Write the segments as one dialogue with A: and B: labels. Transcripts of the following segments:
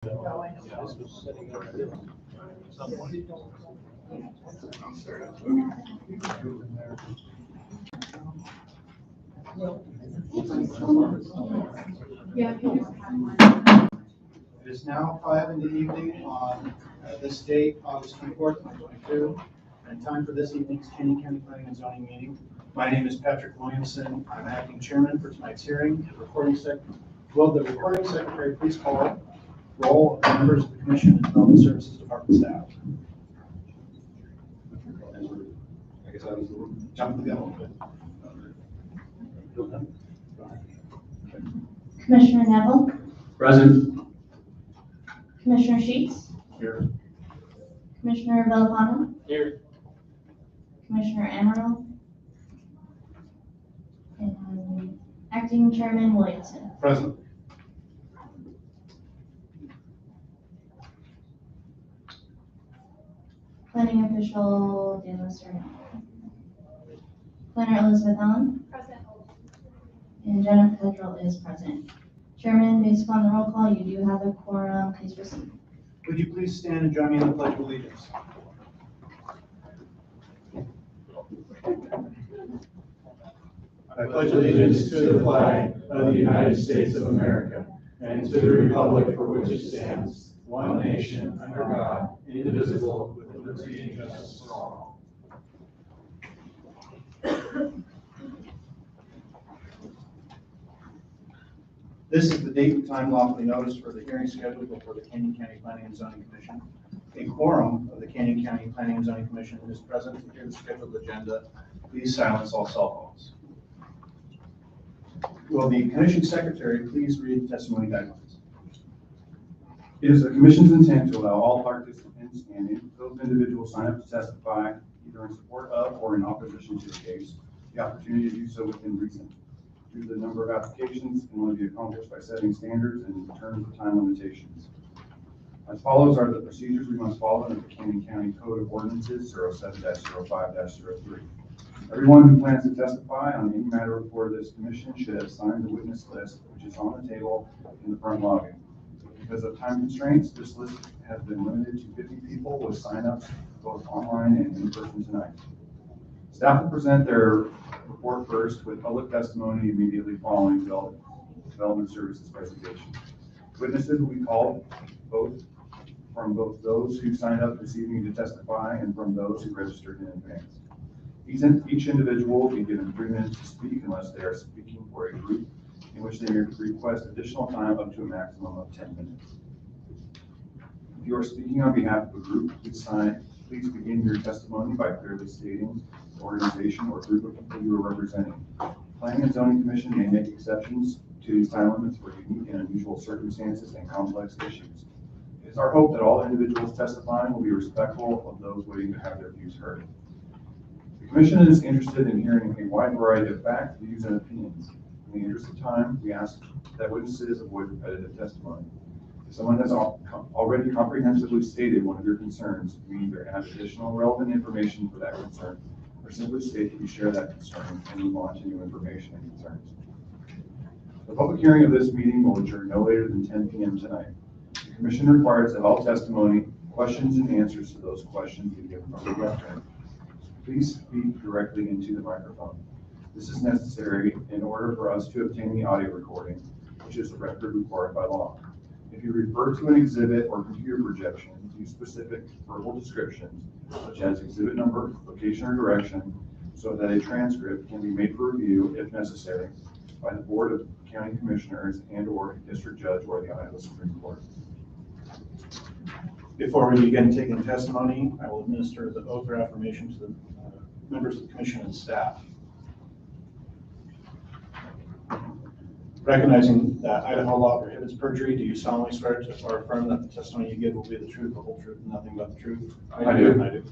A: It is now 5 in the evening on this date, August 24th, 2022, and time for this evening's Canyon County Planning and Zoning meeting. My name is Patrick Williamson. I'm acting chairman for tonight's hearing. Will the recording secretary please call roll of the members of the Commission and Development Services Department staff? I guess I was jumping the gun.
B: Commissioner Neville,
A: Present.
B: Commissioner Sheets,
A: Here.
B: Commissioner Villapano,
A: Here.
B: Commissioner Amaral, and Acting Chairman Williamson.
A: Present.
B: Planning official Dan Lister. Planner Elizabeth Allen.
C: Present.
B: And Jennifer Petrel is present. Chairman, based upon the roll call, you do have a quorum. Please proceed.
A: Would you please stand and join me in the Pledge of Allegiance?
D: I pledge allegiance to the flag of the United States of America and to the republic for which it stands, one nation, under God, indivisible, with liberty and justice for all.
A: This is the date and time lawfully noticed for the hearing scheduled before the Canyon County Planning and Zoning Commission. A quorum of the Canyon County Planning and Zoning Commission is present to hear the scheduled agenda. Please silence all cell phones. Will the commission secretary please read the testimony guidelines?
E: It is the commission's intent to allow all participants and those individuals sign up to testify either in support of or in opposition to the case, the opportunity to do so within reason. Due to the number of applications can only be accomplished by setting standards and in terms of time limitations. As follows are the procedures we must follow under the Canyon County Code of Ordinances 07-05-03. Everyone who plans to testify on any matter before this commission should have signed the witness list, which is on the table in the front lobby. Because of time constraints, this list has been limited to 50 people with sign-ups both online and in person tonight. Staff will present their report first with public testimony immediately following development services presentation. Witnesses will be called from both those who signed up this evening to testify and from those who registered in advance. Each individual will be given 3 minutes to speak unless they are speaking for a group, in which they may request additional time up to a maximum of 10 minutes. If you are speaking on behalf of a group, please begin your testimony by clearly stating the organization or group of people you are representing. Planning and Zoning Commission may make exceptions to these time limits for unique and unusual circumstances and complex issues. It is our hope that all individuals testifying will be respectful of those waiting to have their views heard. The Commission is interested in hearing a wide variety of facts, views, and opinions. In the interest of time, we ask that witnesses avoid repetitive testimony. If someone has already comprehensively stated one of your concerns, we either add additional relevant information for that concern, or simply state that you share that concern and move on to new information and concerns. The public hearing of this meeting will adjourn no later than 10 p.m. tonight. The Commission requires that all testimony, questions, and answers to those questions be given from the lectern. Please speak directly into the microphone. This is necessary in order for us to obtain the audio recording, which is a record required by law. If you refer to an exhibit or computer projection, use specific verbal descriptions, such as exhibit number, location, or direction, so that a transcript can be made for review, if necessary, by the Board of County Commissioners and/or District Judge or the Iowa Supreme Court.
A: Before we begin taking testimony, I will administer the oath or affirmation to the members of the Commission and staff. Recognizing that Idaho law prohibits perjury, do you solemnly swear to or affirm that the testimony you give will be the truth, the whole truth, and nothing but the truth?
E: I do.
A: I do.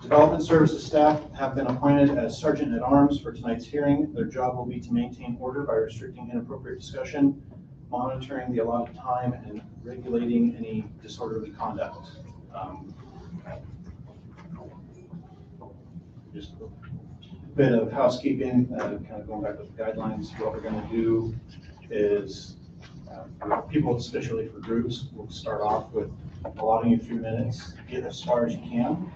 A: Development Services staff have been appointed as Sergeant at Arms for tonight's hearing. Their job will be to maintain order by restricting inappropriate discussion, monitoring the allotted time, and regulating any disorderly conduct. Just a bit of housekeeping, kind of going back with the guidelines. What we're going to do is For people, especially for groups, we'll start off with allotting you 3 minutes, get as far as you can.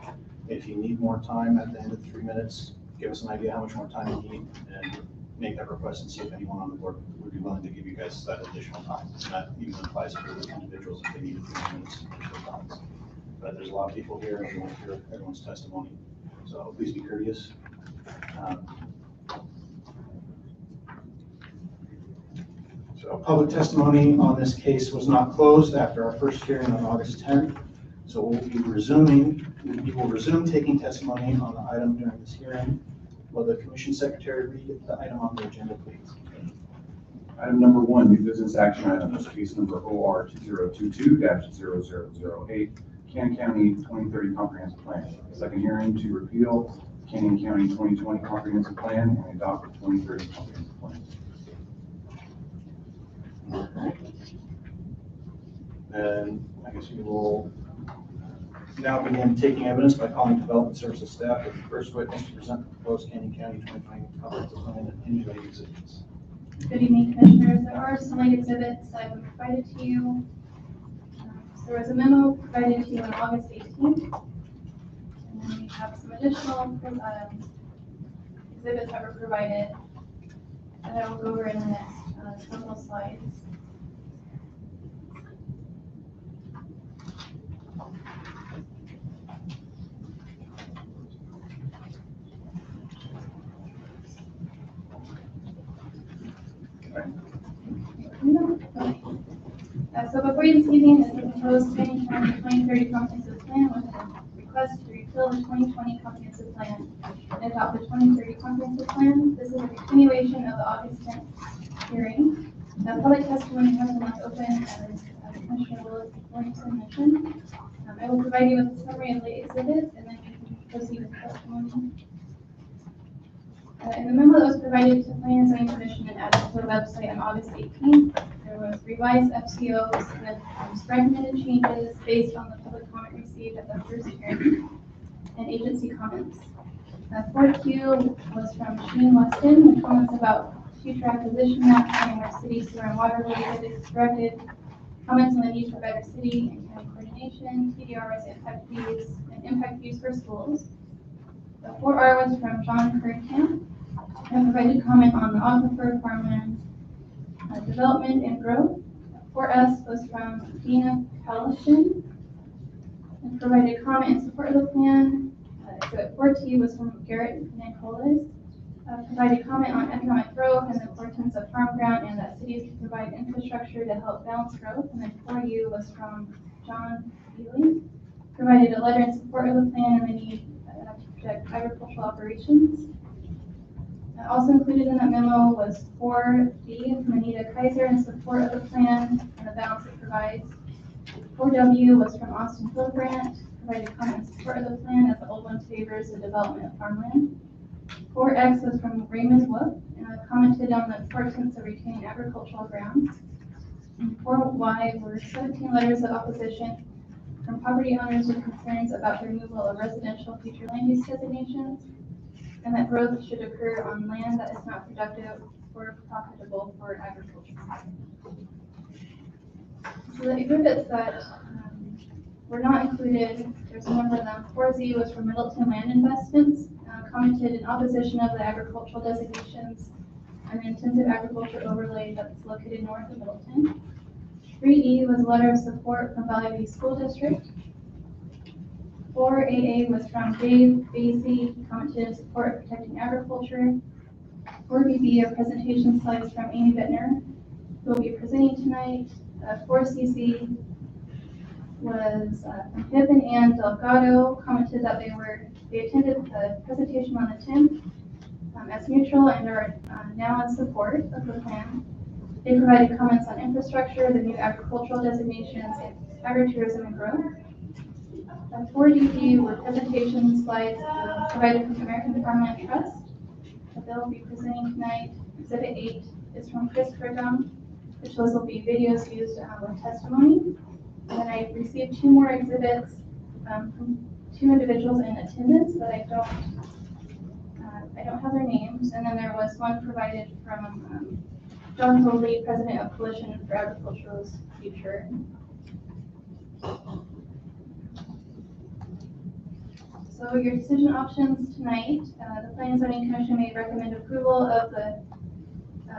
A: If you need more time at the end of the 3 minutes, give us an idea how much more time you need and make that request and see if anyone on the board would be willing to give you guys that additional time. And that even applies for the individuals if they need a few minutes for thoughts. But there's a lot of people here and we want to hear everyone's testimony. So please be courteous. So public testimony on this case was not closed after our first hearing on August 10th. So we will resume taking testimony on the item during this hearing. Will the commission secretary read the item on the agenda, please?
E: Item number 1, new business action item, is case number OR 2022-0008, Cannon County 2030 Comprehensive Plan. Second hearing to repeal Cannon County 2020 Comprehensive Plan and adopt the 2030 Comprehensive Plan.
A: And I guess you will now begin taking evidence by calling development services staff as the first witness to present the proposed Canyon County 2020 Comprehensive Plan and any related exhibits.
B: Good evening, Commissioners. There are some late exhibits that I've provided to you. So there was a memo provided to you on August 18th. And then we have some additional exhibits that were provided that I will go over in the next couple of slides. So before you this evening is the proposed Canyon County 2030 Comprehensive Plan with a request to repeal the 2020 Comprehensive Plan and adopt the 2030 Comprehensive Plan. This is a continuation of the August 10th hearing. The public testimony has been left open, as Commissioner Williamson mentioned. I will provide you with a summary of late exhibits, and then we can proceed with testimony. In the memo that was provided to Planning and Zoning Commission and added to the website on August 18th, there was revised FCOs with recommended changes based on the public comment received at the first hearing and agency comments. 4Q was from Sheen Weston with comments about future acquisition maps and where city sewer and water related directed, comments on the need for better city and county coordination, TDR's impact fees for schools. The 4R was from John Curricamp and provided comment on the aquifer farmland development and growth. 4S was from Dina Palliston and provided comment in support of the plan. 4T was from Garrett Nicholas, provided comment on economic growth and the importance of farm ground and that cities can provide infrastructure to help balance growth. And then 4U was from John Ely, provided a letter in support of the plan and the need to protect agricultural operations. Also included in that memo was 4D from Anita Kaiser in support of the plan and the balance it provides. 4W was from Austin Hillgrant, provided comment in support of the plan as the old one favors the development of farmland. 4X was from Raymond Wolf and commented on the importance of retaining agricultural grounds. And 4Y were 17 letters of opposition from property owners with concerns about the removal of residential future land use designations, and that growth should occur on land that is not productive or profitable for agriculture. So the exhibits that were not included, there's a number of them. 4Z was from Middleton Land Investments, commented in opposition of the agricultural designations and the intensive agriculture overlay that's located north of Middleton. 3E was a letter of support from Valley View School District. 4AA was from Dave Basie, commented in support of protecting agriculture. 4BB are presentation slides from Amy Bittner, who will be presenting tonight. 4CC was from Hip and Ann Delgado, commented that they attended the presentation on the 10th as neutral and are now in support of the plan. They provided comments on infrastructure, the new agricultural designations, agritourism and growth. 4DD were presentation slides provided from American Farmland Trust that they'll be presenting tonight. Exhibit 8 is from Chris Brigham, which those will be videos used with testimony. And then I received 2 more exhibits from 2 individuals in attendance, but I don't have their names. And then there was one provided from John Foley, President of Coalition for Agricultural's Future. So your decision options tonight, the Planning and Zoning Commission may recommend approval of the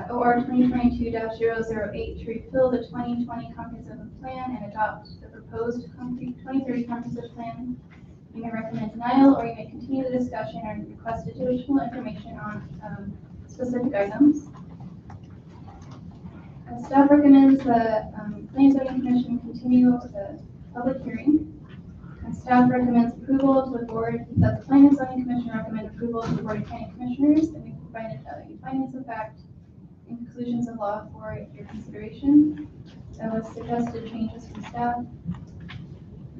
B: OR 2022-008 to refill the 2020 comprehensive plan and adopt the proposed 2030 comprehensive plan. You may recommend denial, or you may continue the discussion and request additional information on specific items. Staff recommends the Planning and Zoning Commission continue the public hearing. And staff recommends approval to the board, that the Planning and Zoning Commission recommend approval to the Board of County Commissioners, and we provided findings of fact and conclusions of law for your consideration. That was suggested changes from staff.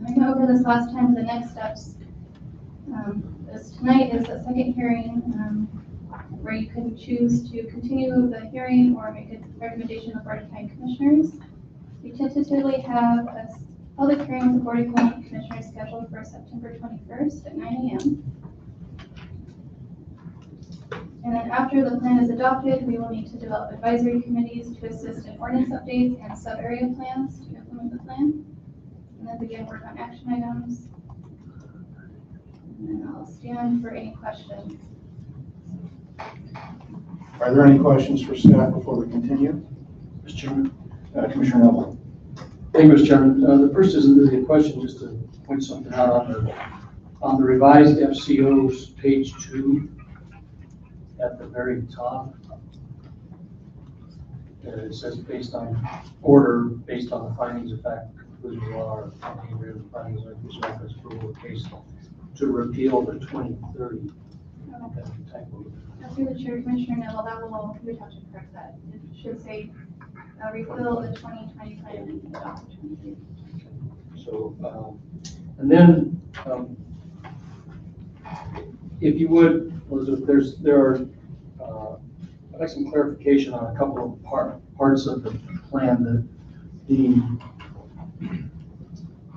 B: I went over this last time. The next steps tonight is a second hearing where you can choose to continue the hearing or make a recommendation to the Board of County Commissioners. We tentatively have a public hearing with the Board of County Commissioners scheduled for September 21st at 9 a.m. And then after the plan is adopted, we will need to develop advisory committees to assist in ordinance updates and sub-area plans to implement the plan. And then begin work on action items. And then I'll stand for any questions.
A: Are there any questions for staff before we continue?
C: Mr. Chairman.
A: Commissioner Neville.
C: Thank you, Mr. Chairman. The first isn't really a question, just to point something out on the revised FCOs, page 2, at the very top. It says based on the findings of fact, conclusions of law, or the findings of reference approval of case to repeal the 2030.
B: Through the chair, Commissioner Neville, we would have to correct that. It should say refill the 2020 plan and adopt the 2030.
C: So, and then, if you would, Elizabeth, I'd like some clarification on a couple of parts of the plan. The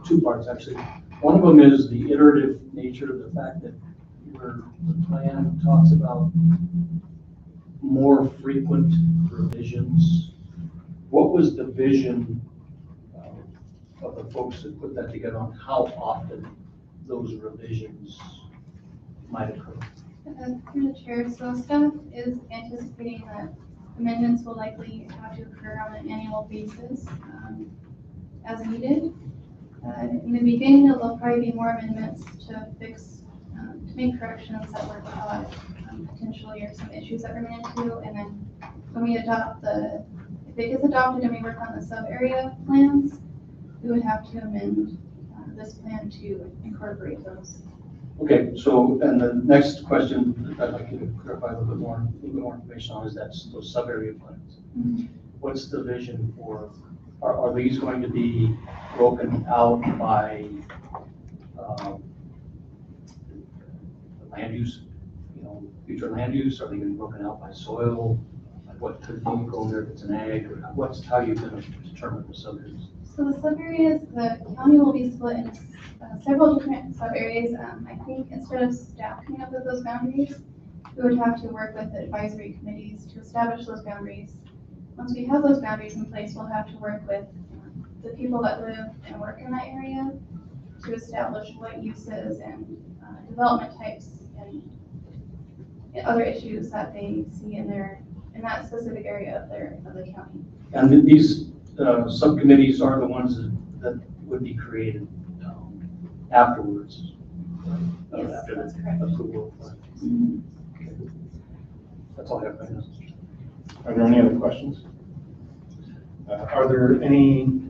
C: two parts, actually. One of them is the iterative nature of the fact that where the plan talks about more frequent revisions. What was the vision of the folks that put that together on how often those revisions might occur?
B: Through the chair, so staff is anticipating that amendments will likely have to occur on an annual basis as needed. In the beginning, there'll probably be more amendments to fix, to make corrections that were caught potentially, or some issues that we ran into. And then when we adopt if it gets adopted and we work on the sub-area plans, we would have to amend this plan to incorporate those.
C: Okay, so, and the next question that I'd like you to clarify a little bit more information on is those sub-area plans.
B: Mm-hmm.
C: What's the vision for, are these going to be broken out by land use, future land use? Are they going to be broken out by soil? Like what could be grown there if it's an ag? Or how are you going to determine the sub-areas?
B: So the sub-areas, the county will be split into several different sub-areas. I think instead of staff coming up with those boundaries, we would have to work with the advisory committees to establish those boundaries. Once we have those boundaries in place, we'll have to work with the people that live and work in that area to establish what uses and development types and other issues that they see in that specific area of the county.
C: And these subcommittees are the ones that would be created afterwards.
B: Yes,
C: After
B: that's
C: the
B: correct.
C: approval.
B: Mm-hmm.
C: Okay. That's all I have right now.
A: Are there any other questions? Are there any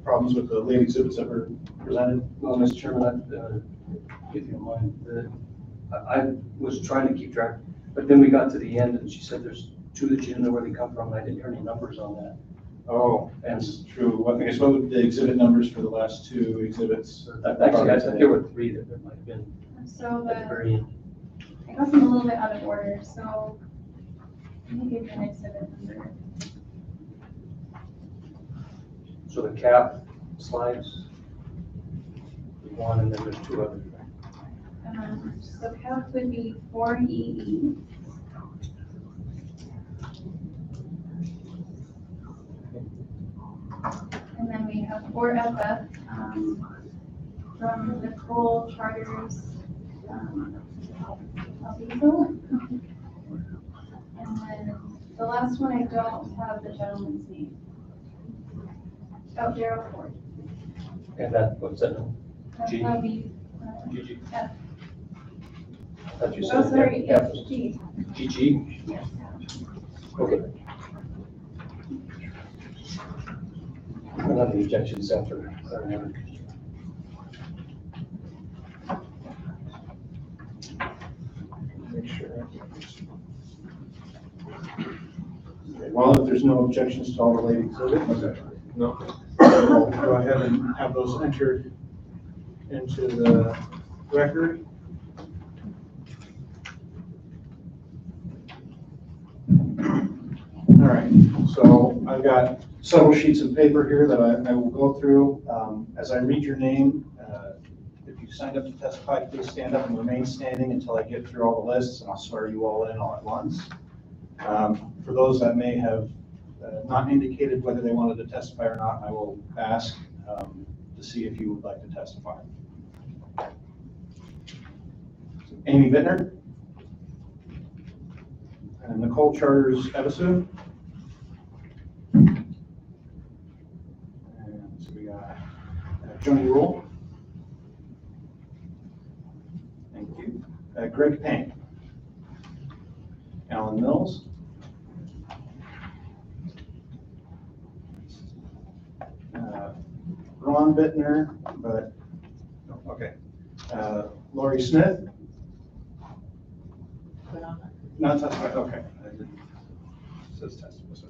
A: problems with the late exhibits that were presented?
C: Well, Mr. Chairman, if you don't mind, I was trying to keep track, but then we got to the end and she said there's two that you didn't know where they come from, and I didn't hear any numbers on that.
A: Oh, that's true. I guess what would the exhibit numbers for the last two exhibits?
C: Actually, I think there were three that there might have been
B: So
C: at the very end.
B: I got them a little bit out of order, so let me give you an exhibit number.
C: So the cap slides, one, and then there's two others.
B: So CAP would be 4EE. And then we have 4 FF from Nicole Charters, Alviso. And then the last one, I don't have the gentleman's name. Oh, Daryl Ford.
C: And that, what's that? G?
B: Gigi.
C: GG.
B: F.
C: I thought you
B: Oh,
C: said
B: sorry,
C: F.
B: yes, G.
C: GG?
B: Yes.
C: Okay. I'll have the ejections after.
A: Make sure. Okay, well, if there's no objections to all related exhibits,
D: No.
A: we'll go ahead and have those entered into the record. All right, so I've got several sheets of paper here that I will go through. As I read your name, if you signed up to testify, please stand up and remain standing until I get through all the lists, and I'll swear you all in all at once. For those that may have not indicated whether they wanted to testify or not, I will ask to see if you would like to testify. Amy Bittner. And Nicole Charters Evisu. And so we got Joni Rule. Thank you. Greg Payne. Alan Mills. Ron Bittner, but, okay. Lori Smith. Not testified, okay. It says testified. So.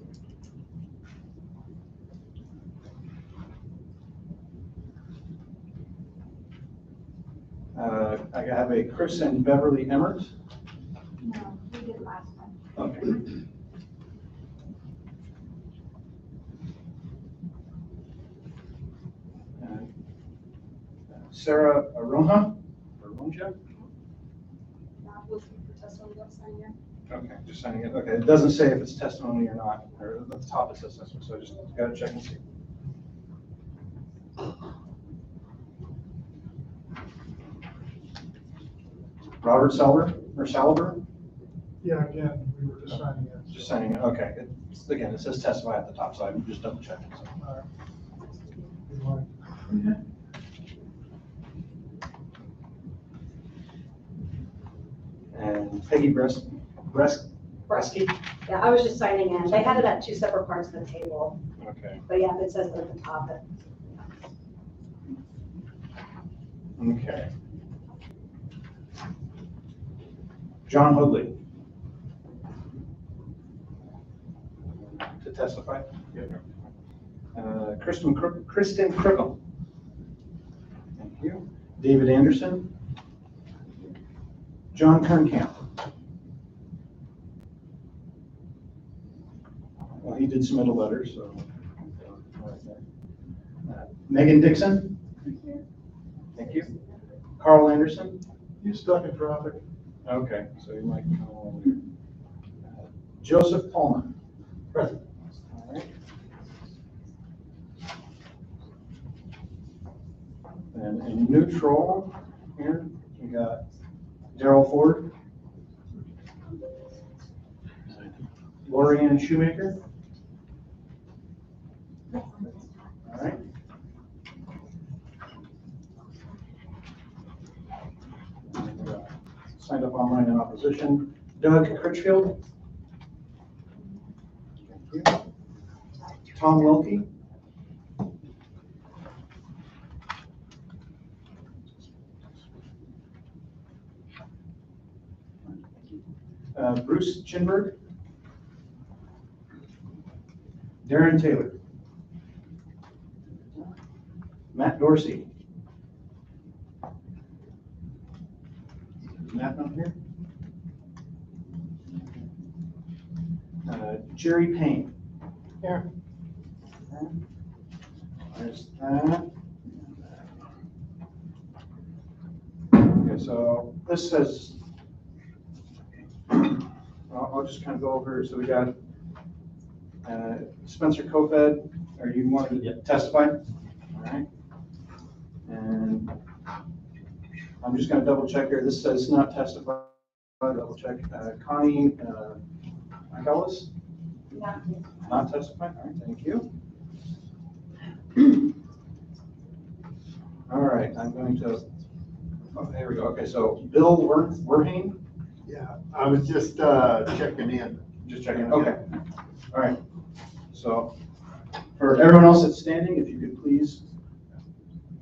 A: I have a Chris and Beverly Emmert.
B: No, we did last time.
A: Okay. Sarah Aronja.
F: Not looking for testimony, don't sign yet.
A: Okay, just signing it. Okay, it doesn't say if it's testimony or not, or at the top it says testimony, so I just gotta check and see. Robert Saliber?
G: Yeah, again, we were just signing it.
A: Just signing it, okay. Again, it says testify at the top, so I'm just double checking. So.
G: All right. Good morning.
A: And Peggy Bresky?
F: Yeah, I was just signing in. They had it at 2 separate parts of the table,
A: Okay.
F: but yeah, it says it at the top.
A: Okay. John Hoodley. To testify? Kristen Crookham. Thank you. David Anderson. John Kernkamp. Well, he did submit a letter, so. Megan Dixon. Thank you. Carl Anderson.
G: You stuck in traffic?
A: Okay, so you might come along here. Joseph Pullman. Present. All right. And in neutral here, we got Daryl Ford. Lorianne Shoemaker. All right. Signed up online in opposition. Doug Critchfield. Thank you. Tom Wilkie. Bruce Chinberg. Darren Taylor. Matt Dorsey. Matt not here? Jerry Payne. Here. There's that. Okay, so this says, I'll just kind of go over. So we got Spencer Kofed, Are you wanting to testify? All right. And I'm just gonna double check here. This says not testify. Double check. Connie, Michaelis? Not testify. All right, thank you. All right, I'm going to, oh, there we go. Okay, so Bill Werhane?
H: Yeah, I was just checking in.
A: Just checking, okay. All right. So for everyone else that's standing, if you could please,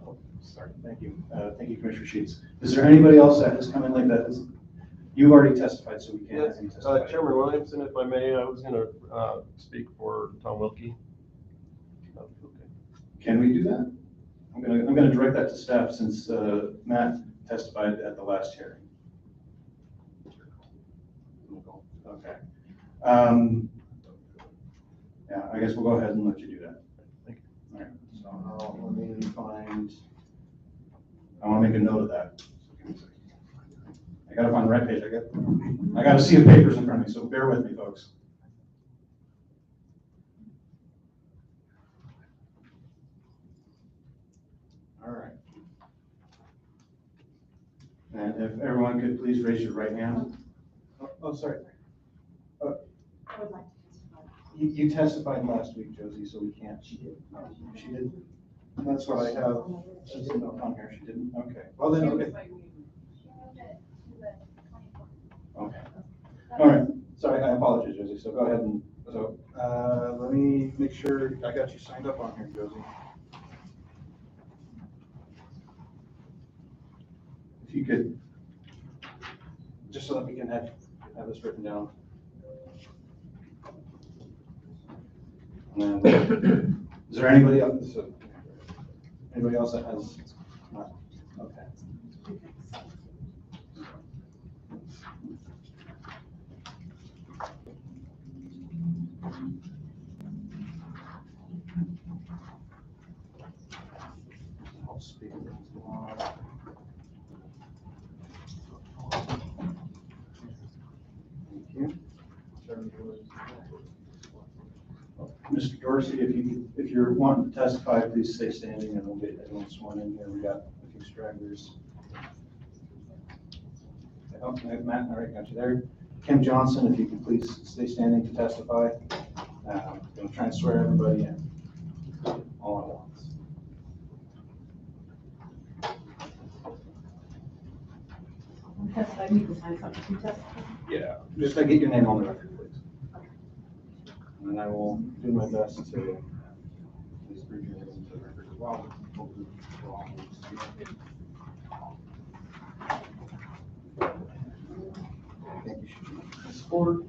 A: oh, sorry, thank you. Thank you, Commissioner Sheets. Is there anybody else that has come in like that? You've already testified, so we can't have you testify.
I: Chairman Williamson, if I may, I was gonna speak for Tom Wilkie.
A: Can we do that? I'm gonna direct that to staff since Matt testified at the last hearing. Okay. Yeah, I guess we'll go ahead and let you do that.
I: Thank you.
A: All right, so let me find, I want to make a note of that. I gotta find the right page. I gotta see the papers in front of me, so bear with me, folks. All right. And if everyone could please raise your right hand. Oh, sorry.
F: I would like to testify.
A: You testified last week, Josie, so we can't. She did. She did. That's what I have. She didn't know on here. She didn't. Okay. Well then, okay. Okay. All right. Sorry, I apologize, Josie. So go ahead and, so, let me make sure I got you signed up on here, Josie. If you could, just so that we can have this written down. And then, is there anybody else, anybody else that has not? Okay. I'll speak a little more. Thank you. Mr. Dorsey, if you're wanting to testify, please stay standing and we'll get everyone sworn in here. We got a few stragglers. Oh, Matt, all right, got you there. Kim Johnson, if you could please stay standing to testify. I'm going to try and swear everybody in all at once.
F: Testify, need to sign something to testify.
A: Yeah, just to get your name on the record, please. And I will do my best to please read your name into the record as well. I think you should move forward.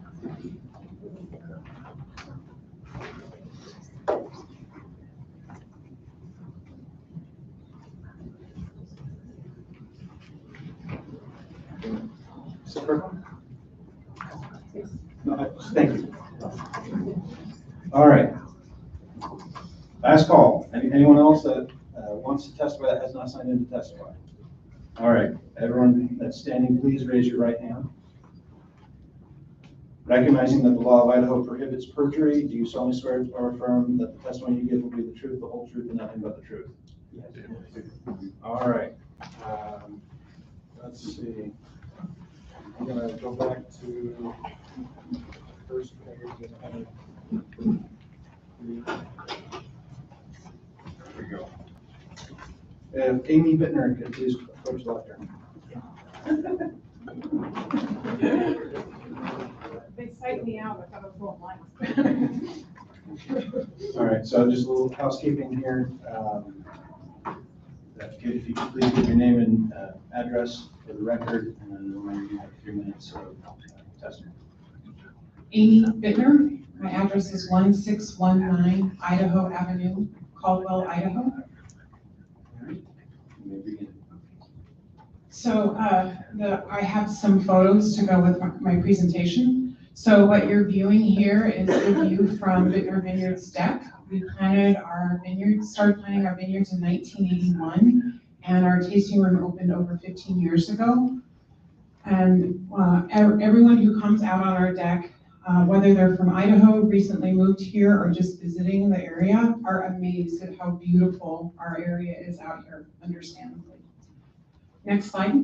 A: No, thank you. All right. Last call. Anyone else that wants to testify that has not signed in to testify? All right. Everyone that's standing, please raise your right hand. Recognizing that the law of Idaho prohibits perjury, do you solemnly swear or affirm that the testimony you give will be the truth, the whole truth, and nothing but the truth? Yes. All right. Let's see. I'm gonna go back to first page and there we go. If Amy Bittner could please approach the lectern.
J: They cite me out, I thought it was going lines.
A: All right, so just a little housekeeping here. That's good. If you could please give your name and address for the record, and then remind you have 3 minutes of testimony.
J: Amy Bittner, my address is 1619 Idaho Avenue, Caldwell, Idaho.
A: All right. You may begin.
J: So I have some photos to go with my presentation. So what you're viewing here is the view from Bittner Vineyards deck. We planted our vineyards, started planting our vineyards in 1981, and our tasting room opened over 15 years ago. And everyone who comes out on our deck whether they're from Idaho, recently moved here, or just visiting the area, are amazed at how beautiful our area is out here, understandably. Next slide.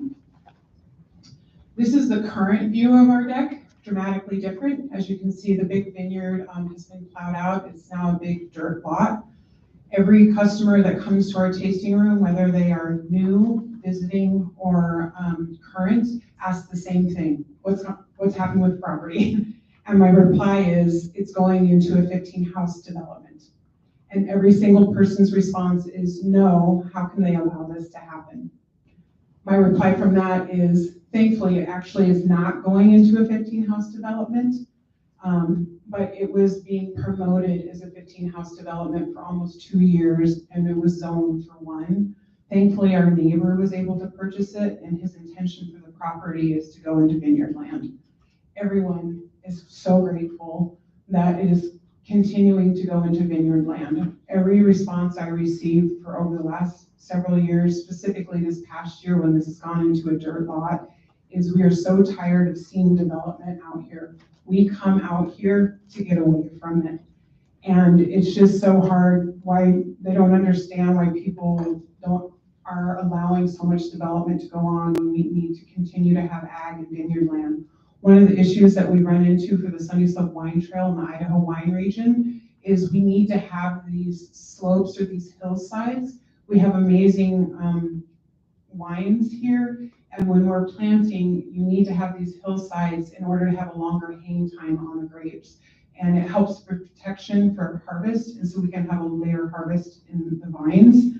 J: This is the current view of our deck, dramatically different. As you can see, the big vineyard has been plowed out. It's now a big dirt lot. Every customer that comes to our tasting room, whether they are new, visiting, or current, asks the same thing. What's happened with property? And my reply is, it's going into a 15-house development. And every single person's response is, no, how can they allow this to happen? My reply from that is, thankfully, it actually is not going into a 15-house development, but it was being promoted as a 15-house development for almost 2 years, and it was zoned for 1. Thankfully, our neighbor was able to purchase it, and his intention for the property is to go into vineyard land. Everyone is so grateful that it is continuing to go into vineyard land. Every response I received for over the last several years, specifically this past year when this has gone into a dirt lot, is we are so tired of seeing development out here. We come out here to get away from it. And it's just so hard why they don't understand why people are allowing so much development to go on when we need to continue to have ag and vineyard land. One of the issues that we run into for the Sunny Slope Wine Trail in the Idaho wine region is we need to have these slopes or these hillsides. We have amazing wines here, and when we're planting, you need to have these hillsides in order to have a longer hang time on the grapes. And it helps for protection for harvest, and so we can have a later harvest in the vines.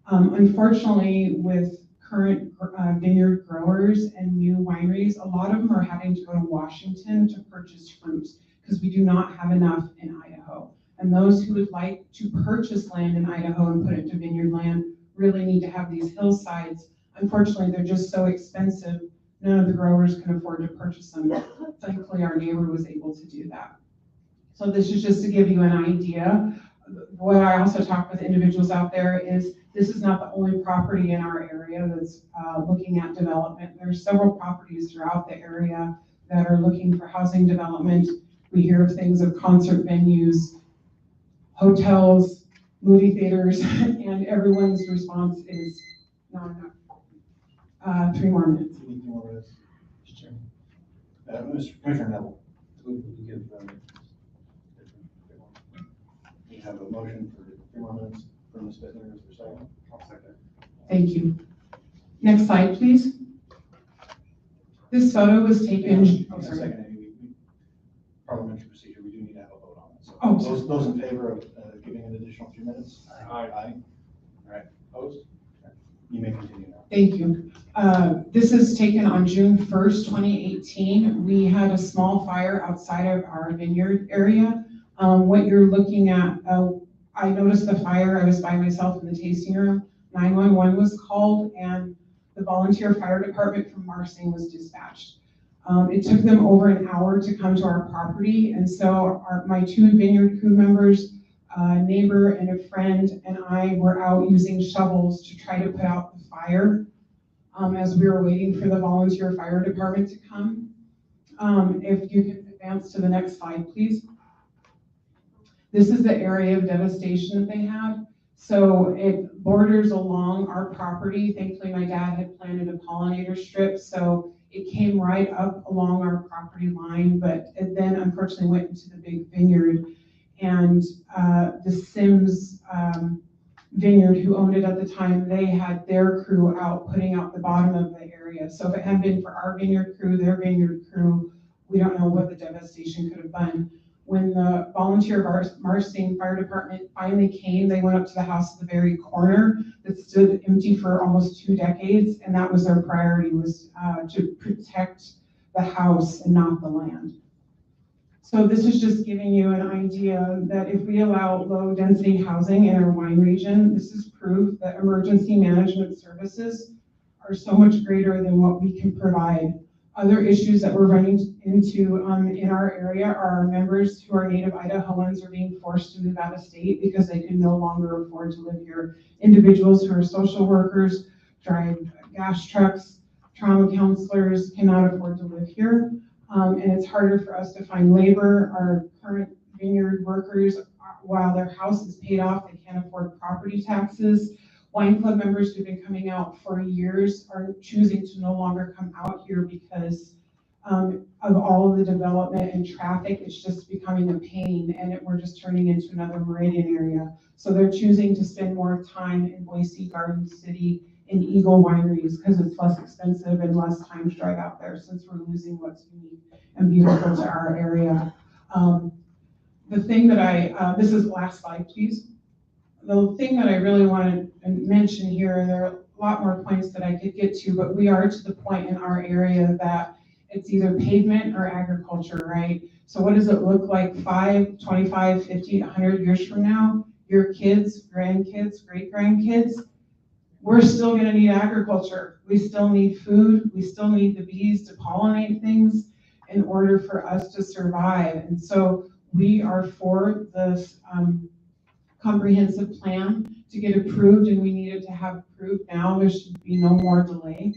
J: Unfortunately, with current vineyard growers and new wineries, a lot of them are having to go to Washington to purchase fruit because we do not have enough in Idaho. And those who would like to purchase land in Idaho and put it to vineyard land really need to have these hillsides. Unfortunately, they're just so expensive, none of the growers can afford to purchase them. Thankfully, our neighbor was able to do that. So this is just to give you an idea. What I also talk with individuals out there is this is not the only property in our area that's looking at development. There's several properties throughout the area that are looking for housing development. We hear of things of concert venues, hotels, movie theaters, and everyone's response is not enough. 3 more minutes.
A: You need 3 more minutes. Mr. Commissioner Neville. We have a motion for 3 more minutes from Ms. Bittner. Is there a second? I'll second.
J: Thank you. Next slide, please. This photo was taken. Oh, sorry.
A: Parliamentary procedure, we do need to have a vote on it. So
J: Oh,
A: those in favor of giving an additional 3 minutes? Aye. Aye. All right, opposed? You may continue now.
J: Thank you. This is taken on June 1st, 2018. We had a small fire outside of our vineyard area. What you're looking at, I noticed the fire. I was by myself in the tasting room. 911 was called, and the volunteer fire department from Marsing was dispatched. It took them over an hour to come to our property, and so my 2 vineyard crew members, a neighbor and a friend, and I were out using shovels to try to put out the fire as we were waiting for the volunteer fire department to come. If you could advance to the next slide, please. This is the area of devastation that they had. So it borders along our property. Thankfully, my dad had planted a pollinator strip, so it came right up along our property line, but it then unfortunately went into the big vineyard. And the Sims vineyard, who owned it at the time, they had their crew out putting out the bottom of the area. So if it hadn't been for our vineyard crew, their vineyard crew, we don't know what the devastation could have been. When the volunteer Marsing Fire Department finally came, they went up to the house at the very corner that stood empty for almost 2 decades, and that was their priority, was to protect the house and not the land. So this is just giving you an idea that if we allow low density housing in our wine region, this is proof that emergency management services are so much greater than what we can provide. Other issues that we're running into in our area are our members who are native Idahoans are being forced to move out of state because they can no longer afford to live here. Individuals who are social workers, drive gas trucks, trauma counselors cannot afford to live here. And it's harder for us to find labor. Our current vineyard workers, while their house is paid off, they can't afford property taxes. Wine club members who've been coming out for years are choosing to no longer come out here because of all of the development and traffic. It's just becoming a pain, and we're just turning into another Meridian area. So they're choosing to spend more time in Boise, Garden City, in Eagle wineries because it's less expensive and less time to drive out there, since we're losing what's unique and beautiful to our area. The thing that this is the last slide, please. The thing that I really want to mention here, and there are a lot more points that I could get to, but we are to the point in our area that it's either pavement or agriculture, right? So what does it look like 5, 25, 50, 100 years from now? Your kids, grandkids, great-grandkids, we're still going to need agriculture. We still need food. We still need the bees to pollinate things in order for us to survive. And so we are for this comprehensive plan to get approved, and we need it to have approved now. There should be no more delay.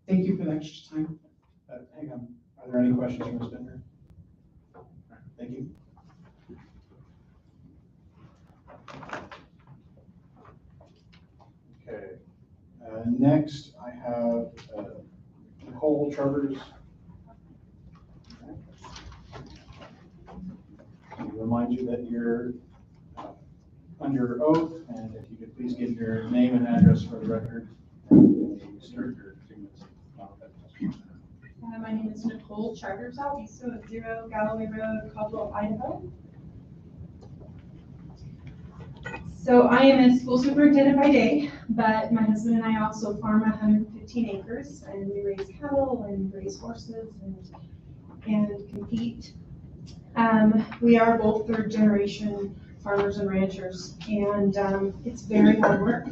J: Thank you for the extra time.
A: Hang on, are there any questions from Ms. Bender? Thank you. Okay, next I have Nicole Travers. Let me remind you that you're under oath, and if you could please give your name and address for the record. Start your 2 minutes.
K: My name is Nicole Charters, east of 0 Galloway Road, Caldwell, Idaho. So I am a school superintendent by day, but my husband and I also farm 115 acres, and we raise cattle and raise horses and compete. We are both third generation farmers and ranchers, and it's very hard work.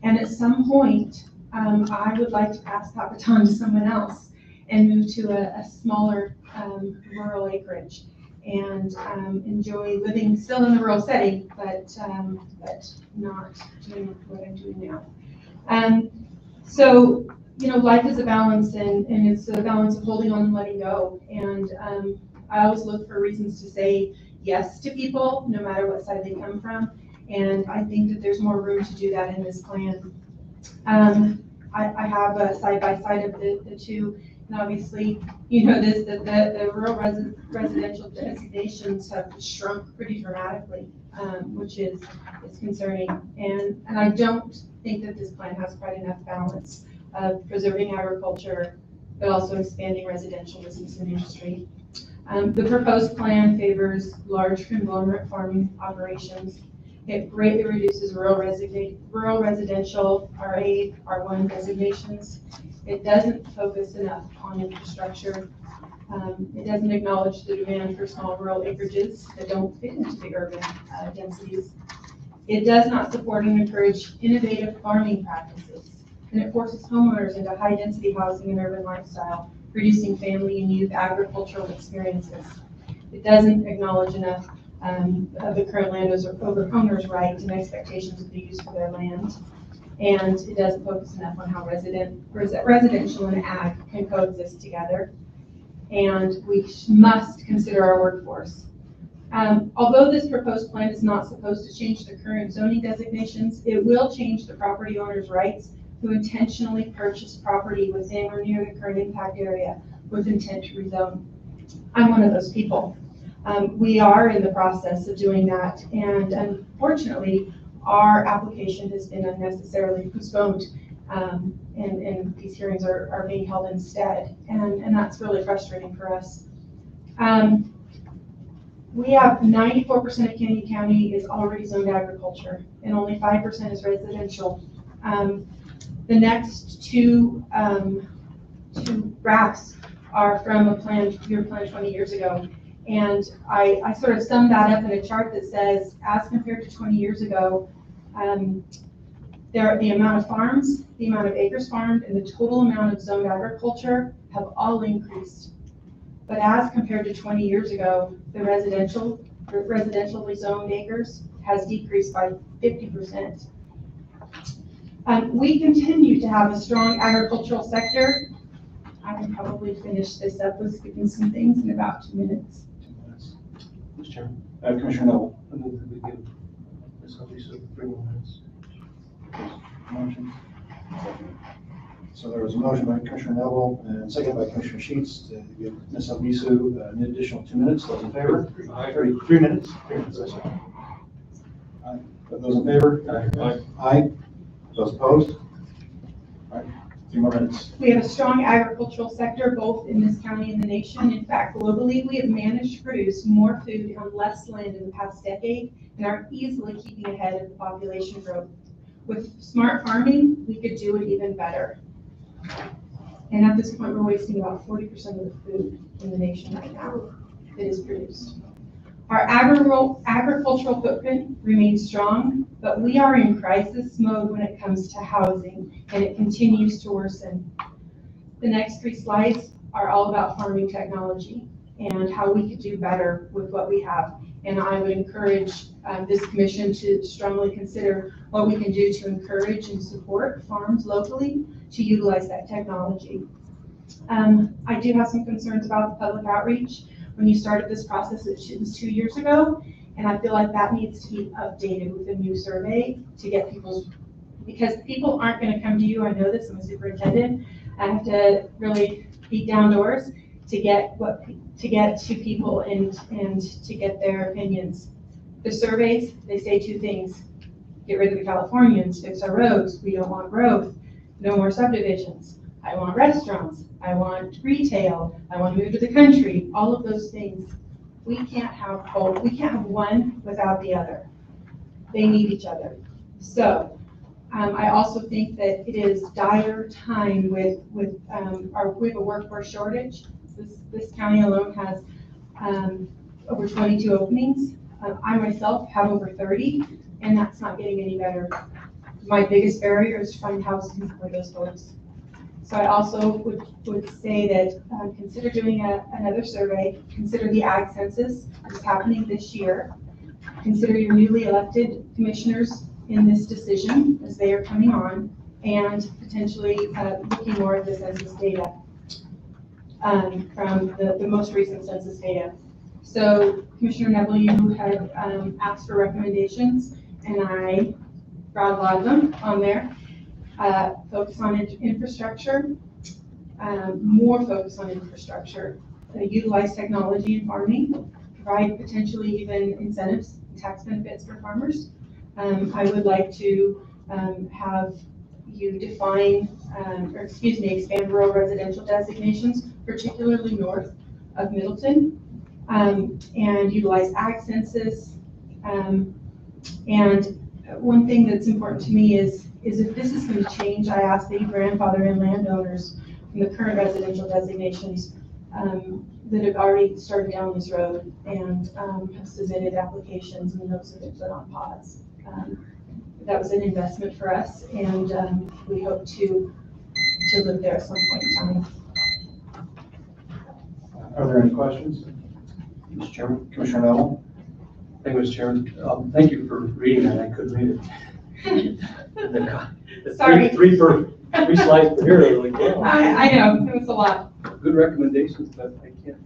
K: And at some point, I would like to pass that baton to someone else and move to a smaller rural acreage and enjoy living still in the rural setting, but not doing what I'm doing now. So, you know, life is a balance, and it's a balance of holding on and letting go. And I always look for reasons to say yes to people, no matter what side they come from. And I think that there's more room to do that in this plan. I have a side-by-side of the two. And obviously, you know this, that the rural residential designations have shrunk pretty dramatically, which is concerning. And I don't think that this plan has quite enough balance of preserving agriculture, but also expanding residential business and industry. The proposed plan favors large conglomerate farming operations. It greatly reduces rural residential RA, R1 designations. It doesn't focus enough on infrastructure. It doesn't acknowledge the demand for small rural acreages that don't fit into the urban densities. It does not support and encourage innovative farming practices. And it forces homeowners into high-density housing and urban lifestyle, reducing family and youth agricultural experiences. It doesn't acknowledge enough of the current landowners' rights and expectations of the use for their land. And it doesn't focus enough on how residential and ag can coexist together. And we must consider our workforce. Although this proposed plan is not supposed to change the current zoning designations, it will change the property owner's rights who intentionally purchase property within or near the current impact area with intent to rezone. I'm one of those people. We are in the process of doing that, and unfortunately, our application has been unnecessarily postponed, and these hearings are being held instead, and that's really frustrating for us. We have 94% of Canyon County is already zoned agriculture, and only 5% is residential. The next two graphs are from a plan 20 years ago. And I sort of summed that up in a chart that says, as compared to 20 years ago, the amount of farms, the amount of acres farmed, and the total amount of zoned agriculture have all increased. But as compared to 20 years ago, the residentially zoned acres has decreased by 50%. We continue to have a strong agricultural sector. I can probably finish this up with skipping some things in about 2 minutes.
C: 2 minutes. Mr. Chairman,
E: Commissioner Noble.
C: I move that we give Ms. Alisa 3 more minutes.
A: Motion. So there was a motion by Commissioner Neville and second by Commissioner Sheets to give Ms. Albisu an additional 2 minutes. Those in favor?
I: Aye.
A: 3 minutes? 3 minutes, I said. Aye. Those in favor?
I: Aye.
A: Aye. Those opposed? All right, 3 more minutes.
K: We have a strong agricultural sector both in this county and the nation. In fact, globally, we have managed to produce more food on less land in the past decade and are easily keeping ahead of the population growth. With smart farming, we could do it even better. And at this point, we're wasting about 40% of the food in the nation right now that is produced. Our agricultural footprint remains strong, but we are in crisis mode when it comes to housing, and it continues to worsen. The next 3 slides are all about farming technology and how we could do better with what we have. And I would encourage this commission to strongly consider what we can do to encourage and support farms locally to utilize that technology. I do have some concerns about the public outreach. When you started this process, it was 2 years ago, and I feel like that needs to be updated with a new survey to get because people aren't going to come to you. I know this, I'm a superintendent. I have to really beat down doors to get to people and to get their opinions. The surveys, they say 2 things. Get rid of the Californians, fix our roads. We don't want growth. No more subdivisions. I want restaurants. I want retail. I want to move to the country. All of those things. We can't have both. We can't have one without the other. They need each other. So I also think that it is dire time we have a workforce shortage. This county alone has over 22 openings. I myself have over 30, and that's not getting any better. My biggest barrier is to find housing for those folks. So I also would say that consider doing another survey. Consider the ag census that's happening this year. Consider your newly elected commissioners in this decision as they are coming on, and potentially looking more at the census data from the most recent census data. So Commissioner Neville, you had asked for recommendations, and I brought a lot of them on there. Focus on infrastructure, more focus on infrastructure, utilize technology in farming, provide potentially even incentives, tax benefits for farmers. I would like to have you define, expand rural residential designations, particularly north of Middleton, and utilize ag census. And one thing that's important to me is if this is going to change, I ask that you grandfather in landowners from the current residential designations that have already started down this road and have submitted applications, and those have been put on pause. That was an investment for us, and we hope to live there at some point in time.
A: Are there any questions?
C: Mr. Chairman.
A: Commissioner Neville?
C: Thank you, Mr. Chairman. Thank you for reading that. I couldn't read it. The
K: Sorry.
C: three slides per here are like, wow.
K: I know, it was a lot.
C: Good recommendations, but I can't.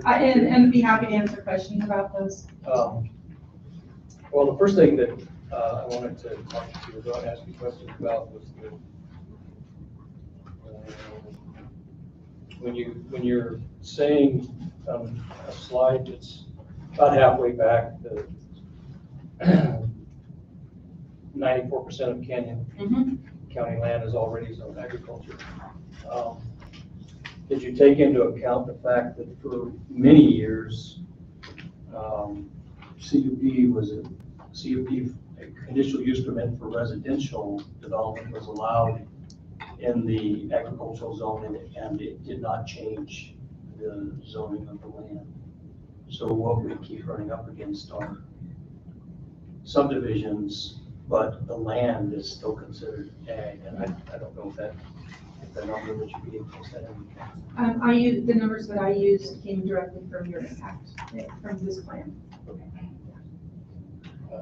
K: And be happy to answer questions about those.
C: Well, the first thing that I wanted to talk to you about, ask you questions about was when you're saying a slide that's about halfway back, the 94% of Canyon County land is already zoned agriculture. Did you take into account the fact that for many years, CUP was a conditional use permit for residential development was allowed in the agricultural zone, and it did not change the zoning of the land. So what we keep running up against are subdivisions, but the land is still considered ag, and I don't know if the number that you're being close to that.
K: The numbers that I used came directly from your impact, from this plan.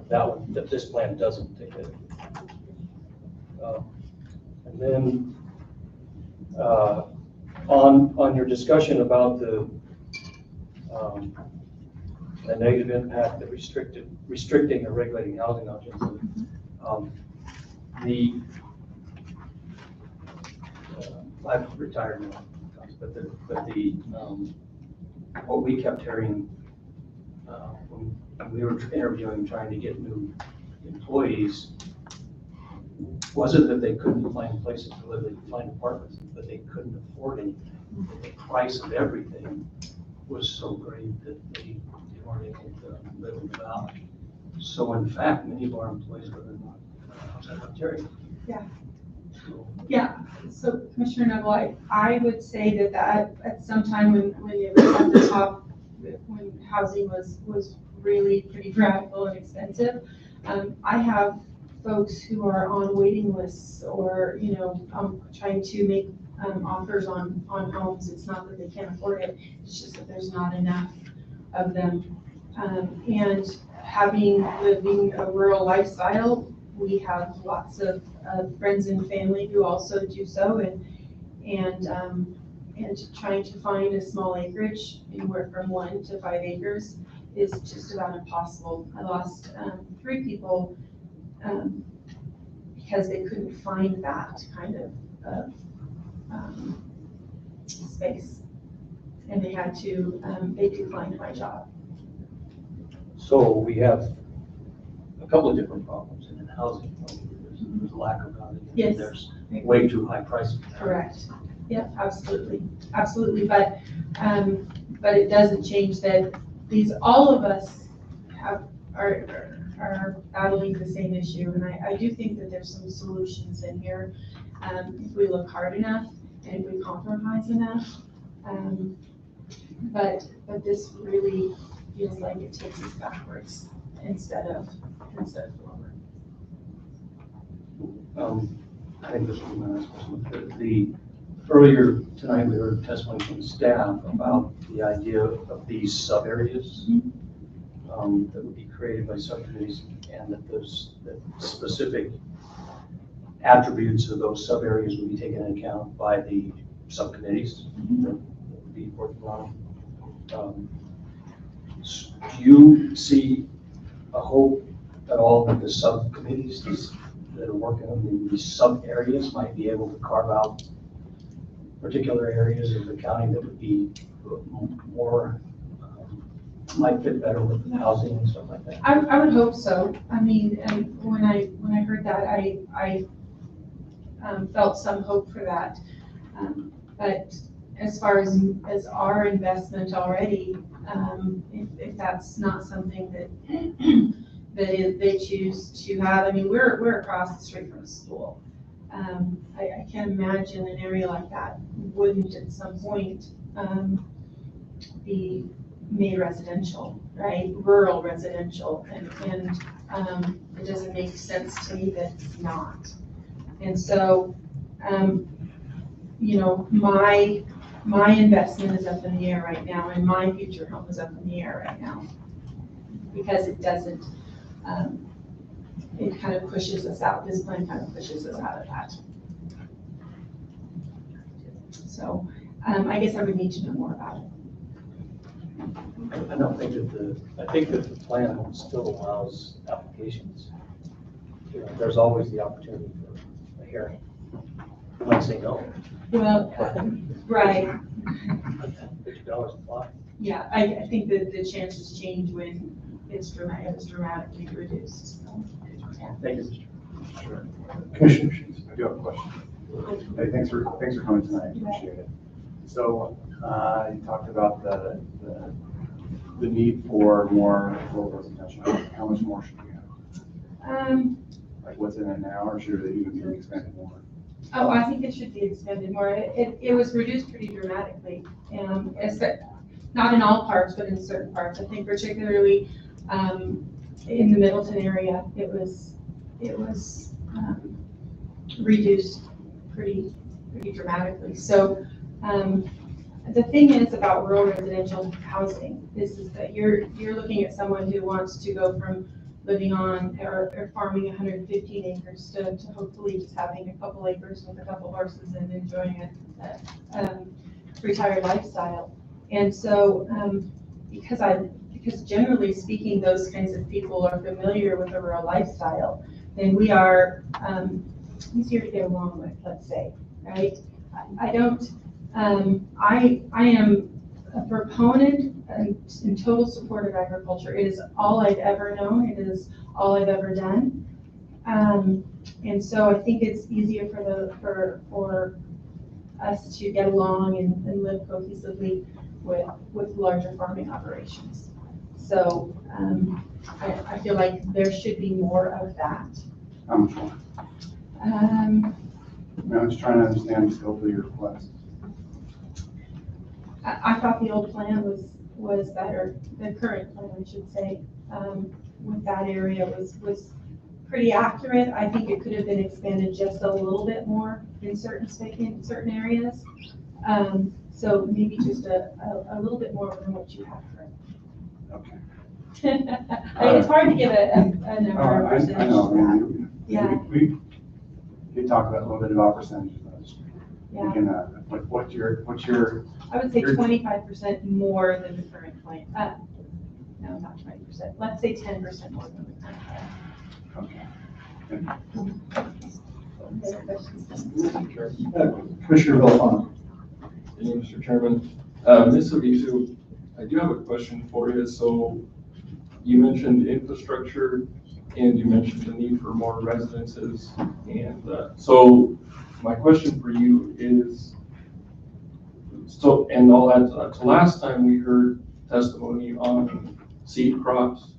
C: That this plan doesn't take it. And then On your discussion about the negative impact that restricting or regulating housing options, I've retired now, but what we kept hearing when we were interviewing, trying to get new employees, wasn't that they couldn't find places to live, they could find apartments, but they couldn't afford anything. The price of everything was so great that they weren't able to live in the valley. So in fact, many of our employees live in outside Ontario.
K: Yeah.
C: So,
K: Yeah, so Commissioner Neville, I would say that at some time when it was at the top, when housing was really pretty radical and expensive, I have folks who are on waiting lists or, trying to make offers on homes. It's not that they can't afford it, it's just that there's not enough of them. And living a rural lifestyle, we have lots of friends and family who also do so, and trying to find a small acreage, anywhere from 1 to 5 acres, is just about impossible. I lost 3 people because they couldn't find that kind of space, and they had to, they declined my job.
C: So we have a couple of different problems in housing. There's a lack of housing.
K: Yes.
C: There's way too high prices.
K: Correct. Yep, absolutely, absolutely. But it doesn't change that all of us are battling the same issue, and I do think that there's some solutions in here if we look hard enough and if we compromise enough. But this really feels like it takes us backwards instead of forward.
C: I think this will be my last question. Earlier tonight, we heard testimony from staff about the idea of these sub-areas that would be created by subcommittees, and that specific attributes of those sub-areas would be taken into account by the subcommittees that would be working on. Do you see a hope at all that the subcommittees that are working on these sub-areas might be able to carve out particular areas of the county that would be more, might fit better with housing and stuff like that?
K: I would hope so. I mean, and when I heard that, I felt some hope for that. But as far as our investment already, if that's not something that they choose to have, I mean, we're across the street from a school. I can't imagine an area like that wouldn't at some point be made residential, right? Rural residential, and it doesn't make sense to me that it's not. And so, my investment is up in the air right now, and my future home is up in the air right now, because it doesn't, it kind of pushes us out. This plan kind of pushes us out of that. So I guess I would need to know more about it.
C: I don't think that I think that the plan still allows applications. There's always the opportunity for a hearing. You might say no.
K: Well, right.
C: But you can always apply.
K: Yeah, I think that the chances change when it's dramatically reduced. So, yeah.
C: Thank you, Mr.
E: Sure. Commissioner Sheets, I do have a question. Hey, thanks for coming tonight. Appreciate it. So you talked about the need for more rural residential. How much more should we have? Like what's in it now, or should it even be expanded more?
K: Oh, I think it should be expanded more. It was reduced pretty dramatically, not in all parts, but in certain parts. I think particularly in the Middleton area, it was reduced pretty dramatically. So the thing is about rural residential housing is that you're looking at someone who wants to go from living on or farming 115 acres to hopefully just having a couple acres with a couple horses and enjoying it. retired lifestyle. And so, because generally speaking, those kinds of people are familiar with the rural lifestyle, then we are easier to get along with, let's say, right? I am a proponent and in total support of agriculture. It is all I've ever known. It is all I've ever done. And so I think it's easier for us to get along and live cohesively with larger farming operations. So I feel like there should be more of that.
E: How much more? I'm just trying to understand the scope of your request.
K: I thought the old plan was better. The current plan, I should say, with that area was pretty accurate. I think it could have been expanded just a little bit more in certain areas. So maybe just a little bit more than what you have currently.
E: Okay.
K: I mean, it's hard to give a number of
E: I
K: percentage.
E: know, I mean,
K: Yeah.
E: we did talk about a little bit about percentages.
K: Yeah.
E: We can, what's your,
K: I would say 25% more than the current plan. No, not 20%. Let's say 10% more than the current plan.
E: okay.
K: Other questions?
I: Commissioner Villafana. Thank you, Mr. Chairman. Ms. Avisu, I do have a question for you. So you mentioned infrastructure and you mentioned the need for more residences. And so my question for you is, so, and all that, so last time we heard testimony on seed crops,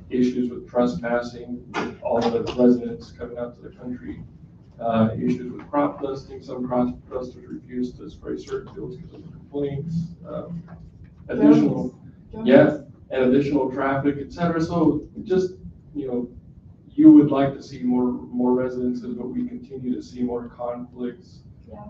I: issues with trespassing, with all the residents coming out to the country, issues with crop dusting. Some crop dusters refused to spray certain fields because of complaints, additional, and additional traffic, et cetera. So just, you would like to see more residences, but we continue to see more conflicts,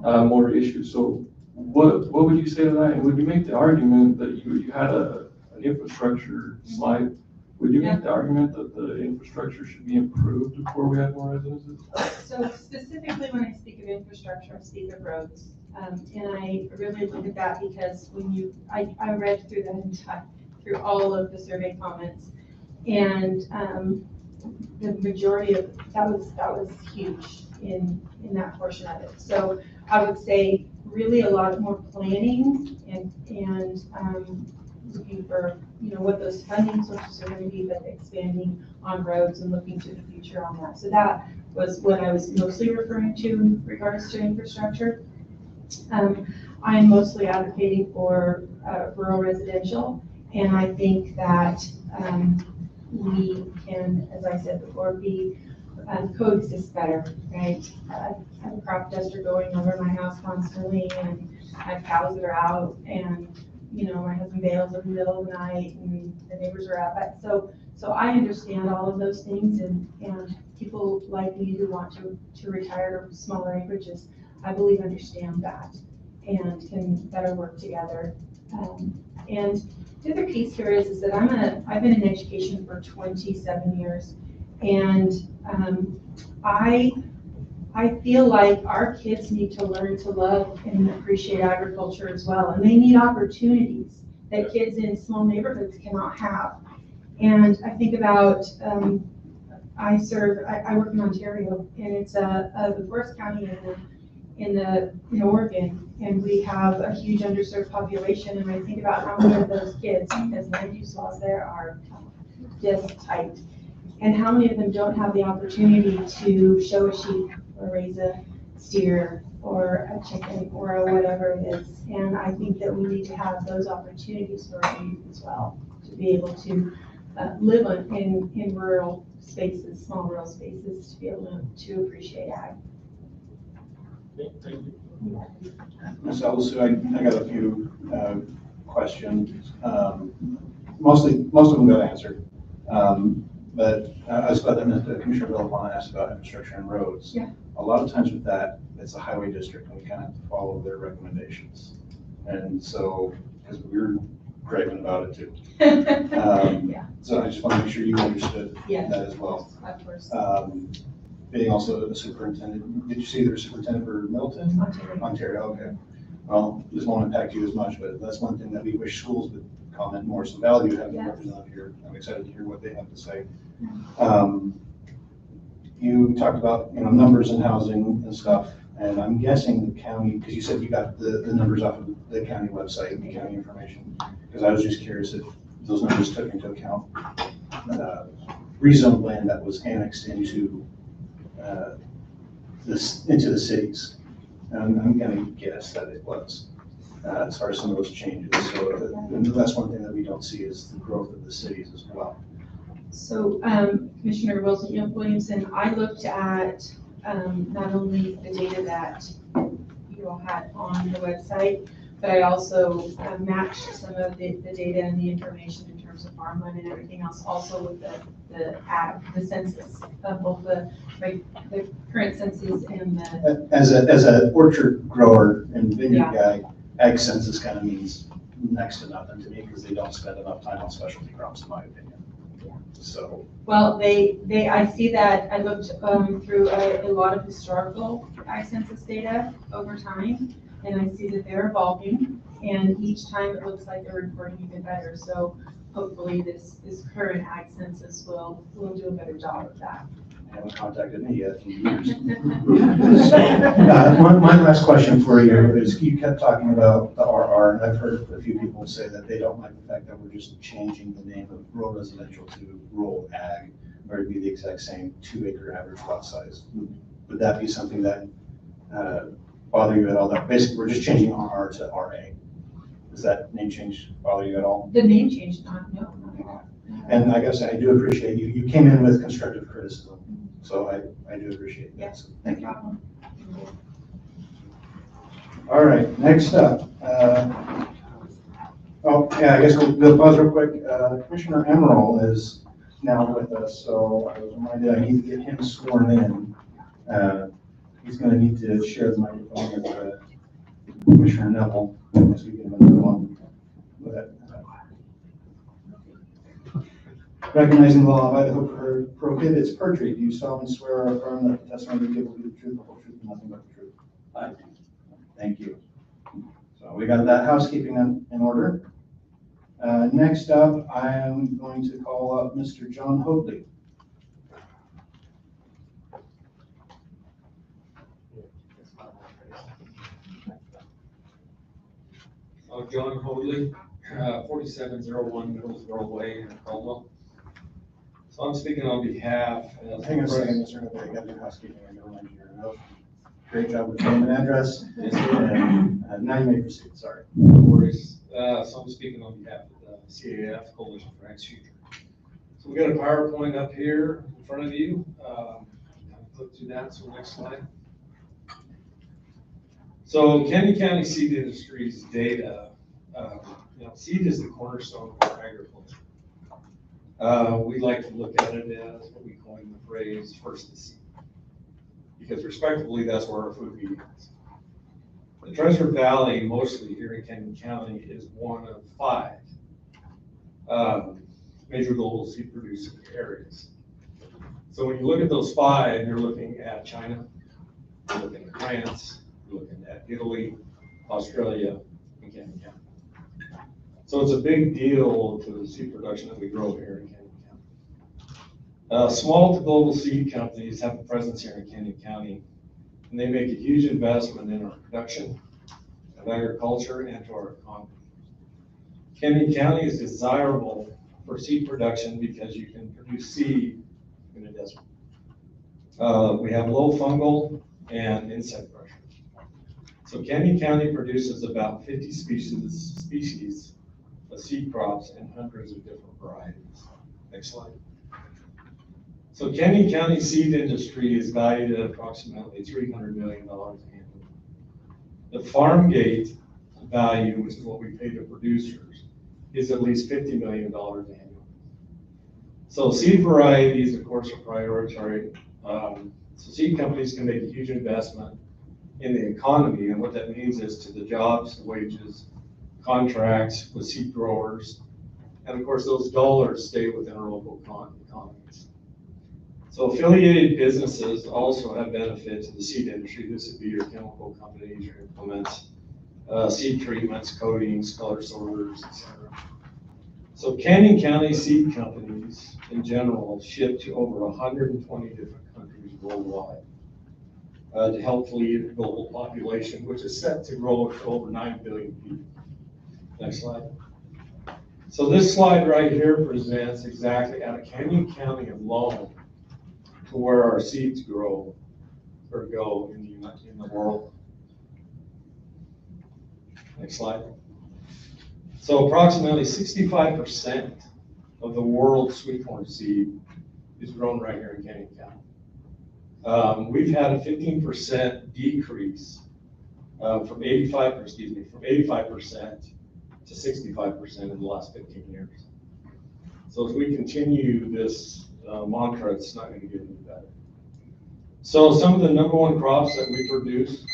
I: more issues. So what would you say to that? And would you make the argument that you had an infrastructure slide? Would you make the argument that the infrastructure should be improved before we have more residences?
K: So specifically when I speak of infrastructure, I speak of roads. And I really look at that because I read through all of the survey comments, and the majority of that was huge in that portion of it. So I would say really a lot more planning and looking for what those funding sources are going to be, but expanding on roads and looking to the future on that. So that was what I was mostly referring to in regards to infrastructure. I'm mostly advocating for rural residential, and I think that we can, as I said before, coexist better, right? I have a crop duster going over my house constantly, and I have cows that are out, and my husband bails in the middle of the night, and the neighbors are out. So I understand all of those things, and people like me who want to retire to smaller acreages, I believe understand that and can better work together. And the other piece here is that I've been in education for 27 years, and I feel like our kids need to learn to love and appreciate agriculture as well, and they need opportunities that kids in small neighborhoods cannot have. And I think about, I work in Ontario, and it's the forest county in Oregon, and we have a huge underserved population, and I think about how many of those kids, because land use laws there are just tight, and how many of them don't have the opportunity to show a sheep or raise a steer or a chicken or whatever it is. And I think that we need to have those opportunities for our youth as well, to be able to live in rural spaces, small rural spaces, to be able to appreciate ag.
I: Thank you.
L: Ms. Ellis, I got a few questions. Most of them got answered. But I was glad that Commissioner Villafana asked about infrastructure and roads.
K: Yeah.
L: A lot of times with that, it's a highway district, and we kind of have to follow their recommendations. And so, because we were griping about it too.
K: Yeah.
L: So I just want to make sure you understood
K: Yes.
L: that as well.
K: Of course.
L: Being also a superintendent, did you say there was a superintendent for Milton?
K: Ontario.
L: Ontario, okay. well, this won't impact you as much, but that's one thing that we wish schools would comment more. So Valley, you have them
K: Yes.
L: represented here. I'm excited to hear what they have to say. You talked about, numbers in housing and stuff, and I'm guessing the county, because you said you got the numbers off of the county website, the county information, because I was just curious if those numbers took into account rezoned land that was annexed into into the cities. And I'm gonna guess that it was, as far as some of those changes. So that's one thing that we don't see is the growth of the cities as well.
K: So, Commissioner Williamson, I looked at, not only the data that you all had on the website, but I also matched some of the data and the information in terms of farmland and everything else, also with the census of both the current census and the.
L: As a orchard grower and vineyard
K: Yeah.
L: guy, ag census kind of means next to nothing to me because they don't spend enough time on specialty crops, in my opinion. So.
K: Well, I see that, I looked through a lot of historical ag census data over time, and I see that they're evolving, and each time it looks like they're reporting even better. So hopefully this current ag census will do a better job of that.
L: Haven't contacted me yet in years. My last question for you is, you kept talking about the RR, and I've heard a few people say that they don't like the fact that we're just changing the name of rural residential to rural ag, or it'd be the exact same 2-acre average lot size. Would that be something that bother you at all? That basically we're just changing RR to RA. Does that name change bother you at all?
K: The name change, no, not at all.
L: And I guess I do appreciate you came in with constructive criticism, so I do appreciate that. So thank you. All right, next up. I guess we'll pause real quick. Commissioner Emerald is now with us, so I was reminded I need to get him sworn in. He's going to need to share the microphone with Commissioner Neville as we get him another one. Recognizing the law of Idaho prohibits perjury, do you solemnly swear or affirm that the testimony you give will be the truth, the whole truth, and nothing but the truth?
C: I do.
L: Thank you. So we got that housekeeping in order. Next up, I am going to call up Mr. John Hoadley.
M: John Hoadley, 4701 Middlesboro Way in Caldwell. So I'm speaking on behalf of.
L: Hang on a second, Mr. Hoadley, I got your housekeeping. I got to remind you your oath. Great job with name and address.
M: Yes, sir.
L: And now you may proceed, sorry.
M: No worries. So I'm speaking on behalf of the CAF, Coalition for Ag's Future. So we got a PowerPoint up here in front of you. Click through that, so next slide. So Canyon County seed industry's data, seed is the cornerstone of our agriculture. We like to look at it as what we coin the phrase first to seed, because respectively, that's where our food begins. The Treasure Valley, mostly here in Canyon County, is one of 5 major global seed producing areas. So when you look at those 5, you're looking at China, you're looking at France, you're looking at Italy, Australia, and Canyon County. So it's a big deal to the seed production that we grow here in Canyon County. Small to global seed companies have a presence here in Canyon County, and they make a huge investment in our production of agriculture and to our economy. Canyon County is desirable for seed production because you can produce seed in a desert. We have low fungal and insect pressure. So Canyon County produces about 50 species of seed crops and hundreds of different varieties. Next slide. So Canyon County seed industry is valued at approximately $300 million annually. The farm gate value, which is what we pay to producers, is at least $50 million annually. So seed varieties, of course, are priority. So seed companies can make a huge investment in the economy, and what that means is to the jobs, the wages, contracts with seed growers, and of course those dollars stay within our local economies. So affiliated businesses also have benefit to the seed industry. This would be your chemical companies, your implements, seed treatments, coatings, color sorters, etc. So Canyon County seed companies in general ship to over 120 different countries worldwide to help lead the global population, which is set to grow to over 9 billion people. Next slide. So this slide right here presents exactly out of Canyon County alone to where our seeds grow or go in the world. Next slide. So approximately 65% of the world's sweet corn seed is grown right here in Canyon County. We've had a 15% decrease from 85% to 65% in the last 15 years. So as we continue this mantra, it's not going to get any better. So some of the number one crops that we produce.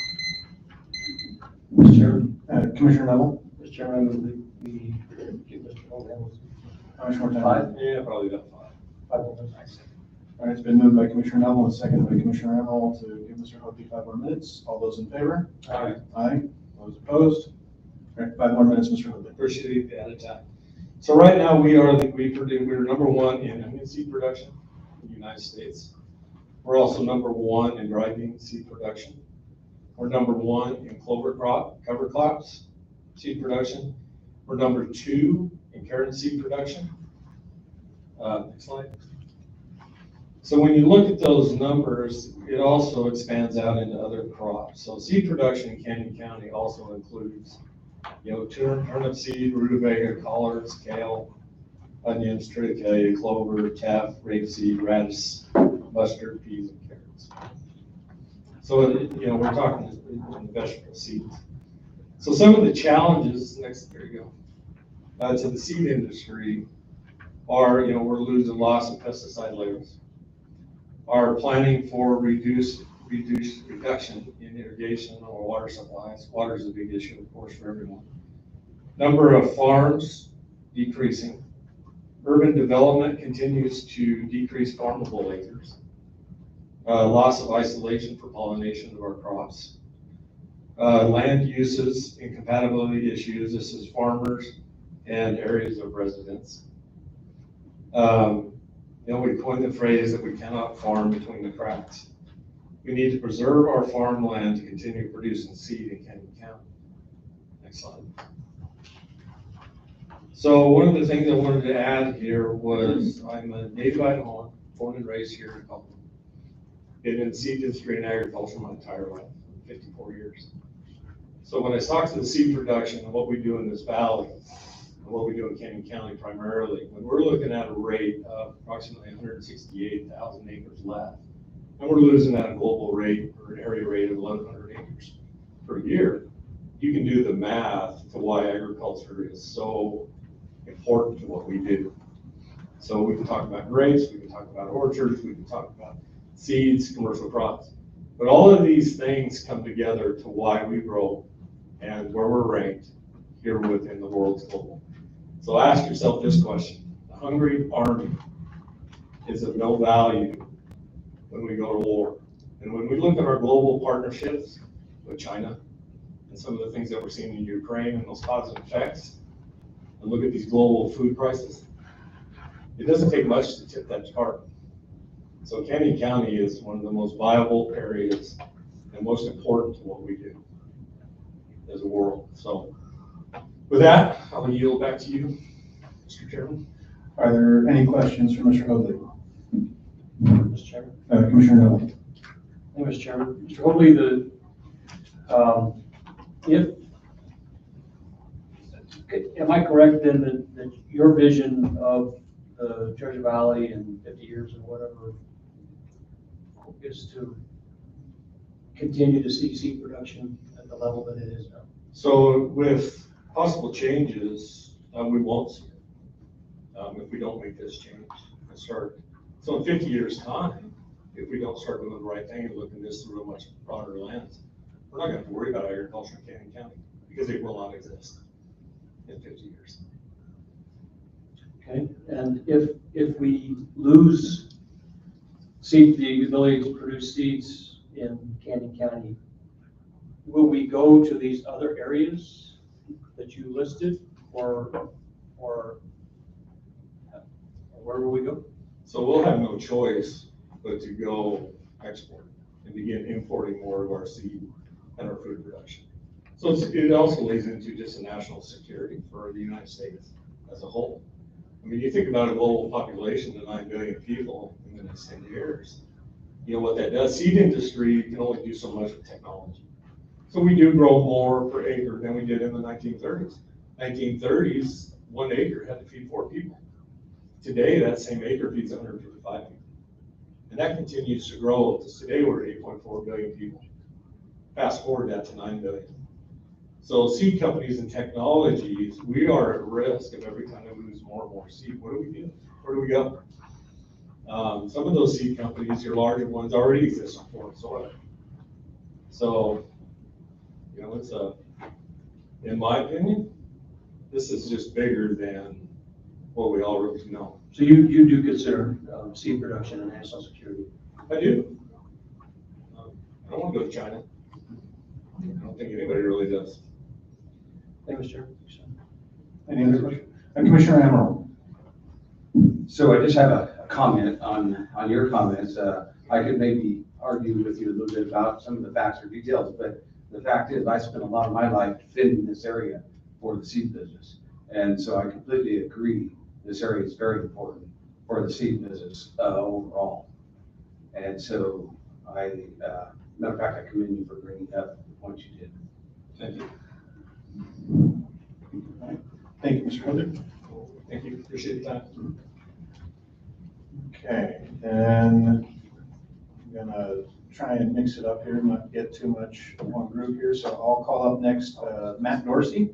L: Mr. Chairman, Commissioner Neville,
C: Mr. Chairman, we give Mr. Holt
L: how much more time?
C: 5.
M: Yeah, probably about 5.
C: 5 minutes.
L: All right, it's been moved by Commissioner Neville and seconded by Commissioner Emerald to give Mr. Hope 5 more minutes. All those in favor?
M: Aye.
L: Aye. Those opposed? All right, 5 more minutes, Mr. Hope.
M: Appreciate the added time. So right now we're number one in onion seed production in the United States. We're also number one in dry bean seed production. We're number one in cover crops seed production. We're number 2 in carrot seed production. Next slide. So when you look at those numbers, it also expands out into other crops. So seed production in Canyon County also includes, turnip seed, rutabaga, collards, kale, onions, triticale, clover, teff, rapeseed, radish, mustard, peas, and carrots. So, we're talking in vegetable seeds. So some of the challenges, there you go, to the seed industry are, we're losing loss of pesticide layers. Our planning for reduction in irrigation or water supplies. Water is a big issue, of course, for everyone. Number of farms decreasing. Urban development continues to decrease farmable acres. Loss of isolation for pollination of our crops. Land uses, incompatibility issues. This is farmers and areas of residence. We coined the phrase that we cannot farm between the cracks. We need to preserve our farmland to continue producing seed in Canyon County. Next slide. So one of the things I wanted to add here was I'm a native Idahoan, born and raised here in Cumberland. Been in the seed industry and agriculture my entire life, 54 years. So when I talk to the seed production and what we do in this valley, and what we do in Canyon County primarily, when we're looking at a rate of approximately 168,000 acres left, and we're losing at a global rate or an area rate of 1,100 acres per year, you can do the math to why agriculture is so important to what we do. So we can talk about grapes, we can talk about orchards, we can talk about seeds, commercial crops. But all of these things come together to why we grow and where we're ranked here within the world's global. So ask yourself this question. The hungry army is of no value when we go to war. And when we look at our global partnerships with China and some of the things that we're seeing in Ukraine and those cause and effects, and look at these global food prices, it doesn't take much to tip that chart. So Canyon County is one of the most viable areas and most important to what we do as a world. So with that, I'll yield back to you, Mr. Chairman.
L: Are there any questions for Mr. Hoadley?
C: Mr. Chairman.
L: Commissioner Neville.
C: Thank you, Mr. Chairman. Mr. Hoadley, am I correct then that your vision of the Treasure Valley in 50 years or whatever is to continue to see seed production at the level that it is now?
M: So with possible changes, we won't see it if we don't make this change and start. So in 50 years' time, if we don't start doing the right thing and looking at this through a much broader lens, we're not going to have to worry about agriculture in Canyon County because it will not exist in 50 years.
C: Okay, and if we lose the ability to produce seeds in Canyon County, will we go to these other areas that you listed, or where will we go?
M: So we'll have no choice but to go export and begin importing more of our seed and our food production. So it also leads into just a national security for the United States as a whole. I mean, you think about a global population of 9 billion people in the next 10 years, you know what that does. Seed industry can only do so much with technology. So we do grow more per acre than we did in the 1930s. 1930s, 1 acre had to feed 4 people. Today, that same acre feeds 155 people. And that continues to grow. Today, we're at 8.4 billion people. Fast forward that to 9 billion. So seed companies and technologies, we are at risk of every time we lose more and more seed. What do we do? Where do we go? Some of those seed companies, your larger ones, already exist on foreign soil. So, you know, it's in my opinion, this is just bigger than what we all really know.
C: So you do consider seed production a national security?
M: I do. I don't want to go to China. I don't think anybody really does.
C: Thank you, Mr.
L: Any other questions? Commissioner Emerald.
N: So I just have a comment on your comments. I could maybe argue with you a little bit about some of the facts or details, but the fact is I spent a lot of my life defending this area for the seed business. And so I completely agree. This area is very important for the seed business overall. And so matter of fact, I commend you for bringing up the point you did.
M: Thank you.
L: Thank you, Mr. Hunter.
M: Thank you. Appreciate the time.
L: Okay, and I'm gonna try and mix it up here, not get too much of one group here. So I'll call up next Matt Dorsey.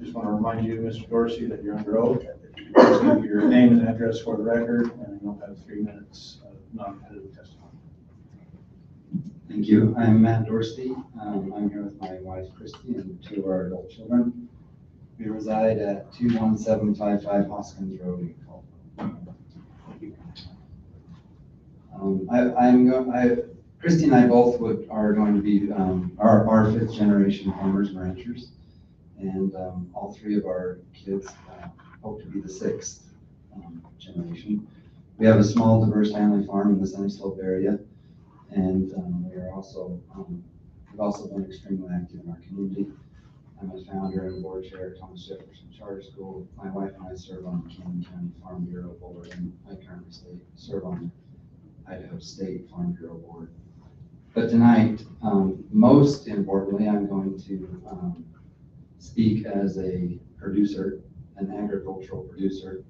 L: Just want to remind you, Mr. Dorsey, that you're under oath. Please give your name and address for the record, and you'll have 3 minutes of non-competitive testimony.
O: Thank you. I'm Matt Dorsey. I'm here with my wife, Christy, and 2 of our adult children. We reside at 21755 Hoskins Road in Colville. Christy and I both are going to be our 5th generation farmers and ranchers, and all 3 of our kids hope to be the 6th generation. We have a small, diverse family farm in the Sunny Slope area, and we are also we've also been extremely active in our community. I'm a founder and board chair at Thomas Jefferson Charter School. My wife and I serve on the Canyon County Farm Bureau Board, and I currently serve on the Idaho State Farm Bureau Board. But tonight, most importantly, I'm going to speak as a producer, an agricultural producer,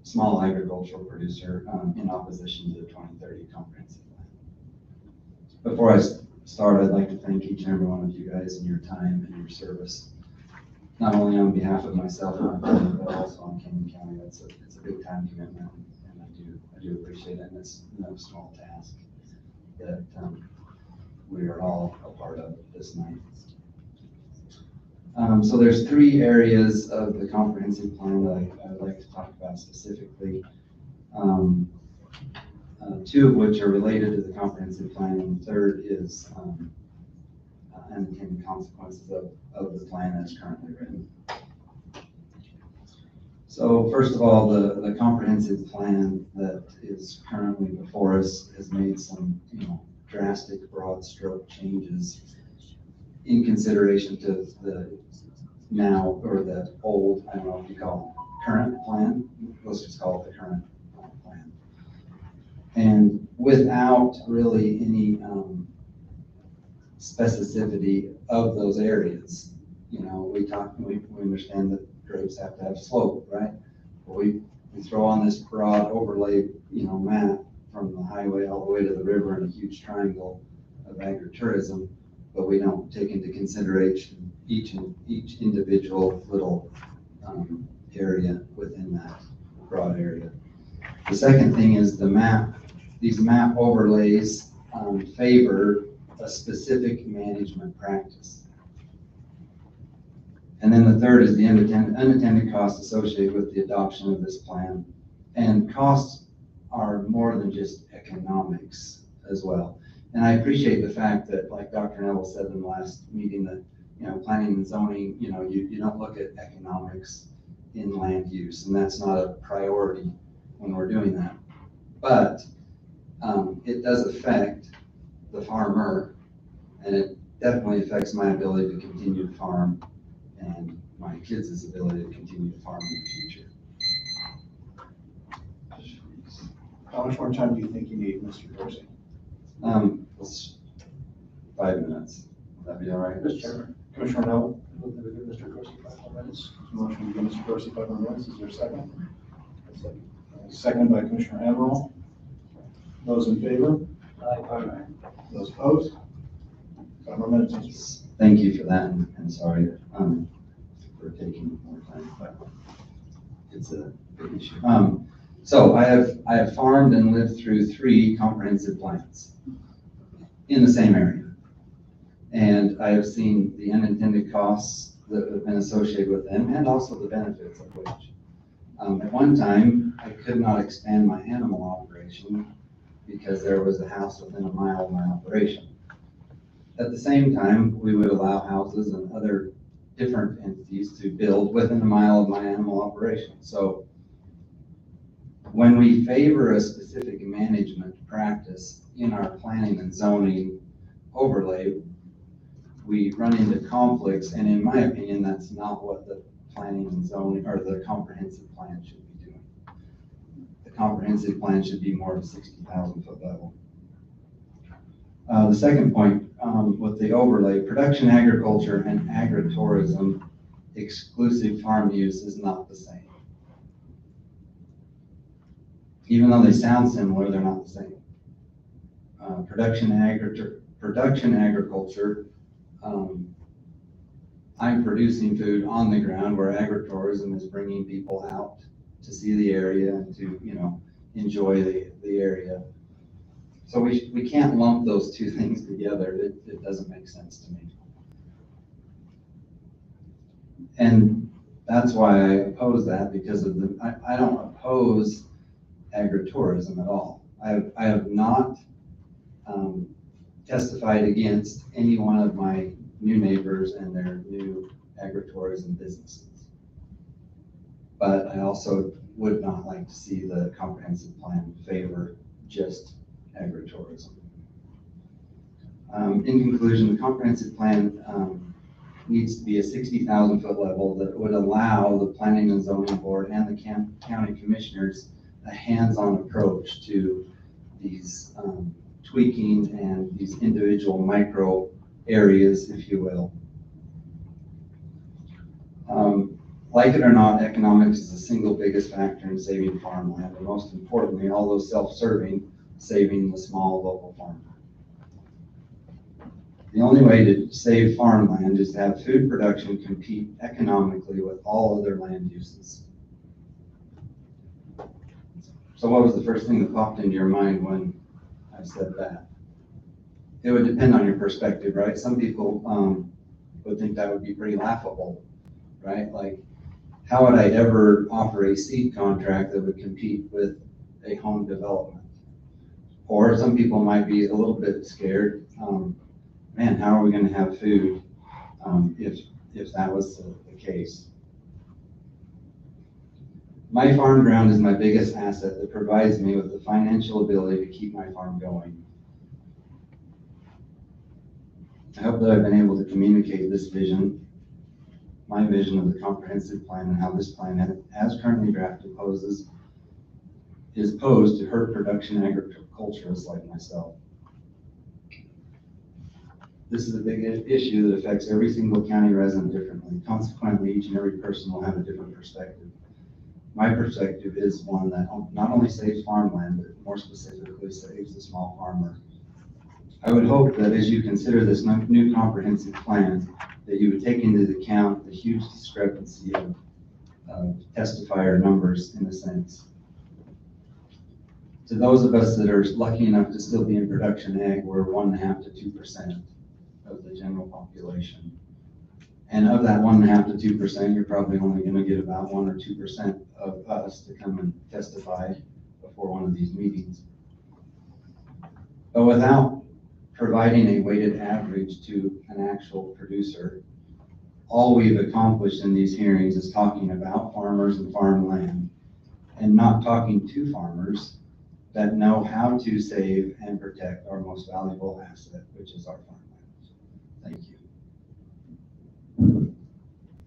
O: small agricultural producer, in opposition to the 2030 comprehensive plan. Before I start, I'd like to thank each and every one of you guys and your time and your service, not only on behalf of myself and my family, but also on Canyon County. It's a big time commitment, and I do appreciate it, and it's no small task that we are all a part of this night. So there's 3 areas of the comprehensive plan that I would like to talk about specifically. 2 of which are related to the comprehensive plan, and the 3rd is unintended consequences of the plan as currently written. So first of all, the comprehensive plan that is currently before us has made some, drastic broad stroke changes in consideration to the now, or the old, I don't know if you call it current plan, let's just call it the current plan. And without really any specificity of those areas. We understand that grapes have to have slope, right? But we throw on this broad overlay, map from the highway all the way to the river in a huge triangle of agritourism, but we don't take into consideration each individual little area within that broad area. The second thing is the map. These map overlays favor a specific management practice. And then the third is the unintended costs associated with the adoption of this plan. And costs are more than just economics as well. And I appreciate the fact that, like Dr. Neville said in the last meeting, that, planning and zoning, you don't look at economics in land use, and that's not a priority when we're doing that. But it does affect the farmer, and it definitely affects my ability to continue to farm and my kids' ability to continue to farm in the future.
L: How much more time do you think you need, Mr. Dorsey?
O: It's 5 minutes. Would that be all right?
C: Mr. Chairman,
L: Commissioner Neville,
C: move that we give Mr. Dorsey 5 more minutes.
L: motion to give Mr. Dorsey 5 more minutes. Is there a second? Second by Commissioner Admiral. Those in favor?
C: Aye.
L: Those opposed? 5 more minutes, Mr.
O: Thank you for that, and sorry for taking more time, but it's a big issue. So I have farmed and lived through 3 comprehensive plans in the same area. And I have seen the unintended costs that have been associated with them and also the benefits of which. At one time, I could not expand my animal operation because there was a house within a mile of my operation. At the same time, we would allow houses and other different entities to build within a mile of my animal operation. So when we favor a specific management practice in our planning and zoning overlay, we run into conflicts, and in my opinion, that's not what the planning and zoning or the comprehensive plan should be doing. The comprehensive plan should be more of a 60,000 foot level. The second point with the overlay, production agriculture and agritourism exclusive farm use is not the same. Even though they sound similar, they're not the same. Production agriculture, I'm producing food on the ground, where agritourism is bringing people out to see the area and to, enjoy the area. So we can't lump those 2 things together. It doesn't make sense to me. And that's why I oppose that, because of I don't oppose agritourism at all. I have not testified against any one of my new neighbors and their new agritourism businesses. But I also would not like to see the comprehensive plan favor just agritourism. In conclusion, the comprehensive plan needs to be a 60,000 foot level that would allow the planning and zoning board and the county commissioners a hands-on approach to these tweaking and these individual micro areas, if you will. Like it or not, economics is the single biggest factor in saving farmland, and most importantly, although self-serving, saving the small local farmer. The only way to save farmland is to have food production compete economically with all other land uses. So what was the first thing that popped into your mind when I said that? It would depend on your perspective, right? Some people would think that would be pretty laughable, right? Like, how would I ever offer a seed contract that would compete with a home development? Or some people might be a little bit scared. Man, how are we going to have food if that was the case? My farm ground is my biggest asset that provides me with the financial ability to keep my farm going. I hope that I've been able to communicate this vision, my vision of the comprehensive plan, and how this plan, as currently drafted, is posed to hurt production agriculturists like myself. This is a big issue that affects every single county resident differently. Consequently, each and every person will have a different perspective. My perspective is one that not only saves farmland, but more specifically saves the small farmer. I would hope that as you consider this new comprehensive plan, that you would take into account the huge discrepancy of testifier numbers, in a sense. To those of us that are lucky enough to still be in production ag, we're 1.5 to 2% of the general population. And of that 1.5 to 2%, you're probably only going to get about 1 or 2% of us to come and testify before one of these meetings. But without providing a weighted average to an actual producer, all we've accomplished in these hearings is talking about farmers and farmland, and not talking to farmers that know how to save and protect our most valuable asset, which is our farmland. Thank you.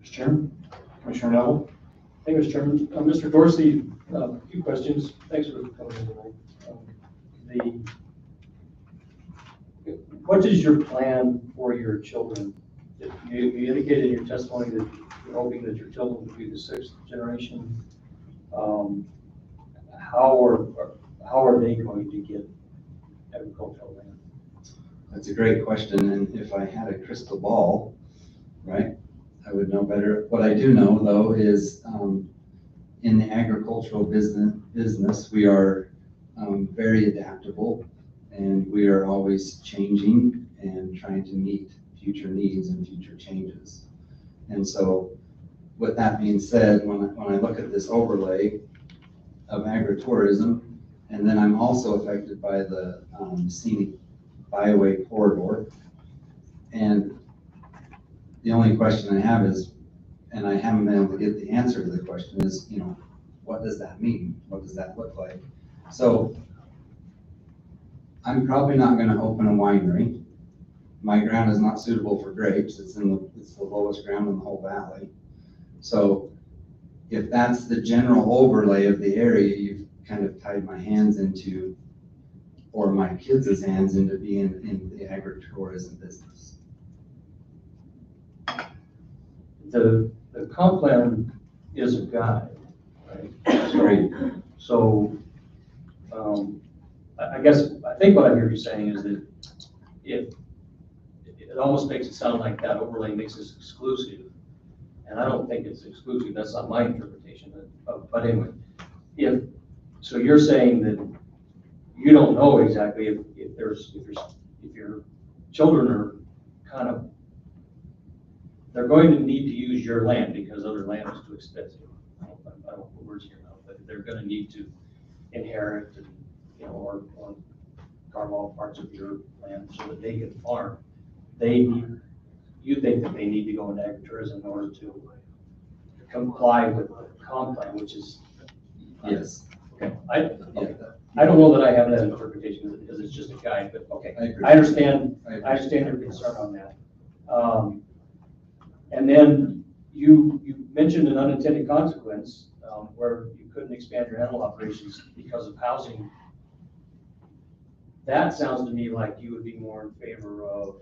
C: Mr. Chairman?
L: Commissioner Neville?
C: Thank you, Mr. Chairman. Mr. Dorsey, a few questions. Thanks for coming in tonight. What is your plan for your children? You indicated in your testimony that you're hoping that your children will be the 6th generation. How are they going to get agricultural land?
O: That's a great question, and if I had a crystal ball, right, I would know better. What I do know, though, is in the agricultural business, we are very adaptable, and we are always changing and trying to meet future needs and future changes. And so, with that being said, when I look at this overlay of agritourism, and then I'm also affected by the scenic byway corridor, and the only question I have is, and I haven't been able to get the answer to the question is, you know, what does that mean? What does that look like? So I'm probably not going to open a winery. My ground is not suitable for grapes. It's the lowest ground in the whole valley. So if that's the general overlay of the area, you've kind of tied my hands into, or my kids' hands into being in the agritourism business.
C: The comp plan is a guide, right?
O: Right.
C: So I think what I hear you saying is that it almost makes it sound like that overlay makes us exclusive. And I don't think it's exclusive. That's not my interpretation. But anyway, so you're saying that you don't know exactly if your children are kind of, they're going to need to use your land because other land is too expensive. I don't put words in your mouth, but they're going to need to inherit and, you know, or carve off parts of your land so that they can farm. You think that they need to go into agritourism in order to comply with the comp plan, which is.
O: Yes.
C: Okay. I don't know that I have that interpretation because it's just a guide, but okay. I understand your concern on that. And then you mentioned an unintended consequence where you couldn't expand your animal operations because of housing. That sounds to me like you would be more in favor of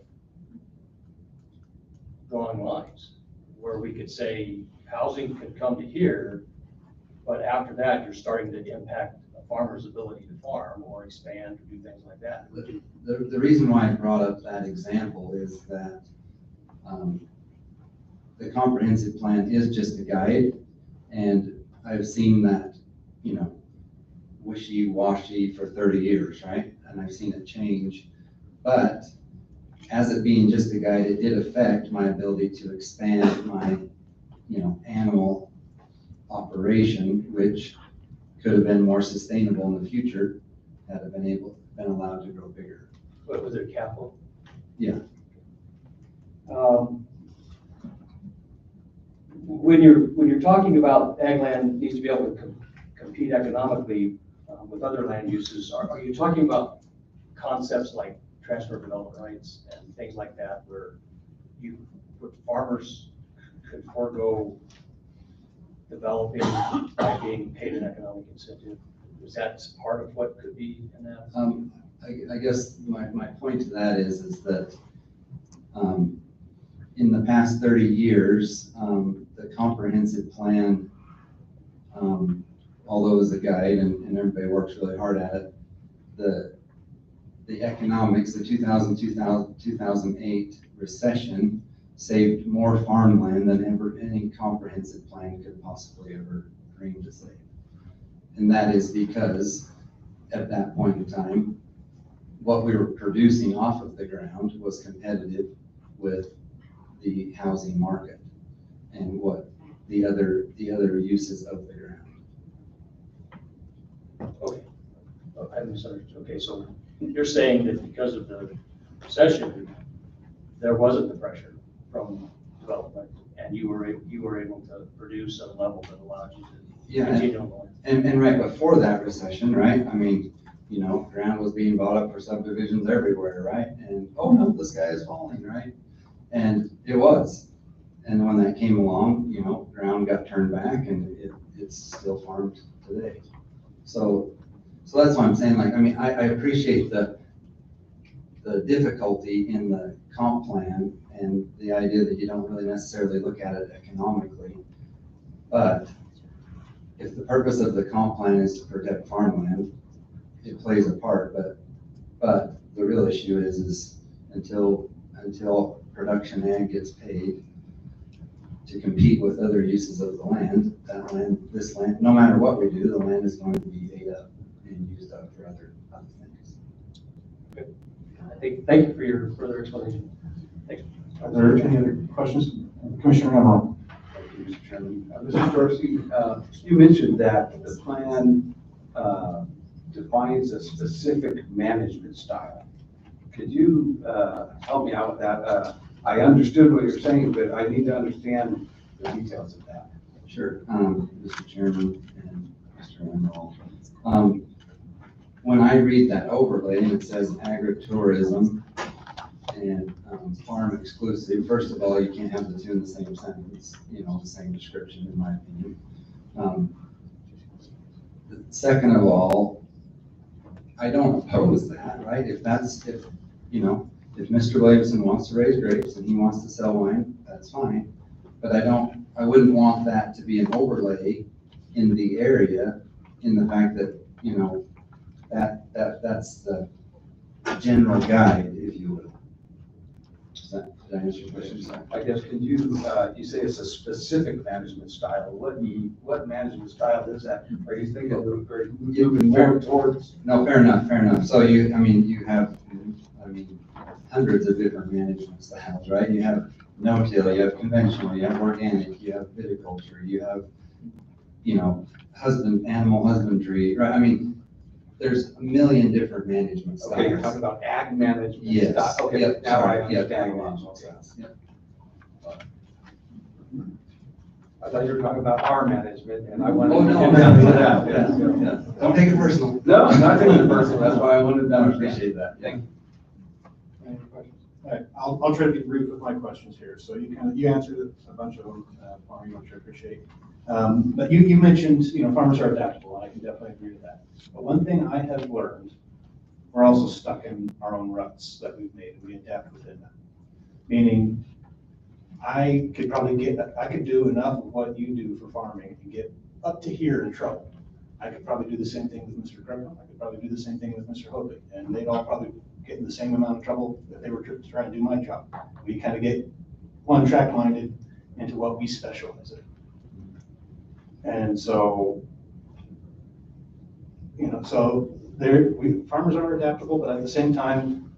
C: drawing lines where we could say housing could come to here, but after that, you're starting to impact a farmer's ability to farm or expand or do things like that.
O: The reason why I brought up that example is that the comprehensive plan is just a guide, and I've seen that, you know, wishy-washy for 30 years, right? And I've seen it change, but as it being just a guide, it did affect my ability to expand my, you know, animal operation, which could have been more sustainable in the future had it been allowed to grow bigger.
C: But was it capital?
O: Yeah.
C: When you're talking about ag land needs to be able to compete economically with other land uses, are you talking about concepts like transfer of development rights and things like that where farmers could forego developing by being paid an economic incentive? Is that part of what could be in that?
O: I guess my point to that is that in the past 30 years, the comprehensive plan, although it's a guide and everybody works really hard at it, the economics, the 2008 recession saved more farmland than any comprehensive plan could possibly ever dream to save. And that is because at that point in time, what we were producing off of the ground was competitive with the housing market and what the other uses of the ground.
C: Okay. misunderstood. Okay, so you're saying that because of the recession, there wasn't the pressure from development, and you were able to produce at a level that allowed you to
O: Yeah,
C: continue on.
O: and right before that recession, right? I mean, you know, ground was being bought up for subdivisions everywhere, right? And, oh no, the sky is falling, right? And it was. And when that came along, you know, ground got turned back and it's still farmed today. So that's why I'm saying, like, I mean, I appreciate the difficulty in the comp plan and the idea that you don't really necessarily look at it economically. But if the purpose of the comp plan is to protect farmland, it plays a part, but the real issue is until production ag gets paid to compete with other uses of the land, this land, no matter what we do, the land is going to be ate up and used up for other things.
C: Thank you for your further explanation. Thanks.
L: Are there any other questions? Commissioner Hamel?
N: Thank you, Mr. Chairman. Mr. Dorsey, you mentioned that the plan defines a specific management style. Could you help me out with that? I understood what you're saying, but I need to understand the details of that.
O: Sure, Mr. Chairman and Mr. Emerald. When I read that overlay and it says agritourism and farm exclusive, first of all, you can't have the two in the same sentence, you know, the same description, in my opinion. Second of all, I don't oppose that, right? If Mr. Williamson wants to raise grapes and he wants to sell wine, that's fine. But I wouldn't want that to be an overlay in the area, in the fact that, you know, that's the general guide, if you will. Did I answer your question?
N: I guess, could you, you say it's a specific management style. What management style is that? Are you thinking, are you moving more towards?
O: No, fair enough. So you have hundreds of different management styles, right? You have no-till, you have conventional, you have organic, you have viticulture, you have, you know, animal husbandry, right? I mean, there's a million different management styles.
N: Okay, you're talking about ag management.
O: Yes.
N: Style. Okay,
O: Yep,
N: now
O: sorry.
N: I understand.
O: Yep,
N: a lot.
O: management
N: Okay.
O: styles. Yep.
N: I thought you were talking about our management, and I
O: Oh,
N: wanted to
O: no,
N: get down to that.
O: yeah. Don't take it personal.
N: No, I'm not taking it personal. That's why I wanted to
O: I
N: understand.
O: appreciate that.
N: Thank you.
L: Any questions?
A: All right, I'll try to be brief with my questions here. So you answered a bunch of them for me, which I appreciate. But you mentioned, you know, farmers are adaptable, and I can definitely agree with that. But one thing I have learned, we're also stuck in our own ruts that we've made, and we adapt within them. Meaning, I could do enough of what you do for farming and get up to here in trouble. I could probably do the same thing with Mr. Crump. I could probably do the same thing with Mr. Hovick, and they'd all probably get in the same amount of trouble if they were trying to do my job. We kind of get one track minded into what we specialize in. And so, you know, farmers are adaptable, but at the same time,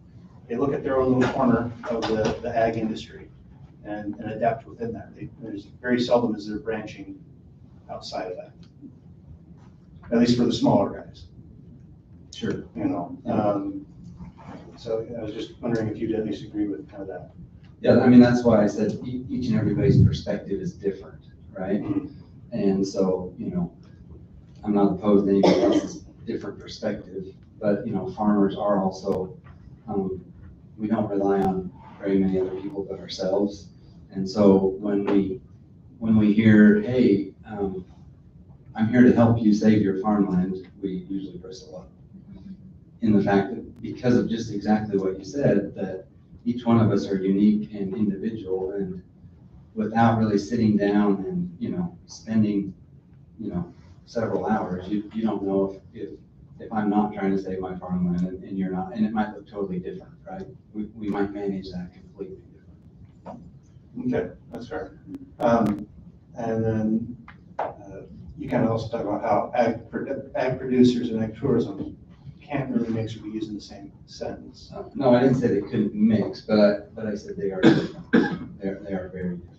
A: they look at their own little corner of the ag industry and adapt within that. There's very seldom is there branching outside of that, at least for the smaller guys.
O: Sure.
A: You know, so I was just wondering if you'd at least agree with kind of that.
O: Yeah, I mean, that's why I said each and everybody's perspective is different, right? And so, you know, I'm not opposed to anybody else's different perspective, but, you know, farmers are also, we don't rely on very many other people but ourselves. And so when we hear, hey, I'm here to help you save your farmland, we usually bristle up. In the fact that because of just exactly what you said, that each one of us are unique and individual, and without really sitting down and, you know, spending, you know, several hours, you don't know if I'm not trying to save my farmland and you're not, and it might look totally different, right? We might manage that completely different.
A: Okay, that's fair. And then you kind of also talk about how ag producers and ag tourism can't really mix or be used in the same sentence.
O: No, I didn't say they couldn't mix, but I said they are different. They are very different.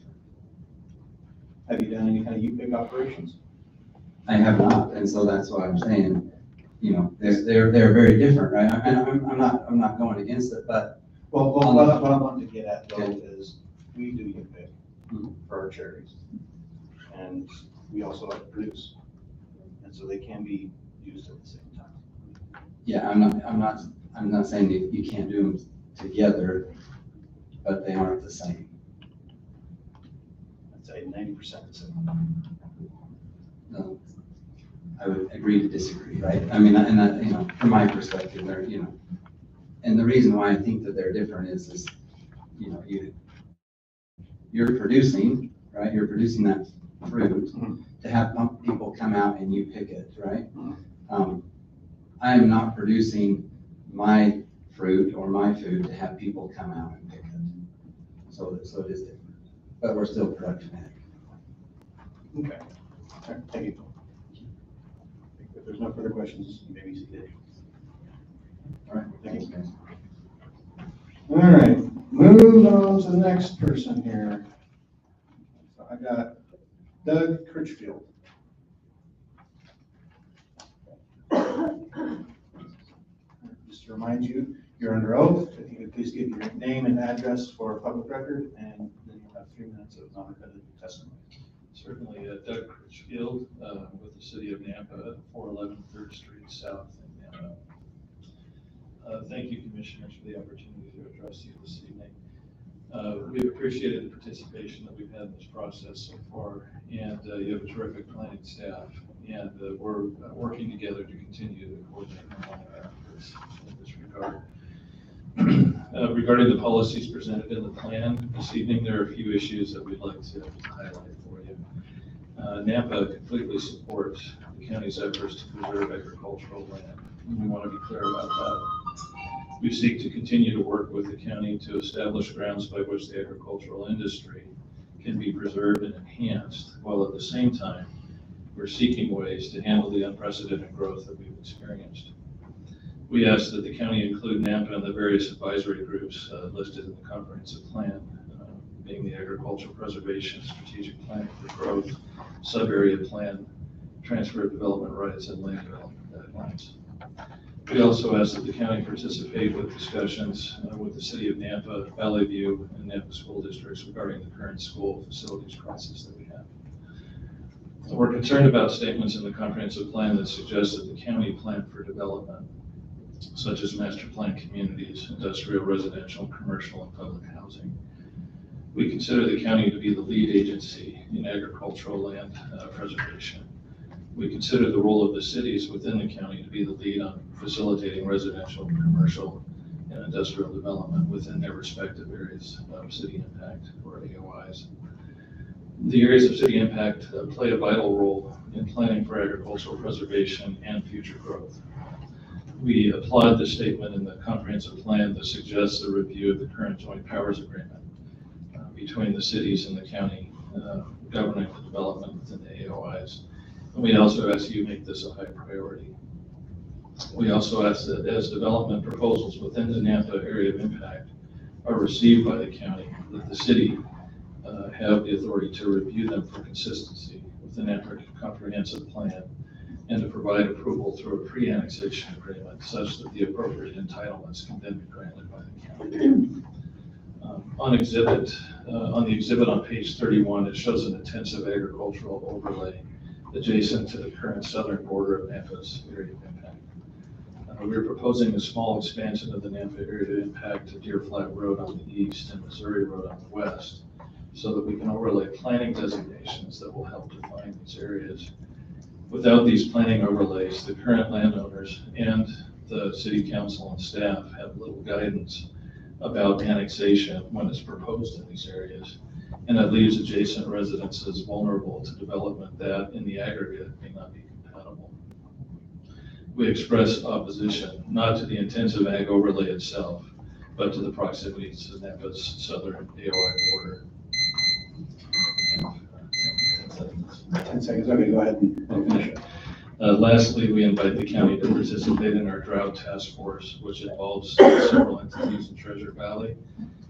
A: Have you done any kind of big operations?
O: I have not, and so that's why I'm saying, you know, they're very different, right? I'm not going against it, but
L: Well, what I want to get at though is, we do get paid for our cherries. And we also like to produce. And so they can be used at the same time.
O: yeah, I'm not saying that you can't do them together, but they aren't the same.
L: I'd say 90% the same.
O: No, I would agree to disagree, right? I mean, and that, you know, from my perspective, they're, you know, and the reason why I think that they're different is, you know, you're producing, right? You're producing that fruit to have people come out and you pick it, right? I am not producing my fruit or my food to have people come out and pick it. So it is different, but we're still production ag.
L: Okay. All right, thank you. If there's no further questions, you may be seated. All right, thank you, guys. All right, moving on to the next person here. So I got Doug Critchfield. Just to remind you, you're under oath. If you could please give your name and address for public record, and then you'll have 3 minutes of non-recorded testimony.
P: Certainly, Doug Critchfield with the city of Nampa, 411 3rd Street South in Nampa. Thank you, commissioners, for the opportunity to address you this evening. We've appreciated the participation that we've had in this process so far, and you have a terrific planning staff, and we're working together to continue to coordinate our efforts in this regard. Regarding the policies presented in the plan this evening, there are a few issues that we'd like to highlight for you. Nampa completely supports the county's efforts to preserve agricultural land. And we want to be clear about that. We seek to continue to work with the county to establish grounds by which the agricultural industry can be preserved and enhanced, while at the same time, we're seeking ways to handle the unprecedented growth that we've experienced. We ask that the county include Nampa in the various advisory groups listed in the comprehensive plan, being the Agricultural Preservation Strategic Plan for Growth, Sub-Area Plan, Transfer of Development Rights, and Land Development Guidelines. We also ask that the county participate with discussions with the city of Nampa, Valley View, and Nampa school districts regarding the current school facilities crisis that we have. We're concerned about statements in the comprehensive plan that suggest that the county plan for development, such as master plan communities, industrial, residential, commercial, and public housing. We consider the county to be the lead agency in agricultural land preservation. We consider the role of the cities within the county to be the lead on facilitating residential, commercial, and industrial development within their respective areas of city impact, or AOIs. The areas of city impact play a vital role in planning for agricultural preservation and future growth. We applaud the statement in the comprehensive plan that suggests a review of the current joint powers agreement between the cities and the county governing the development within the AOIs. And we also ask you make this a high priority. We also ask that as development proposals within the Nampa area of impact are received by the county, that the city have the authority to review them for consistency with the Nampa comprehensive plan and to provide approval through a pre-annexation agreement such that the appropriate entitlements can then be granted by the county. On the exhibit on page 31, it shows an intensive agricultural overlay adjacent to the current southern border of Nampa's area of impact. We're proposing a small expansion of the Nampa area of impact to Deer Flat Road on the east and Missouri Road on the west, so that we can overlay planning designations that will help define these areas. Without these planning overlays, the current landowners and the city council and staff have little guidance about annexation when it's proposed in these areas. And that leaves adjacent residences vulnerable to development that in the aggregate may not be compatible. We express opposition, not to the intensive ag overlay itself, but to the proximity to Nampa's southern AOI border.
L: 10 seconds, okay, go ahead and finish it.
P: Lastly, we invite the county to participate in our drought task force, which involves several entities in Treasure Valley.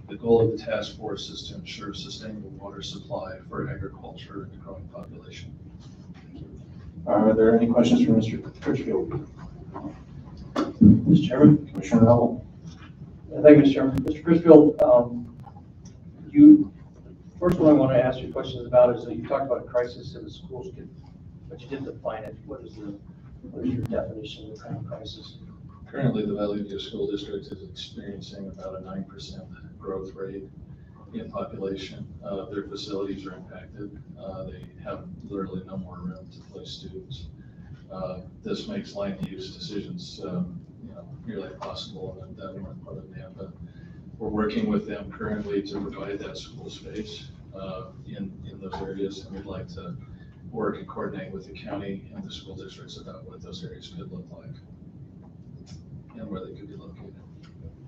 P: The goal of the task force is to ensure sustainable water supply for agriculture and the growing population.
L: Are there any questions for Mr. Critchfield?
C: Mr. Chairman.
L: Commissioner Howell.
C: Thank you, Mr. Chairman. Mr. Crisfield, first one I want to ask you questions about is that you talked about a crisis in the schools, but you didn't define it. What is your definition of the kind of crisis?
P: Currently, the Valley View School District is experiencing about a 9% growth rate in population. Their facilities are impacted. They have literally no more room to place students. This makes land use decisions, nearly impossible in that north part of Nampa. We're working with them currently to provide that school space in those areas, and we'd like to work and coordinate with the county and the school districts about what those areas could look like and where they could be located.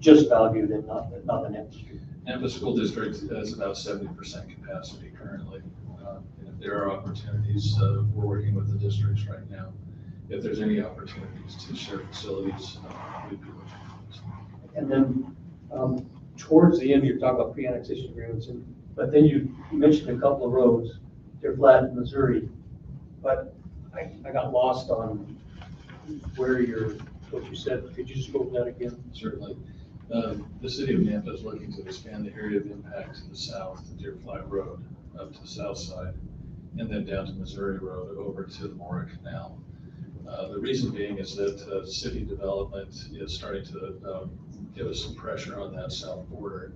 C: Just Valley View, then, not the Nampa Street.
P: Nampa School District has about 70% capacity currently. And if there are opportunities, we're working with the districts right now. If there's any opportunities to share facilities, we'd be looking at those.
C: And then towards the end, you're talking about pre-annexation agreements, but then you mentioned a couple of roads, Deer Flat in Missouri, but I got lost on what you said. Could you just go over that again?
P: Certainly. The city of Nampa is looking to expand the area of impact to the south, the Deer Flat Road, up to the south side, and then down to Missouri Road over to the Mora Canal. The reason being is that city development is starting to give us some pressure on that south border.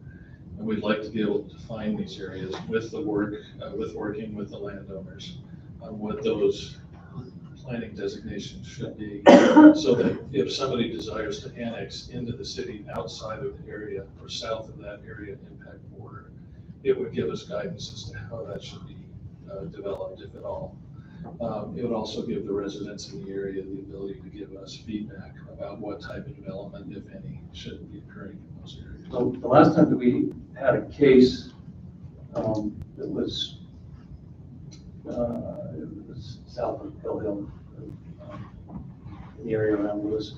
P: And we'd like to be able to define these areas with the working with the landowners on what those planning designations should be, so that if somebody desires to annex into the city outside of the area or south of that area impact border, it would give us guidance as to how that should be developed, if at all. It would also give the residents in the area the ability to give us feedback about what type of development, if any, should be occurring in those areas.
C: So the last time that we had a case that was south of Hill Hill, in the area around Lewis,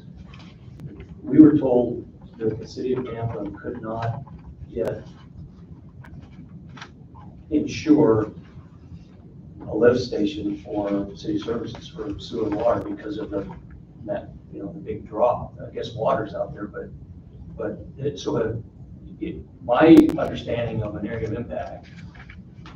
C: we were told that the city of Nampa could not yet ensure a lift station for city services for sewer and water because of the big drop. I guess water's out there, but my understanding of an area of impact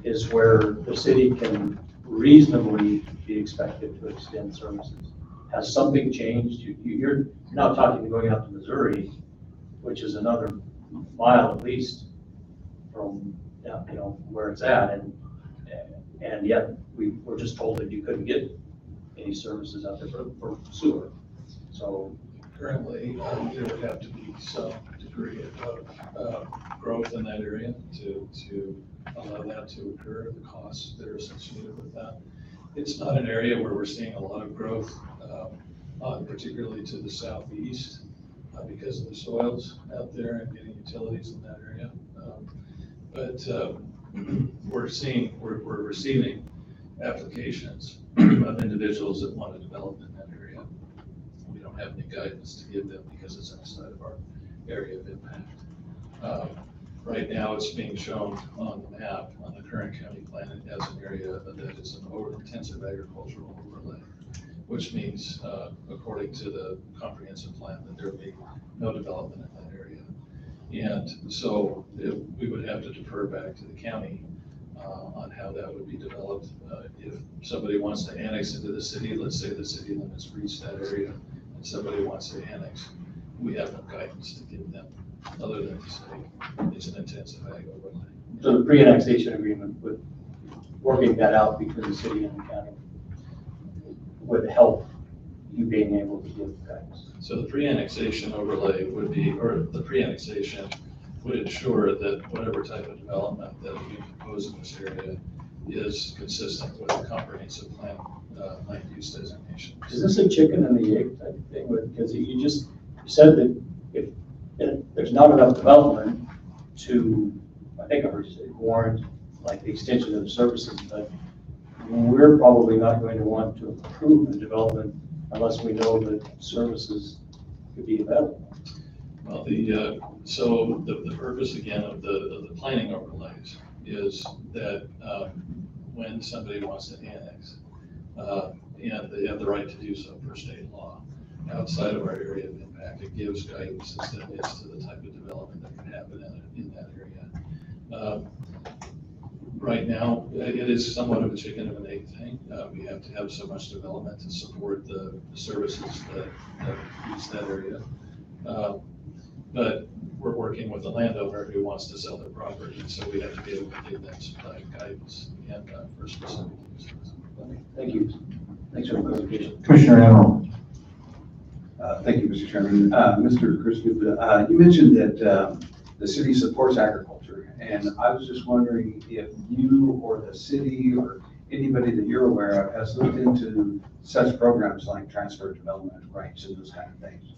C: is where the city can reasonably be expected to extend services. Has something changed? You're now talking going out to Missouri, which is another mile at least from where it's at, and yet we were just told that you couldn't get any services out there for sewer. So
P: currently, there would have to be some degree of growth in that area to allow that to occur, the costs that are associated with that. It's not an area where we're seeing a lot of growth, particularly to the southeast, because of the soils out there and getting utilities in that area. But we're receiving applications of individuals that want to develop in that area. We don't have any guidance to give them because it's outside of our area of impact. Right now, it's being shown on the map on the current county plan as an area that is an intensive agricultural overlay, which means, according to the comprehensive plan, that there will be no development in that area. And so we would have to defer back to the county on how that would be developed. If somebody wants to annex into the city, let's say the city limits reach that area, and somebody wants to annex, we have no guidance to give them other than to say it's an intensive ag overlay.
C: So the pre-annexation agreement with working that out between the city and the county would help you being able to give guidance.
P: So the pre-annexation overlay would be, or the pre-annexation would ensure that whatever type of development that we propose in this area is consistent with the comprehensive plan land use designation.
C: Is this a chicken and the egg type of thing? Because you said that if there's not enough development to, I think I heard you say, warrant like the extension of the services, but we're probably not going to want to approve the development unless we know that services could be available.
P: Well, so the purpose again of the planning overlays is that when somebody wants to annex, and they have the right to do so per state law, outside of our area of impact. It gives guidance as to the type of development that can happen in that area. Right now, it is somewhat of a chicken and an egg thing. We have to have so much development to support the services that use that area. But we're working with the landowner who wants to sell their property, so we have to be able to give them some guidance and for specific uses.
N: Okay, thank you. Thanks for the clarification.
L: Commissioner Emerald.
N: Thank you, Mr. Chairman. Mr. Christopher, you mentioned that the city supports agriculture, and I was just wondering if you or the city or anybody that you're aware of has looked into such programs like transfer development rights and those kind of things.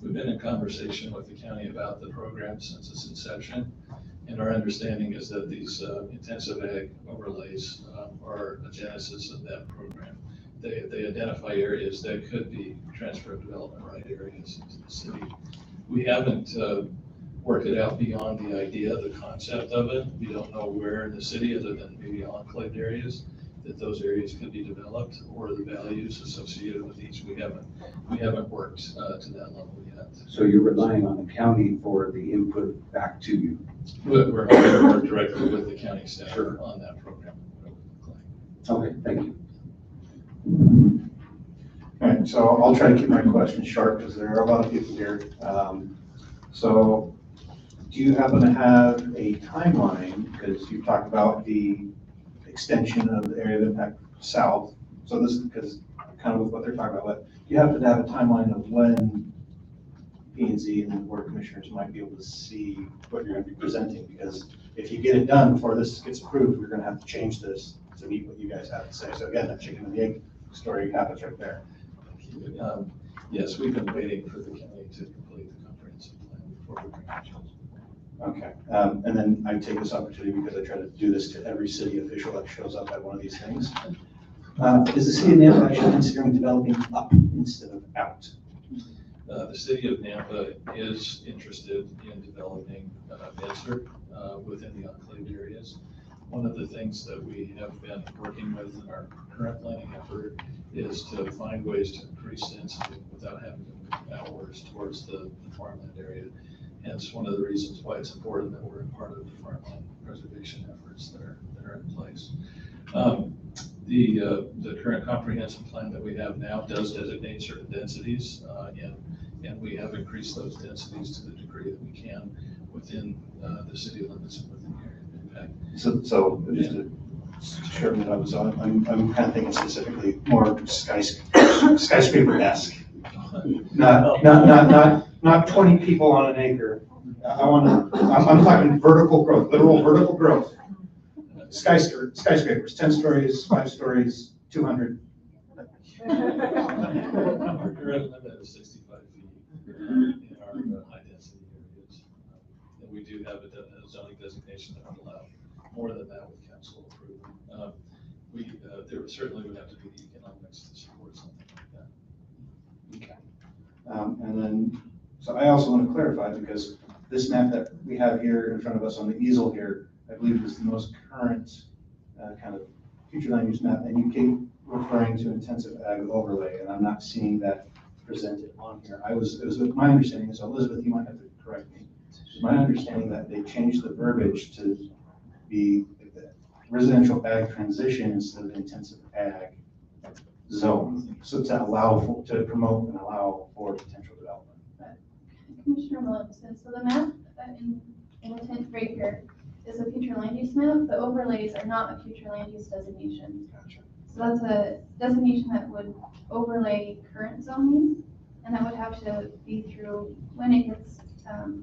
P: We've been in conversation with the county about the program since its inception, and our understanding is that these intensive ag overlays are a genesis of that program. They identify areas that could be transfer of development right areas into the city. We haven't worked it out beyond the idea, the concept of it. We don't know where in the city, other than maybe enclaved areas, that those areas could be developed, or the values associated with each. We haven't worked to that level yet.
N: So you're relying on the county for the input back to you?
P: We're hoping to work directly with the county staff on that program.
N: Okay, thank you.
L: All right, so I'll try to keep my questions short because there are a lot of people here. So do you happen to have a timeline? Because you talked about the extension of the area of impact south. So this is because kind of with what they're talking about, but you happen to have a timeline of when P&Z and the Board of Commissioners might be able to see what you're going to be presenting? Because if you get it done before this gets approved, we're going to have to change this to meet what you guys have to say. So again, that chicken and the egg story happens right there.
P: Yes, we've been waiting for the county to complete the comprehensive plan before we bring it to.
L: Okay, and then I take this opportunity because I try to do this to every city official that shows up at one of these things. Is the city of Nampa actually considering developing up instead of out?
P: The city of Nampa is interested in developing denser within the enclave areas. One of the things that we have been working with in our current planning effort is to find ways to increase density without having to move outwards towards the farmland area. Hence, one of the reasons why it's important that we're a part of the farmland preservation efforts that are in place. The current comprehensive plan that we have now does designate certain densities, and we have increased those densities to the degree that we can within the city limits and within the area of impact.
L: So just to shorten it up, so I'm kind of thinking specifically more skyscraper-esque. Not 20 people on an acre. I'm talking vertical growth, literal vertical growth. Skyscrapers, 10 stories, 5 stories, 200.
P: Our current limit is 65 feet in our high density areas. And we do have a zoning designation that would allow more than that with council approval. There certainly would have to be the economics to support something like that.
L: Okay. And then, so I also want to clarify, because this map that we have here in front of us on the easel here, I believe is the most current kind of future land use map, and you keep referring to intensive ag overlay, and I'm not seeing that presented on here. It was my understanding, so Elizabeth, you might have to correct me. It's my understanding that they changed the verbiage to be the residential ag transition instead of intensive ag zone, so to allow to promote and allow for potential development.
B: Commissioner Williamson, so the map in the tent right here is a future land use map. The overlays are not a future land use designation.
L: Gotcha.
B: So that's a designation that would overlay current zoning, and that would have to be through when it gets,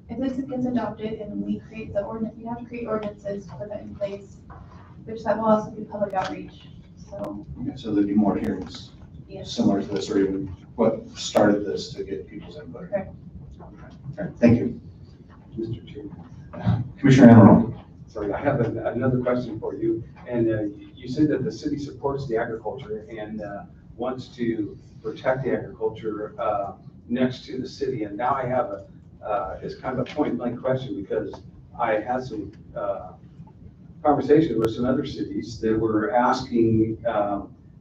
B: if this gets adopted and we create the ordinance, we have to create ordinances to put that in place, which that will also be public outreach. So.
L: Okay, so there'd be more hearings similar to this, or even what started this to get people's input.
B: Correct.
L: Okay, thank you.
N: Mr. Chair.
L: Commissioner Emerald.
N: Sorry, I have another question for you. And you said that the city supports the agriculture and wants to protect the agriculture next to the city. And now I have it's kind of a point blank question, because I had some conversations with some other cities that were asking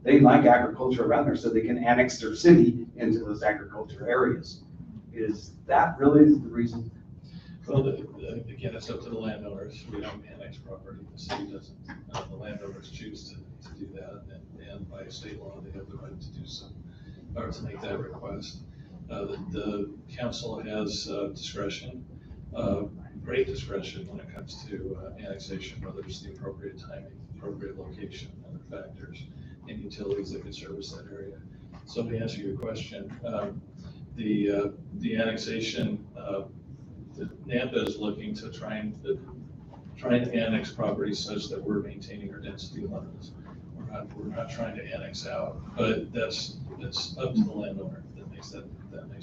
N: they like agriculture around there, so they can annex their city into those agriculture areas. Is that really the reason?
P: Well, again, it's up to the landowners. We don't annex property. The city doesn't. The landowners choose to do that, and by state law, they have the right to do so, or to make that request. The council has discretion, great discretion when it comes to annexation, whether it's the appropriate timing, appropriate location, other factors, and utilities that could service that area. So to answer your question, the annexation, NAMPA is looking to try and annex properties such that we're maintaining our density limits. We're not trying to annex out, but it's up to the landowner that makes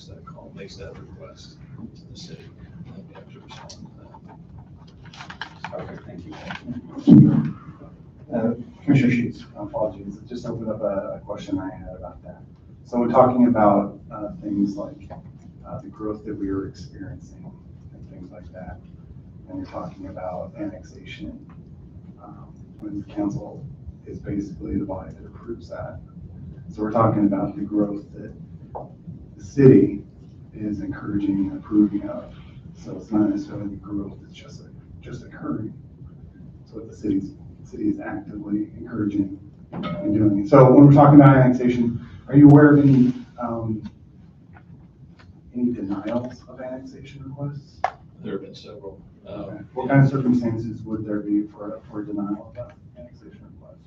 P: that call, makes that request to the city. And we have to respond to that.
N: Okay, thank you.
E: Commissioner Sheets, apologies, it just opened up a question I had about that. So we're talking about things like the growth that we are experiencing and things like that. And you're talking about annexation, when the council is basically the body that approves that. So we're talking about the growth that the city is encouraging and approving of. So it's not necessarily the growth that's just occurring. So what the city is actively encouraging and doing. So when we're talking about annexation, are you aware of any denials of annexation requests?
P: There have been several.
E: Okay. What kind of circumstances would there be for a denial of that annexation request?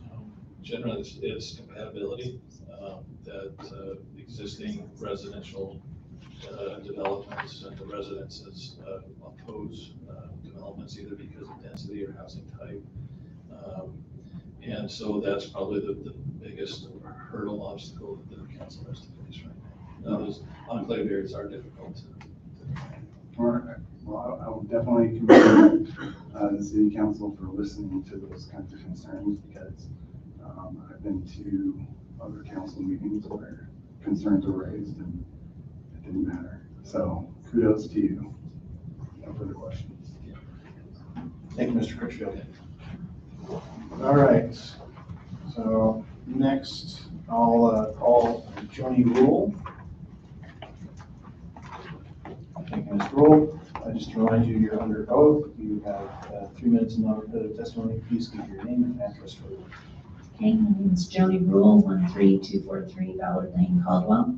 P: Generally, it's compatibility, that existing residential developments and the residences oppose developments either because of density or housing type. And so that's probably the biggest hurdle obstacle that the council has to face right now. Those enclave areas are difficult to.
E: All right. Well, I will definitely commend the city council for listening to those kinds of concerns, because I've been to other council meetings where concerns were raised and it didn't matter. So kudos to you. No further questions.
L: Thank you, Mr. Critchfield. All right, so next I'll call Joni Rule. Thank you, Ms. Rule. Just to remind you, you're under oath. You have 3 minutes of testimony. Please give your name and address for the.
Q: Okay, my name is Joni Rule, 13243 Ballard Lane, Caldwell.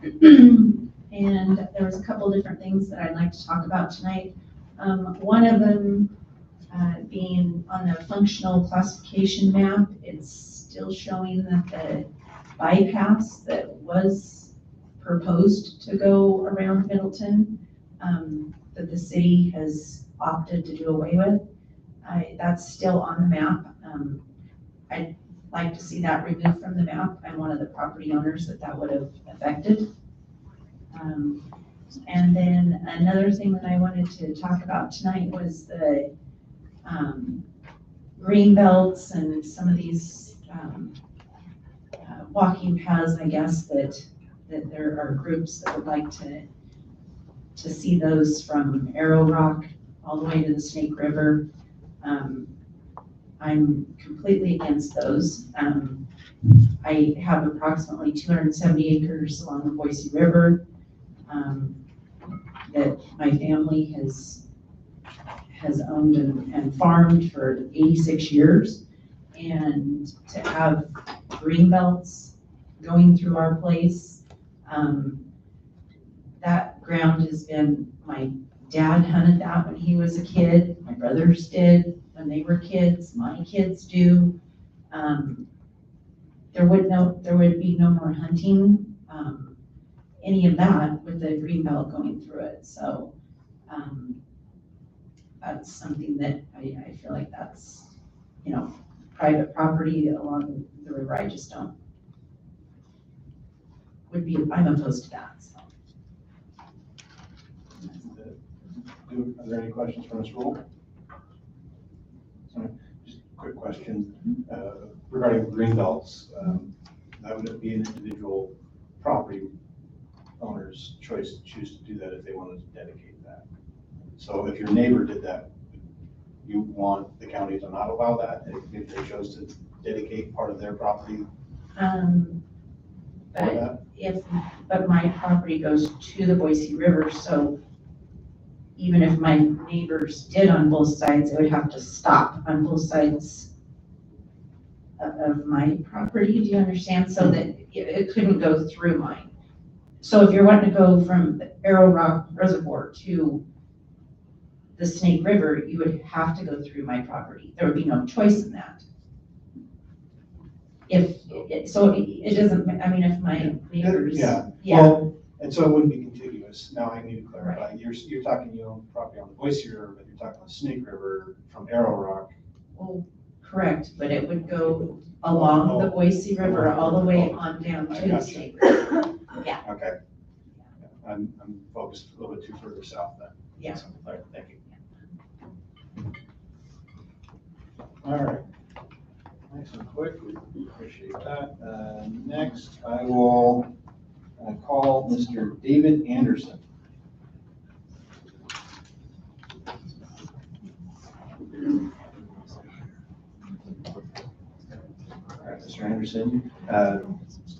Q: And there was a couple different things that I'd like to talk about tonight. One of them being on the functional classification map, it's still showing that the bypass that was proposed to go around Middleton, that the city has opted to do away with. That's still on the map. I'd like to see that removed from the map. I'm one of the property owners that would have affected. And then another thing that I wanted to talk about tonight was the green belts and some of these walking paths, I guess, that there are groups that would like to see those from Arrow Rock all the way to the Snake River. I'm completely against those. I have approximately 270 acres along the Boise River that my family has owned and farmed for 86 years. And to have green belts going through our place, that ground has been, my dad hunted that when he was a kid, my brothers did when they were kids, my kids do. There would be no more hunting, any of that with the green belt going through it. So that's something that I feel like that's, private property along the river. I just don't, I'm opposed to that. So.
L: Are there any questions for Ms. Rule? Just a quick question regarding green belts. That would be an individual property owner's choice to choose to do that if they wanted to dedicate that. So if your neighbor did that, you want the county to not allow that if they chose to dedicate part of their property
J: But
Q: but my property goes to the Boise River, so even if my neighbors did on both sides, it would have to stop on both sides of my property, do you understand? So that it couldn't go through mine. So if you're wanting to go from the Arrow Rock Reservoir to the Snake River, you would have to go through my property. There would be no choice in that. So it doesn't, I mean, if my neighbors.
L: Yeah.
Q: Yeah.
L: Well, and so it wouldn't be contiguous. Now I need to clarify. You're talking, you own property on the Boise River, but you're talking on Snake River from Arrow Rock.
Q: Oh, correct, but it would go along the Boise River all the way on down to the Snake River. Yeah.
L: Okay. I'm focused a little bit too further south then.
Q: Yeah.
L: So, all right, thank you. All right. Nice and quick, we appreciate that. Next, I will call Mr. David Anderson. All right, Mr. Anderson, I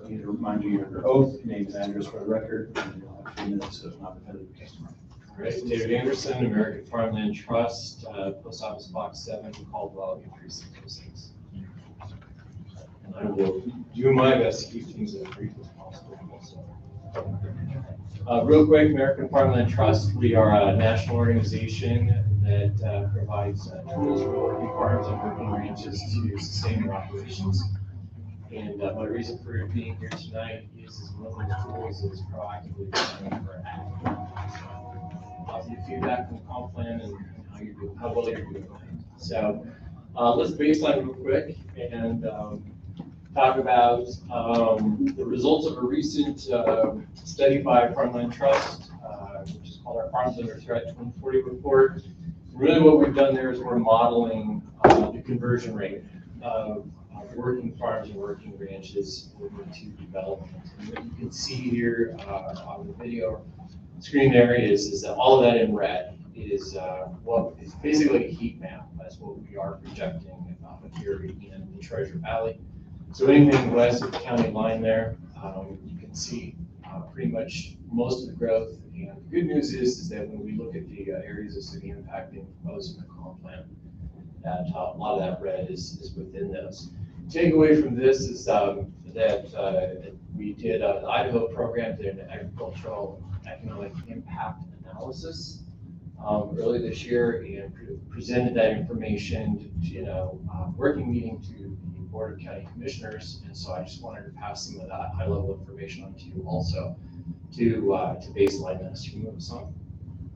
L: need to remind you of your oath, name and address for the record, and you'll have 3 minutes of non-repetitive testimony.
M: Great, David Anderson, American Farmland Trust, Post Office Box 7, Caldwell, 3606. And I will do my best to keep things as brief as possible. Real quick, American Farmland Trust, we are a national organization that provides tools for working farms and working ranches to sustain their operations. And my reason for being here tonight is one of those tools that is proactively planning for ag. I'll give feedback from the comp plan and how you're doing, how well you're doing. So let's baseline real quick and talk about the results of a recent study by Farmland Trust, which is called our Farms Under Threat 2040 report. Really what we've done there is we're modeling the conversion rate of working farms and working ranches into development. And what you can see here on the video screen there is that all of that in red is what is basically a heat map. That's what we are projecting here in the Treasure Valley. So anything west of the county line there, you can see pretty much most of the growth. And the good news is that when we look at the areas of city impact being proposed in the comp plan, that a lot of that red is within those. Takeaway from this is that we did an Idaho program, did an agricultural economic impact analysis early this year and presented that information to, working meeting to the Board of County Commissioners. And so I just wanted to pass some of that high level information on to you also to baseline this. You move us on.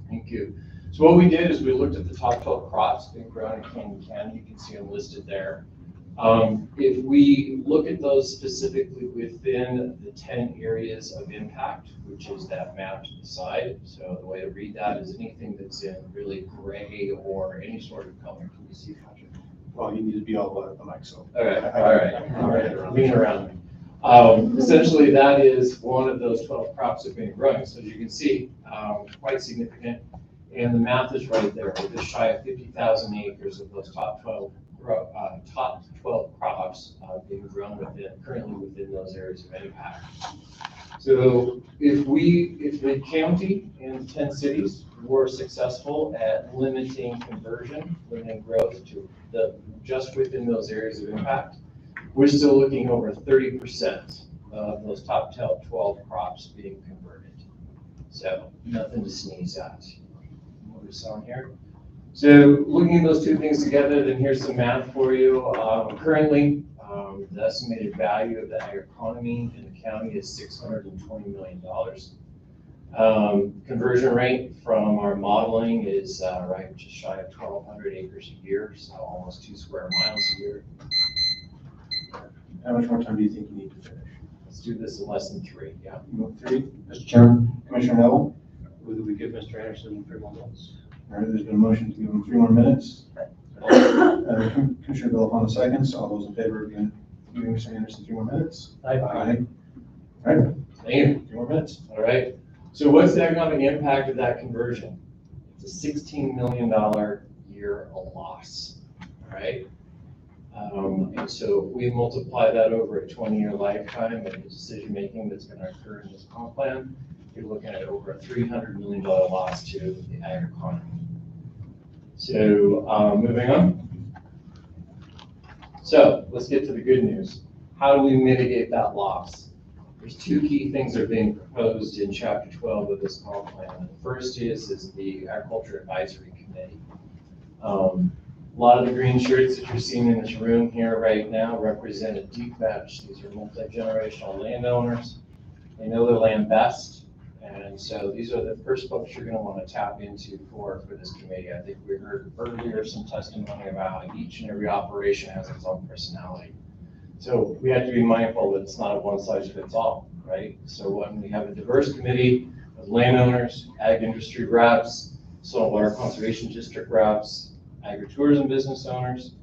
M: Thank you. So what we did is we looked at the top 12 crops being grown in Canyon County. You can see them listed there. If we look at those specifically within the 10 areas of impact, which is that map to the side. So the way to read that is anything that's in really gray or any sort of color. Can you see, Patrick?
L: Well, you need to be all the mic, so.
M: All right. Lean around. Essentially, that is one of those 12 crops that have been growing. So as you can see, quite significant. And the math is right there. We're just shy of 50,000 acres of those top 12 crops being grown currently within those areas of impact. So if the county and 10 cities were successful at limiting conversion, limiting growth to just within those areas of impact, we're still looking over 30% of those top 12 crops being converted. So nothing to sneeze at. What we saw here. So looking at those two things together, then here's some math for you. Currently, the estimated value of the ag economy in the county is $620 million. Conversion rate from our modeling is right just shy of 1,200 acres a year, so almost 2 square miles a year.
L: How much more time do you think you need to finish?
M: Let's do this in less than 3. Yeah.
L: You want 3? Mr. Chairman, Commissioner Neville?
C: Would we give Mr. Anderson 3 more minutes?
L: All right, there's been a motion to give him 3 more minutes. Commissioner Villafana seconds. All those in favor of giving Mr. Anderson 3 more minutes?
C: Aye.
L: All right.
M: Thank you.
L: 3 more minutes.
M: All right. So what's the economic impact of that conversion? It's a $16 million year loss. All right.
P: And so if we multiply that over a 20-year lifetime of the decision-making that's going to occur in this comp plan, you're looking at over a $300 million loss to the ag economy. So moving on. So let's get to the good news. How do we mitigate that loss? There's two key things that are being proposed in Chapter 12 of this comp plan. And the first is the Agriculture Advisory Committee. A lot of the green shirts that you're seeing in this room here right now represent a deep bench. These are multi-generational landowners. They know their land best. And so these are the first folks you're going to want to tap into for this committee. I think we heard earlier some testimony about how each and every operation has its own personality. So we have to be mindful that it's not a one-size-fits-all, right? So when we have a diverse committee of landowners, ag industry reps, saltwater conservation district reps, agritourism business owners,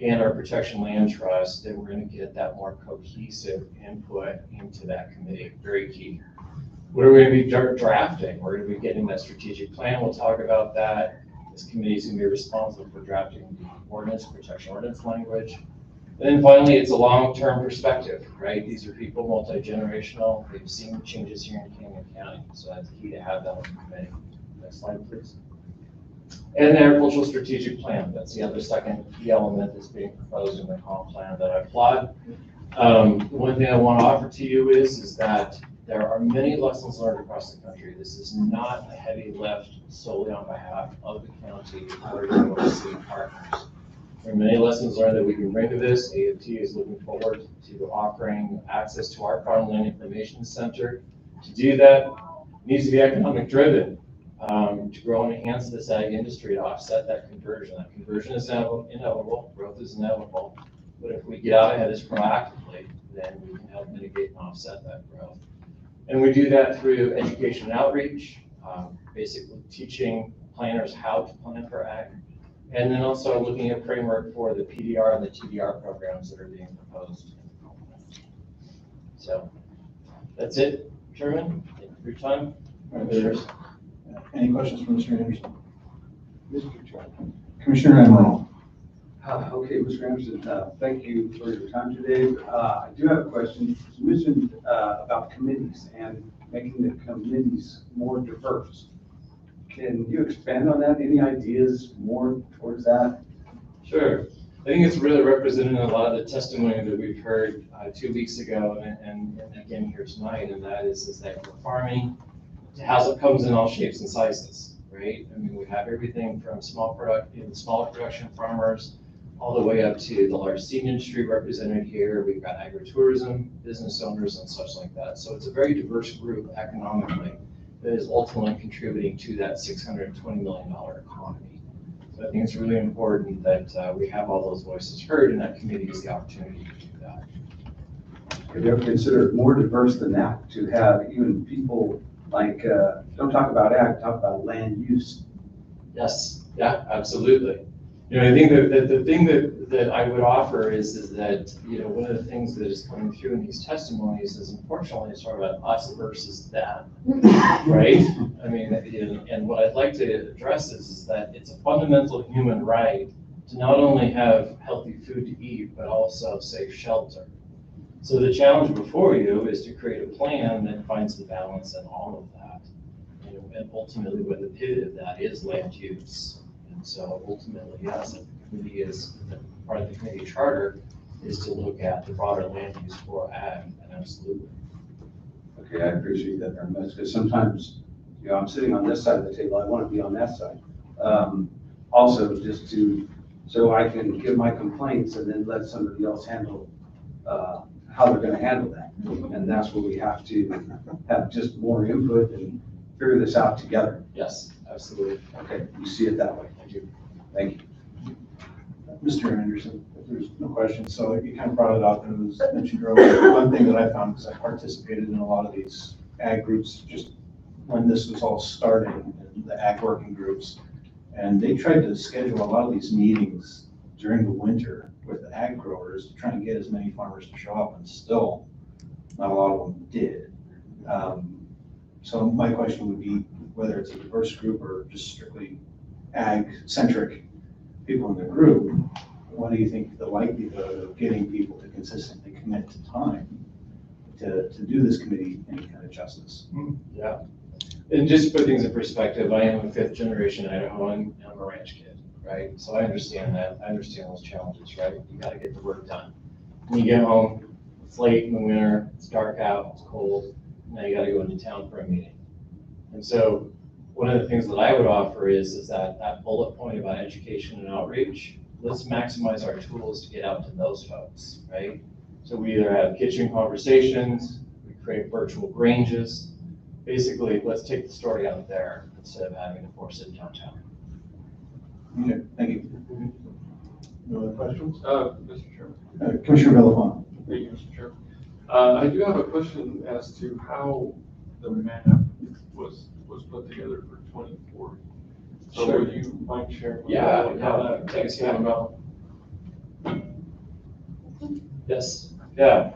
P: and our protection land trust, then we're going to get that more cohesive input into that committee. Very key. What are we going to be drafting? We're going to be getting that strategic plan. We'll talk about that. This committee is going to be responsible for drafting the ordinance, protection ordinance language. And then finally, it's a long-term perspective, right? These are people multi-generational. They've seen changes here in Canyon County, so that's key to have that on the committee. Next slide, please. And the agricultural strategic plan. That's the other second key element that's being proposed in the comp plan that I applaud. One thing I want to offer to you is that there are many lessons learned across the country. This is not a heavy lift solely on behalf of the county or the city partners. There are many lessons learned that we can bring to this. AFT is looking forward to offering access to our Farmland Information Center. To do that, it needs to be economic driven. To grow and enhance this ag industry to offset that conversion. That conversion is inevitable, growth is inevitable. But if we get out ahead of this proactively, then we can help mitigate and offset that growth. And we do that through education and outreach, basically teaching planners how to plan for ag. And then also looking at framework for the PDR and the TDR programs that are being proposed. So that's it, Chairman. Thank you for your time.
L: Any questions for Mr. Anderson? Commissioner Emerald.
N: Okay, Mr. Anderson, thank you for your time today. I do have a question. You mentioned about committees and making the committees more diverse. Can you expand on that? Any ideas more towards that?
P: Sure. I think it's really represented in a lot of the testimony that we've heard 2 weeks ago and again here tonight, and that is that for farming, housing comes in all shapes and sizes, right? I mean, we have everything from small production farmers all the way up to the large seed industry represented here. We've got agritourism, business owners, and such like that. So it's a very diverse group economically that is ultimately contributing to that $620 million economy. So I think it's really important that we have all those voices heard, and that committee is the opportunity to do that.
N: Have you ever considered more diverse than that, to have even people like, don't talk about ag, talk about land use?
P: Yes, yeah, absolutely. You know, I think that the thing that I would offer is that, you know, one of the things that is coming through in these testimonies is unfortunately sort of an us versus them, right? I mean, and what I'd like to address is that it's a fundamental human right to not only have healthy food to eat, but also safe shelter. So the challenge before you is to create a plan that finds the balance in all of that. You know, and ultimately what the pivot of that is land use. And so ultimately, yes, the committee is, part of the committee charter is to look at the broader land use for ag, and absolutely.
N: Okay, I appreciate that very much, because sometimes, you know, I'm sitting on this side of the table, I want to be on that side. Also, just so I can give my complaints and then let somebody else handle how they're going to handle that. And that's where we have to have just more input and figure this out together.
P: Yes, absolutely.
N: Okay, you see it that way.
P: Thank you.
N: Thank you.
L: Mr. Anderson, if there's no question, so you kind of brought it up and it was mentioned earlier. One thing that I found is I participated in a lot of these ag groups just when this was all starting, in the ag working groups. And they tried to schedule a lot of these meetings during the winter with the ag growers to try and get as many farmers to show up, and still not a lot of them did. So my question would be whether it's a diverse group or just strictly ag-centric people in the group, what do you think the likelihood of getting people to consistently commit to time to do this committee any kind of justice?
R: Yeah. And just to put things in perspective, I am a fifth generation Idahoan, and I'm a ranch kid, right? So I understand that. I understand those challenges, right? You gotta get the work done. When you get home, it's late in the winter, it's dark out, it's cold, now you gotta go into town for a meeting. And so one of the things that I would offer is that bullet point about education and outreach, let's maximize our tools to get out to those folks, right? So we either have kitchen conversations, we create virtual granges. Basically, let's take the story out there instead of having to force it downtown.
L: Okay, thank you. No other questions?
I: Mr. Chairman.
L: Commissioner Villafon.
I: Thank you, Mr. Chairman. I do have a question as to how the map was put together for 2040. So
R: Sure.
I: would you mind sharing?
R: Yeah,
I: how that came about?
R: Yes, yeah.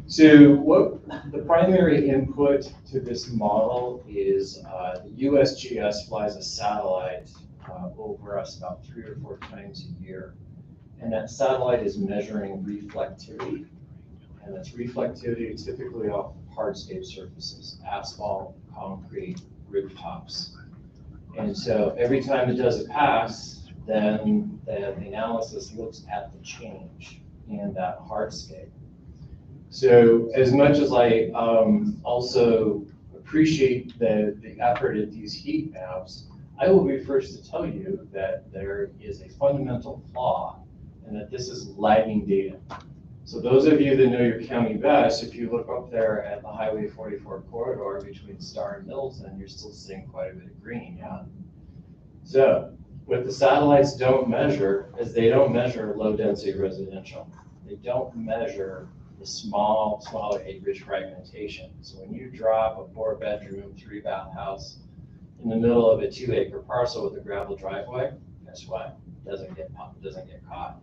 R: So what the primary input to this model is the USGS flies a satellite over us about 3 or 4 times a year. And that satellite is measuring reflectivity. And that's reflectivity typically off hardscape surfaces, asphalt, concrete, rooftops. And so every time it does a pass, then the analysis looks at the change in that hardscape. So as much as I also appreciate the effort at these heat maps, I will be first to tell you that there is a fundamental flaw and that this is lagging data. So those of you that know your county best, if you look up there at the Highway 44 corridor between Star and Middleton, you're still seeing quite a bit of green, yeah? So what the satellites don't measure is they don't measure low density residential. They don't measure the smaller acreage fragmentation. So when you drop a 4-bedroom, 3-bath house in the middle of a 2-acre parcel with a gravel driveway, guess what? It doesn't get caught.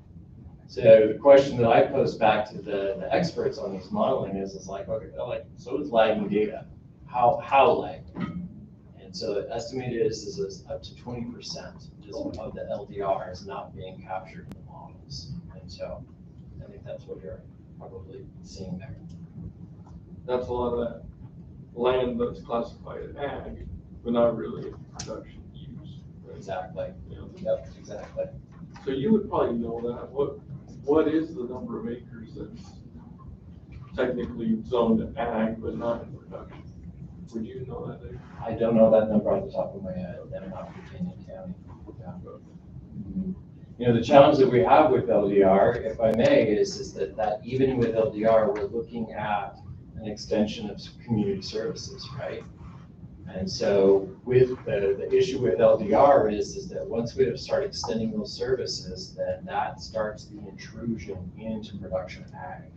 R: So the question that I pose back to the experts on these modeling is like, okay, so it's lagging data. How lagging? And so the estimate is up to 20% of the LDR is not being captured in the models. And so I think that's what you're probably seeing there.
I: That's a lot of that land that's classified as ag, but not really production use. Right?
R: Exactly.
I: Yeah.
R: Yep, exactly.
I: So you would probably know that. What is the number of acres that's technically zoned ag but not in production? Would you know that, Dave?
R: I don't know that number off the top of my head. I'm not Virginia County. Yeah. You know, the challenge that we have with LDR, if I may, is that even with LDR, we're looking at an extension of community services, right? And so with the issue with LDR is that once we start extending those services, then that starts the intrusion into production ag.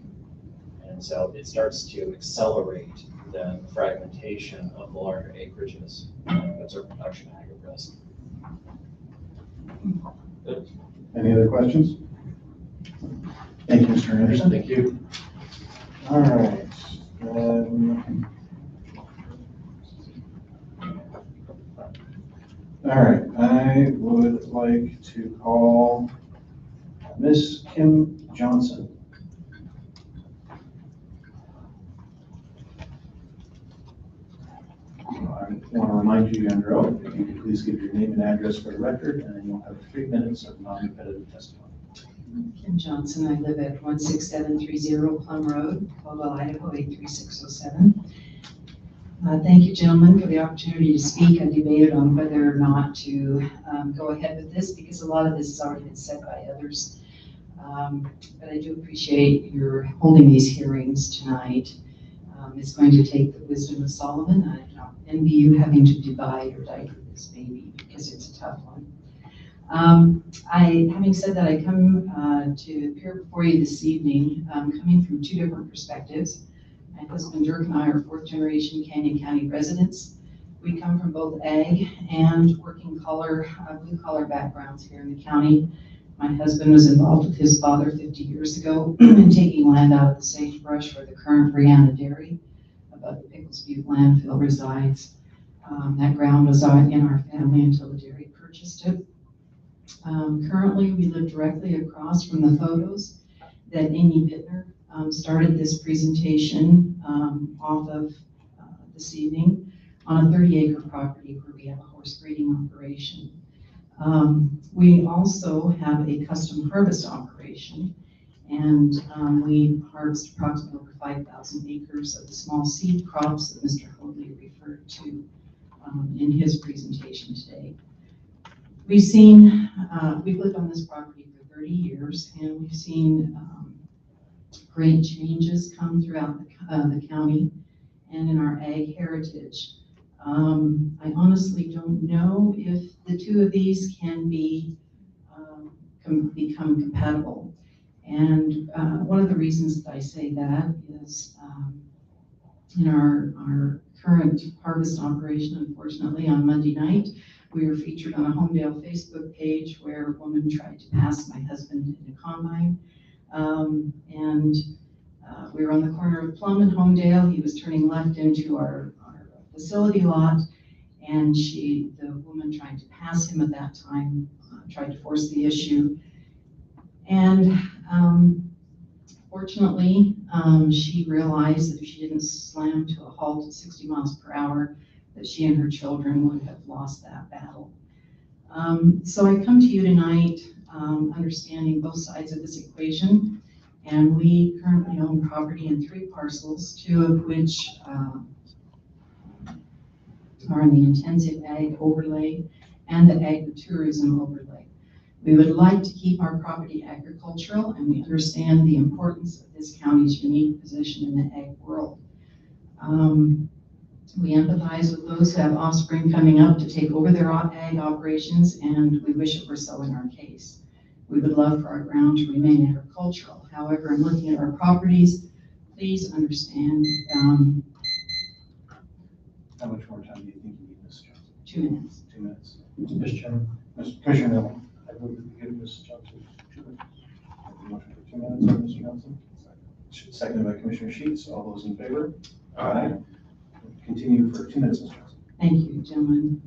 R: And so it starts to accelerate the fragmentation of the larger acreages that puts our production ag at risk.
L: Any other questions? Thank you, Mr. Anderson.
R: Thank you.
L: All right. All right, I would like to call Miss Kim Johnson. I want to remind you under oath, if you could please give your name and address for the record, and then you'll have 3 minutes of non-repetitive testimony.
S: Kim Johnson, I live at 16730 Plum Road, Caldwell, Idaho 83607. Thank you, gentlemen, for the opportunity to speak. I debated on whether or not to go ahead with this because a lot of this has already been said by others. But I do appreciate your holding these hearings tonight. It's going to take the wisdom of Solomon. I don't envy you having to divide or diaper this baby because it's a tough one. Having said that, I come to appear before you this evening, coming from 2 different perspectives. My husband Dirk and I are 4th-generation Canyon County residents. We come from both ag and working collar, blue-collar backgrounds here in the county. My husband was involved with his father 50 years ago in taking land out of the sagebrush where the current Brianna Dairy above the Pickles Butte landfill resides. That ground was in our family until the dairy purchased it. Currently, we live directly across from the photos that Amy Bittner started this presentation off of this evening on a 30-acre property where we have a horse breeding operation. We also have a custom harvest operation, and we harvest approximately over 5,000 acres of the small seed crops that Mr. Hoadley referred to in his presentation today. We've seen, we've lived on this property for 30 years, and we've seen great changes come throughout the county and in our ag heritage. I honestly don't know if the two of these can be become compatible. And one of the reasons that I say that is in our current harvest operation, unfortunately, on Monday night, we were featured on a Homedale Facebook page where a woman tried to pass my husband in a combine. We were on the corner of Plum and Homedale. He was turning left into our facility lot, and the woman trying to pass him at that time tried to force the issue. And fortunately, she realized that if she didn't slam to a halt at 60 miles per hour, that she and her children would have lost that battle. So I come to you tonight understanding both sides of this equation, and we currently own property in 3 parcels, 2 of which are in the intensive ag overlay and the agritourism overlay. We would like to keep our property agricultural, and we understand the importance of this county's unique position in the ag world. We empathize with those who have offspring coming up to take over their ag operations, and we wish it were so in our case. We would love for our ground to remain agricultural. However, in looking at our properties, please understand.
L: How much more time do you think you need, Ms. Johnson?
S: 2 minutes.
L: 2 minutes.
C: Mr. Chairman.
L: Commissioner Miller.
C: I would give Ms. Johnson 2 minutes.
L: Motion for 2 minutes on Mr. Johnson. Seconded by Commissioner Sheets. All those in favor? Aye. Continue for 2 minutes, Ms. Johnson.
S: Thank you, gentlemen.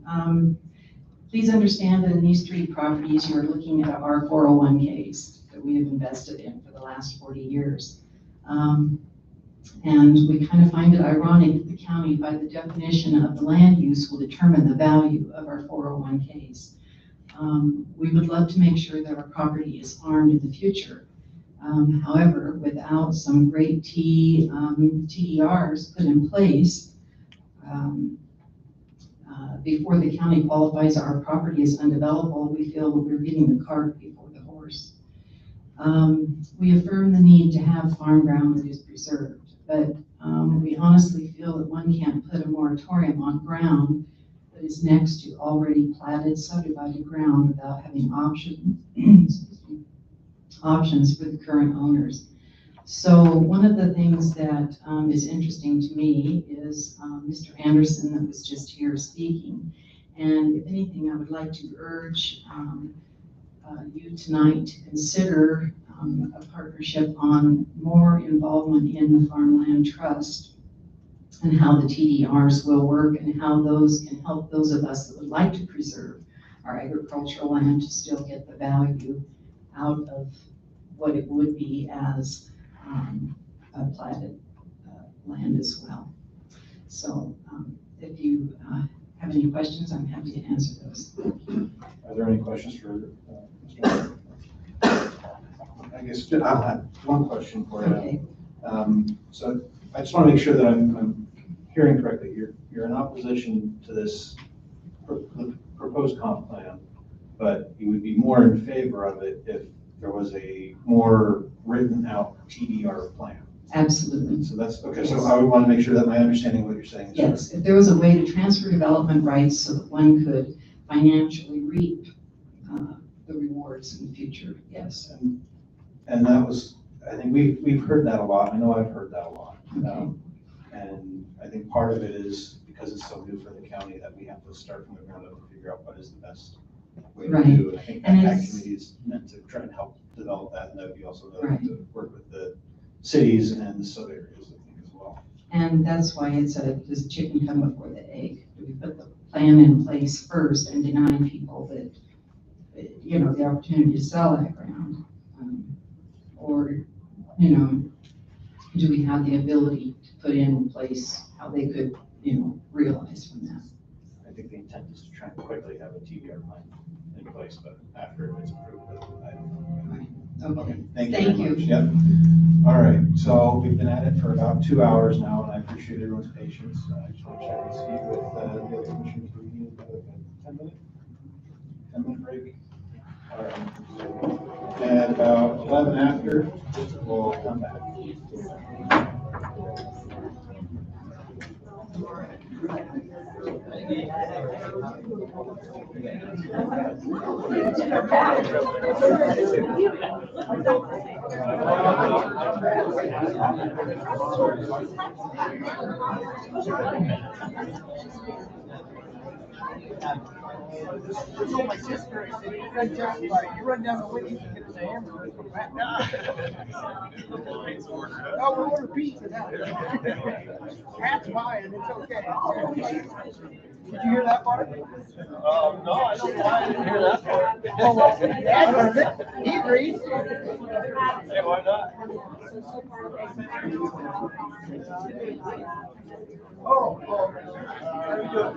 S: Please understand that in these 3 properties, you're looking at our 401ks that we have invested in for the last 40 years. And we kind of find it ironic that the county, by the definition of the land use, will determine the value of our 401ks. We would love to make sure that our property is farmed in the future. However, without some great TDRs put in place, before the county qualifies our property as undevelopable, we feel that we're getting the cart before the horse. We affirm the need to have farm ground that is preserved, but we honestly feel that one can't put a moratorium on ground that is next to already platted, subdivided ground without having options for the current owners. So one of the things that is interesting to me is Mr. Anderson that was just here speaking. And if anything, I would like to urge you tonight to consider a partnership on more involvement in the Farmland Trust and how the TDRs will work and how those can help those of us that would like to preserve our agricultural land to still get the value out of what it would be as a platted land as well. So if you have any questions, I'm happy to answer those.
L: Are there any questions for Mr. Miller? I guess I'll have one question for you.
S: Okay.
L: So I just want to make sure that I'm hearing correctly. You're in opposition to this proposed comp plan, but you would be more in favor of it if there was a more written out TDR plan.
S: Absolutely.
L: So that's okay.
S: Yes.
L: So I would want to make sure that my understanding of what you're saying is
S: yes, if there was a way to transfer development rights so that one could financially reap the rewards in the future, yes.
L: And that was, I think we've heard that a lot. I know I've heard that a lot.
S: Okay.
L: And I think part of it is because it's so new for the county that we have to start from the ground up and figure out what is the best way
S: Right.
L: to do it. I think
S: And
L: that
S: it's-
L: committee is meant to try and help develop that, and that would be also
S: Right.
L: to work with the cities and the sub areas, I think, as well.
S: And that's why it's does the chicken come before the egg? Do we put the plan in place first and deny people that, you know, the opportunity to sell that ground? Or, you know, do we have the ability to put in place how they could, you know, realize from that?
L: I think the intent is to try and quickly have a TDR plan in place, but after it's approved, I don't know.
S: Okay,
L: Thank you
S: thank
L: very
S: you.
L: much. Yep. All right, so we've been at it for about 2 hours now, and I appreciate everyone's patience. I just want to check and see with the other commissioners, do we need another 10-minute break? All right. At about 11 after, we'll come back.
T: This is my sister. I said, you run down the way, you can get us a hamburger and come back. Oh, we're ordering pizza now. Pat's buying, it's okay. Did you hear that part? No, I don't know why I didn't hear that part. Oh, well, Dad heard it. He agrees. Hey, why not? Oh, how are you doing?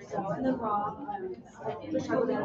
F: And then Rob, we're talking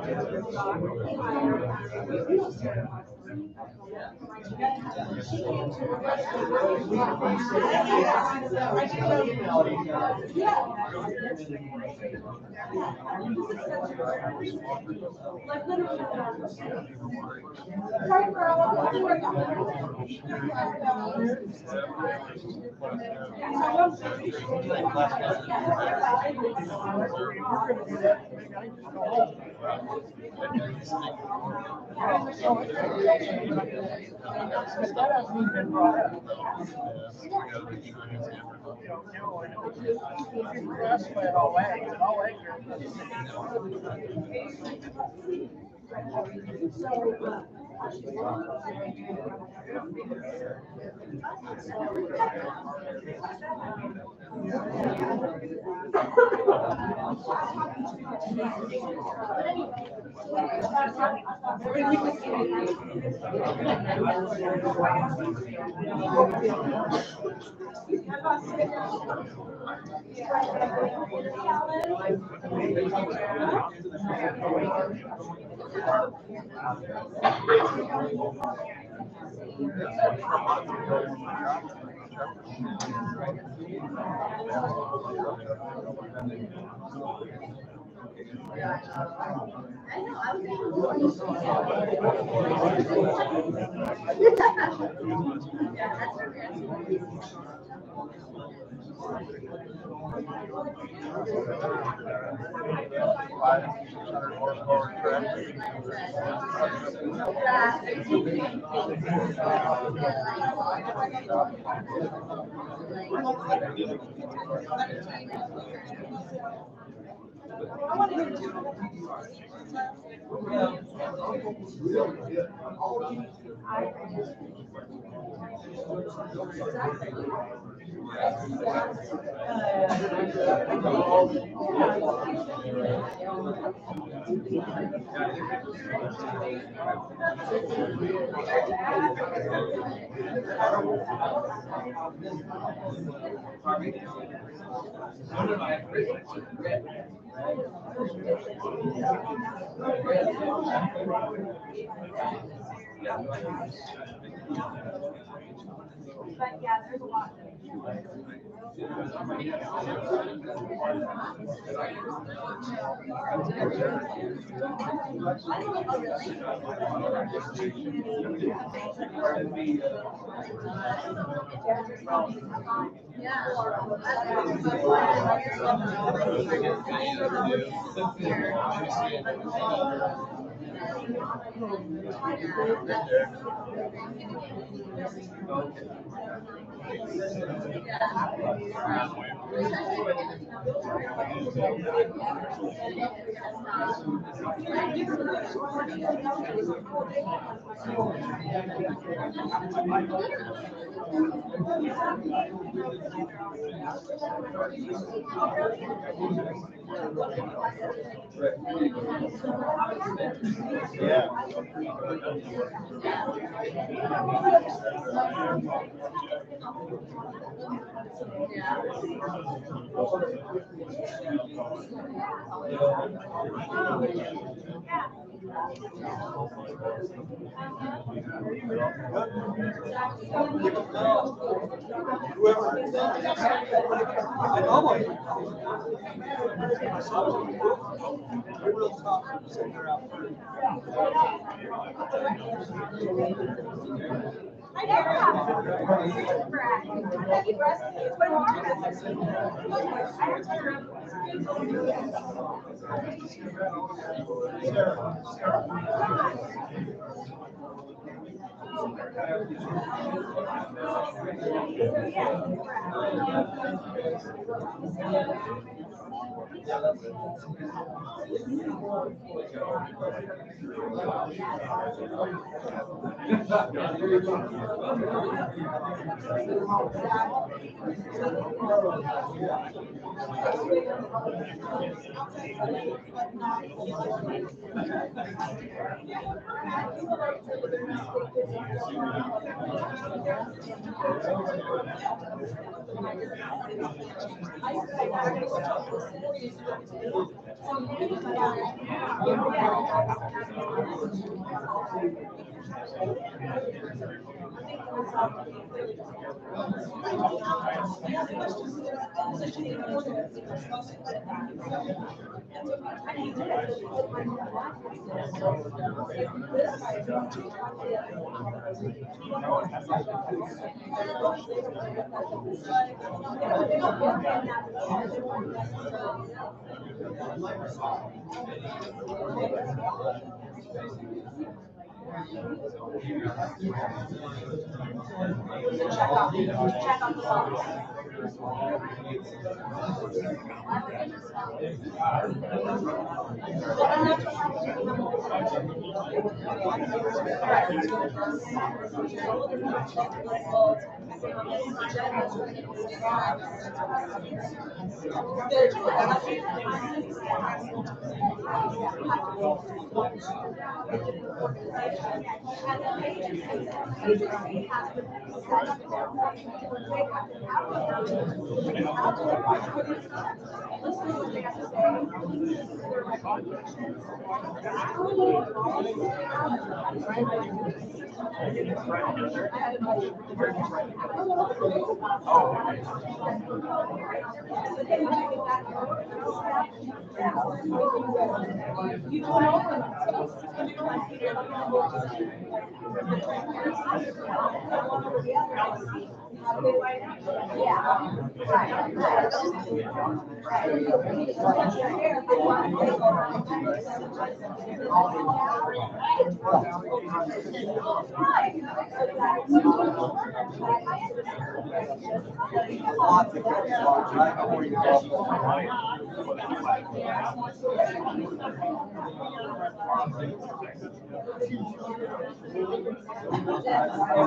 F: But yeah, there's a lot.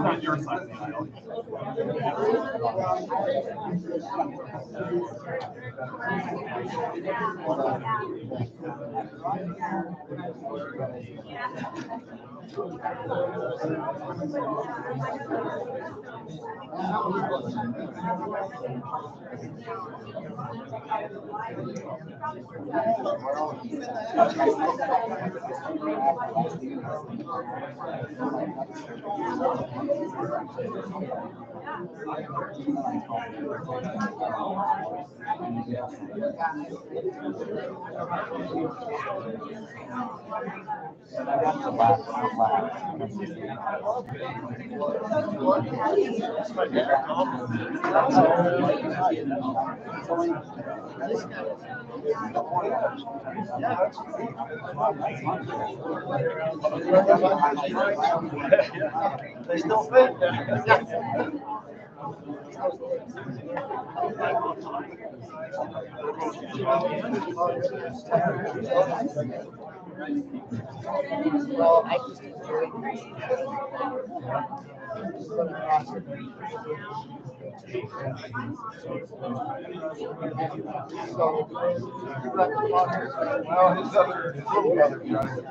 D: On your side of the aisle. They still fit. Well, his little brother drives it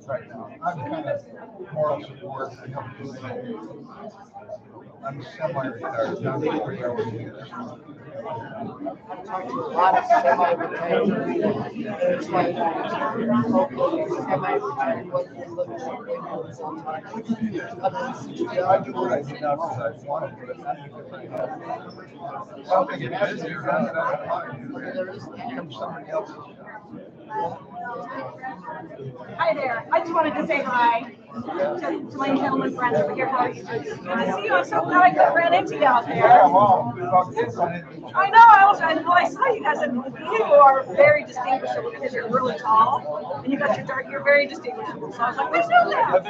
D: right now. I'm kind of moral support. I'm semi-retired, not 40 hours a year.
T: Talked to a lot of semi-retired. It's like, semi-retired, what they look like sometimes.
D: Yeah, I do what I do now because I wanted to, but not if I don't think it's busy or not, become somebody else's job.
F: Hi there. I just wanted to say hi to my gentleman friends over here. How are you? Good to see you. I'm so glad I ran into you out there.
D: Yeah, well, we talked to somebody.
F: I know. When I saw you guys, and you are very distinguishable because you're really tall and you got your dark. You're very distinguishable. So I was like, "Where's that?"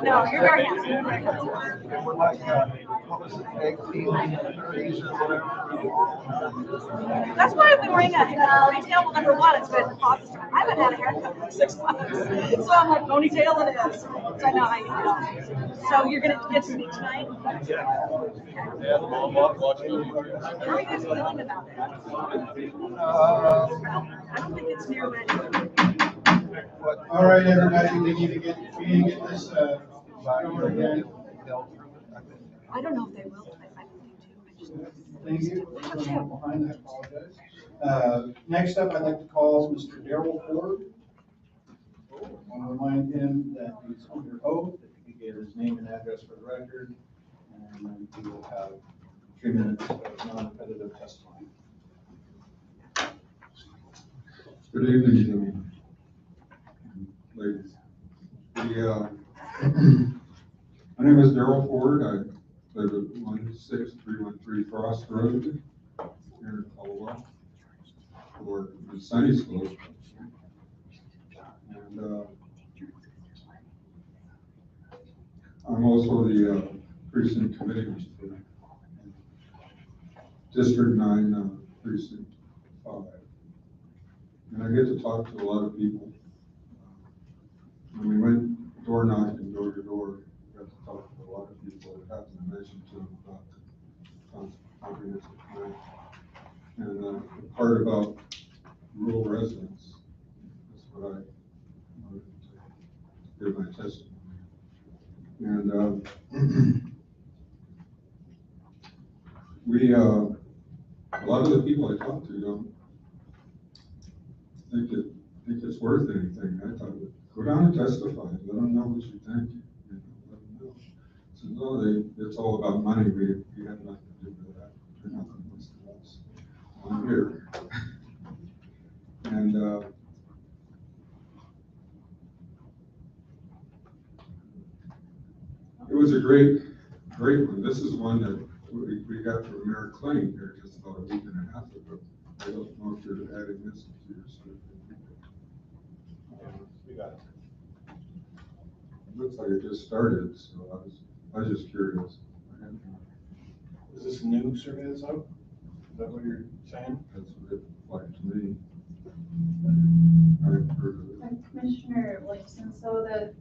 F: No, you're very handsome.
D: We're like, what was it, 1830s or whatever.
F: That's why I've been wearing a ponytail. Number one, it's been awesome. I haven't had a haircut in like 6 months, so I'm like ponytail it is. So I know how you feel. So you're gonna get to meet tonight.
D: Yeah, Mom, watching.
F: How are you guys feeling about it? I don't think it's near ready.
A: All right, everybody, we need to get this, over again.
F: I don't know if they will. I think they do.
A: Thank you. For going behind, I apologize. Next up, I'd like to call Mr. Darrell Ford. I want to remind him that he's under oath, that he can give his name and address for the record, and then he will have 3 minutes of non-repetitive testimony.
U: Good evening, gentlemen, ladies. My name is Daryl Ford. I live at 16313 Frost Road here in Colorado, or in Sunny Slope. And I'm also the precinct committee for District 9, Precinct 5. And I get to talk to a lot of people. When we went door knocking, door to door, we got to talk to a lot of people that happened to mention to them about the comprehensive plan. And the part about rural residents, that's what I wanted to give my testimony. And a lot of the people I talk to don't think it's worth anything. I thought, go down and testify, let them know what you think, let them know. So no, it's all about money. We have nothing to do with that. They're nothing to us. I'm here. And it was a great one. this is one that we got from Mayor Klein here just about a week and a half ago. I don't know if you're adding this to your survey.
L: We got it.
U: Looks like it just started, so I was just curious.
L: Is this a new survey that's out? Is that what you're saying?
U: That's what it looked like to me. I've heard of it.
B: Commissioner Williamson, so the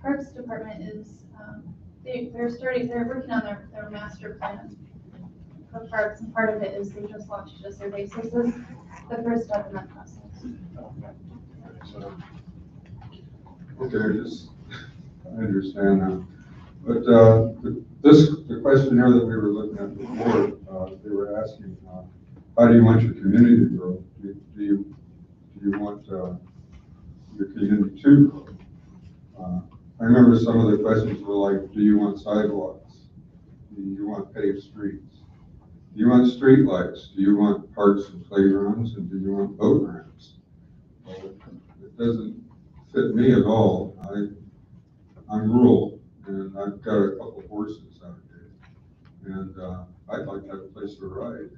B: Parks Department is, they're working on their master plan for parks, and part of it is they just launched a survey, so this is the first step in that process.
U: Okay, I understand now. But the questionnaire that we were looking at before, they were asking, how do you want your community to grow? Do you want your community to grow? I remember some of the questions were like, do you want sidewalks? Do you want paved streets? Do you want street lights? Do you want parks and playgrounds? And do you want boat ramps? Well, it doesn't fit me at all. I'm rural, and I've got a couple of horses out here, and I'd like to have a place to ride.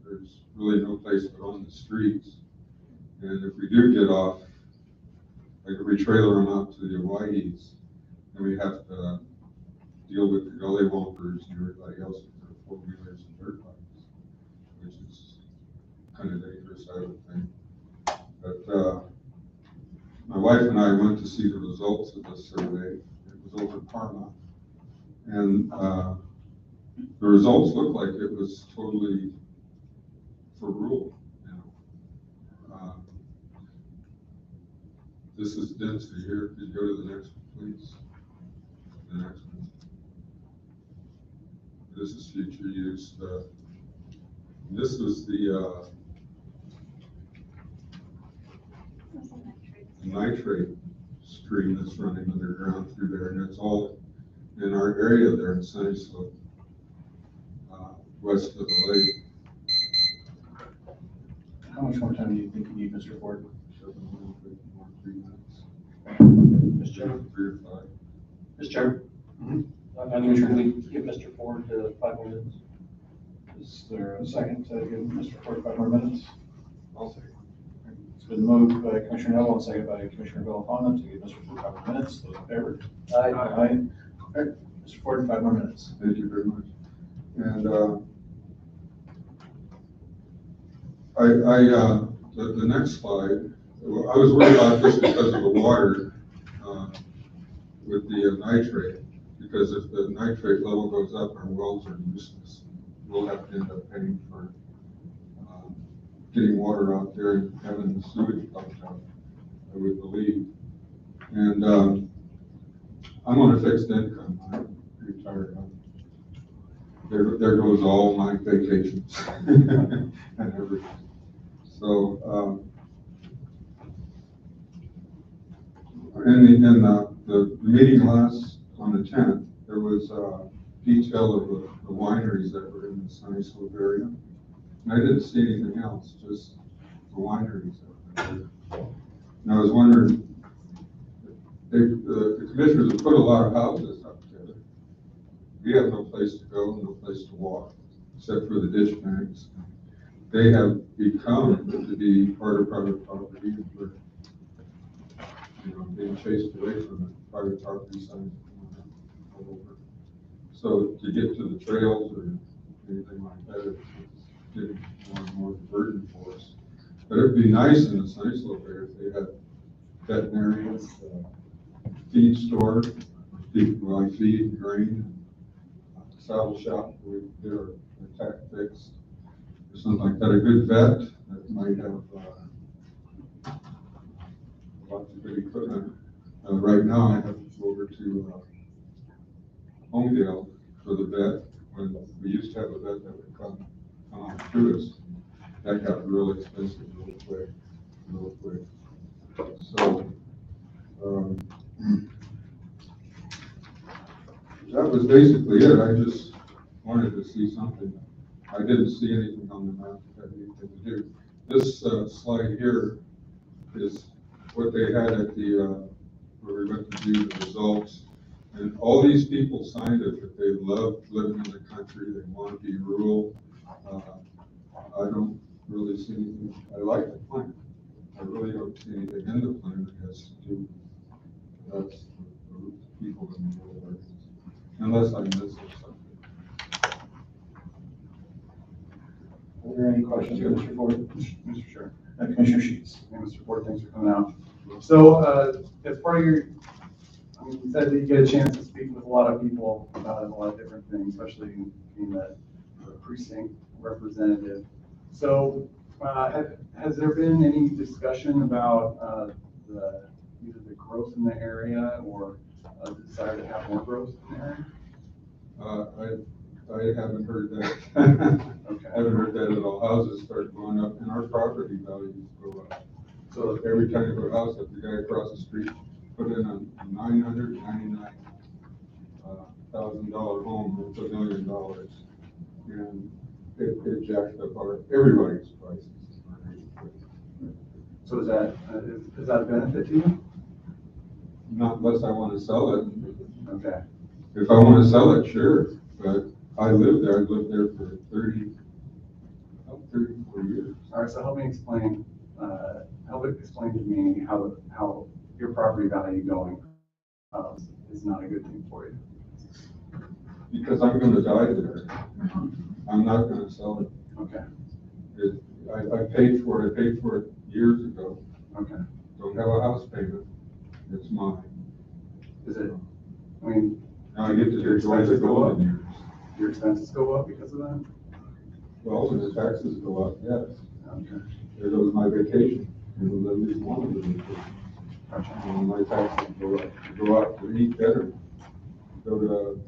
U: There's really no place but on the streets, and if we do get off, like if we trailer them out to the Hawaii's, then we have to deal with the gully whompers and everybody else with their four-wheelers and dirt bikes, which is kind of dangerous, I would think. But my wife and I went to see the results of the survey. It was over in Parma. And the results looked like it was totally for rural. You know. This is density here. Could you go to the next one, please? The next one. This is future use. This is the nitrate stream that's running underground through there, and it's all in our area there in Sunny Slope, west of the lake.
L: How much more time do you think you need, Mr. Ford?
U: 3 minutes.
L: Mr. Chairman?
U: 3 or 5.
C: Mr. Chairman? I'm going to give Mr. Ford 5 more minutes.
L: Is there a second to give Mr. Ford 5 more minutes?
U: I'll say.
L: It's been moved by Commissioner Neville and seconded by Commissioner Villafana to give Mr. Ford 5 more minutes. Those in favor?
C: Aye.
L: Aye. Okay, Mr. Ford, 5 more minutes.
U: Thank you very much. And the next slide, I was worried about this because of the water with the nitrate, because if the nitrate level goes up, our wells are useless. We'll have to end up paying for getting water out there and having the sewage pumped out, I would believe. And I'm on a fixed income. I'm retired. There goes all my vacations and everything. So in the meeting last on the 10th, there was a detail of the wineries that were in the Sunny Slope area. And I didn't see anything else, just the wineries that were there. And I was wondering, the commissioners have put a lot of houses up there. We have no place to go, no place to walk, except for the ditch banks. They have become to be part of private property, and we're, being chased away from the private property signs all over. So to get to the trails or anything like that, it's getting more and more of a burden for us. But it'd be nice in the Sunny Slope area if they had veterinarians, feed store, feed and grain, saddle shop where we get our tack fixed, or something like that. A good vet that might have lots of good equipment. Right now, I have to go over to Homedale for the vet. When we used to have a vet that would come on to us, that got really expensive real quick. So that was basically it. I just wanted to see something. I didn't see anything on the map that had anything to do. This slide here is what they had at the where we went to view the results. And all these people signed it, that they love living in the country, they want to be rural. I don't really see anything, I like the plan. I really don't see anything in the plan that has to do with us, the people in the rural areas, unless I miss something.
L: Are there any questions for Mr. Ford?
E: Mr. Chair.
L: Commissioner Sheets.
E: Hey, Mr. Ford, thanks for coming out. So, as part of your, I mean, you said that you get a chance to speak with a lot of people about a lot of different things, especially being the precinct representative. So, has there been any discussion about either the growth in the area or the desire to have more growth in the area?
U: I haven't heard that.
E: Okay.
U: I haven't heard that at all. Houses start going up and our property values go up. So every time you put a house up, the guy across the street put in a $999,000 home with $1 million. And it jacked up everybody's prices.
E: So is that a benefit to you?
U: Not unless I want to sell it.
E: Okay.
U: If I want to sell it, sure, but I lived there. I lived there for 34 years.
E: All right, so help explain to me how your property value going is not a good thing for you.
U: Because I'm going to die there. I'm not going to sell it.
E: Okay.
U: I paid for it. I paid for it years ago.
E: Okay.
U: Don't have a house payment. It's mine.
E: Is it? I mean,
U: now I get to
E: your
U: enjoy the golden years.
E: Your expenses go up because of that?
U: Well, when the taxes go up, yes.
E: Okay.
U: There goes my vacation. It was at least one of the vacations.
E: Gotcha.
U: When my taxes go up, to go out to eat better, go to,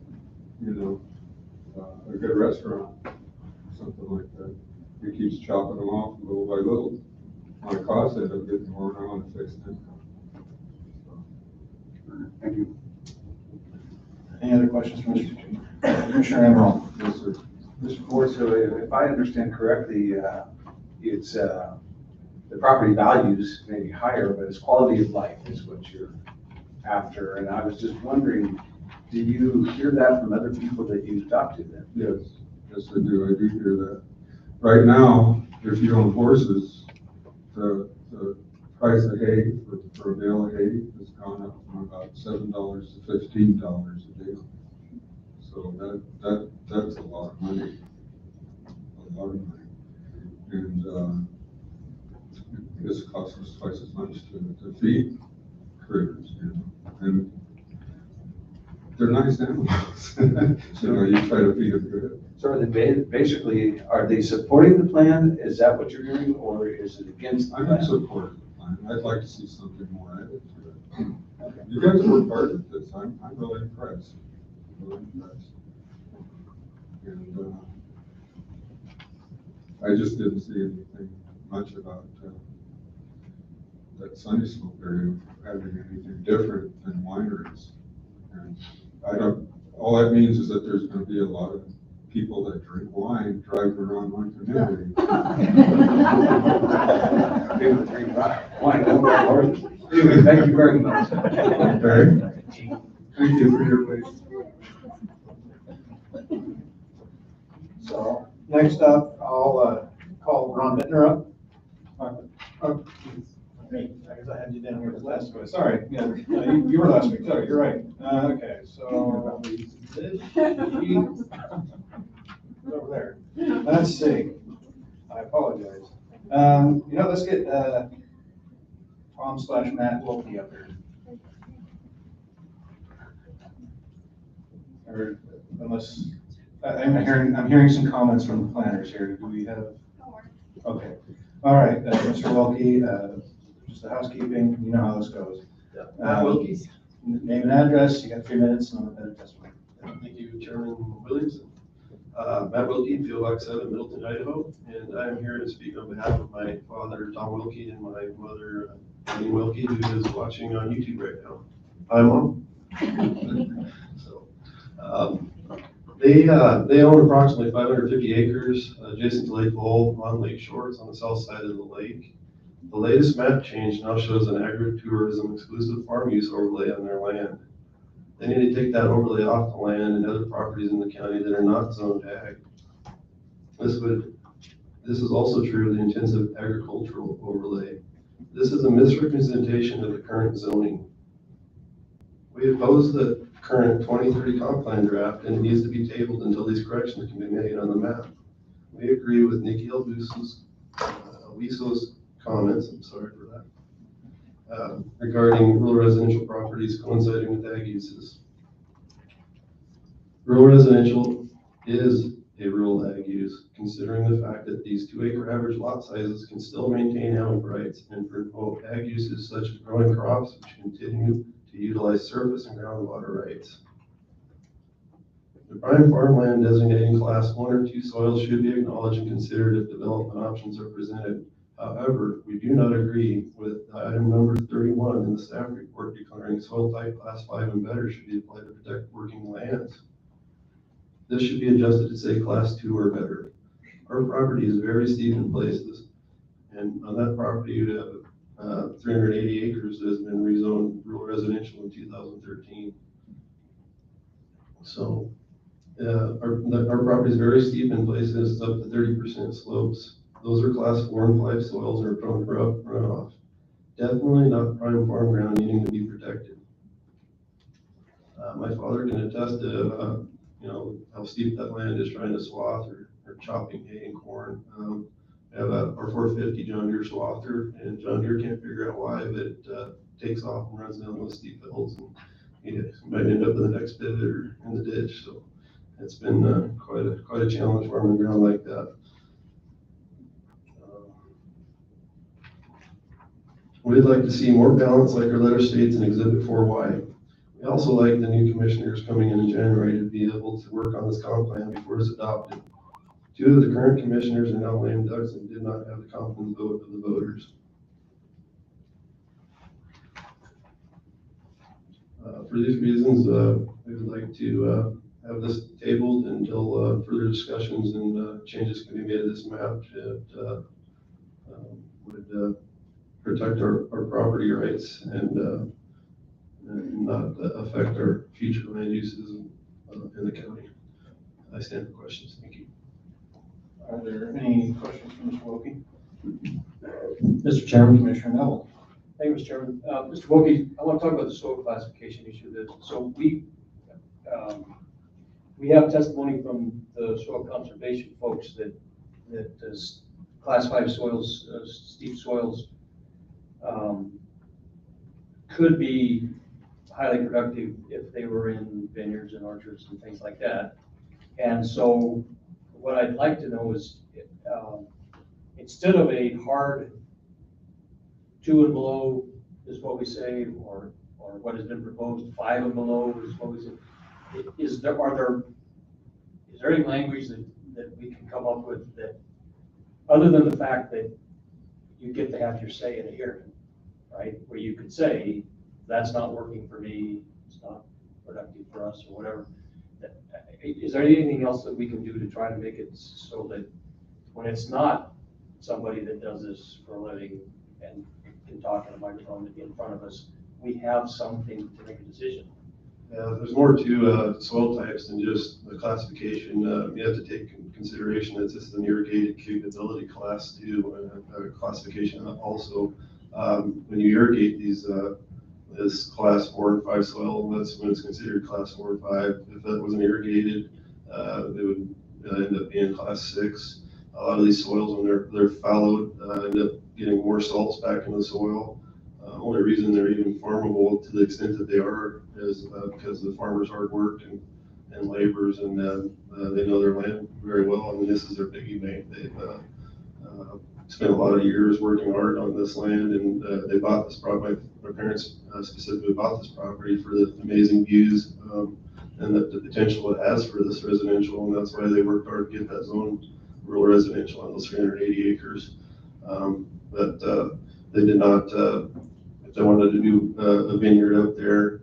U: a good restaurant, something like that. It keeps chopping them off little by little. My costs end up getting more, and I want to fix them.
E: Thank you.
L: Any other questions from Commissioner Emerald?
U: Yes, sir.
N: Mr. Ford, so if I understand correctly, it's, the property values may be higher, but it's quality of life is what you're after. And I was just wondering, do you hear that from other people that you talk to then?
U: Yes, yes, I do. I do hear that. Right now, if you own horses, the price of hay for a bale of hay has gone up from about $7 to $15 a bale. So that's a lot of money. A lot of money. And it costs us twice as much to feed critters, and they're nice animals. You try to feed them good.
N: So are they basically, are they supporting the plan? Is that what you're hearing, or is it against the
U: I'm
N: plan?
U: in support of the plan. I'd like to see something more added to it. Okay. You guys work hard at this. I'm really impressed. Really impressed. And I just didn't see anything much about that Sunday Slope area having anything different than wineries. And all that means is that there's going to be a lot of people that drink wine driving around my community.
N: People drink wine, don't buy horses. Anyway, thank you very much.
U: Okay. Thank you for your patience.
A: So next up, I'll call Ron Bittner up. Great. I guess I had you down here last week. Sorry, yeah, you were last week. Sorry, you're right. Okay, so over there. Let's see. I apologize. Let's get Tom/Matt Wilkie up here. Or unless I'm hearing some comments from the planners here. Do we have? Okay. All right, Mr. Wilkie, just the housekeeping, you know how this goes.
G: Matt Wilkie.
A: Name and address, you got 3 minutes and a testimony.
G: Thank you, Chairman Williamson. Matt Wilkie, PO Box 7, Middleton, Idaho, and I'm here to speak on behalf of my father, Tom Wilkie, and my mother, Annie Wilkie, who is watching on YouTube right now. Hi, Mom. So, they own approximately 550 acres adjacent to Lake Lowell on Lake Shores on the south side of the lake. The latest map change now shows an agritourism exclusive farm use overlay on their land. They need to take that overlay off the land and other properties in the county that are not zoned ag. This is also true of the intensive agricultural overlay. This is a misrepresentation of the current zoning. We oppose the current 2030 comp plan draft, and it needs to be tabled until these corrections can be made on the map. We agree with Nikki Alviso's comments, I'm sorry for that, regarding rural residential properties coinciding with ag uses. Rural residential is a rural ag use, considering the fact that these 2-acre average lot sizes can still maintain animal rights and promote ag uses such as growing crops, which continue to utilize surface and groundwater rights. The prime farmland designating class 1 or 2 soils should be acknowledged and considered if development options are presented. However, we do not agree with item number 31 in the staff report declaring soil type class 5 and better should be applied to protect working lands. This should be adjusted to say class 2 or better. Our property is very steep in places, and on that property you have 380 acres that has been rezoned rural residential in 2013. So our property is very steep in places, up to 30% slopes. Those are class 4 and 5 soils that are prone to runoff. Definitely not prime farm ground needing to be protected. My father can attest to how steep that land is trying to swath or chopping hay and corn. We have our 450 John Deere swather, and John Deere can't figure out why, but it takes off and runs down those steep hills, and you might end up in the next pivot or in the ditch. So it's been quite a challenge farming ground like that. We'd like to see more balance like our letter states in Exhibit 4Y. We also like the new commissioners coming in January to be able to work on this comp plan before it's adopted. 2 of the current commissioners are now lame ducks and did not have the confident vote of the voters. For these reasons, we would like to have this tabled until further discussions and changes can be made to this map that would protect our property rights and not affect our future land uses in the county. I stand for questions. Thank you.
A: Are there any questions from Mr. Wilkie?
C: Mr. Chairman.
A: Commissioner Neville.
C: Thank you, Mr. Chairman. Mr. Wilkie, I want to talk about the soil classification issue. So we have testimony from the soil conservation folks that class 5 soils, steep soils, could be highly productive if they were in vineyards and orchards and things like that. And so what I'd like to know is, instead of a hard 2 and below is what we say, or what has been proposed, 5 and below is what we say, is there any language that we can come up with that, other than the fact that you get to have your say in a hearing, right? Where you could say, that's not working for me, it's not productive for us, or whatever. Is there anything else that we can do to try to make it so that when it's not somebody that does this for a living and can talk in a microphone in front of us, we have something to make a decision?
G: There's more to soil types than just the classification. You have to take in consideration that this is an irrigated capability class 2 classification. Also, when you irrigate this class 4 and 5 soil, that's when it's considered class 4 and 5. If that wasn't irrigated, it would end up being class 6. A lot of these soils, when they're fallowed, end up getting more salts back in the soil. Only reason they're even farmable to the extent that they are is because of the farmers' hard work and labors, and they know their land very well. I mean, this is their piggy bank. They've spent a lot of years working hard on this land, and they bought this property. My parents specifically bought this property for the amazing views and the potential it has for this residential, and that's why they worked hard to get that zone rural residential on those 380 acres. But they did not. If they wanted to do a vineyard up there,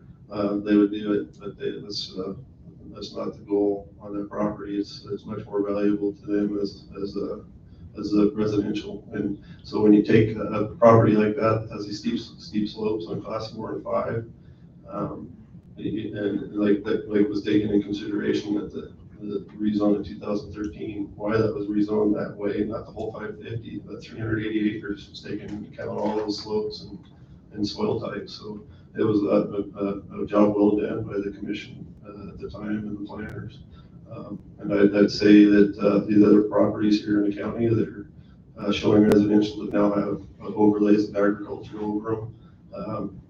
G: they would do it, but that's not the goal on that property. It's much more valuable to them as a residential. And so when you take a property like that that has these steep slopes on class 4 and 5, like was taken in consideration at the rezone in 2013, why that was rezoned that way, not the whole 550, but 380 acres was taken into account, all those slopes and soil types. So it was a job well done by the commission at the time and the planners. And I'd say that these other properties here in the county that are showing residential that now have overlays of agriculture over them.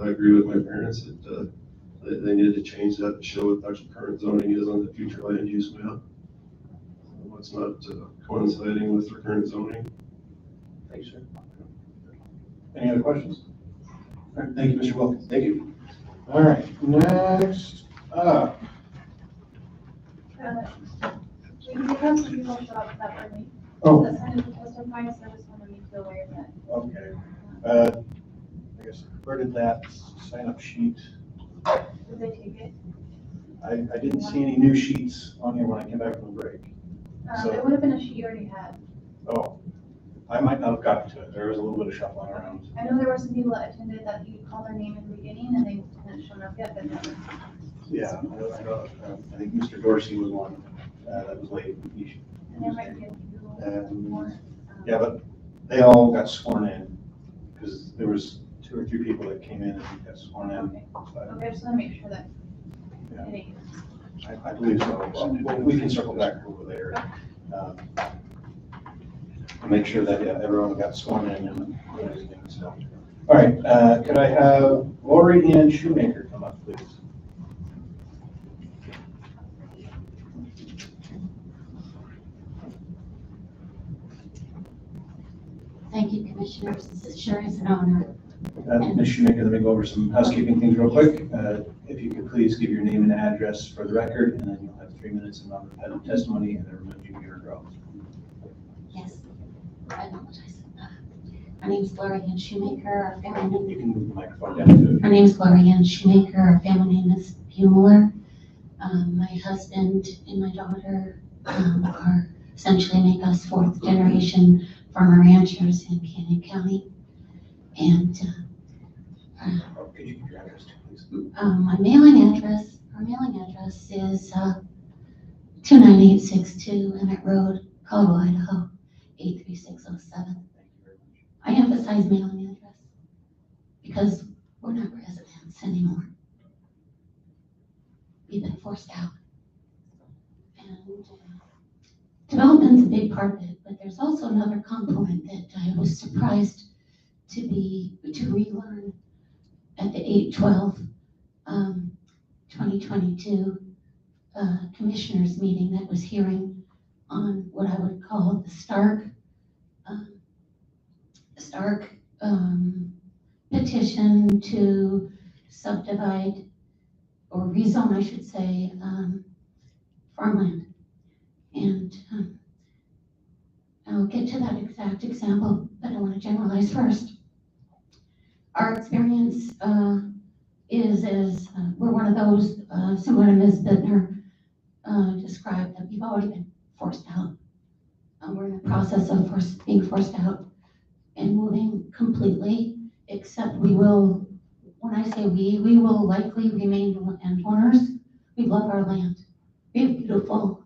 G: I agree with my parents that they needed to change that to show what actual current zoning is on the future land use map. It's not coinciding with the current zoning.
L: Thanks, sir. Any other questions? All right, thank you, Mr. Wilkins.
A: Thank you. All right, next up.
B: We do have some people show up that early.
L: Oh.
B: That's kind of the testifying, so I just want to make you aware of that.
L: Okay. I guess, where did that sign-up sheet?
B: Did they take it?
L: I didn't see any new sheets on here when I came back from the break. So-
B: It would have been a sheet you already had.
L: Oh, I might not have gotten to it. There was a little bit of shuffling around.
B: I know there were some people that attended that you called their name at the beginning and they hadn't shown up yet, but never.
L: Yeah, I think Mr. Dorsey was one that was late.
B: And there might be a few more.
L: Yeah, but they all got sworn in because there was 2 or 3 people that came in and got sworn in.
B: Okay, I just want to make sure that.
L: Yeah.
B: it ain't-
L: I believe so. Well, we can circle back over there. Make sure that everyone got sworn in and everything, so. All right, could I have Lori Ann Shoemaker come up, please?
H: Thank you, Commissioners. This sure is an honor.
L: Ms. Shoemaker, let me go over some housekeeping things real quick. If you could please give your name and address for the record, and then you'll have 3 minutes of non-repetitive testimony, and then remind you of your oath.
H: Yes, I apologize. My name is Gloria Ann Shoemaker. Our family name.
L: You can move the microphone down to.
H: Her name is Gloria Ann Shoemaker. Our family name is Bueller. My husband and my daughter are essentially make us 4th generation farmer ranchers in Canyon County. And
L: Could you give your address too, please?
H: my mailing address, our mailing address is 29862 Emmett Road, Caldwell, Idaho, 83607. I emphasize mailing address because we're not residents anymore. We've been forced out. And development's a big part of it, but there's also another component that I was surprised to relearn at the 8/12 2022 commissioners meeting that was hearing on what I would call the Stark petition to subdivide or rezone, I should say, farmland. And I'll get to that exact example, but I want to generalize first. Our experience is we're one of those, similar to Ms. Bittner described, that we've already been forced out. We're in the process of being forced out and moving completely, except we will, when I say we will likely remain landowners. We love our land. We have beautiful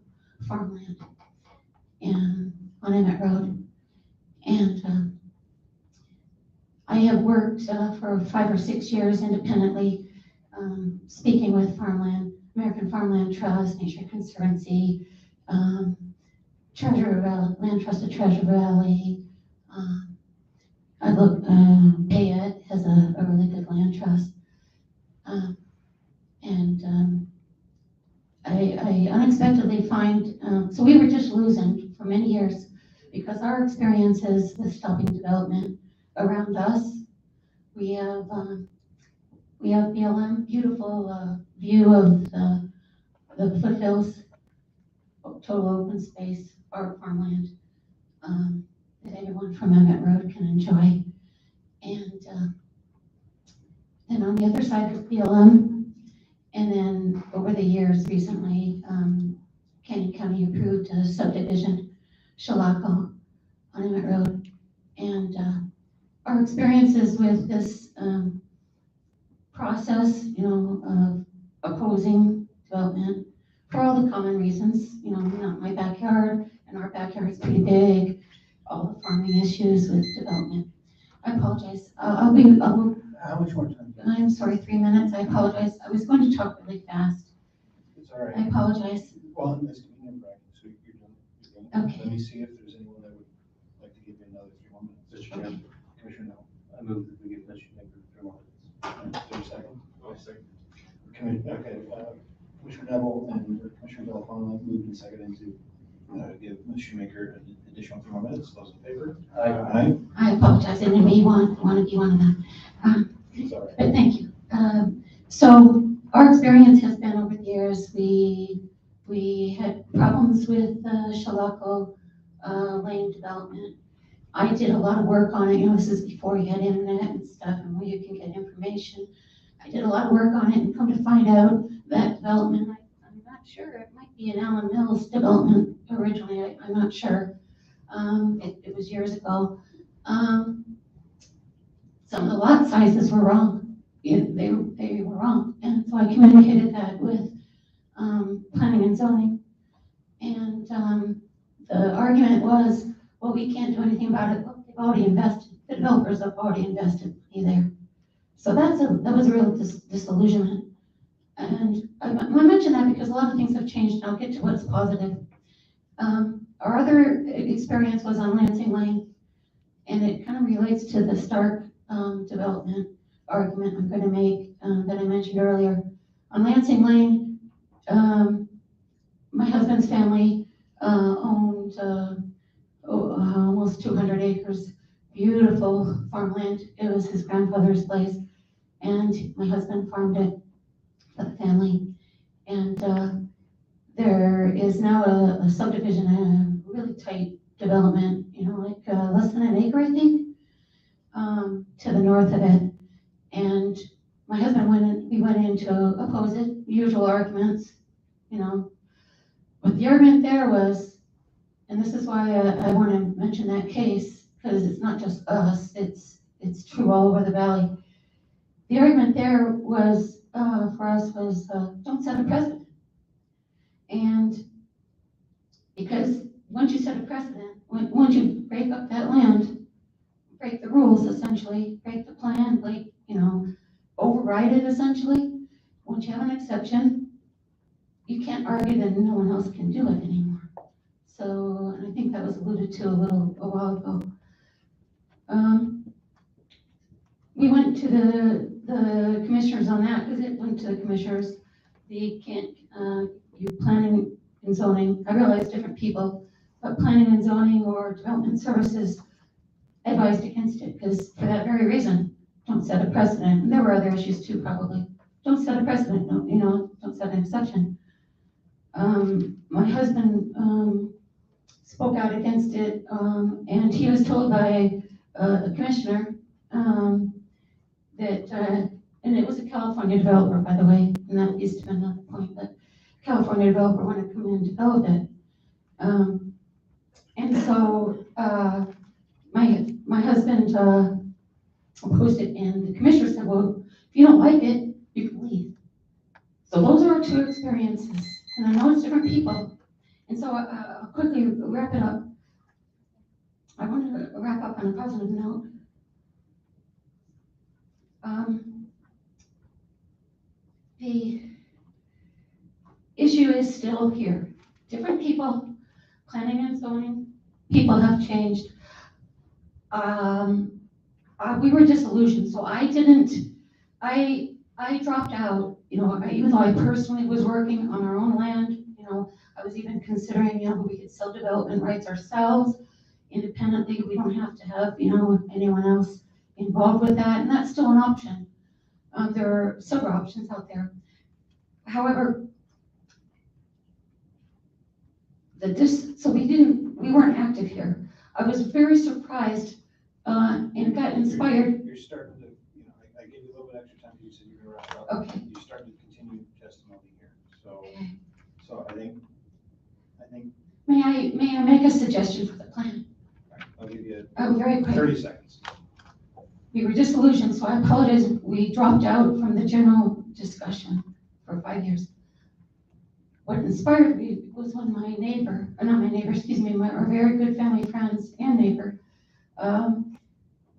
H: farmland and on Emmett Road. And I have worked for 5 or 6 years independently, speaking with farmland, American Farmland Trust, Nature Conservancy, Treasure Valley, Land Trust of Treasure Valley. I look, Bayette has a really good land trust. I unexpectedly find, so we were just losing for many years because our experiences with stopping development around us, we have BLM, beautiful view of the foothills, total open space, our farmland that anyone from Emmett Road can enjoy. And then on the other side is BLM. And then over the years recently, Canyon County approved a subdivision, Chilocco, on Emmett Road. And our experiences with this process, of opposing development for all the common reasons, you know, not my backyard, and our backyard's pretty big, all the farming issues with development. I apologize.
A: How much more time?
H: I'm sorry, 3 minutes. I apologize. I was going to talk really fast.
A: It's all right.
H: I apologize.
A: Well, Ms. Communion bracket, so you're done.
H: Okay.
A: Let me see if there's anyone that would like to give you another 3 more minutes. Mr. Chairman, Commissioner Neville.
C: I move that we give Mr. Schmidt 3 more minutes.
A: Is there a second?
G: I'll second.
A: Okay, Commissioner Neville and Commissioner Delafont moved and seconded to give Ms. Shoemaker an additional 3 more minutes. Those in favor? Aye.
H: I apologize. I didn't mean want to be one of them.
A: Sorry.
H: But thank you. So our experience has been over the years, we had problems with Shalako Lane development. I did a lot of work on it. You know, this is before you had internet and stuff and where you can get information. I did a lot of work on it and come to find out that development, I'm not sure, it might be an Allen Mills development originally, I'm not sure. It was years ago. Some of the lot sizes were wrong. They were wrong. And so I communicated that with planning and zoning. And the argument was, well, we can't do anything about it. Look, they've already invested. The developers have already invested money there. So that was a real disillusionment. And I mention that because a lot of things have changed, and I'll get to what's positive. Our other experience was on Lansing Lane, and it kind of relates to the Stark development argument I'm going to make that I mentioned earlier. On Lansing Lane, my husband's family owned almost 200 acres, beautiful farmland. It was his grandfather's place, and my husband farmed it for the family. And there is now a subdivision, a really tight development, you know, like less than an acre, I think, to the north of it. And my husband we went in to oppose it, usual arguments, you know. But the argument there was, and this is why I want to mention that case, because it's not just us, it's true all over the valley. The argument there was, for us, was don't set a precedent. And because once you set a precedent, once you break up that land, break the rules essentially, break the plan, like, you know, override it essentially, once you have an exception, you can't argue that no one else can do it anymore. So, and I think that was alluded to a while ago. We went to the commissioners on that, because it went to the commissioners. They can't, you planning and zoning, I realize different people, but planning and zoning or development services advised against it, because for that very reason, don't set a precedent. And there were other issues too, probably. Don't set a precedent, no, you know, don't set an exception. My husband spoke out against it, and he was told by a commissioner that, and it was a California developer, by the way, and that used to be another point, but California developer wanted to come in and develop it. And so my husband opposed it, and the commissioner said, well, if you don't like it, you can leave. So those are our two experiences, and I know it's different people. And so I'll quickly wrap it up. I want to wrap up on a positive note. The issue is still here. Different people, planning and zoning, people have changed. We were disillusioned, so I dropped out, you know, even though I personally was working on our own land, you know, I was even considering, you know, we could sell development rights ourselves independently. We don't have to have, you know, anyone else involved with that, and that's still an option. There are several options out there. However, so we weren't active here. I was very surprised and got inspired.
A: You're starting to, you know, I gave you a little bit extra time, you said you were wrap up.
H: Okay.
A: You're starting to continue testimony here. So,
H: Okay.
A: so I think.
H: May I make a suggestion for the plan?
A: I'll give you
H: very quick.
A: 30 seconds.
H: We were disillusioned, so I apologize. We dropped out from the general discussion for 5 years. What inspired me was when my neighbor, not my neighbor, excuse me, our very good family friends and neighbor,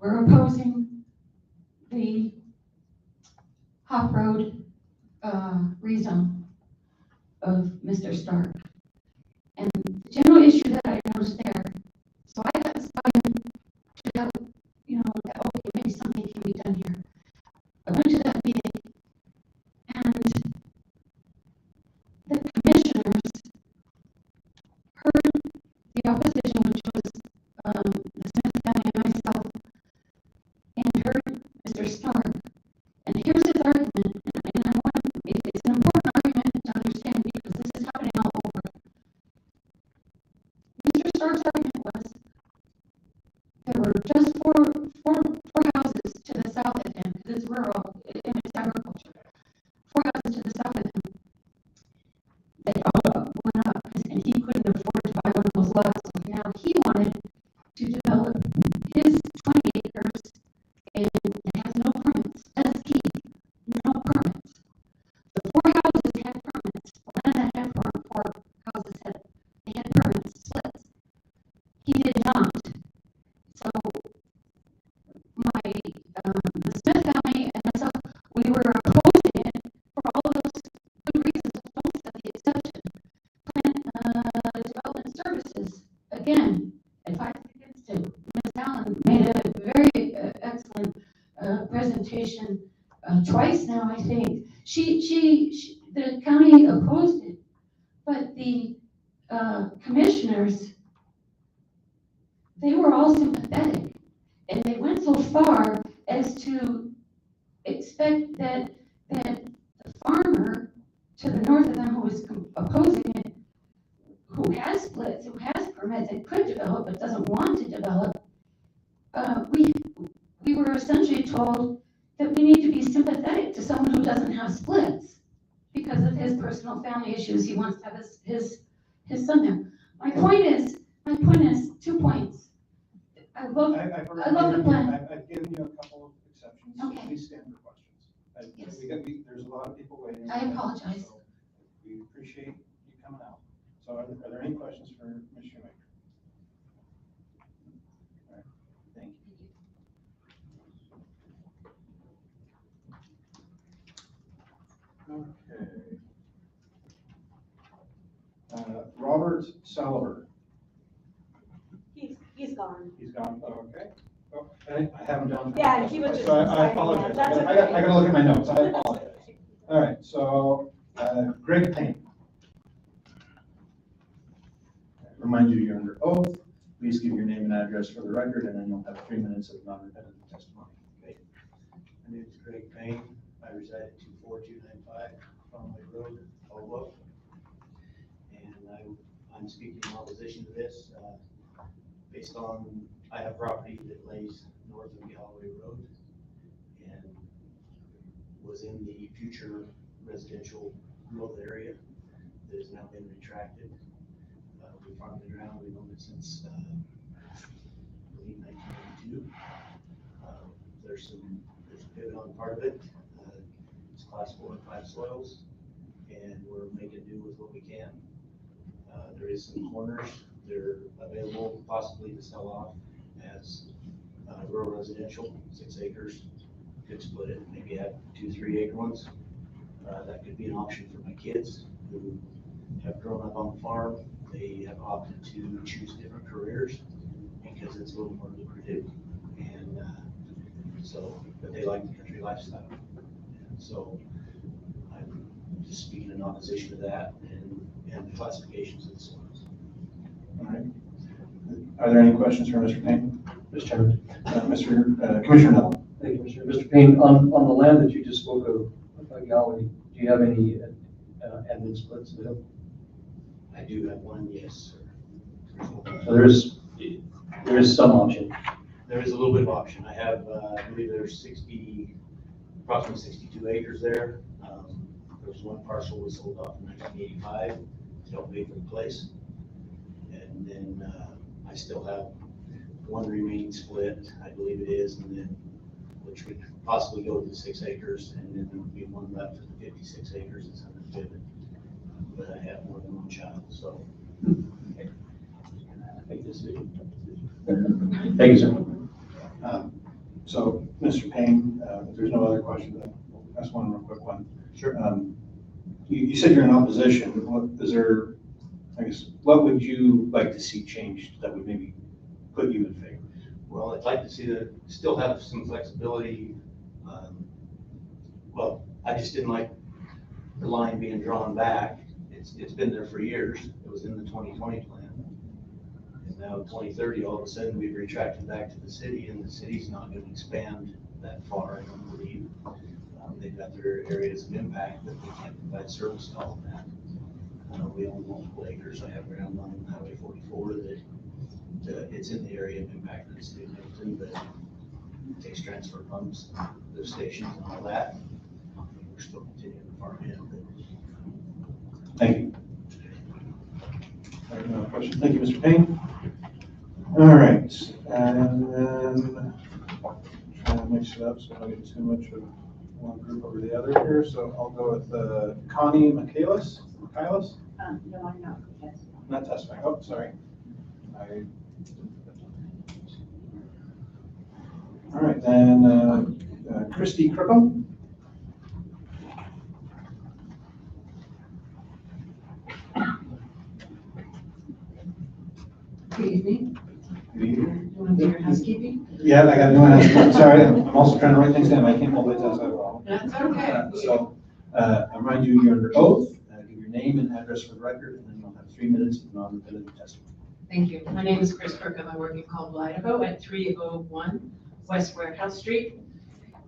H: were opposing the Hop Road rezone of Mr. Stark. And the general issue that I noticed there, so I got inspired to have, that, okay, maybe something can be done here. I went to that meeting, and the commissioners heard the opposition, which was the Smith family and myself, and heard Mr. Stark. And here's his argument, and I want it's an important argument to understand because this is happening all over. Mr. Stark's argument was there were just four houses to the south of him, because it's rural, and it's agriculture. 4 houses to the south of him. They all went up, and he couldn't afford to buy one of those lots. So now he wanted to develop his 20 acres, and it has no permits. That's key. No permits. The 4 houses had permits. One that had 4 houses they had permits, splits. He did not. So the Smith family and myself, we were opposing it for all of those good reasons. Don't set the exception. Development services, again, advice against it. Ms. Allen made a very excellent presentation twice now, I think. The county opposed it, but the commissioners, they were all sympathetic, and they went so far as to expect that the farmer to the north of them who was opposing it, who has splits, who has permits, and could develop but doesn't want to develop, we were essentially told that we need to be sympathetic to someone who doesn't have splits because of his personal family issues. He wants to have his son there. My point is 2 points. I love the plan.
A: I've given you a couple of exceptions.
H: Okay.
A: Please stand for questions.
H: Yes.
A: There's a lot of people waiting.
H: I apologize.
A: So we appreciate you coming out. So are there any questions for Ms. Shoemaker? All right. Thank you. Okay. Robert Salver.
F: He's gone.
A: He's gone. Oh, okay. Oh, I have him down.
F: Yeah, he was just.
A: So I apologize.
F: That's
A: I gotta look at my notes. I apologize. All right. So Greg Payne. Remind you you're under oath. Please give your name and address for the record, and then you'll have 3 minutes of non-repetitive testimony.
K: Okay. My name is Greg Payne. I reside at 24295 Conway Road, Caldwell. And I'm speaking in opposition to this based on, I have property that lays north of Galloway Road and was in the future residential growth area that has now been retracted. We farmed the ground, we've owned it since, I believe 1992. There's a pivot on part of it. It's class 4 and 5 soils, and we're making do with what we can. There is some corners that are available possibly to sell off as rural residential, 6 acres. Could split it, maybe have 2-3 acre ones. That could be an option for my kids who have grown up on the farm. They have opted to choose different careers because it's a little more lucrative, and but they like the country lifestyle. And so I'm just speaking in opposition to that and the classifications of the soils.
A: All right. Are there any questions for Mr. Payne? Mr. Chairman. Commissioner Neville.
C: Thank you, Commissioner. Mr. Payne, on the land that you just spoke of, Galloway, do you have any admin splits available?
K: I do have one, yes, sir.
C: So there is some option.
K: There is a little bit of option. I have, I believe there's approximately 62 acres there. There was one parcel was sold off in 1985 to help pay for the place. And then I still have one remaining split, I believe it is, and then which would possibly go to the 6 acres, and then there would be one left for the 56 acres that's undivided. But I have more than one child, so. I think this is.
N: Thank you, sir.
L: So, Mr. Payne, if there's no other questions, I'll ask one real quick one.
K: Sure.
L: You said you're in opposition. What is there, I guess, what would you like to see changed that would maybe put you in favor?
K: Well, I'd like to see that still have some flexibility. Well, I just didn't like the line being drawn back. It's been there for years. It was in the 2020 plan. And now 2030, all of a sudden we've retracted back to the city, and the city's not going to expand that far, I don't believe. They've got their areas of impact, but they can't provide service to all of that. We own multiple acres. I have ground on Highway 44 that it's in the area of impact of the city of Middleton, but it takes transfer pumps, those stations and all that. We're still continuing to farm in.
L: Thank you. No question. Thank you, Mr. Payne. All right, and then trying to mix it up so I don't get too much of one group over the other here. So I'll go with Connie Michaelis.
O: No, I'm not. Yes.
L: Not testifying. Oh, sorry. All right, then Christy Crookham.
S: Good evening.
L: Good evening.
S: You want to do your housekeeping?
L: Yeah, I got to do my sorry, I'm also trying to write things down. I can't multitask that well.
S: That's okay.
L: So I remind you, you're under oath. Give your name and address for the record, and then you'll have 3 minutes of non-repetitive testimony.
S: Thank you. My name is Chris Kirkham. I work in Caldwell, Idaho at 301 West Warehouse Street.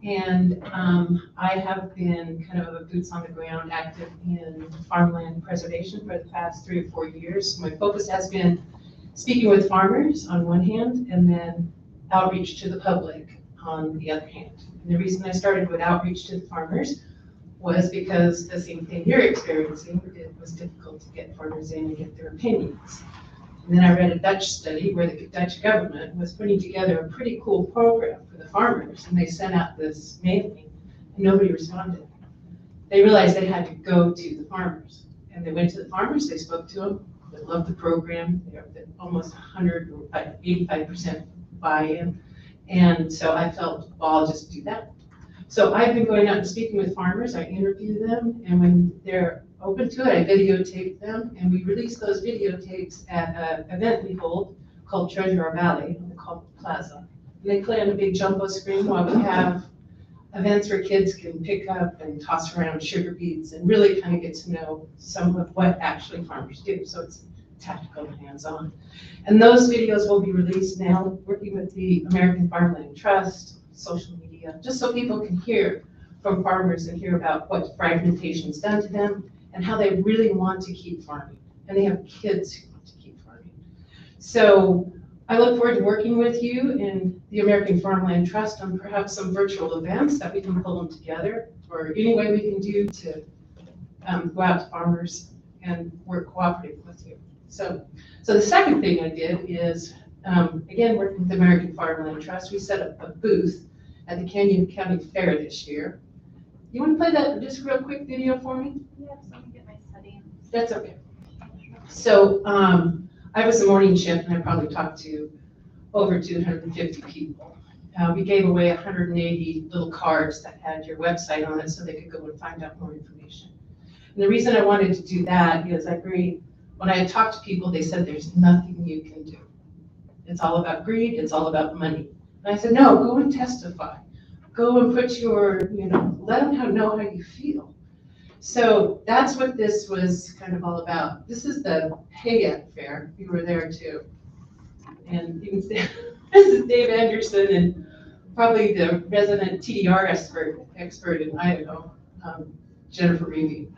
S: And I have been kind of a boots on the ground active in farmland preservation for the past 3 or 4 years. My focus has been speaking with farmers on one hand, and then outreach to the public on the other hand. And the reason I started with outreach to the farmers was because the same thing you're experiencing, it was difficult to get farmers in and get their opinions. And then I read a Dutch study where the Dutch government was putting together a pretty cool program for the farmers, and they sent out this mailing, and nobody responded. They realized they had to go to the farmers, and they went to the farmers, they spoke to them, they loved the program, they have almost 100 or 85% buy-in, and so I felt, well, I'll just do that. So I've been going out and speaking with farmers, I interview them, and when they're open to it, I videotape them, and we release those videotapes at an event we hold called Treasure Our Valley on the Caldwell Plaza. And they play on a big jumbo screen while we have events where kids can pick up and toss around sugar beets and really kind of get to know some of what actually farmers do. So it's tactical and hands-on. And those videos will be released now, working with the American Farmland Trust, social media, just so people can hear from farmers and hear about what fragmentation's done to them and how they really want to keep farming. And they have kids who want to keep farming. So I look forward to working with you in the American Farmland Trust on perhaps some virtual events that we can pull them together, or any way we can do to go out to farmers and work cooperatively with you. So the second thing I did is, again, working with the American Farmland Trust, we set up a booth at the Canyon County Fair this year. You want to play that just real quick video for me?
B: Yes, let me get my study.
S: That's okay. So I was a morning shift, and I probably talked to over 250 people. We gave away 180 little cards that had your website on it so they could go and find out more information. And the reason I wanted to do that is when I had talked to people, they said there's nothing you can do. It's all about greed, it's all about money. And I said, no, go and testify. Go and put your, let them know how you feel. So that's what this was kind of all about. This is the Hayek Fair. You were there too. And you can see, this is Dave Anderson and probably the resident TDR expert in Idaho, Jennifer Reevy.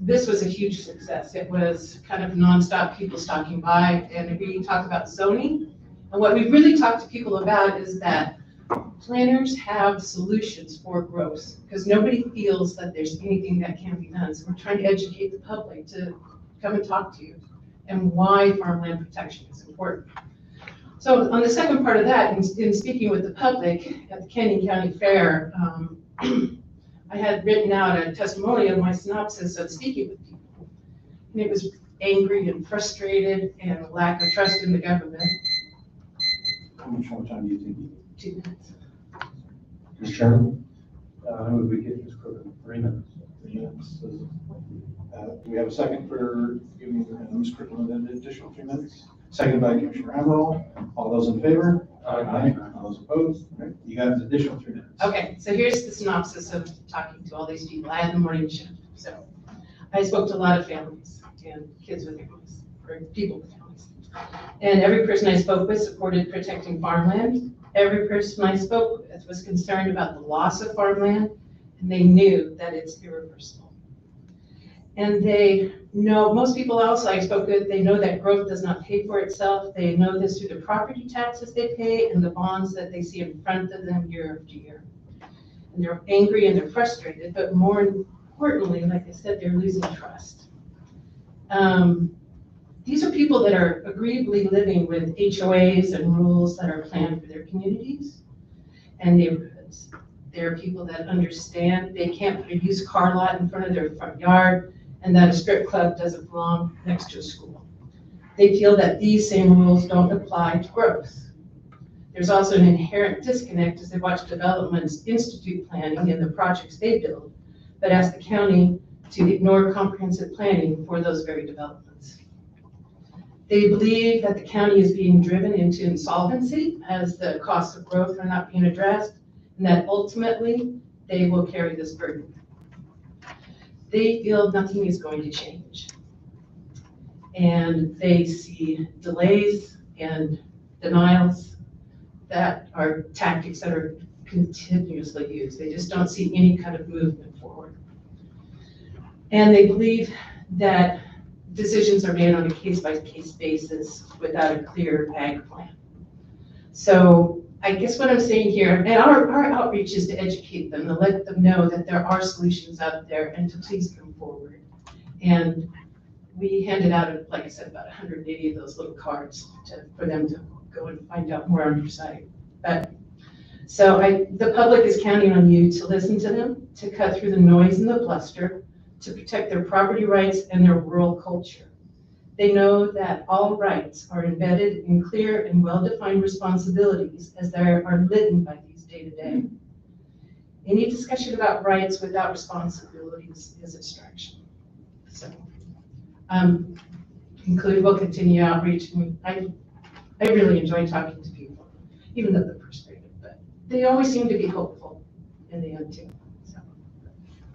S: This was a huge success. It was kind of nonstop people stalking by, and we talk about zoning. And what we really talk to people about is that planners have solutions for growth, because nobody feels that there's anything that can be done. So we're trying to educate the public to come and talk to you and why farmland protection is important.
J: So on the second part of that, in speaking with the public at the Canyon County Fair, I had written out a testimonial, my synopsis of speaking with people. And it was angry and frustrated and a lack of trust in the government.
L: How much more time do you think?
J: 2 minutes.
C: Mr. Chairman, I would we give this quick 3 minutes.
L: 3 minutes. Do we have a second for giving Ms. Crickland an additional 3 minutes? Seconded by Commissioner Emerald. All those in favor? Aye. All those opposed? All right, you got an additional 3 minutes.
J: Okay, so here's the synopsis of talking to all these people. I had the morning shift, so I spoke to a lot of families and kids with families, or people with families. And every person I spoke with supported protecting farmland. Every person I spoke with was concerned about the loss of farmland, and they knew that it's irreversible. And they know, most people else I spoke with, they know that growth does not pay for itself. They know this through the property taxes they pay and the bonds that they see in front of them year after year. And they're angry and they're frustrated, but more importantly, like I said, they're losing trust. These are people that are agreeably living with HOAs and rules that are planned for their communities and neighborhoods. There are people that understand they can't put a used car lot in front of their front yard and that a strip club doesn't belong next to a school. They feel that these same rules don't apply to growth. There's also an inherent disconnect as they watch developments institute planning in the projects they build, but ask the county to ignore comprehensive planning for those very developments. They believe that the county is being driven into insolvency as the costs of growth are not being addressed, and that ultimately they will carry this burden. They feel nothing is going to change. And they see delays and denials that are tactics that are continuously used. They just don't see any kind of movement forward. And they believe that decisions are made on a case-by-case basis without a clear ag plan. So I guess what I'm saying here, and our outreach is to educate them, to let them know that there are solutions out there and to please come forward. And we handed out, like I said, about 180 of those little cards for them to go and find out more on your site. But so the public is counting on you to listen to them, to cut through the noise and the bluster, to protect their property rights and their rural culture. They know that all rights are embedded in clear and well-defined responsibilities as they are lived by these day to day. Any discussion about rights without responsibilities is abstraction. So, conclude, we'll continue outreach. I really enjoy talking to people, even though they're frustrated, but they always seem to be hopeful in the end too.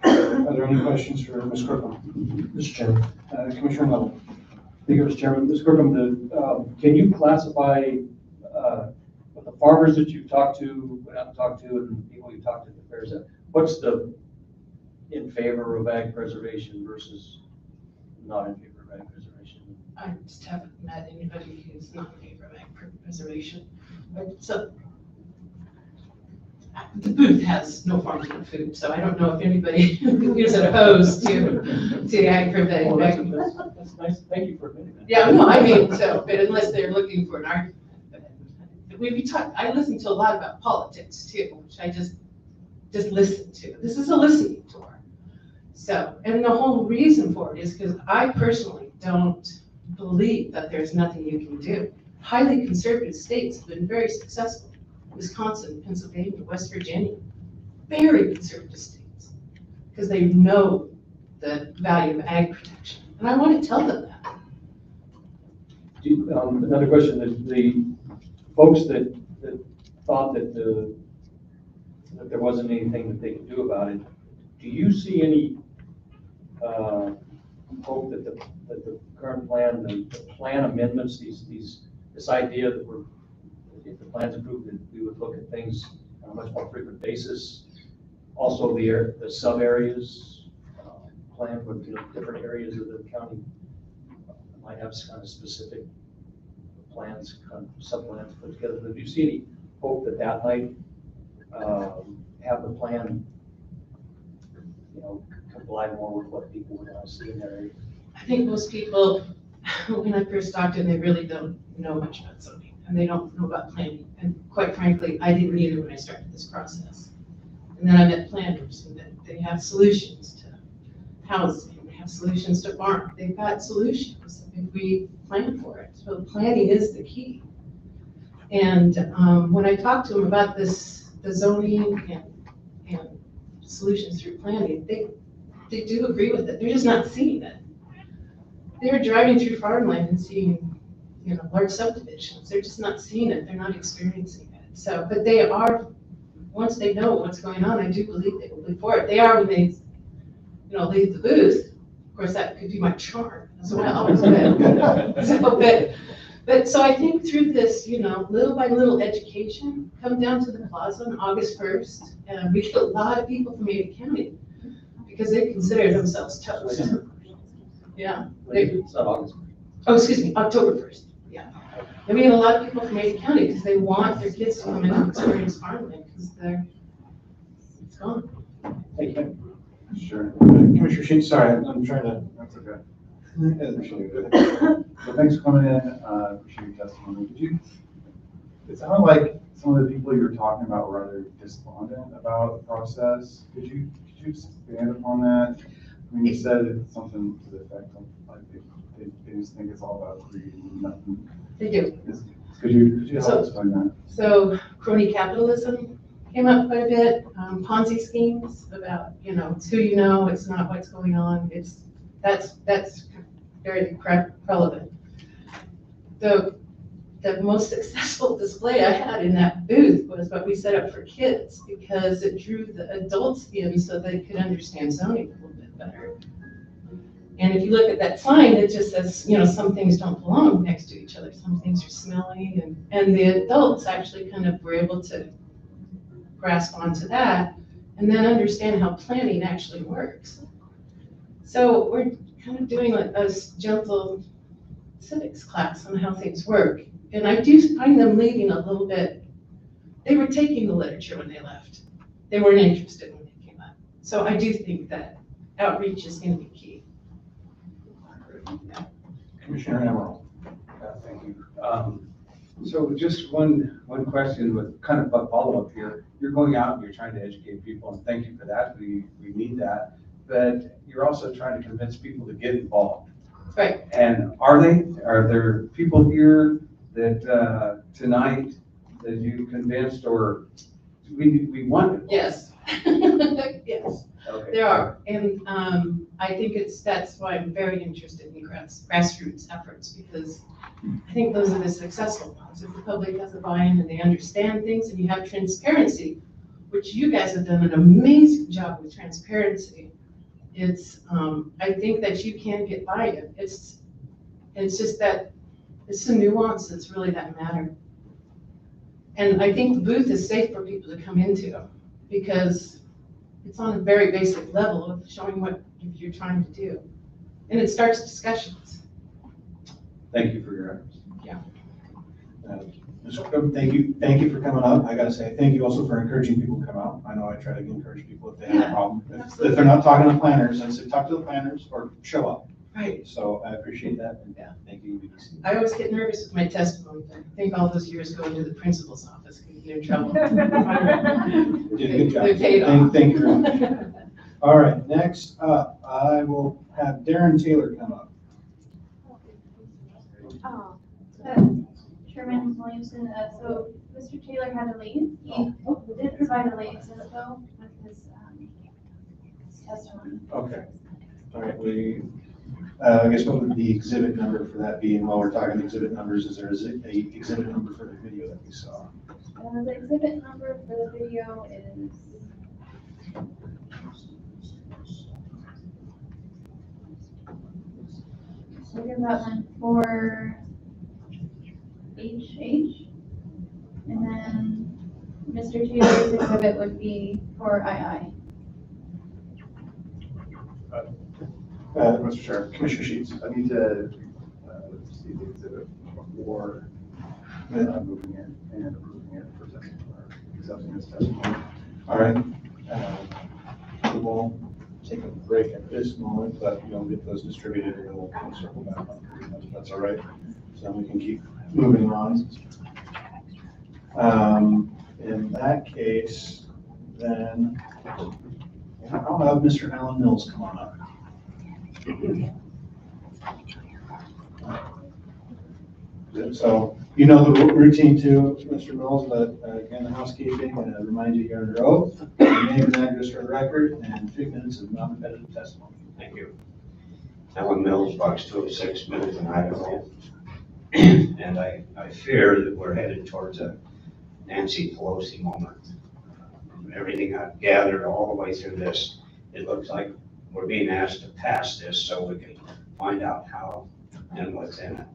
L: Are there any questions for Ms. Crookham?
C: Mr. Chairman.
L: Commissioner Neville.
C: Thank you, Mr. Chairman. Ms. Crookham, can you classify the farmers that you've talked to, went out and talked to, and the people you talked to at the fairs, what's the in favor of ag preservation versus not in favor of ag preservation?
J: I just haven't met anybody who's not in favor of ag preservation. So the booth has no farm to food, so I don't know if anybody is opposed to ag preservation.
C: Well, that's nice. Thank you for admitting that.
J: Yeah, no, I mean, so, but unless they're looking for an argument. I listen to a lot about politics too, which I just listen to. This is a listening tour. So, and the whole reason for it is because I personally don't believe that there's nothing you can do. Highly conservative states have been very successful. Wisconsin, Pennsylvania, West Virginia, very conservative states, because they know the value of ag protection. And I want to tell them that.
C: Another question, the folks that thought that there wasn't anything that they could do about it, do you see any hope that the current plan, the plan amendments, this idea that if the plan's approved, that we would look at things on a much more frequent basis? Also, the sub areas plan with different areas of the county might have kind of specific plans, kind of sub plans put together. But do you see any hope that might have the plan, comply more with what people would want to see in their area?
J: I think most people, when I first talked to them, they really don't know much about zoning. and they don't know about planning. And quite frankly, I didn't either when I started this process. And then I met planners, and they have solutions to housing, they have solutions to farm. They've got solutions if we plan for it. So planning is the key. And when I talked to them about this, the zoning and solutions through planning, they do agree with it. They're just not seeing it. They're driving through farmland and seeing, large subdivisions. They're just not seeing it. They're not experiencing it. So, but they are, once they know what's going on, I do believe they will be for it. They are when they, leave the booth. Of course, that could be my charm as well. So I think through this, little by little education, come down to the plaza on August 1st, and we get a lot of people from Ada County because they consider themselves toast. Yeah. October 1st. Yeah. And we have a lot of people from Ada County because they want their kids to come in and experience farmland because it's gone.
L: Thank you.
E: Sure.
L: Commissioner Sheets, sorry, I'm trying to.
E: That's okay. So thanks for coming in, appreciate your testimony. It sounded like some of the people you were talking about were rather despondent about the process. Could you expand upon that? I mean, you said it's something to the effect of, like, they just think it's all about greed and nothing.
J: They do.
E: Could you help explain that?
J: So crony capitalism came up quite a bit, Ponzi schemes about, it's who you know, it's not what's going on. That's very relevant. The most successful display I had in that booth was what we set up for kids because it drew the adults in so they could understand zoning a little bit better. And if you look at that sign, it just says, some things don't belong next to each other. Some things are smelly, and the adults actually kind of were able to grasp onto that and then understand how planning actually works. So we're kind of doing a gentle civics class on how things work. And I do find them leaving a little bit, they were taking the literature when they left. They weren't interested when they came up. So I do think that outreach is going to be key.
L: Commissioner Emerald.
N: Thank you. So just one question with kind of a follow-up here. You're going out and you're trying to educate people, and thank you for that. We need that. But you're also trying to convince people to get involved.
J: Right.
N: And are there people here that tonight that you convinced or we want?
J: Yes. Yes.
N: Okay.
J: There are, and I think that's why I'm very interested in grassroots efforts because I think those are the successful ones. If the public has a buy-in and they understand things and you have transparency, which you guys have done an amazing job with transparency. I think that you can get buy-in. It's just that it's the nuance that's really that matter. And I think the booth is safe for people to come into because it's on a very basic level of showing what you're trying to do. And it starts discussions.
N: Thank you for your efforts.
J: Yeah.
L: Mr. Cook, thank you for coming up. I gotta say, thank you also for encouraging people to come out. I know I try to encourage people if they have a problem. If they're not talking to planners, I say talk to the planners or show up.
J: Right.
L: So I appreciate that, and
J: Yeah.
L: thank you.
J: I always get nervous with my testimony. I think all those years going to the principal's office can get in trouble.
L: You did a good job.
J: They paid off.
L: Thank you very much. All right, next up, I will have Darren Taylor come up.
B: Chairman Williamson, so Mr. Taylor had to leave. He did provide a late exhibit though with his testimony.
L: Okay. All right, I guess what would the exhibit number for that be? And while we're talking exhibit numbers, is there a exhibit number for the video that we saw?
B: The exhibit number for the video is we're about line 4HH, and then Mr. Taylor's exhibit would be for II.
L: Mr. Chair, Commissioner Sheets.
E: I need to see the exhibit before moving it and approving it for accepting this testimony.
L: All right. We will take a break at this moment, but we'll get those distributed and then we'll circle back on. That's all right. So we can keep moving on.
A: In that case, then I'll have Mr. Alan Mills come on up. So you know the routine too, Mr. Mills, but again, the housekeeping, remind you you're under oath, your name and address for the record, and 3 minutes of non-competitive testimony.
Q: Thank you. Alan Mills, box 206, Middleton, Idaho. And I fear that we're headed towards a Nancy Pelosi moment. From everything I've gathered all the way through this, it looks like we're being asked to pass this so we can find out how and what's in it.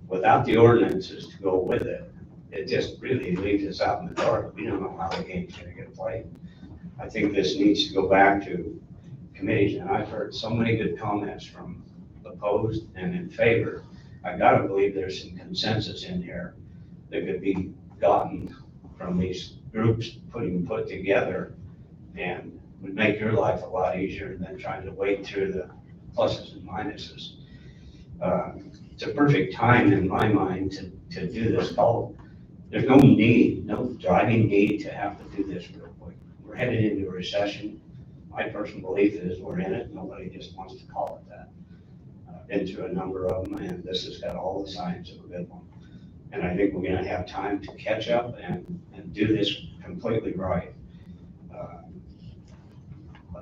Q: Without the ordinances to go with it, it just really leaves us out in the dark. We don't know how the game's gonna get played. I think this needs to go back to committees, and I've heard so many good comments from opposed and in favor. I gotta believe there's some consensus in here that could be gotten from these groups put together, and would make your life a lot easier than trying to wade through the pluses and minuses. It's a perfect time in my mind to do this call. There's no driving need to have to do this real quick. We're headed into a recession. My personal belief is we're in it. Nobody just wants to call it that. Been through a number of them, and this has got all the signs of a good one. And I think we're gonna have time to catch up and do this completely right.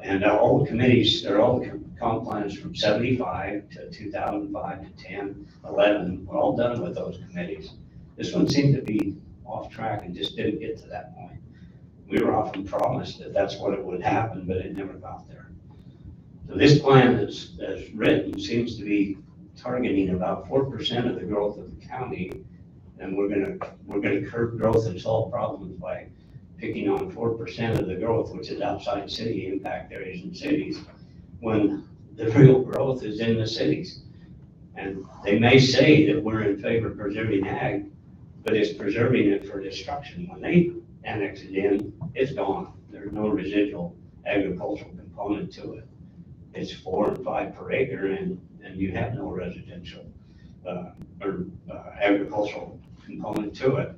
Q: And all the committees, they're all comp plans from 75 to 2005 to 10, 11, we're all done with those committees. This one seemed to be off track and just didn't get to that point. We were often promised that that's what it would happen, but it never got there. So this plan that's written seems to be targeting about 4% of the growth of the county, and we're gonna curb growth and solve problems by picking on 4% of the growth, which is outside city impact areas and cities, when the real growth is in the cities. And they may say that we're in favor of preserving ag, but it's preserving it for destruction. When they annex it in, it's gone. There's no residual agricultural component to it. It's 4 and 5 per acre, and you have no residential or agricultural component to it.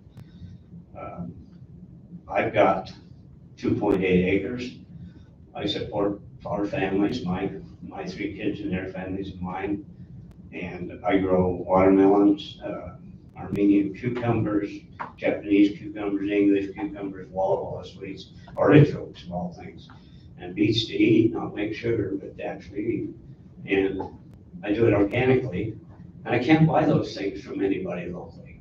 Q: I've got 2.8 acres. I support our families, my 3 kids and their families and mine. And I grow watermelons, Armenian cucumbers, Japanese cucumbers, English cucumbers, Walla Walla sweets, artichokes of all things. And beets to eat, not make sugar, but to actually eat. And I do it organically. And I can't buy those things from anybody locally.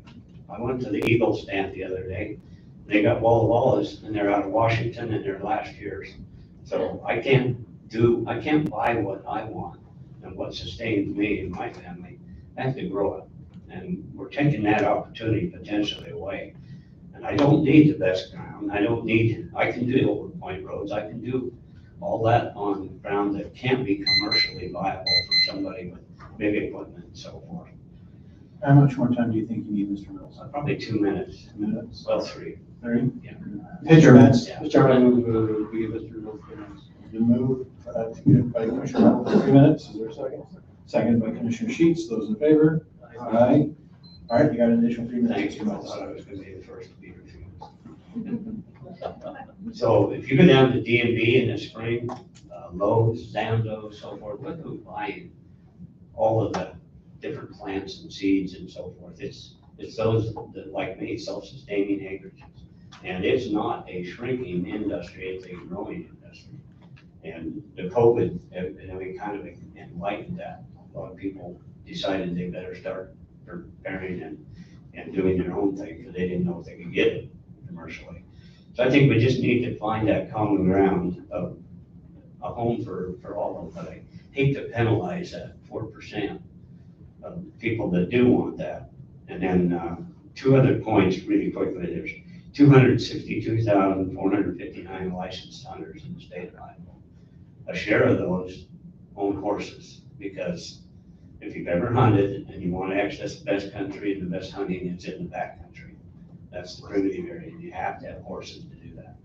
Q: I went to the Eagle stand the other day. They got Walla Wallas, and they're out of Washington, and they're last year's. So I can't buy what I want and what sustains me and my family. I have to grow it. And we're taking that opportunity potentially away. And I don't need the best ground. I can do over point roads. I can do all that on ground that can't be commercially viable for somebody with big equipment and so forth.
A: How much more time do you think you need, Mr. Mills?
Q: Probably 2 minutes.
A: 2 minutes?
Q: Well, 3.
A: 3?
Q: Yeah.
A: Hit your minutes.
Q: Yeah.
C: Mr. Chairman, I move, we give Mr. Mills 3 minutes.
A: The move to give by Commissioner Arnold for 3 minutes. Is there a second? Second by Commissioner Sheets. Those in favor? Aye. All right, you got an additional 3 minutes.
Q: Thank you. I thought I was going to be the first to be refused. So if you go down to D&B in the spring, Lowe's, Zamzo, so forth, look who's buying all of the different plants and seeds and so forth. It's those that, like me, self-sustaining acreages. And it's not a shrinking industry, it's a growing industry. And the COVID, kind of enlightened that. A lot of people decided they better start preparing and doing their own thing because they didn't know if they could get it commercially. So I think we just need to find that common ground of a home for all of them. But I hate to penalize that 4% of people that do want that. And then 2 other points really quickly. There's 262,459 licensed hunters in the state of Idaho. A share of those own horses, because if you've ever hunted and you want to access the best country and the best hunting, it's in the back country. That's the primitive area. You have to have horses to do that.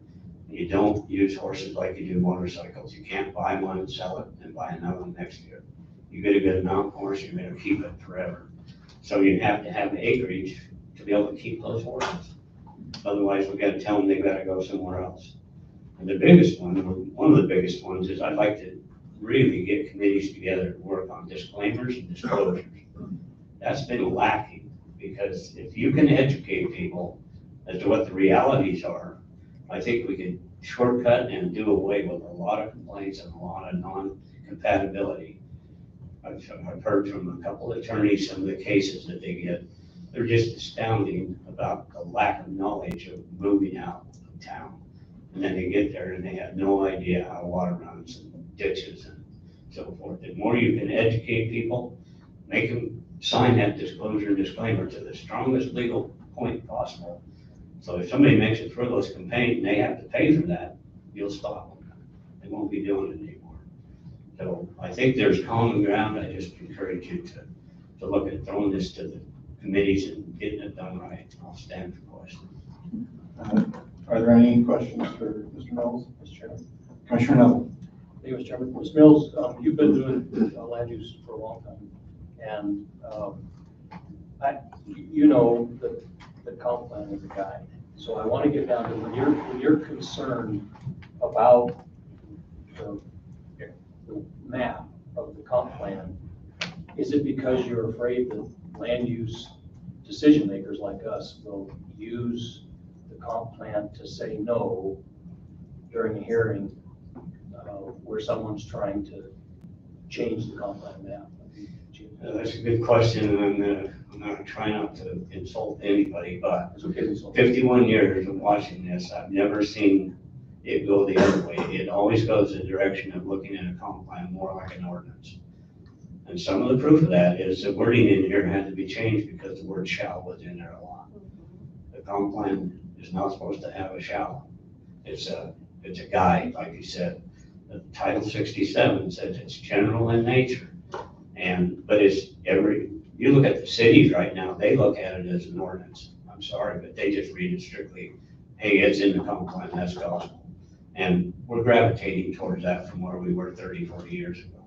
Q: You don't use horses like you do motorcycles. You can't buy one and sell it and buy another one next year. You get a good mountain horse, you're going to keep it forever. So you have to have acreage to be able to keep those horses. Otherwise, we gotta tell them they gotta go somewhere else. And the biggest one, or one of the biggest ones, is I'd like to really get committees together to work on disclaimers and disclosures. That's been lacking, because if you can educate people as to what the realities are, I think we could shortcut and do away with a lot of complaints and a lot of non-compatibility. I've heard from a couple of attorneys, some of the cases that they get, they're just astounding about the lack of knowledge of moving out of town. And then they get there and they have no idea how water runs and ditches and so forth. The more you can educate people, make them sign that disclosure and disclaimer to the strongest legal point possible. So if somebody makes a frivolous complaint and they have to pay for that, you'll stop them. They won't be doing it anymore. So I think there's common ground. I just encourage you to look at throwing this to the committees and getting it done right. I'll stand for questions.
L: Are there any questions for Mr. Mills, Mr. Chairman? Commissioner Neville?
C: Thank you, Mr. Chairman. Ms. Mills, you've been doing land use for a long time, and you know the comp plan is a guide. So I want to get down to when you're concerned about the map of the comp plan, is it because you're afraid that land use decision makers like us will use the comp plan to say no during a hearing where someone's trying to change the comp plan map?
Q: That's a good question, and I'm gonna try not to insult anybody, but 51 years of watching this, I've never seen it go the other way. It always goes the direction of looking at a comp plan more like an ordinance. And some of the proof of that is the wording in here had to be changed because the word shall was in there a lot. The comp plan is not supposed to have a shall. It's a guide, like you said. The Title 67 says it's general in nature. But you look at the cities right now, they look at it as an ordinance. I'm sorry, but they just read it strictly, hey, it's in the comp plan, that's gospel. And we're gravitating towards that from where we were 30, 40 years ago.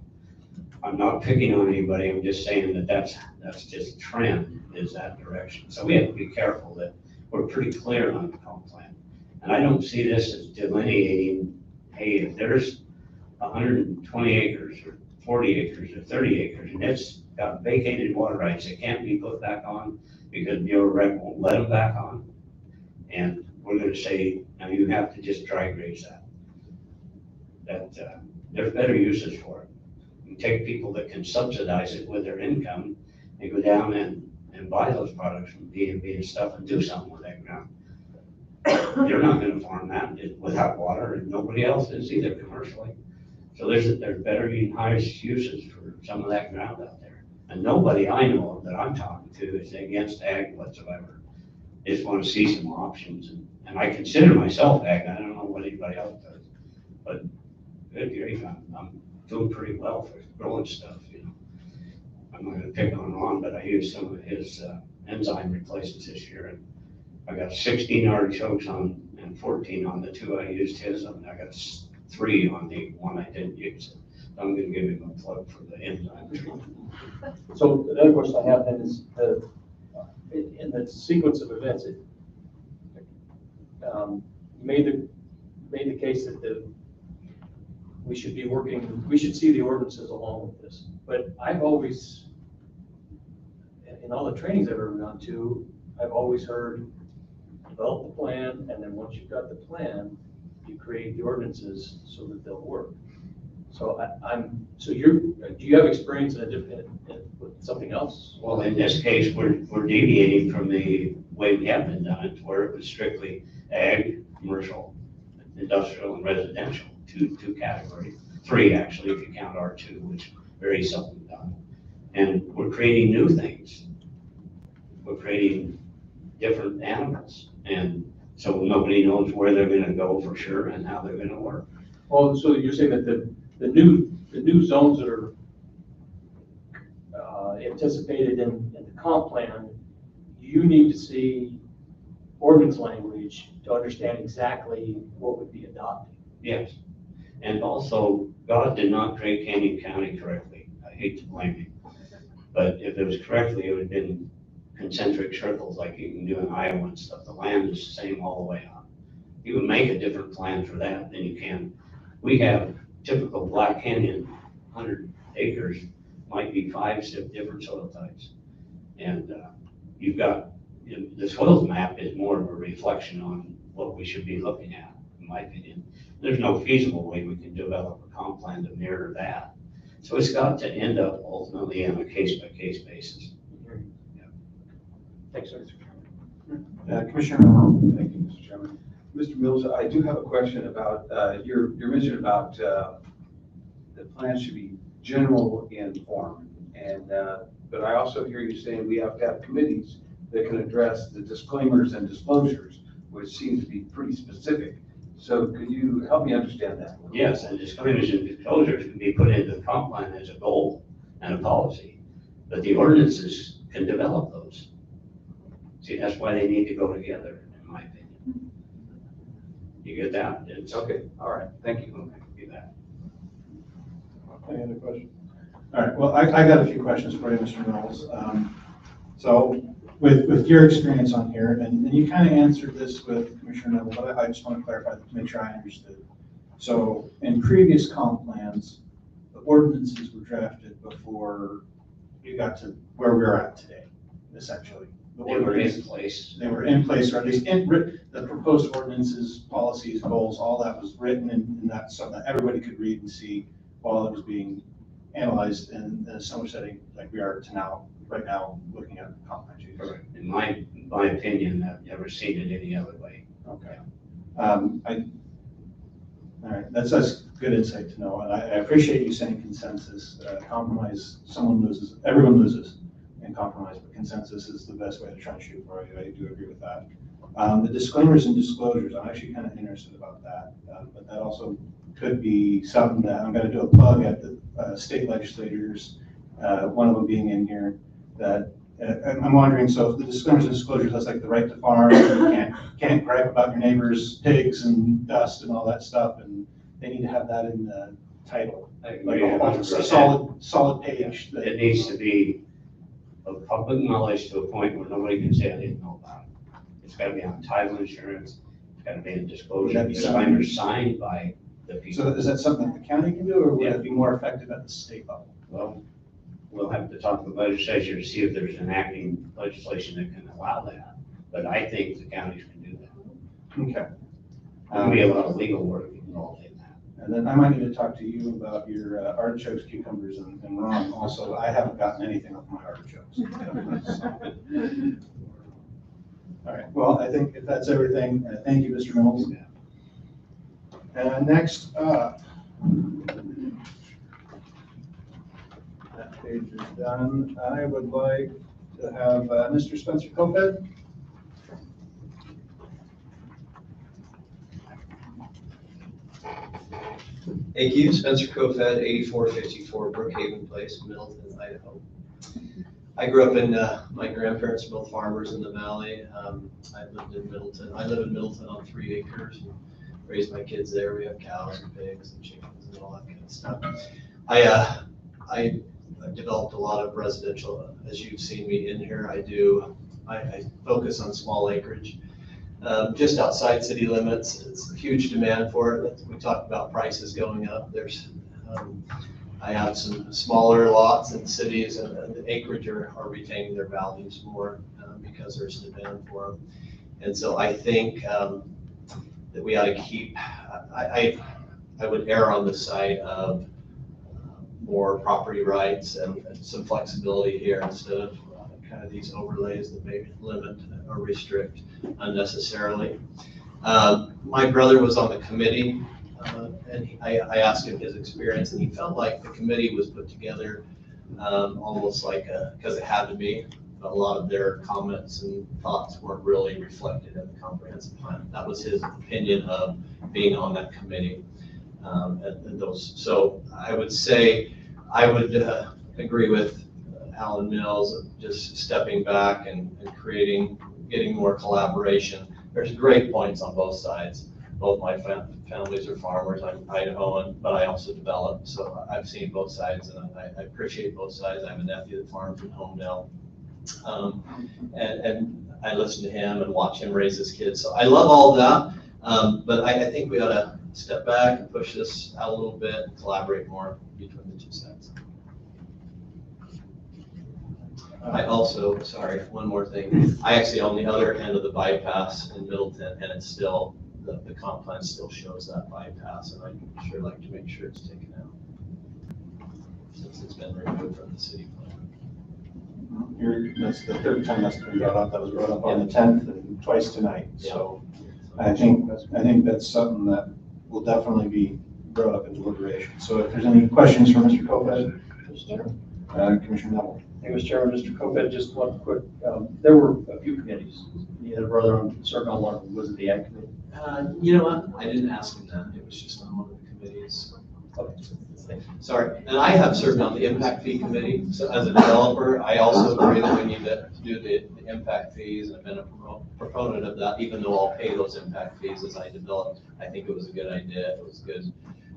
Q: I'm not picking on anybody, I'm just saying that that's just trend, is that direction. So we have to be careful that we're pretty clear on the comp plan. And I don't see this as delineating, hey, if there's 120 acres or 40 acres or 30 acres, and it's got vacated water rights, it can't be put back on because Bureau of Rec won't let them back on. And we're gonna say, now you have to just dry graze that. There's better uses for it. You take people that can subsidize it with their income and go down and buy those products from B&B and stuff and do something with that ground. You're not gonna farm that without water, and nobody else is either commercially. So there's better and higher uses for some of that ground out there. And nobody I know of that I'm talking to is against ag whatsoever. They just want to see some options. And I consider myself ag. I don't know what anybody else does. But good grief, I'm doing pretty well for growing stuff, you know. I'm not going to pick on Ron, but I used some of his enzyme replacements this year. And I got 16 artichokes on and 14 on the two I used his, and I got 3 on the one I didn't use. I'm going to give him a plug for the enzyme treatment.
C: So the other question I have then is, in the sequence of events, you made the case that we should be working, we should see the ordinances along with this. But I've always, in all the trainings I've ever gone to, I've always heard, develop the plan, and then once you've got the plan, you create the ordinances so that they'll work. So do you have experience with something else?
Q: Well, in this case, we're deviating from the way we have been done it, where it was strictly ag, commercial, industrial, and residential, two categories. 3 actually, if you count R2, which very seldom done. And we're creating new things. We're creating different animals. And so nobody knows where they're gonna go for sure and how they're gonna work.
C: Well, so you're saying that the new zones that are anticipated in the comp plan, you need to see ordinance language to understand exactly what would be adopted.
Q: Yes. And also, God did not create Canyon County correctly. I hate to blame him. But if it was correctly, it would have been concentric circles like you can do in Iowa and stuff. The land is the same all the way up. You would make a different plan for that than you can. We have typical Black Canyon, 100 acres, might be 5, 6 different soil types. And you've got, the soils map is more of a reflection on what we should be looking at, in my opinion. There's no feasible way we can develop a comp plan to mirror that. So it's got to end up ultimately on a case-by-case basis.
N: Thanks, sir.
L: Commissioner Monroe.
N: Thank you, Mr. Chairman. Mr. Mills, I do have a question about, your mention about the plan should be general in form. And, but I also hear you saying we have to have committees that can address the disclaimers and disclosures, which seem to be pretty specific. So could you help me understand that?
Q: Yes, and disclaimers and disclosures can be put into the comp plan as a goal and a policy, but the ordinances can develop those. See, that's why they need to go together, in my opinion. You get that? It's
N: okay. All right. Thank you.
Q: Okay, do that.
L: Any other questions? All right, well, I got a few questions for you, Mr. Mills. So with your experience on here, and you kind of answered this with Commissioner Neville, but I just want to clarify to make sure I understood. So in previous comp plans, the ordinances were drafted before you got to where we're at today, essentially.
Q: They were in place.
L: They were in place, or at least the proposed ordinances, policies, goals, all that was written in that so that everybody could read and see while it was being analyzed in a similar setting like we are to now, right now, looking at comp plan changes.
Q: Correct. In my opinion, I've never seen it any other way.
L: Okay. All right, that's good insight to know, and I appreciate you saying consensus. Compromise, someone loses, everyone loses in compromise, but consensus is the best way to try and shoot for it. I do agree with that. The disclaimers and disclosures, I'm actually kind of interested about that, but that also could be something that I'm going to do a plug at the state legislators, one of them being in here, that I'm wondering, so if the disclaimers and disclosures, that's like the right to farm, you can't gripe about your neighbor's pigs and dust and all that stuff, and they need to have that in the title, like a solid page. That,
Q: it needs to be of public knowledge to a point where nobody can say I didn't know about it. It's got to be on title insurance, it's got to be a disclosure, disclaimer signed by the people.
L: So is that something that the county can do, or would it be more effective at the state level?
Q: Well, we'll have to talk to the legislature to see if there's enacting legislation that can allow that. But I think the counties can do that.
L: Okay.
Q: There'll be a lot of legal work involved in that.
L: And then I might need to talk to you about your artichokes, cucumbers, and rum also. I haven't gotten anything off my artichokes. All right, well, I think if that's everything, thank you, Mr. Mills. Next up, that page is done. I would like to have Mr. Spencer Coped.
M: Thank you, Spencer Coped, 8454 Brookhaven Place, Middleton, Idaho. I grew up in, my grandparents were both farmers in the valley. I lived in Middleton. I live in Middleton on 3 acres and raised my kids there. We have cows and pigs and chickens and all that kind of stuff. I developed a lot of residential, as you've seen me in here. I focus on small acreage. Just outside city limits, it's a huge demand for it. We talked about prices going up. I have some smaller lots in cities, and the acreage are retaining their values more because there's demand for them. And so I think that we ought to keep, I would err on the side of more property rights and some flexibility here instead of kind of these overlays that may limit or restrict unnecessarily. My brother was on the committee, and I asked him his experience, and he felt like the committee was put together almost like because it had to be. But a lot of their comments and thoughts weren't really reflected in the comprehensive plan. That was his opinion of being on that committee. And those, so I would say I would agree with Alan Mills, just stepping back and getting more collaboration. There's great points on both sides. Both my families are farmers. I'm Idahoan, but I also developed, so I've seen both sides, and I appreciate both sides. I have a nephew that farms in Homedale, And I listen to him and watch him raise his kids. So I love all of that. But I think we ought to step back and push this out a little bit and collaborate more between the two sides. I also, sorry, one more thing. I actually own the other end of the bypass in Middleton, and it's still, the comp plan still shows that bypass, and I'd sure like to make sure it's taken out since it's been removed from the city plan.
L: That's the third time that's been brought up. That was brought up on the 10th and twice tonight. So I think that's something that will definitely be brought up in deliberation. So if there's any questions for Mr. Koped, Commissioner Neville.
C: Thank you, Mr. Chairman. Mr. Koped, just one quick, there were a few committees. You had a brother on, served on one of them. Was it the Ag Committee?
M: You know what? I didn't ask him that. It was just on one of the committees. Okay. Sorry. And I have served on the impact fee committee. So as a developer, I also agree that we need to do the impact fees. I've been a proponent of that, even though I'll pay those impact fees as I develop. I think it was a good idea. It was good.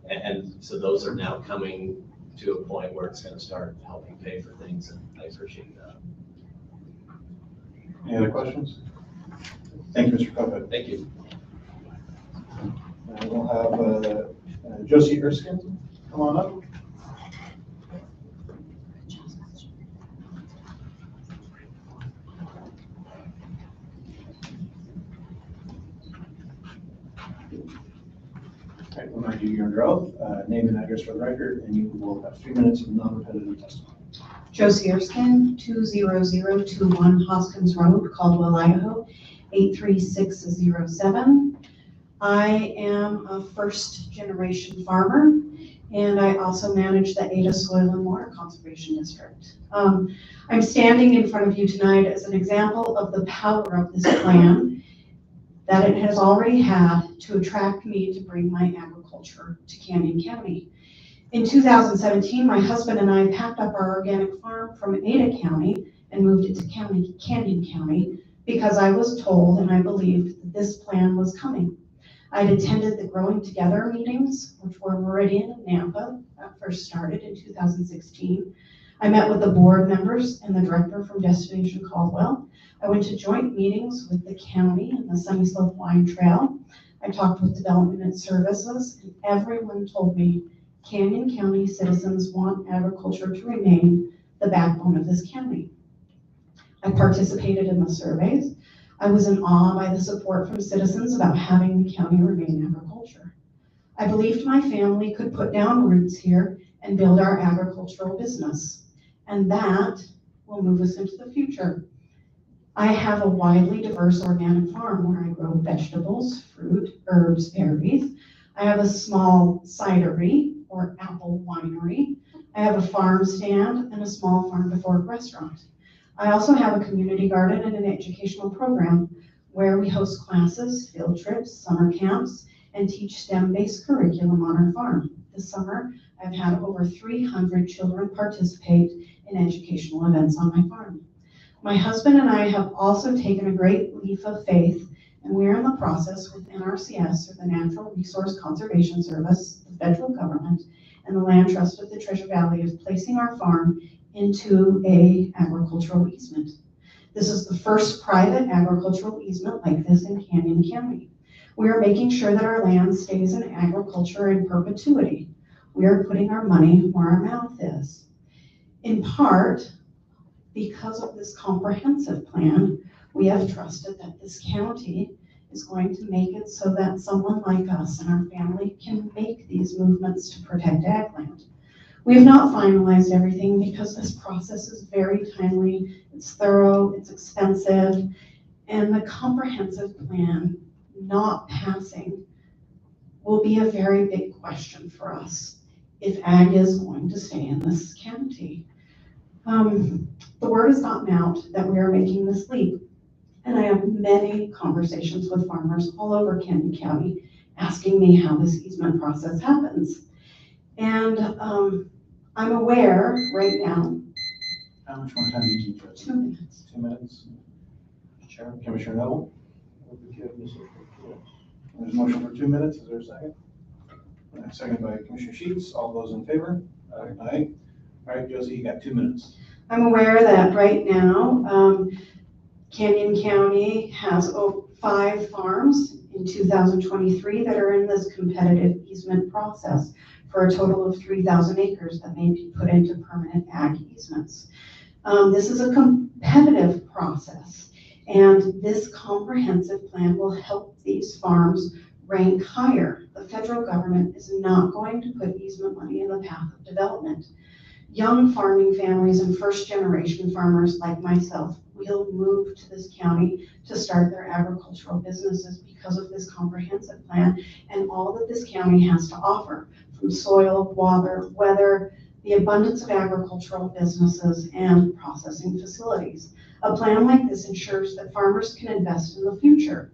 M: And so those are now coming to a point where it's going to start helping pay for things, and I appreciate that.
L: Any other questions? Thank you, Mr. Koped.
M: Thank you.
L: We'll have Josie Erskine come on up. All right, we'll now do your under oath, name and address for the record, and you will have 3 minutes of non-repetitive testimony.
P: Josie Erskine, 20021 Hoskins Road, Caldwell, Idaho, 83607. I am a first-generation farmer, and I also manage the Ada Soil and Water Conservation District. I'm standing in front of you tonight as an example of the power of this plan that it has already had to attract me to bring my agriculture to Canyon County. In 2017, my husband and I packed up our organic farm from Ada County and moved it to Canyon County because I was told and I believed that this plan was coming. I'd attended the Growing Together meetings, which were Meridian and Nampa, that first started in 2016. I met with the board members and the director from Destination Caldwell. I went to joint meetings with the county and the Sunny Slope Wine Trail. I talked with Development and Services, and everyone told me Canyon County citizens want agriculture to remain the backbone of this county. I participated in the surveys. I was in awe by the support from citizens about having the county remain agriculture. I believed my family could put down roots here and build our agricultural business, and that will move us into the future. I have a widely diverse organic farm where I grow vegetables, fruit, herbs, berries. I have a small cidery or apple winery. I have a farm stand and a small farm-to-fork restaurant. I also have a community garden and an educational program where we host classes, field trips, summer camps, and teach STEM-based curriculum on our farm. This summer, I've had over 300 children participate in educational events on my farm. My husband and I have also taken a great leap of faith, and we are in the process with NRCS, or the Natural Resource Conservation Service, the federal government, and the Land Trust of the Treasure Valley of placing our farm into a agricultural easement. This is the first private agricultural easement like this in Canyon County. We are making sure that our land stays in agriculture in perpetuity. We are putting our money where our mouth is. In part, because of this comprehensive plan, we have trusted that this county is going to make it so that someone like us and our family can make these movements to protect ag land. We have not finalized everything because this process is very timely, it's thorough, it's expensive, and the comprehensive plan not passing will be a very big question for us if ag is going to stay in this county. The word has gotten out that we are making this leap, and I have many conversations with farmers all over Canyon County asking me how this easement process happens. And I'm aware right now.
L: How much more time do you need for this?
P: 2 minutes.
L: 2 minutes. Chairman, Commissioner Neville. There's a motion for 2 minutes. Is there a second? Second by Commissioner Sheets. All those in favor? Aye. All right, Josie, you got 2 minutes.
P: I'm aware that right now, Canyon County has 5 farms in 2023 that are in this competitive easement process for a total of 3,000 acres that may be put into permanent ag easements. This is a competitive process, and this comprehensive plan will help these farms rank higher. The federal government is not going to put easement money in the path of development. Young farming families and first-generation farmers like myself will move to this county to start their agricultural businesses because of this comprehensive plan and all that this county has to offer, from soil, water, weather, the abundance of agricultural businesses, and processing facilities. A plan like this ensures that farmers can invest in the future,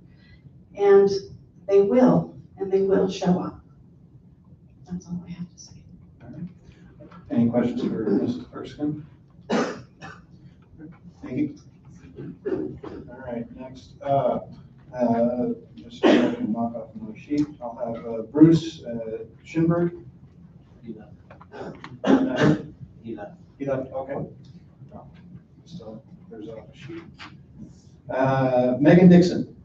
P: and they will show up. That's all I have to say.
L: Any questions for Mrs. Erskine? Thank you. All right, next up, just so I can knock off another sheet, I'll have Bruce Schinberg. He left, okay. So there's a sheet. Megan Dixon.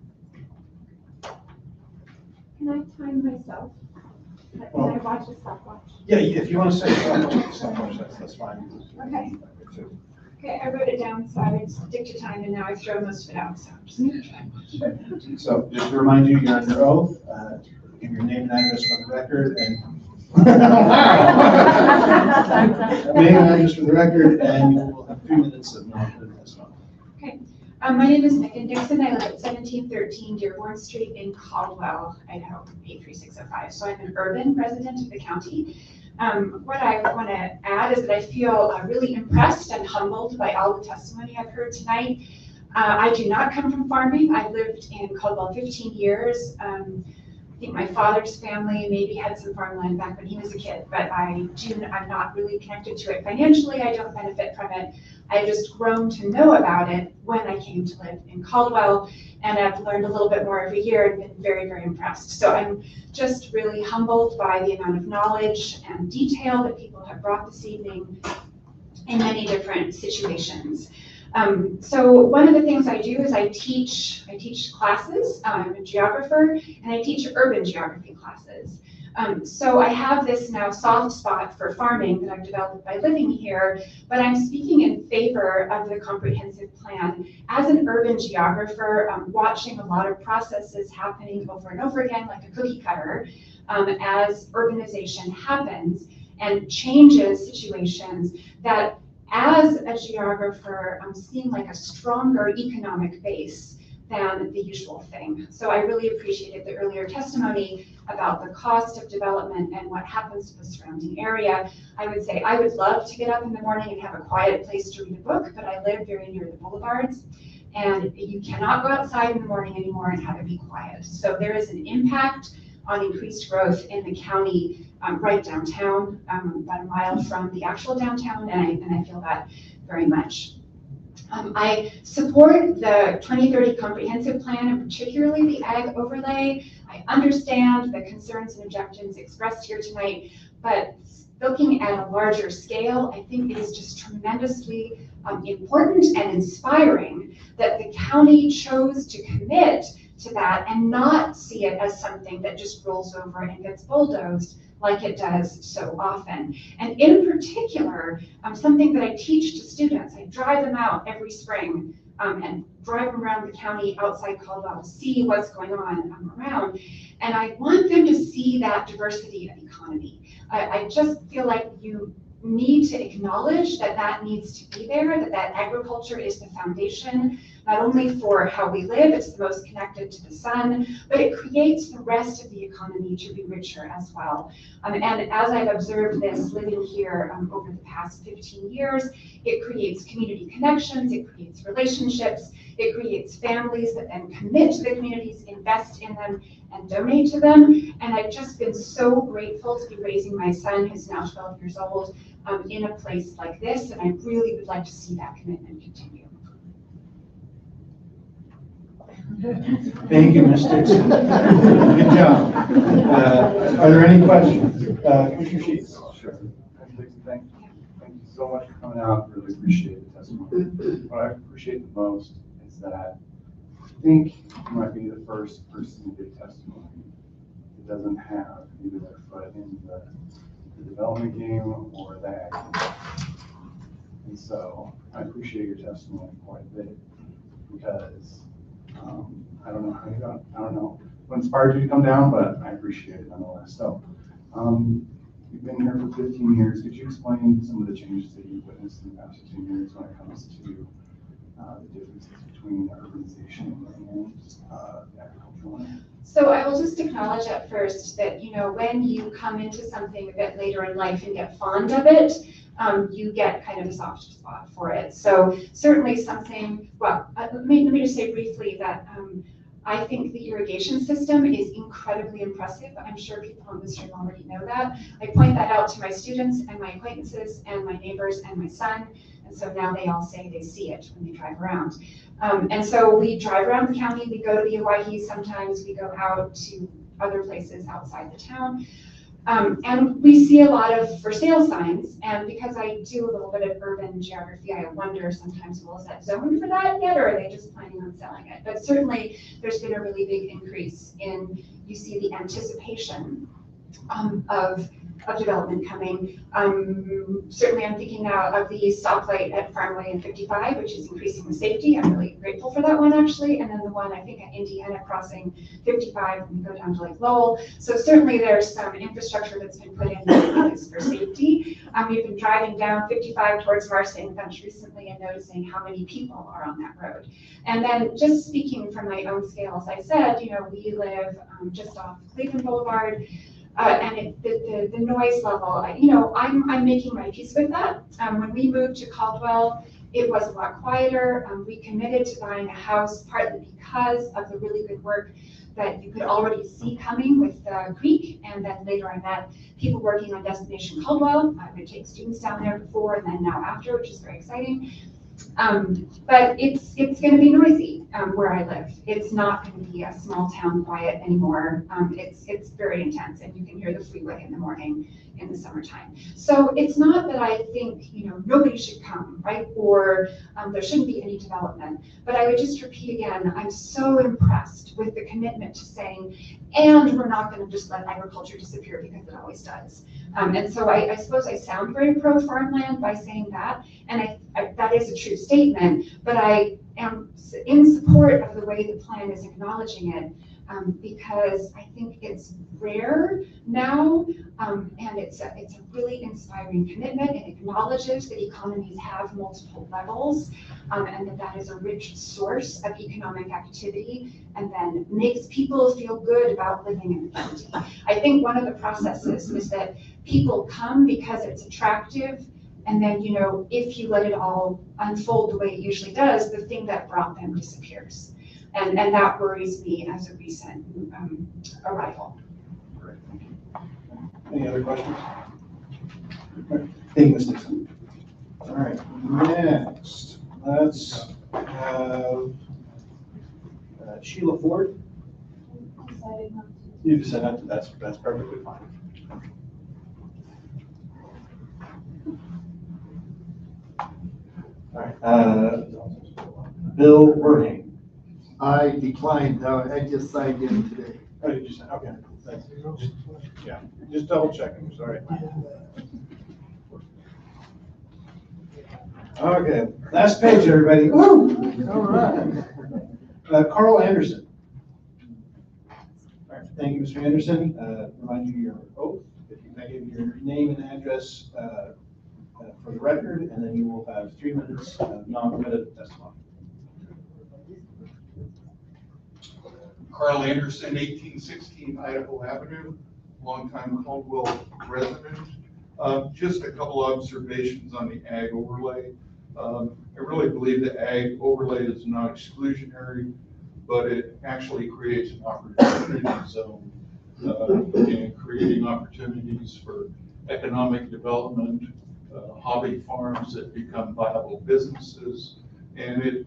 O: Can I time myself? Can I watch a stopwatch?
L: Yeah, if you want to say stopwatch, that's fine.
O: Okay. Okay, I wrote it down so I would stick to time, and now I've thrown most of it out, so I'm just gonna try.
L: So just to remind you, you're under oath. Give your name and address for the record, and name and address for the record, and you will have 3 minutes of this one.
O: Okay. My name is Megan Dixon. I live at 1713 Dearborn Street in Caldwell, Idaho, 83605. So I'm an urban resident of the county. What I want to add is that I feel really impressed and humbled by all the testimony I've heard tonight. I do not come from farming. I lived in Caldwell 15 years. I think my father's family maybe had some farmland back when he was a kid, but I'm not really connected to it financially. I don't benefit from it. I've just grown to know about it when I came to live in Caldwell, and I've learned a little bit more every year and been very, very impressed. So I'm just really humbled by the amount of knowledge and detail that people have brought this evening in many different situations. So one of the things I do is I teach classes. I'm a geographer, and I teach urban geography classes. So I have this now soft spot for farming that I've developed by living here, but I'm speaking in favor of the comprehensive plan. As an urban geographer, watching a lot of processes happening over and over again, like a cookie cutter, as urbanization happens and changes situations that as a geographer, I'm seeing like a stronger economic base than the usual thing. So I really appreciated the earlier testimony about the cost of development and what happens to the surrounding area. I would say I would love to get up in the morning and have a quiet place to read a book, but I live very near the boulevards, and you cannot go outside in the morning anymore and have it be quiet. So there is an impact on increased growth in the county right downtown, about a mile from the actual downtown, and I feel that very much. I support the 2030 comprehensive plan, and particularly the ag overlay. I understand the concerns and objections expressed here tonight, but looking at a larger scale, I think it is just tremendously important and inspiring that the county chose to commit to that and not see it as something that just rolls over and gets bulldozed like it does so often. And in particular, something that I teach to students, I drive them out every spring and drive them around the county outside Caldwell to see what's going on around. And I want them to see that diversity of economy. I just feel like you need to acknowledge that that needs to be there, that agriculture is the foundation, not only for how we live, it's the most connected to the sun, but it creates the rest of the economy to be richer as well. And as I've observed this living here over the past 15 years, it creates community connections, it creates relationships, it creates families that then commit to the communities, invest in them, and donate to them. And I've just been so grateful to be raising my son, who's now 12 years old, in a place like this, and I really would like to see that commitment continue.
L: Thank you, Ms. Dixon. Good job. Are there any questions? Commissioner Sheets?
E: Sure. Thank you so much for coming. coming out, really appreciate the testimony. What I appreciate the most is that I think you might be the first person to give testimony that doesn't have either their foot in the development game or the ag game. And so I appreciate your testimony quite a bit because I don't know how you got, I don't know what inspired you to come down, but I appreciate it nonetheless. So you've been here for 15 years. Could you explain some of the changes that you've witnessed in the past 15 years when it comes to the differences between urbanization and agricultural land?
O: So I will just acknowledge at first that, you know, when you come into something a bit later in life and get fond of it, you get kind of a soft spot for it. So certainly something, well, let me just say briefly that I think the irrigation system is incredibly impressive. I'm sure people on this room already know that. I point that out to my students and my acquaintances and my neighbors and my son. And so now they all say they see it when they drive around. And so we drive around the county, we go to the Hawaii, sometimes we go out to other places outside the town. And we see a lot of for sale signs. And because I do a little bit of urban geography, I wonder sometimes, well, is that zoned for that yet, or are they just planning on selling it? But certainly there's been a really big increase in, you see the anticipation of development coming. Certainly I'm thinking now of the stoplight at Farmway and 55, which is increasing the safety. I'm really grateful for that one actually. And then the one I think at Indiana crossing 55 when we go down to Lake Lowell. So certainly there's some infrastructure that's been put in that is for safety. We've been driving down 55 towards Marsing Bench recently and noticing how many people are on that road. And then just speaking from my own scale, as I said, you know, we live just off Cleveland Boulevard. And the noise level, you know, I'm making my peace with that. When we moved to Caldwell, it was a lot quieter. We committed to buying a house partly because of the really good work that you could already see coming with the creek. And then later I met people working on Destination Caldwell. I would take students down there before and then now after, which is very exciting. But it's going to be noisy where I live. It's not going to be a small town quiet anymore. It's very intense, and you can hear the freeway in the morning in the summertime. So it's not that I think, you know, nobody should come, right? Or there shouldn't be any development. But I would just repeat again, I'm so impressed with the commitment to saying, and we're not going to just let agriculture disappear because it always does. And so I suppose I sound very pro-farmland by saying that, and that is a true statement, but I am in support of the way the plan is acknowledging it, because I think it's rare now, and it's a really inspiring commitment. It acknowledges that economies have multiple levels, and that is a rich source of economic activity, and then makes people feel good about living in the county. I think one of the processes is that people come because it's attractive, and then, you know, if you let it all unfold the way it usually does, the thing that brought them disappears. And that worries me as a recent arrival.
L: Great, thank you. Any other questions? Thank you, Ms. Dixon. All right, next, let's have Sheila Ford. You decided not to, that's perfectly fine. All right, Bill Werning.
T: I declined, I just signed in today.
L: Oh, did you say, okay, thanks. Yeah, just double checking, sorry. Okay, last page, everybody. Woo! All right. Carl Anderson. All right, thank you, Mr. Anderson. Remind you your oath. If you can give your name and address for the record, and then you will have 3 minutes of non-permitted testimony.
I: Carl Anderson, 1816 Idaho Avenue, longtime Caldwell resident. Just a couple observations on the ag overlay. I really believe the ag overlay is not exclusionary, but it actually creates an opportunity zone and creating opportunities for economic development, hobby farms that become viable businesses, and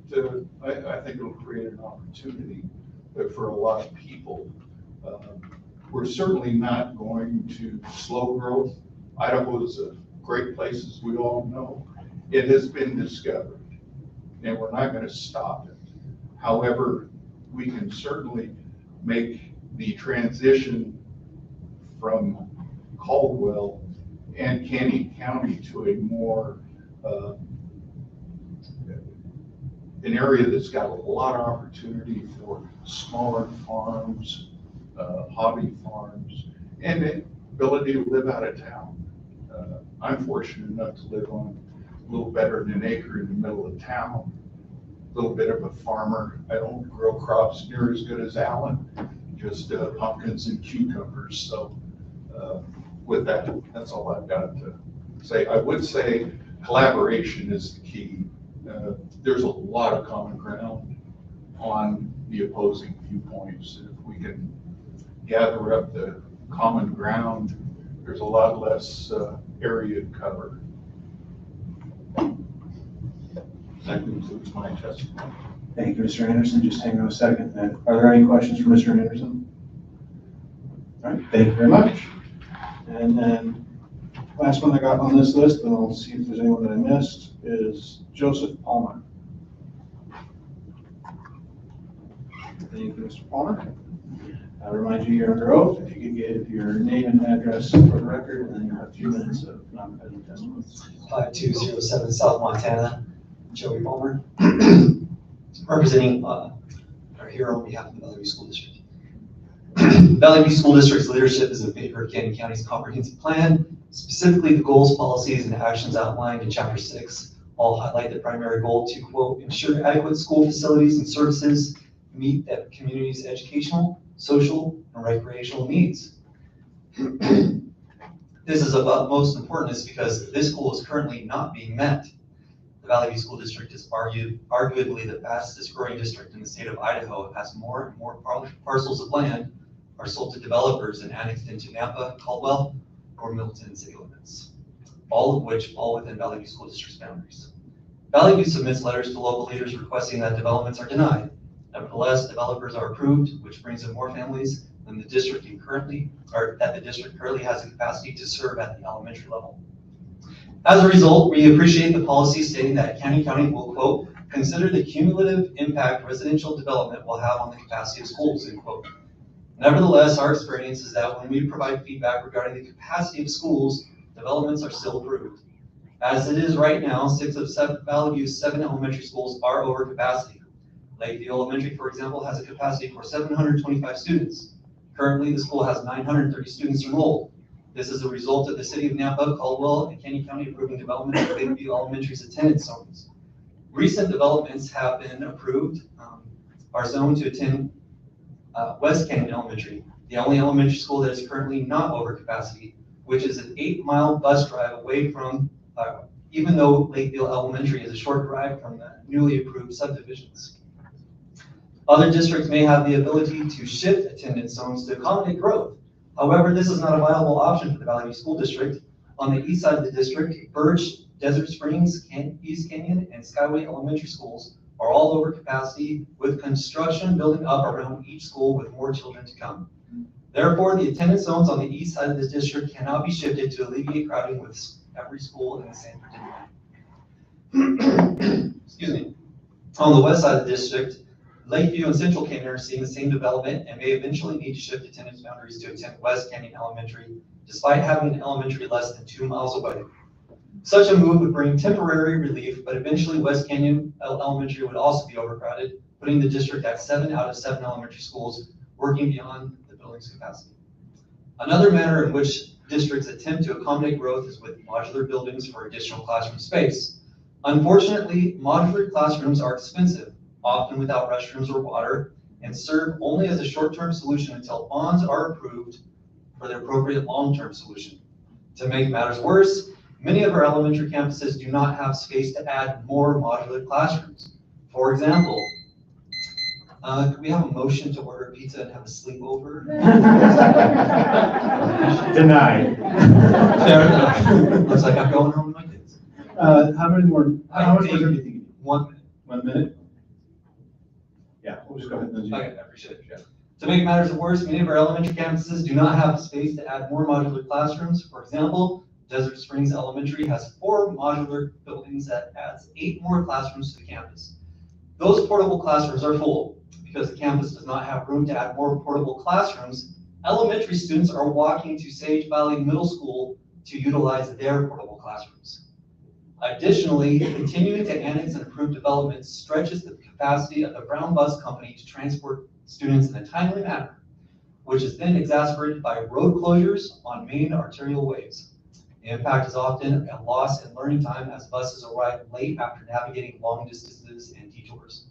I: I think it'll create an opportunity for a lot of people. We're certainly not going to slow growth. Idaho is a great place, as we all know, It has been discovered, and we're not going to stop it. However, we can certainly make the transition from Caldwell and Canyon County to a more, an area that's got a lot of opportunity for smaller farms, hobby farms, and the ability to live out of town. I'm fortunate enough to live on a little better than an acre in the middle of town, a little bit of a farmer. I don't grow crops near as good as Alan, just pumpkins and cucumbers. So with that, that's all I've got to say. I would say collaboration is the key. There's a lot of common ground on the opposing viewpoints. If we can gather up the common ground, there's a lot less area to cover. That concludes my testimony.
L: Thank you, Mr. Anderson. Just hang on a second. Are there any questions for Mr. Anderson? All right, thank you very much. And then last one I got on this list, and I'll see if there's anyone that I missed, is Joseph Palmer. Thank you, Mr. Palmer. I remind you, you're under oath. If you could give your name and address for the record, and then you'll have a few minutes of non-competitive testimony.
R: 5207 South Montana, Joey Palmer, representing our hero on behalf of the Valley View School District. Valley View School District's leadership is in favor of Canyon County's comprehensive plan. Specifically, the goals, policies, and actions outlined in Chapter 6 all highlight the primary goal to, quote, ensure adequate school facilities and services meet the community's educational, social, and recreational needs. This is of utmost importance because this goal is currently not being met. The Valley View School District is arguably the fastest growing district in the state of Idaho, as more and more parcels of land are sold to developers and annexed into Nampa, Caldwell, or Milton city limits, all of which fall within Valley View School District's boundaries. Valley View submits letters to local leaders requesting that developments are denied. Nevertheless, developers are approved, which brings in more families than the district currently has the capacity to serve at the elementary level. As a result, we appreciate the policy stating that Canyon County will, quote, consider the cumulative impact residential development will have on the capacity of schools, end quote. Nevertheless, our experience is that when we provide feedback regarding the capacity of schools, developments are still approved. As it is right now, 6 of Valley View's 7 elementary schools are over capacity. Lakeview Elementary, for example, has a capacity for 725 students. Currently, the school has 930 students enrolled. This is a result of the city of Nampa, Caldwell, and Canyon County approving development of Lakeview Elementary's attendance zones. Recent developments have been approved, are zoned to attend West Canyon Elementary, the only elementary school that is currently not over capacity, which is an 8-mile bus drive away from, even though Lakeview Elementary is a short drive from the newly approved subdivisions. Other districts may have the ability to shift attendance zones to accommodate growth. However, this is not a viable option for the Valley View School District. On the east side of the district, Birch, Desert Springs, East Canyon, and Skyway Elementary schools are all over capacity, with construction building up around each school with more children to come. Therefore, the attendance zones on the east side of this district cannot be shifted to alleviate crowding with every school in the same predicament. Excuse me. On the west side of the district, Lakeview and Central Canyon are seeing the same development and may eventually need to shift attendance boundaries to attend West Canyon Elementary, despite having an elementary less than 2 miles away. Such a move would bring temporary relief, but eventually West Canyon Elementary would also be overcrowded, putting the district at 7 out of 7 elementary schools, working beyond the building's capacity. Another manner in which districts attempt to accommodate growth is with modular buildings for additional classroom space. Unfortunately, modular classrooms are expensive, often without restrooms or water, and serve only as a short-term solution until bonds are approved for the appropriate long-term solution. To make matters worse, many of our elementary campuses do not have space to add more modular classrooms. For example, could we have a motion to order pizza and have a sleepover?
A: Denied.
R: Fair enough. Looks like I'm going home with my kids.
A: How much more do you think?
R: 1 minute.
A: 1 minute? Yeah, we'll just go ahead and
R: Okay, I appreciate it. Yeah. To make matters worse, many of our elementary campuses do not have space to add more modular classrooms. For example, Desert Springs Elementary has 4 modular buildings that adds 8 more classrooms to the campus. Those portable classrooms are full. Because the campus does not have room to add more portable classrooms, elementary students are walking to Sage Valley Middle School to utilize their portable classrooms. Additionally, continuing to annex and improve development stretches the capacity of the Brown Bus Company to transport students in a timely manner, which is then exacerbated by road closures on main arterial ways. The impact is often a loss in learning time as buses arrive late after navigating long distances and detours.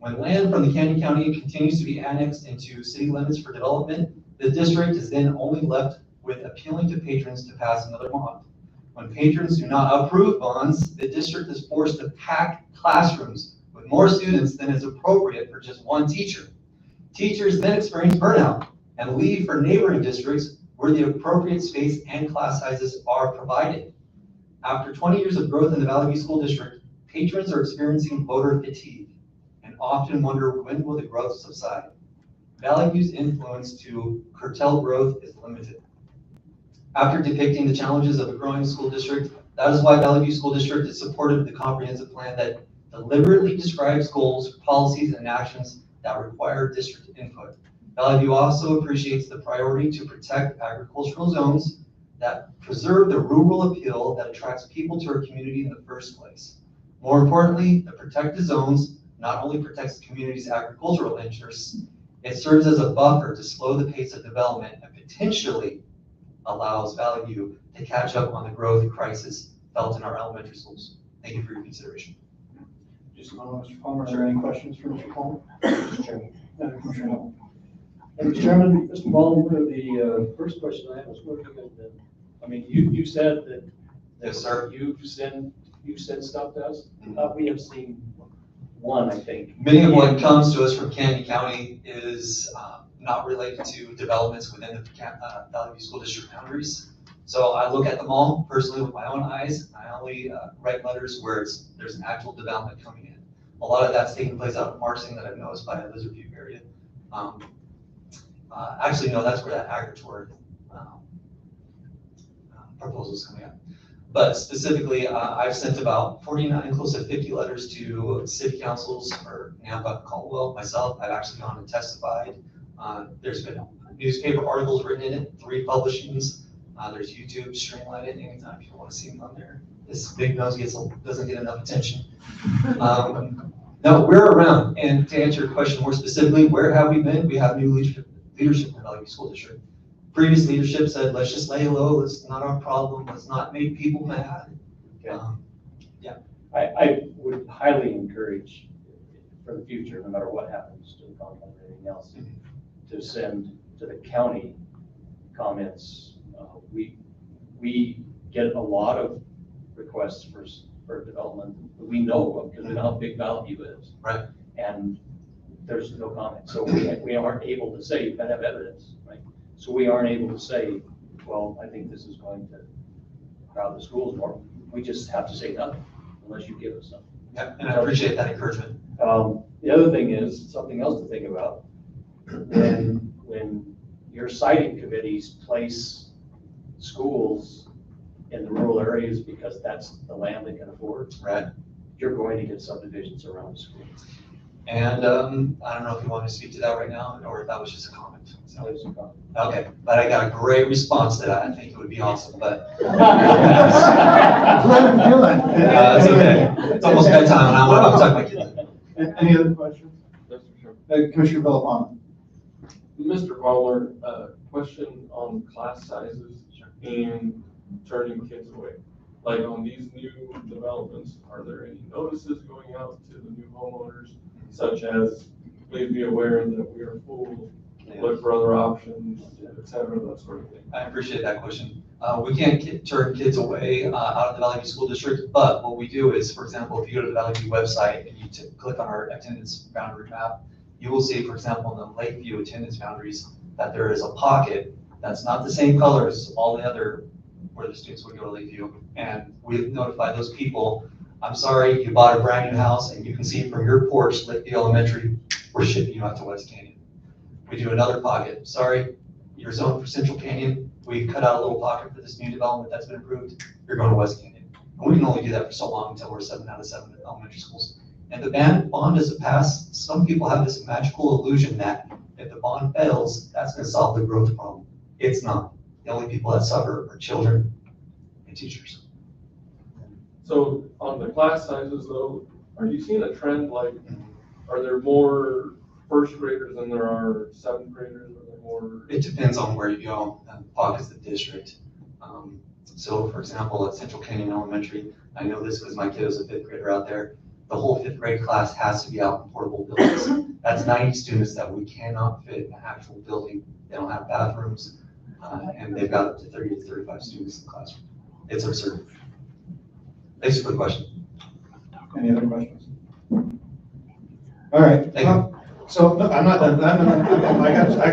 R: When land from the Canyon County continues to be annexed into city limits for development, the district is then only left with appealing to patrons to pass another bond. When patrons do not approve bonds, the district is forced to pack classrooms with more students than is appropriate for just one teacher. Teachers then experience burnout and leave for neighboring districts where the appropriate space and class sizes are provided. After 20 years of growth in the Valley View School District, patrons are experiencing voter fatigue and often wonder when will the growth subside. Valley View's influence to curtail growth is limited. After depicting the challenges of a growing school district, that is why Valley View School District is supportive of the comprehensive plan that deliberately describes goals, policies, and actions that require district input. Valley View also appreciates the priority to protect agricultural zones that preserve the rural appeal that attracts people to our community in the first place. More importantly, the protected zones not only protects the community's agricultural interests, it serves as a buffer to slow the pace of development and potentially allows Valley View to catch up on the growth crisis felt in our elementary schools. Thank you for your consideration.
C: Just a moment, Mr. Palmer, are there any questions for Mr. Palmer? Mr. Chairman. Commissioner Hall.
D: Mr. Chairman, Mr. Palmer, the first question I have was working on the, I mean, you said that.
R: Yes, sir.
D: You send stuff to us. We have seen one, I think.
R: Many of what comes to us from Canyon County is not related to developments within the Valley View School District boundaries. So I look at them all personally with my own eyes. I only write letters where there's an actual development coming in. A lot of that's taking place out of Marsing that I've noticed by the Lizard View area. Actually, no, that's where that agritourism proposal is coming up. But specifically, I've sent about 49, close to 50 letters to city councils for Nampa, Caldwell, myself. I've actually gone and testified. There's been newspaper articles written in it, 3 publishings. There's YouTube, streamline it anytime you want to see them on there. This big nose doesn't get enough attention. No, we're around. And to answer your question more specifically, where have we been? We have new leadership in the Valley View School District. Previous leadership said, let's just lay low. It's not our problem. Let's not make people mad.
D: Okay. I would highly encourage for the future, no matter what happens to the contract or anything else, to send to the county comments. We get a lot of requests for development that we know of because we know how big Valley View is.
R: Right.
D: And there's no comment. So we aren't able to say, you've got to have evidence, right? So we aren't able to say, well, I think this is going to crowd the schools more. We just have to say nothing unless you give us something.
R: Yeah, and I appreciate that encouragement.
D: The other thing is something else to think about. When your siting committees place schools in the rural areas because that's the land they can afford,
R: right?
D: You're going to get subdivisions around the school.
R: And I don't know if you want to speak to that right now or if that was just a comment. So,
D: that was a comment.
R: Okay, but I got a great response to that. I think it would be awesome, but
A: Let him do it.
R: It's okay. It's almost bedtime and I'm talking to my kids.
A: Any other questions?
V: Yes, sure.
A: Commissioner Villapalma.
V: Mr. Fowler, question on class sizes and turning kids away. Like on these new developments, are there any notices going out to the new homeowners, such as please be aware that we are full, look for other options, et cetera, that sort of thing?
R: I appreciate that question. We can't turn kids away out of the Valley View School District, but what we do is, for example, if you go to the Valley View website and you click on our attendance boundary map, you will see, for example, in the Lakeview attendance boundaries, that there is a pocket that's not the same color as all the other where the students would go to Lakeview. And we've notified those people, I'm sorry, you bought a brand new house and you can see from your porch, Lakeview Elementary, we're shipping you out to West Canyon. We do another pocket. Sorry, You're zoned for Central Canyon. We've cut out a little pocket for this new development that's been approved. You're going to West Canyon. And we can only do that for so long until we're 7 out of 7 elementary schools. And the bond doesn't pass. Some people have this magical illusion that if the bond fails, that's going to solve the growth problem. It's not. The only people that suffer are children and teachers.
V: So on the class sizes though, are you seeing a trend, like, are there more first graders than there are seventh graders? Are there more?
R: It depends on where you go and pockets of the district. So for example, at Central Canyon Elementary, I know this because my kid was a 5th grader out there. The whole 5th grade class has to be out in portable buildings. That's 90 students that we cannot fit in an actual building. They don't have bathrooms, and they've got up to 30 to 35 students in the classroom. It's absurd. Thanks for the question.
A: Any other questions? All right.
R: Thank you.
A: So no, I'm not done. I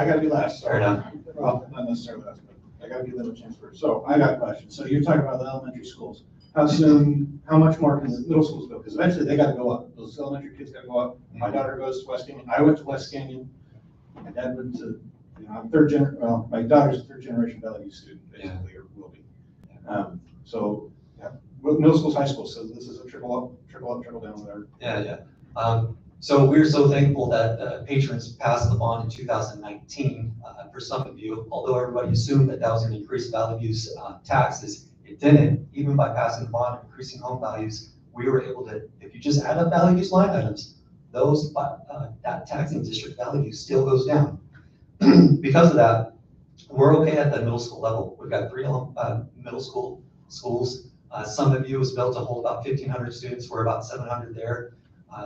A: gotta be last. So.
R: Fair enough.
A: Well, not necessarily last, but I gotta give them a chance first. So I got questions. So you're talking about the elementary schools. How soon, how much more can the middle schools go? Because eventually they gotta go up. Those elementary kids gotta go up. My daughter goes to West Canyon. I went to West Canyon. My dad went to, I'm well, my daughter's a 3rd generation Valley View student, basically, or will be. So, yeah, middle schools, high schools. So this is a trickle up, trickle down, whatever.
R: Yeah. So we're so thankful that patrons passed the bond in 2019. For some of you, although everybody assumed that was going to increase Valley View's taxes, it didn't. Even by passing the bond, increasing home values, we were able to, if you just add up Valley View's line items, that taxing district Valley View still goes down. Because of that, we're okay at the middle school level. We've got 3 middle school schools. Some of you was built to hold about 1,500 students. We're about 700 there.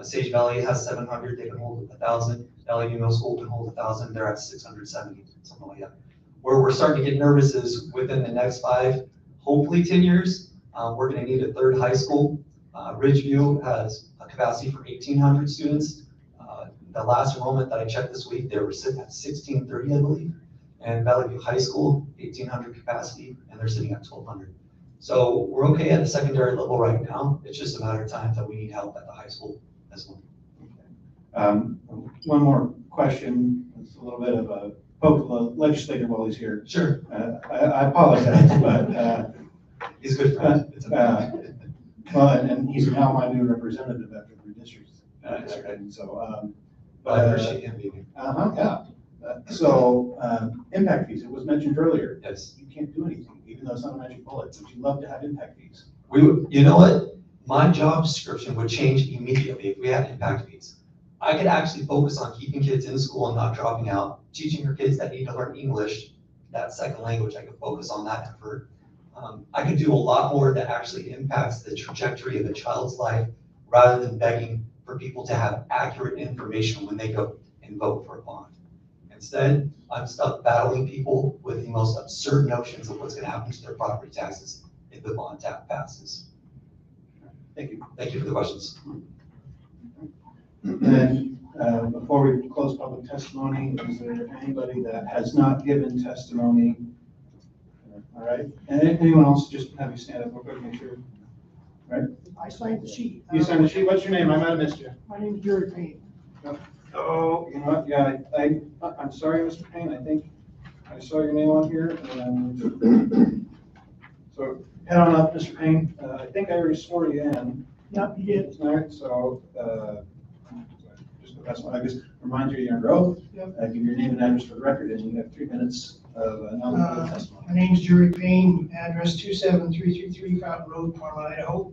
R: Sage Valley has 700. They can hold 1,000. Valley View Middle School can hold 1,000. They're at 670, something like that. Where we're starting to get nervous is within the next 5, hopefully 10 years, we're going to need a 3rd high school. Ridgeview has a capacity for 1,800 students. The last enrollment that I checked this week, they were sitting at 1,630, I believe. And Valley View High School, 1,800 capacity, and they're sitting at 1,200. So we're okay at the secondary level right now. It's just a matter of time that we need help at the high school as well.
A: One more question. It's a little bit of a poke the legislator while he's here.
R: Sure.
A: I apologize, but
R: he's a good friend.
A: Well, and he's now my new representative after the district. So,
R: I appreciate him being here.
A: Yeah. So, impact fees, it was mentioned earlier.
R: Yes.
A: You can't do anything, even though it's not a magic bullet. Would you love to have impact fees?
R: You know what? My job description would change immediately if we had impact fees. I could actually focus on keeping kids in school and not dropping out, teaching your kids that need to learn English, that second language. I could focus on that effort. I could do a lot more that actually impacts the trajectory of a child's life rather than begging for people to have accurate information when they go and vote for a bond. Instead, I'm stuck battling people with the most absurd notions of what's going to happen to their property taxes if the bond tap passes.
A: Thank you.
R: Thank you for the questions.
A: And before we close public testimony, is there anybody that has not given testimony? All right. And anyone else, just have you stand up real quick, make sure. All right.
T: I signed the sheet.
A: You signed the sheet. What's your name? I might have missed you.
T: My name's Jerry Payne.
A: Oh, you know what? Yeah, I'm sorry, Mr. Payne. I think I saw your name on here. So head on up, Mr. Payne. I think I already swore you in.
T: Yep, you did.
A: All right. So just the best one. I just remind you you're under oath.
T: Yep.
A: Give your name and address for the record, and you have 3 minutes of non-public testimony.
T: My name's Jerry Payne, address 27333 Fountain Road, Parma, Idaho.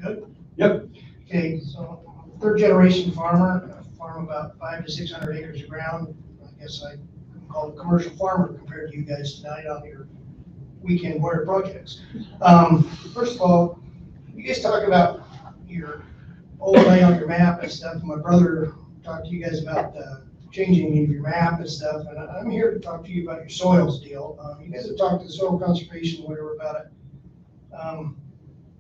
T: Good?
A: Yep.
T: Okay, so I'm a 3rd generation farmer. I farm about 500 to 600 acres of ground. I guess I can call it a commercial farmer compared to you guys tonight on your weekend warrior projects. First of all, you guys talk about your overlay on your map and stuff. My brother talked to you guys about changing your map and stuff, and I'm here to talk to you about your soils deal. You guys have talked to the soil conservation, whatever about it.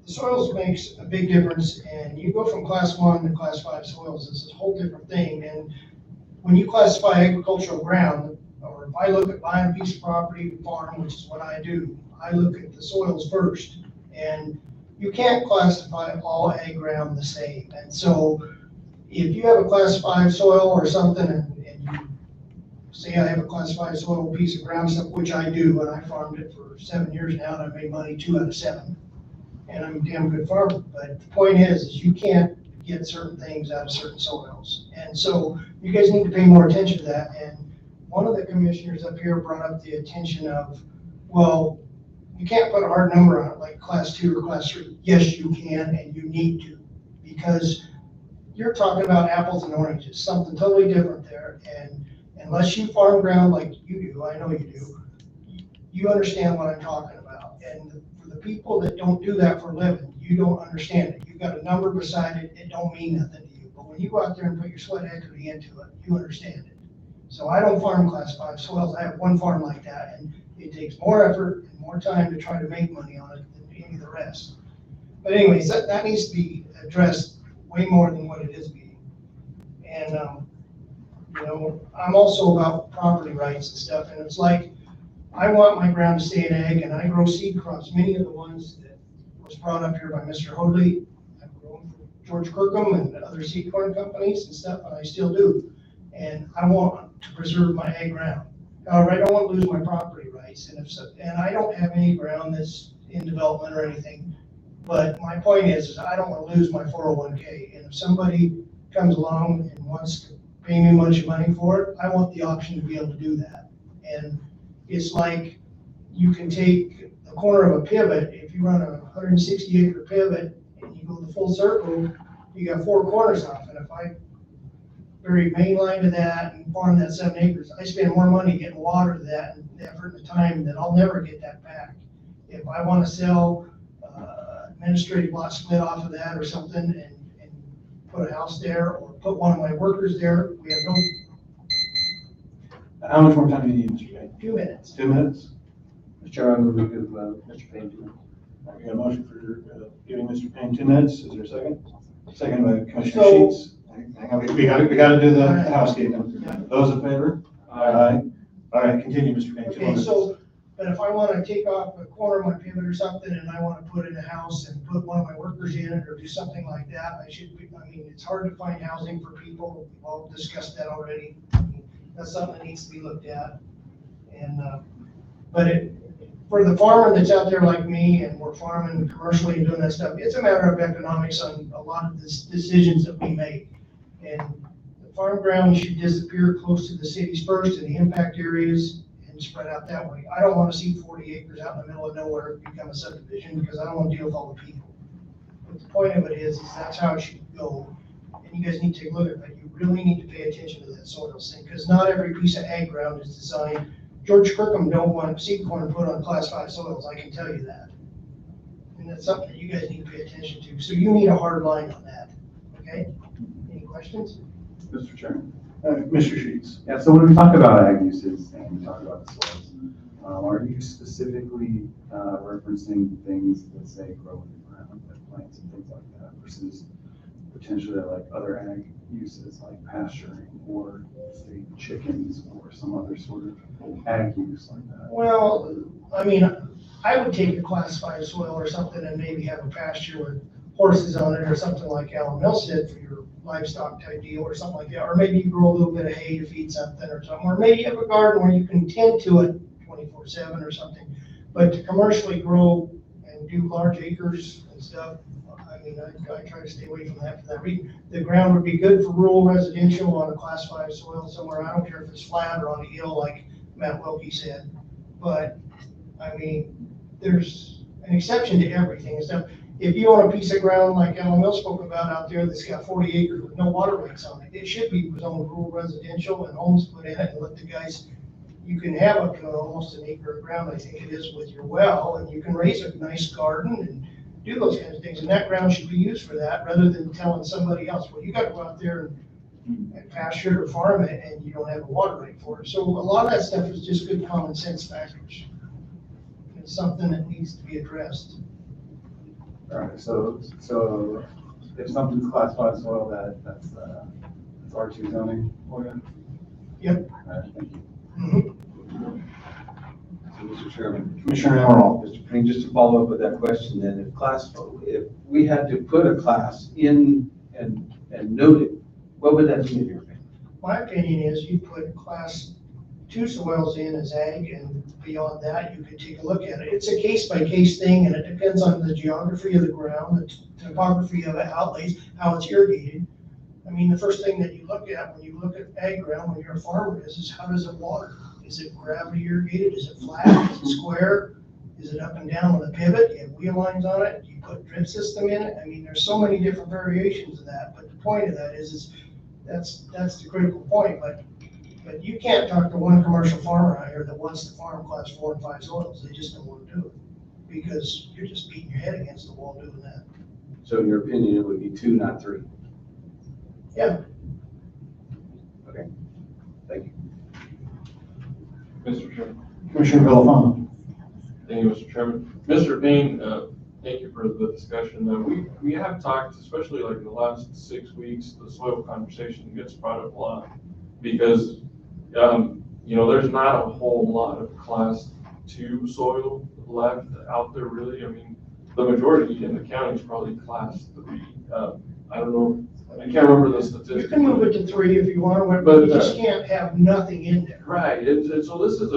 T: The soils makes a big difference, and you go from class 1 to class 5 soils. It's a whole different thing. And when you classify agricultural ground, or if I look at buying a piece of property to farm, which is what I do, I look at the soils first. And you can't classify all ag ground the same. And so if you have a class 5 soil or something and you
G: say I have a class 5 soil piece of ground, stuff, which I do, and I farmed it for 7 years now, and I've made money 2 out of 7. And I'm a damn good farmer, but the point is you can't get certain things out of certain soils. And so you guys need to pay more attention to that. And one of the commissioners up here brought up the attention of, well, you can't put a hard number on it like class 2 or class 3. Yes, you can, and you need to, because you're talking about apples and oranges, something totally different there. And unless you farm ground like you do, I know you do, you understand what I'm talking about. And for the people that don't do that for a living, you don't understand it. You've got a number beside it, it don't mean nothing to you. But when you go out there and put your sweat equity into it, you understand it. So I don't farm class 5 soils. I have one farm like that, and it takes more effort and more time to try to make money on it than any of the rest. But anyways, that needs to be addressed way more than what it is being. And, you know, I'm also about property rights and stuff, and it's like, I want my ground to stay in ag, and I grow seed crops. Many of the ones that was brought up here by Mr. Hoadley, I've grown for George Kirkham and other seed corn companies and stuff, and I still do. And I want to preserve my ag ground. However, I don't want to lose my property rights, and I don't have any ground that's in development or anything. But my point is I don't want to lose my 401k. And if somebody comes along and wants to pay me a bunch of money for it, I want the option to be able to do that. And it's like you can take a corner of a pivot. If you run a 160 acre pivot and you go the full circle, you got 4 corners off. And if I bury main line to that and farm that 7 acres, I spend more money getting water to that and effort and time that I'll never get that back. If I want to sell administrative lot split off of that or something and put a house there or put one of my workers there, we have no.
L: How much more time do you need, Mr. Payne?
G: 2 minutes.
L: 2 minutes?
C: Mr. Chair, I'm going to give Mr. Payne 2 minutes.
L: We got a motion for giving Mr. Payne 2 minutes. Is there a second? Second by Commissioner
G: So-
L: Sheets. Hang on, we got to do the housekeeping. Those in favor? Aye. All right, continue, Mr. Payne. 2
G: Okay,
L: minutes.
G: so, but if I want to take off a corner of my pivot or something and I want to put in a house and put one of my workers in it or do something like that, I mean, it's hard to find housing for people. We've all discussed that already. I mean, that's something that needs to be looked at. And, but for the farmer that's out there like me and we're farming commercially and doing that stuff, it's a matter of economics on a lot of the decisions that we make. And the farm ground should disappear close to the cities first and the impact areas and spread out that way. I don't want to see 40 acres out in the middle of nowhere become a subdivision because I don't want to deal with all the people. But the point of it is that's how it should go. And you guys need to take a look at it, but you really need to pay attention to that soil thing because not every piece of ag ground is designed. George Kirkham don't want seed corn put on class 5 soils, I can tell you that. And that's something that you guys need to pay attention to. So you need a hard line on that, okay? Any questions?
E: Mr. Chairman.
L: Mr. Sheets.
E: Yeah, so when we talk about ag uses and we talk about the soils, are you specifically referencing things that say grow in the ground, like plants and things like that, versus potentially like other ag uses like pasturing or say chickens or some other sort of ag use like that?
G: Well, I mean, I would take a class 5 soil or something and maybe have a pasture with horses on it or something like Alan Mill said for your livestock type deal or something like that. Or maybe you grow a little bit of hay to feed something or something. Or maybe you have a garden where you can tend to it 24/7 or something. But to commercially grow and do large acres and stuff, I mean, I try to stay away from that for that reason. The ground would be good for rural residential on a class 5 soil somewhere. I don't care if it's flat or on a hill like Matt Wilkie said. But, I mean, there's an exception to everything and stuff. If you own a piece of ground like Alan Mill spoke about out there that's got 40 acres with no water rights on it, it should be zoned rural residential and homes put in it and let the guys, you can have up to almost an acre of ground, I think it is, with your well, and you can raise a nice garden and do those kinds of things. And that ground should be used for that rather than telling somebody else, well, you got to go out there and pasture it or farm it and you don't have a water right for it. So a lot of that stuff is just good common sense factors. It's something that needs to be addressed.
E: All right, so if something's class 5 soil, that's R2 zoning for you?
G: Yep.
E: All right, thank you.
G: Mm-hmm.
N: So, Mr. Chairman.
L: Commissioner Emerald.
N: Mr. Payne, just to follow up with that question then, if we had to put a class in and note it, what would that be in your opinion?
G: My opinion is you put class two soils in as ag, and beyond that, you could take a look at it. It's a case-by-case thing, and it depends on the geography of the ground, the topography of the outlays, how it's irrigated. I mean, the first thing that you look at when you look at ag ground, when you're a farmer, is how does it water? Is it gravity irrigated? Is it flat? Is it square? Is it up and down with a pivot? Do you have wheel lines on it? Do you put drip system in it? I mean, there's so many different variations of that, but the point of that is that's the critical point. But you can't talk to one commercial farmer out here that wants to farm class 4 and 5 soils. They just don't want to do it because you're just beating your head against the wall doing that.
N: So in your opinion, it would be 2, not 3?
G: Yeah.
N: Okay, thank you.
V: Mr. Chairman.
E: Commissioner Villafano.
V: Thank you, Mr. Chairman. Mr. Payne, thank you for the discussion. We have talked, especially like in the last 6 weeks, the soil conversation gets brought up a lot because, you know, there's not a whole lot of class 2 soil left out there really. I mean, the majority in the county is probably class 3. I don't know, I can't remember the statistics.
G: You can move it to 3 if you want, but you just can't have nothing in there.
V: Right, and so this is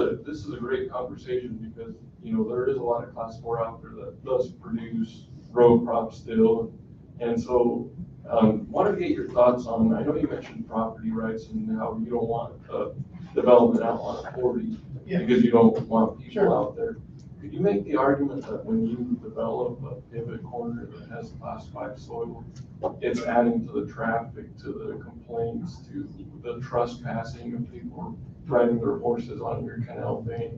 V: a great conversation because, you know, there is a lot of class 4 out there that does produce row crops still. And so, want to get your thoughts on, I know you mentioned property rights and how you don't want development out on a 40 because you don't want people out there. Could you make the argument that when you develop a pivot corner that has class 5 soil, it's adding to the traffic, to the complaints, to the trespassing of people riding their horses on your canal bank,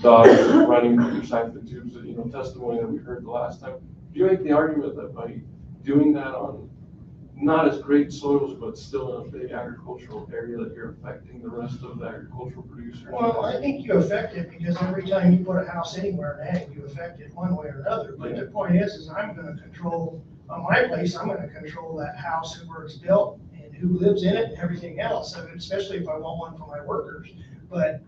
V: dogs running through your siphon tubes, you know, testimony that we heard the last time. Do you make the argument that by doing that on not as great soils, but still in a big agricultural area, that you're affecting the rest of the agricultural producers?
G: Well, I think you affect it because every time you put a house anywhere in ag, you affect it one way or another. But the point is I'm gonna control, on my place, I'm gonna control that house, where it's built and who lives in it and everything else, especially if I want one for my workers. But,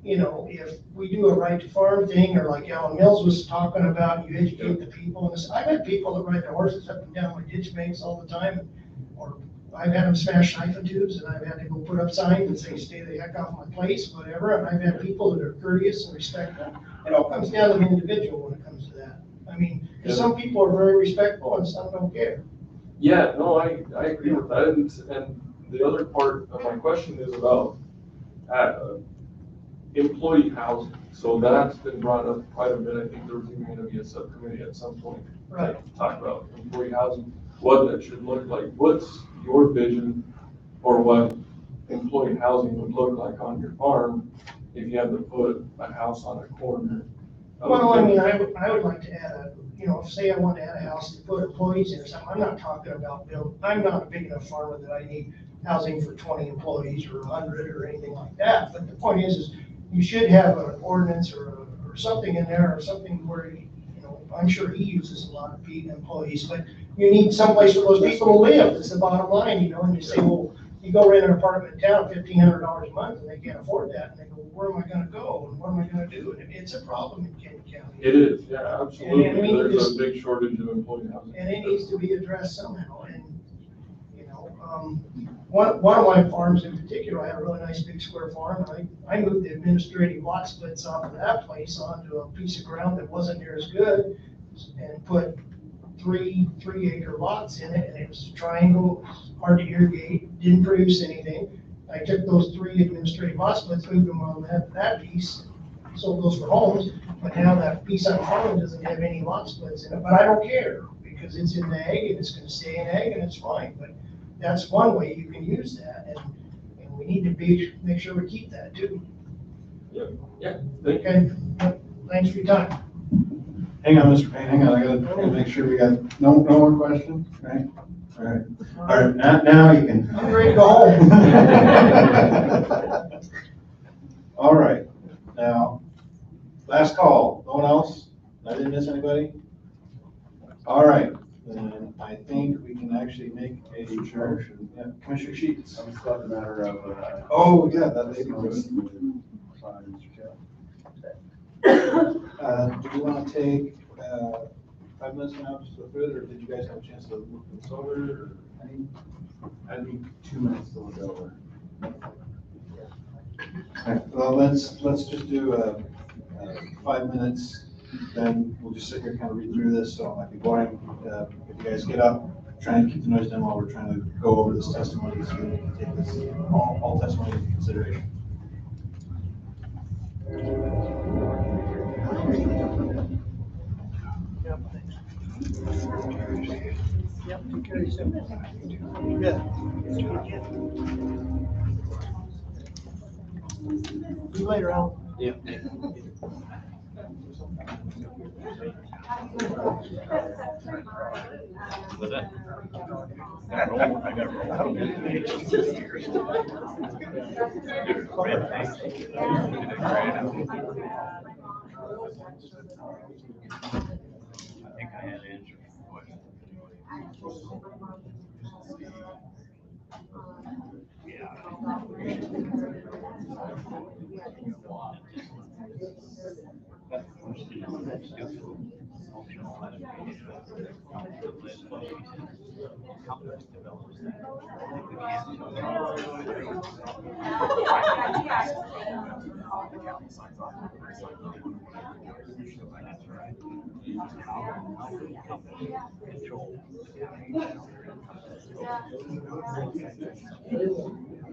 G: you know, if we do a right to farm thing, or like Alan Mills was talking about, you educate the people. And this, I've had people that ride their horses up and down my ditch banks all the time, or I've had them smash siphon tubes, and I've had to go put up signs that say, stay the heck off my place, whatever. And I've had people that are courteous and respectful. It all comes down to the individual when it comes to that. I mean, some people are very respectful and some don't care.
V: Yeah, no, I agree with that. And the other part of my question is about employee housing. So that's been brought up quite a bit. I think there was even going to be a subcommittee at some point to talk about employee housing, what that should look like. What's your vision for what employee housing would look like on your farm if you had to put a house on a corner?
G: Well, I mean, I would like to add say I want to add a house to put employees in or something. I'm not talking about I'm not a big enough farmer that I need housing for 20 employees or 100 or anything like that. But the point is you should have an ordinance or something in there, or something where, I'm sure he uses a lot of employees, but you need someplace for those people to live. It's the bottom line, and you say, well, you go rent an apartment in town, $1,500 a month, and they can't afford that. And they go, where am I gonna go? And what am I gonna do? And it's a problem in Kenny County.
V: It is, yeah, absolutely.
G: And
V: there's a big shortage of employee housing.
G: And it needs to be addressed somehow. And, one of my farms in particular, I had a really nice big square farm, and I moved the administrative lot splits off of that place onto a piece of ground that wasn't near as good, and put three acre lots in it, and it was a triangle, hard to irrigate, didn't produce anything. I took those 3 administrative lot splits, moved them on that piece, sold those for homes, but now that piece I'm farming doesn't have any lot splits in it, but I don't care, because it's in ag, and it's gonna stay in ag, and it's fine. But that's one way you can use that, and we need to make sure we keep that too.
V: Yeah.
G: Okay, thanks for your time.
E: Hang on, Mr. Payne, hang on, I gotta make sure we got, no more questions, right? All right, now you can.
G: I'm ready to go home.
E: All right, now, last call, no one else? I didn't miss anybody? All right, then I think we can actually make a motion. Yeah, Commissioner Sheets.
L: I'm still a matter of,
E: Oh, yeah, that may be good. Do you want to take 5 minutes now just to go through it, or did you guys have a chance to look this over? Or I need 2 minutes to look over.
A: Okay, well, let's just do 5 minutes, then we'll just sit here and kind of read through this, so it might be boring. If you guys get up, try and keep the noise down while we're trying to go over this testimony, so we can take this, all testimony into consideration.
T: Yep, take care of yourself. Good. See you later, Al.
Q: Yeah. What's that? I got I think I had answered the question.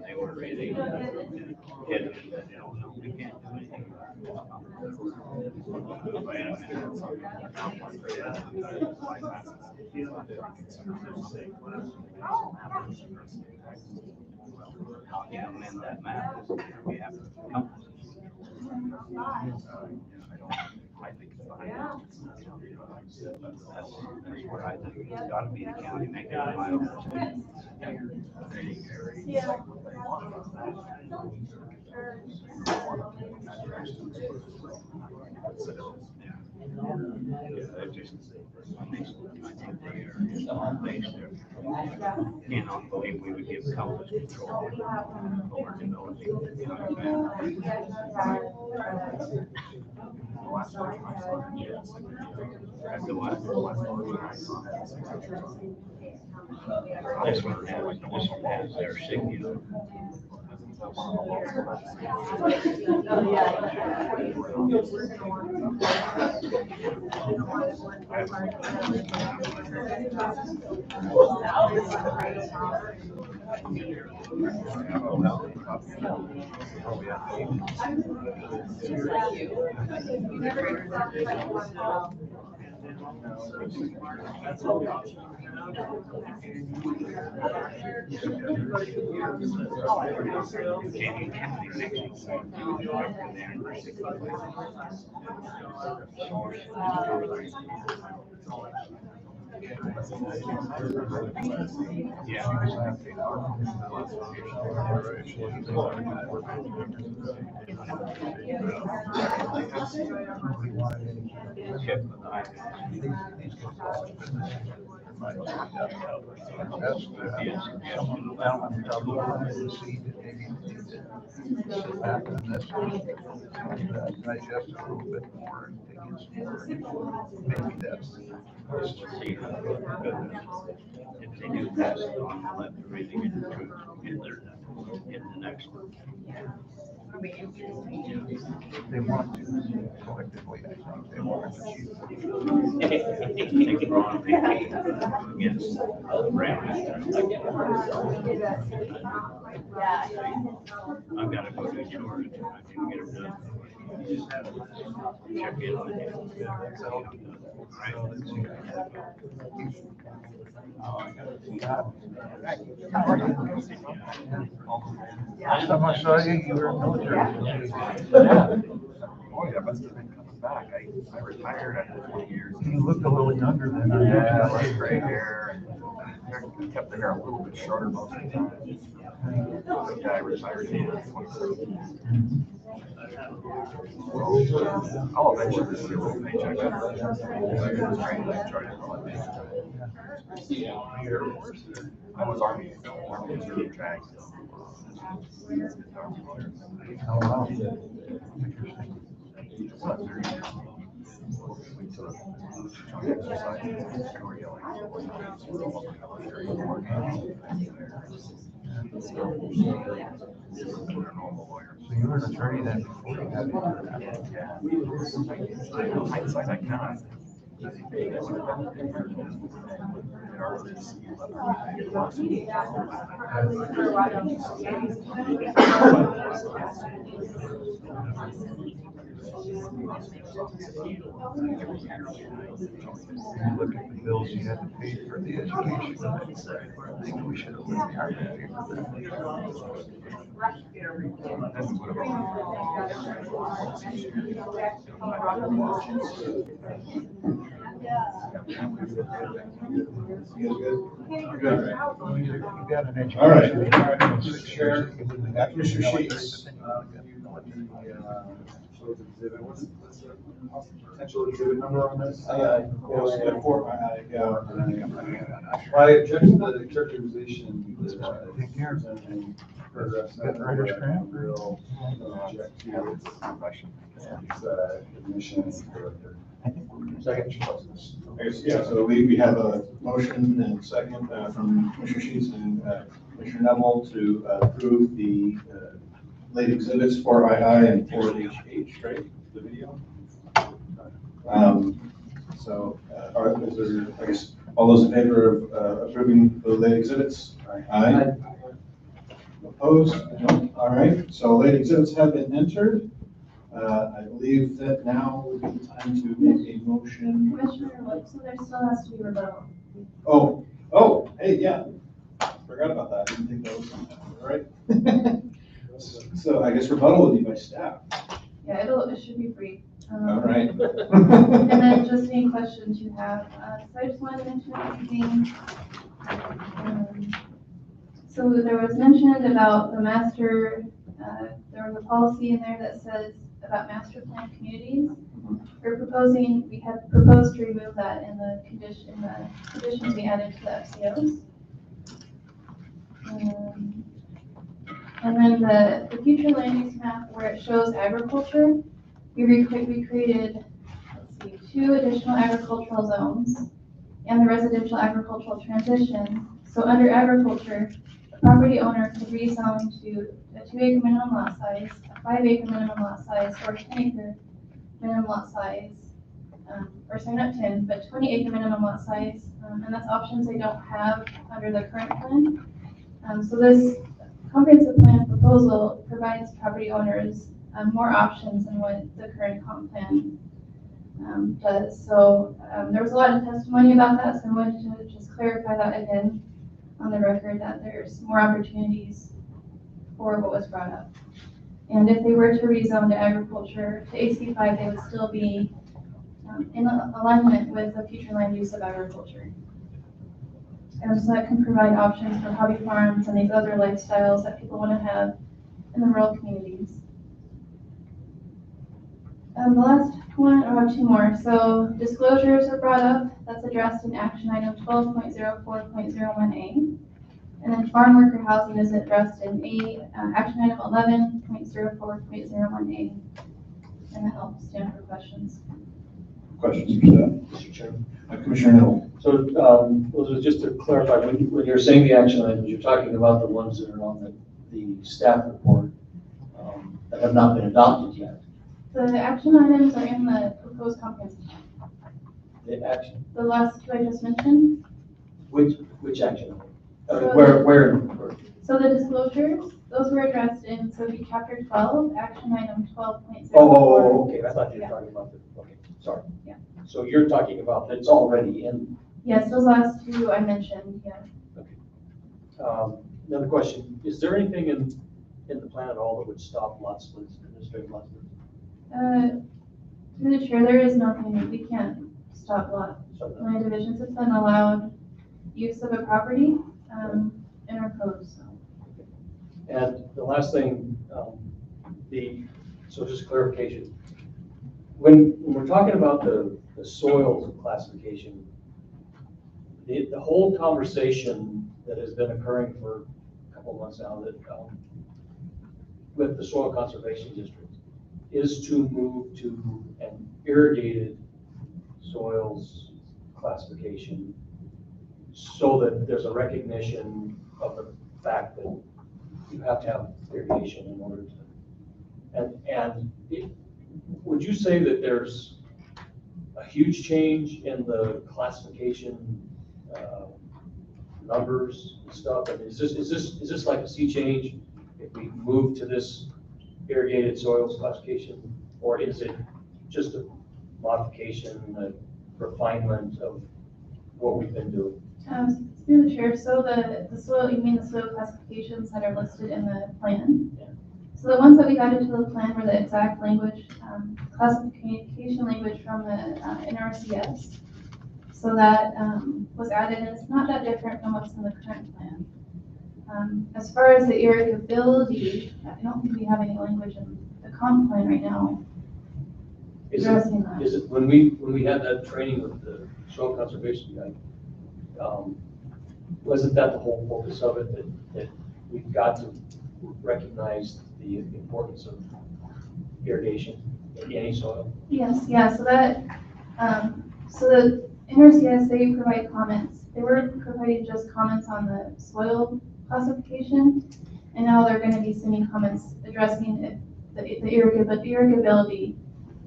Q: They were really hit, no, we can't do anything. How do you amend that map? We have to come. I think it's fine. That's what I think. It's gotta be the county making it viable. Cannot believe we would give Compass control over developing the county map. That's the one. This one has their signal.
H: Digest a little bit more and dig in some more. Maybe that's.
Q: If they do pass it on, we'll have to really get the truth together in the next one.
H: They want to collectively, I think they want to achieve.
Q: They brought against I've got to go to Georgia. I didn't get it done. You just have to check in on it.
H: Last time I saw you, you were in the military. Yeah. Oh, yeah, must have been coming back. I retired after 20 years. You looked a little younger than I did. Yeah, I had gray hair. I kept the hair a little bit shorter most of the time. The guy retired in 2017. Well, I'll eventually see a little paycheck. I was Army. Army was really dragged. Oh, wow. Interesting. you were an attorney then before you got into that? Yeah. I know, hindsight, I cannot. You look at the bills you had to pay for the education, I think we should have worked hard to pay for that. Then we would
E: You got an education. All right. Commissioner Sheets. What's the potential exhibit number on this? My objection to the characterization is paragraph 7. Real object to its admission character.
L: Second. Yeah, so we have a motion and second from Commissioner Sheets and Commissioner Neville to approve the late exhibits 4II and 4HH, right? The video. So, is there, I guess, all those in favor of approving the late exhibits? Aye. Opposed? No. All right, so late exhibits have been entered. I believe that now would be the time to make a motion.
B: Commissioner Lipson, there still has to be rebuttal.
L: Oh, hey, yeah. Forgot about that. I didn't think that was on that. All right. So I guess rebuttal would be by staff.
B: Yeah, it should be brief.
L: All right.
B: And then just any questions you have. So I just wanted to mention a few things. So there was mention about the master, there was a policy in there that says about master plan communities. We have proposed to remove that in the conditions we added to the FCOs. And then the future land use map where it shows agriculture, we created, let's see, 2 additional agricultural zones and the residential agricultural transition. So under agriculture, a property owner could rezone to a 2-acre minimum lot size, a 5-acre minimum lot size, or a 10-acre minimum lot size, or sorry, not 10, but 20-acre minimum lot size, and that's options they don't have under the current plan. So this comprehensive plan proposal provides property owners more options than what the current comp plan does. So there was a lot of testimony about that, so I wanted to just clarify that again on the record, that there's more opportunities for what was brought up. And if they were to rezone to agriculture, to AC5, they would still be in alignment with the future land use of agriculture. And so that can provide options for hobby farms and these other lifestyles that people want to have in the rural communities. The last one, I have 2 more. So disclosures are brought up. That's addressed in action item 12.04.01A. And then farm worker housing is addressed in action item 11.04.01A. And that helps stand for questions.
L: Questions for staff? Mr. Chairman. Commissioner Neville.
C: So just to clarify, when you're saying the action items, you're talking about the ones that are on the staff report that have not been adopted yet.
B: The action items are in the proposed comprehensive plan.
C: The action,
B: The last 2 I just mentioned.
C: which action?
B: So
C: Where?
B: So the disclosures, those were addressed in, so it'd be chapter 12, action item 12.04.
C: Oh, okay, I thought you were talking about okay, sorry.
B: Yeah.
C: So you're talking about that's already in.
B: Yes, those last 2 I mentioned, yeah.
C: Okay. Another question, is there anything in the plan at all that would stop lot splits, administrative lot splits?
B: Through the chair, there is nothing, we can't stop lot line divisions. It's an allowed use of a property in our code, so.
C: And the last thing, so just clarification. When we're talking about the soils classification, the whole conversation that has been occurring for a couple of months now that with the soil conservation district is to move to an irrigated soils classification so that there's a recognition of the fact that you have to have irrigation in order to And would you say that there's a huge change in the classification numbers and stuff? And is this like a sea change if we move to this irrigated soils classification? Or is it just a modification, a refinement of what we've been doing?
B: Through the chair, so the soil, you mean the soil classifications that are listed in the plan?
C: Yeah.
B: So the ones that we got into the plan were the exact language, classification language from the NRCS. So that was added, and it's not that different from what's in the current plan. As far as the irrigability, I don't think we have any language in the comp plan right now addressing that.
C: Is it when we had that training with the soil conservation guy? Wasn't that the whole focus of it, that we've got to recognize the importance of irrigation in any soil?
B: Yes, yeah, so that, so the NRCS, they provide comments. They were providing just comments on the soil classification, and now they're gonna be sending comments addressing the irrigability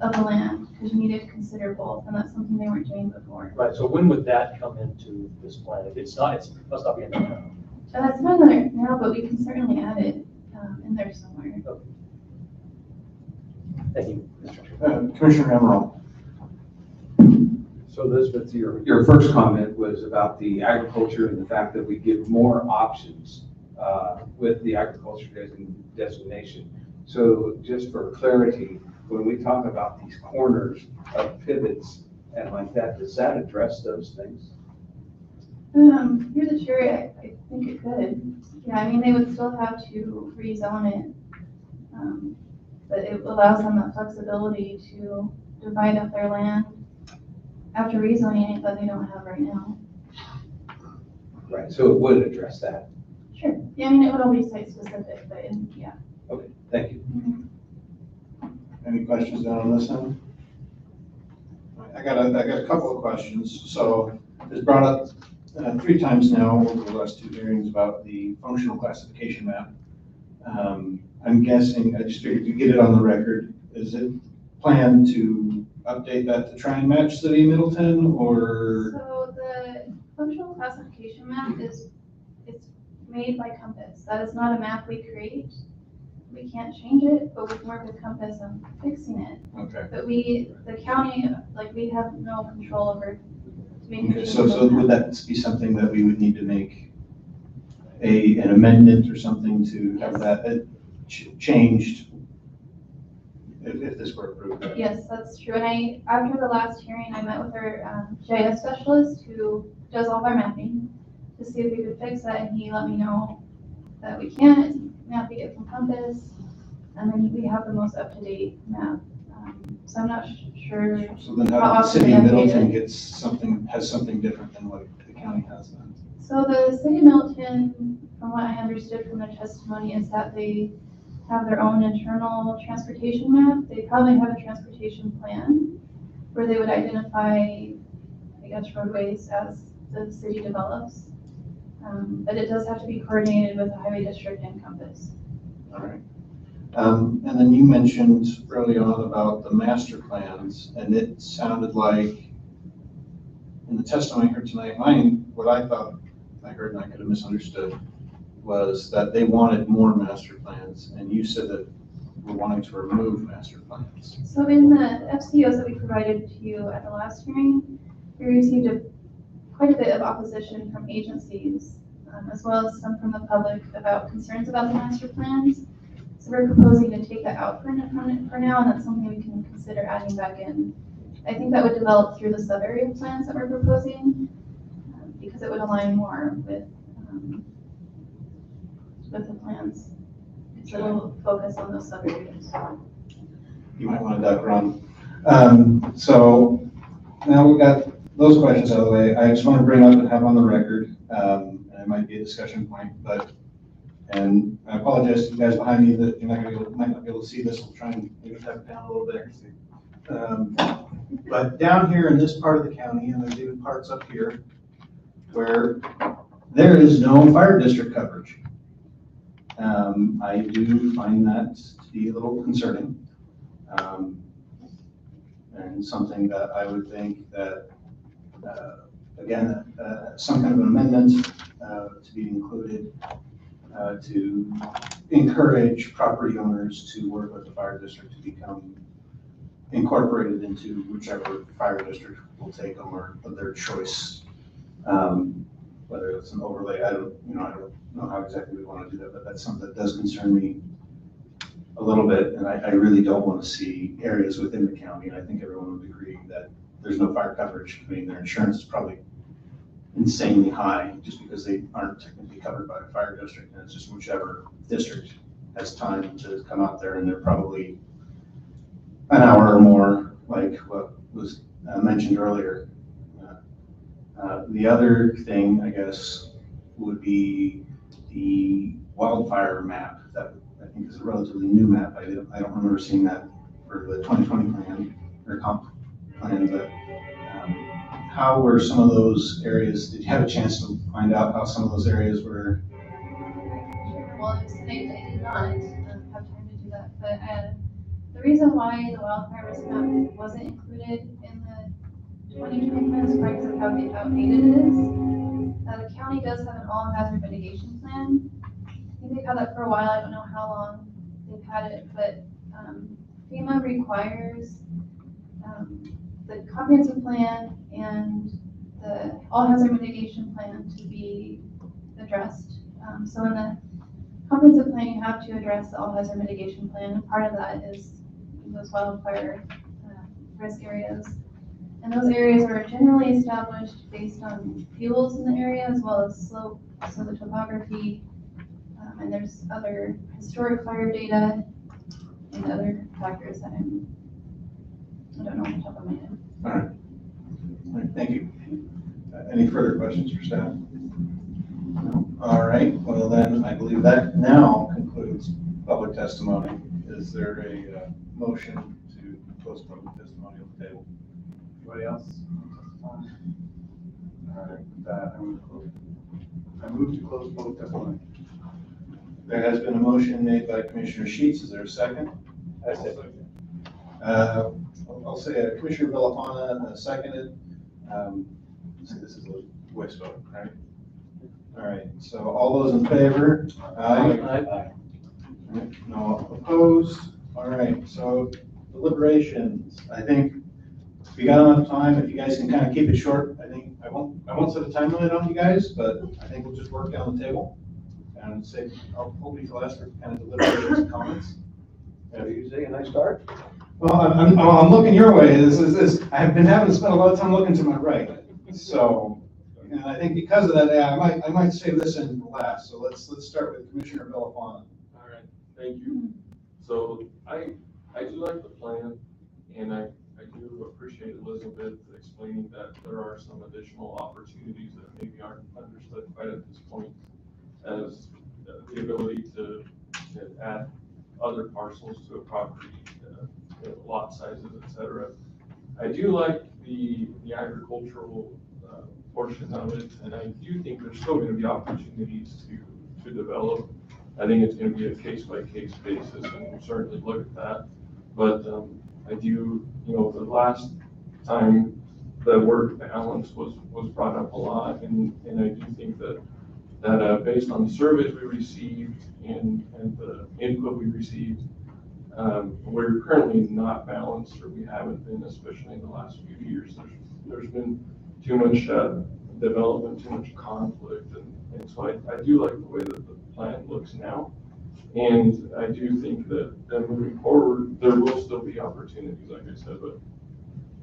B: of the land, because you needed to consider both, and that's something they weren't doing before.
C: Right, so when would that come into this plan? If it's not, it must not be in there now.
B: It's not in there now, but we can certainly add it in there somewhere.
C: Okay. Thank you.
E: Commissioner Emerald.
N: So Elizabeth, your first comment was about the agriculture and the fact that we give more options with the agriculture designation. So just for clarity, when we talk about these corners of pivots and like that, does that address those things?
B: Through the chair, I think it could. Yeah, I mean, they would still have to rezone it, but it allows them that flexibility to divide up their land after rezoning it that they don't have right now.
N: Right, so it would address that.
B: Sure. Yeah, I mean, it would all be site specific, but yeah.
N: Okay, thank you.
E: Any questions down on this end? I got a couple of questions. So it's brought up 3 times now over the last 2 hearings about the functional classification map. I'm guessing, I just figured to get it on the record, is it planned to update that to try and match City of Middleton, or?
B: So the functional classification map it's made by Compass. That is not a map we create. We can't change it, but we can work with Compass on fixing it.
E: Okay.
B: But the county, like, we have no control over making
E: Okay,
B: changes.
E: so would that be something that we would need to make an amendment or something to have that changed if this were approved?
B: Yes, that's true. And after the last hearing, I met with our GIS specialist who does all of our mapping to see if we could fix that, and he let me know that we can't. Mapping it from Compass, and then we have the most up-to-date map. So I'm not sure.
E: So then how does the City of Middleton has something different than what the county has then?
B: So the City of Middleton, from what I understood from their testimony, is that they have their own internal transportation map. They probably have a transportation plan where they would identify, I guess, roadways as the city develops. But it does have to be coordinated with the highway district and Compass.
E: All right. And then you mentioned early on about the master plans, and it sounded like in the testimony I heard tonight, what I thought I heard and I could have misunderstood was that they wanted more master plans, and you said that we're wanting to remove master plans.
B: So in the FCOs that we provided to you at the last hearing, we received quite a bit of opposition from agencies, as well as some from the public about concerns about the master plans. So we're proposing to take that out for now, and that's something we can consider adding back in. I think that would develop through the sub-area plans that we're proposing, because it would align more with the plans. So we'll focus on those sub-areas.
E: You might want to duck run. So now we've got those questions out of the way. I just want to bring up and have on the record, and it might be a discussion point, and I apologize to you guys behind me that you're might not be able to see this. We'll try and maybe tap it down a little bit. But down here in this part of the county, and there's even parts up here where there is no fire district coverage. I do find that to be a little concerning.
A: And something that I would think that, again, some kind of amendment to be included to encourage property owners to work with the fire district to become incorporated into whichever fire district will take them or of their choice. Whether it's an overlay, I don't know how exactly we want to do that, but that's something that does concern me a little bit. And I really don't want to see areas within the county, and I think everyone would agree that there's no fire coverage. I mean, their insurance is probably insanely high just because they aren't technically covered by a fire district. And it's just whichever district has time to come out there, and they're probably an hour or more, like what was mentioned earlier. The other thing, I guess, would be the wildfire map. That I think is a relatively new map. I don't remember seeing that for the 2020 plan or comp plan, but how were some of those areas, did you have a chance to find out how some of those areas were?
B: Well, tonight I did not have time to do that, but the reason why the wildfire risk map wasn't included in the 2020 plan is because of how outdated it is. The county does have an all-hazard mitigation plan. I think they've had that for a while. I don't know how long they've had it, but FEMA requires the comprehensive plan and the all-hazard mitigation plan to be addressed. So in the comprehensive plan, you have to address the all-hazard mitigation plan, and part of that is those wildfire risk areas. And those areas are generally established based on fuels in the area as well as slope, so the topography, and there's other historic fire data and other factors that I don't know off the top of my head.
A: All right, thank you. Any further questions for staff? No? All right, well then, I believe that now concludes public testimony. Is there a motion to close public testimony on the table? Anybody else? All right, with that, I move to close public testimony. There has been a motion made by Commissioner Sheets. Is there a second? I second. I'll say Commissioner Villafana seconded. See, this is a voice vote, right? All right, so all those in favor? Aye. No opposed? All right, so deliberations. I think we got enough time. If you guys can kind of keep it short, I think I won't set a time limit on you guys, but I think we'll just work down the table and say, I'll hold you till last for kind of deliberations and comments. You say a nice start? Well, I'm looking your way. I've been having to spend a lot of time looking to my right. So, and I think because of that, yeah, I might save this in for last. So let's start with Commissioner Villafana.
V: All right, thank you. So I do like the plan, and I do appreciate Elizabeth explaining that there are some additional opportunities that maybe aren't understood quite at this point, as the ability to add other parcels to a property, lot sizes, etc. I do like the agricultural portion of it, and I do think there's still going to be opportunities to develop. I think it's going to be a case-by-case basis, and we'll certainly look at that. But I do, the last time the word balance was brought up a lot, and I do think that based on the surveys we received and the input we received, we're currently not balanced, or we haven't been, especially in the last few years. There's been too much development, too much conflict, and so I do like the way that the plan looks now. And I do think that moving forward, there will still be opportunities, like I said,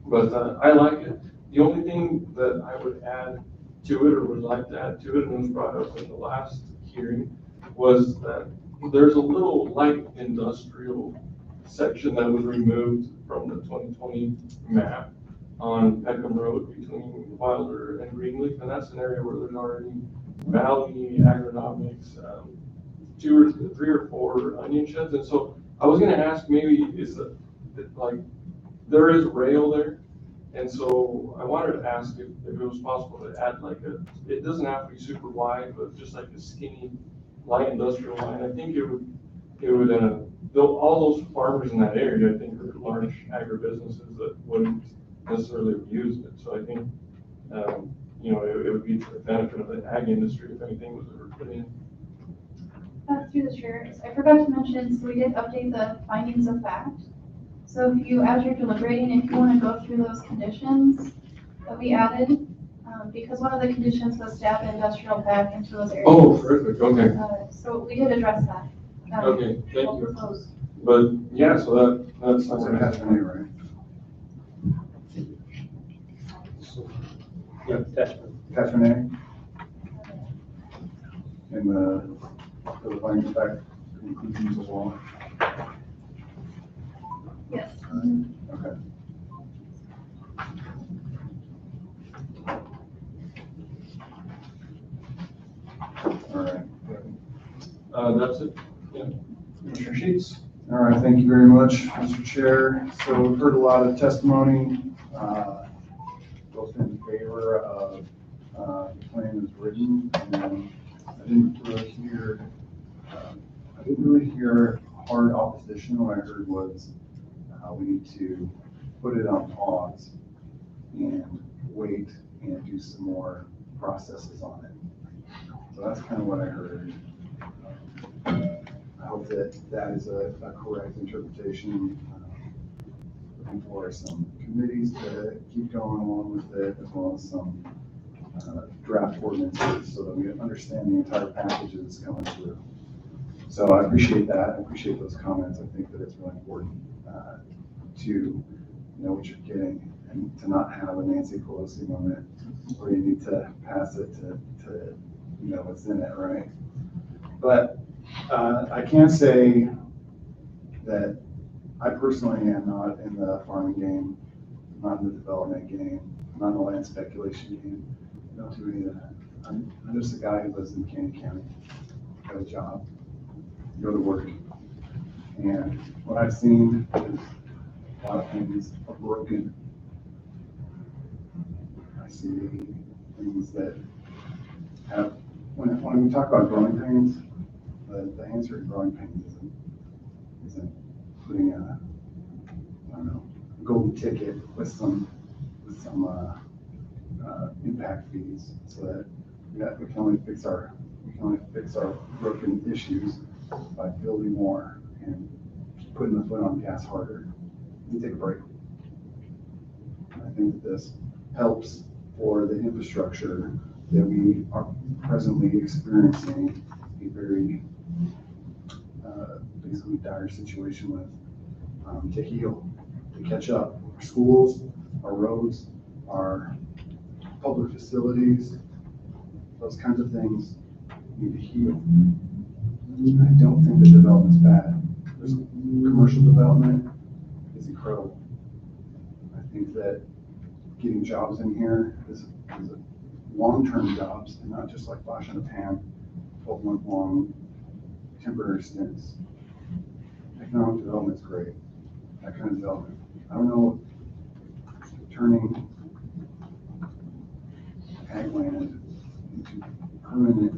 V: but I like it. The only thing that I would add to it, or would like to add to it, and was brought up in the last hearing, was that there's a little light industrial section that was removed from the 2020 map on Peckham Road between Wilder and Greenleaf, and that's an area where there's already Valley Agronomics, 3 or 4 onion sheds. And so I was going to ask, maybe there is rail there, and so I wanted to ask if it was possible to add it doesn't have to be super wide, but just like a skinny light industrial line. I think it would all those farmers in that area, I think, are large agribusinesses that wouldn't necessarily have used it. So I think, you know, it would be to the benefit of the ag industry if anything was ever put in.
B: Through the chair, I forgot to mention, so we did update the findings of fact. So if you, as you're deliberating, if you want to go through those conditions that we added, because one of the conditions was to add industrial back into those areas.
V: Oh, terrific, okay.
B: So we did address that.
V: Okay, thank you.
B: Proposed.
V: But, yeah, so that's.
E: That's what has to be, right?
D: Yeah,
E: Attachment A. And for the findings of fact, conclusions as well.
B: Yes.
E: Okay. All right.
V: That's it, yeah.
E: Commissioner Sheets? All right, thank you very much, Mr. Chair. So we've heard a lot of testimony, both in favor of the plan as written, and I didn't really hear hard opposition. What I heard was we need to put it on pause and wait and do some more processes on it. So that's kind of what I heard. I hope that is a correct interpretation. Looking for some committees to keep going along with it, as well as some draft ordinances, so that we understand the entire package that's coming through. So I appreciate that. I appreciate those comments. I think that it's really important to know what you're getting and to not have a Nancy Pelosi moment where you need to pass it to know what's in it, right? But I can't say that I personally am not in the farming game, not in the development game, not in the land speculation game. I don't do any of that. I'm just a guy who lives in Canyon County, got a job, go to work. And what I've seen is a lot of things are broken. I see things that have, when we talk about growing pains, the answer to growing pains isn't putting a, I don't know, golden ticket with some impact fees, so that we can only fix our broken issues by building more and putting the foot on the gas harder. We take a break. I think that this helps for the infrastructure that we are presently experiencing a very basically dire situation with, to heal, to catch up. Our schools, our roads, our public facilities, those kinds of things need to heal. I don't think the development's bad. There's commercial development is incredible. I think that getting jobs in here is long-term jobs and not just like flash in the pan, 12-month long temporary stints. Economic development is great. That kind of development. I don't know if turning ag land into permanent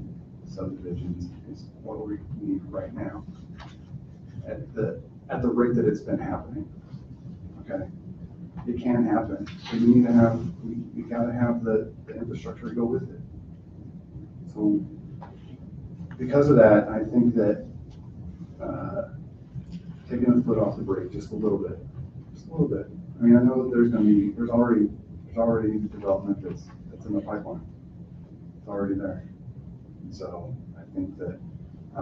E: subdivisions is what we need right now at the rate that it's been happening. Okay, it can happen, but you need to have we got to have the infrastructure to go with it. So because of that, I think that taking the foot off the brake just a little bit. I mean, I know that there's already development that's in the pipeline. It's already there. And so I think that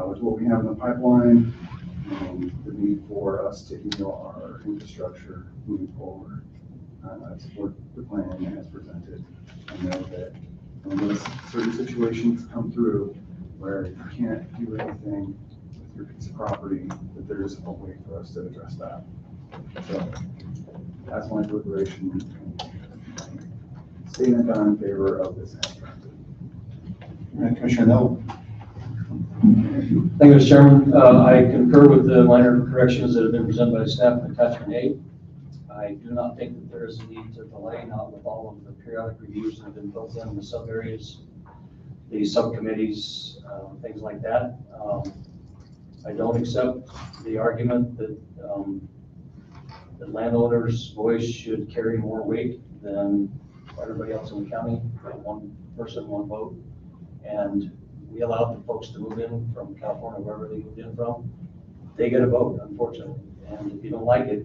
E: with what we have in the pipeline and the need for us to heal our infrastructure moving forward, I support the plan as presented. I know that unless certain situations come through where you can't do anything with your piece of property, that there is a way for us to address that. So that's my deliberation. Statement done in favor of this abstract.
L: Commissioner Nell.
C: Thank you, Mr. Chairman. I concur with the minor corrections that have been presented by staff in attachment A. I do not think that there is a need to delay, not with all of the periodic reviews that have been built in the sub areas, the subcommittees, things like that. I don't accept the argument that landowner's voice should carry more weight than everybody else in the county, one person, one vote. And we allowed the folks to move in from California, wherever they moved in from. They get a vote, unfortunately. And if you don't like it,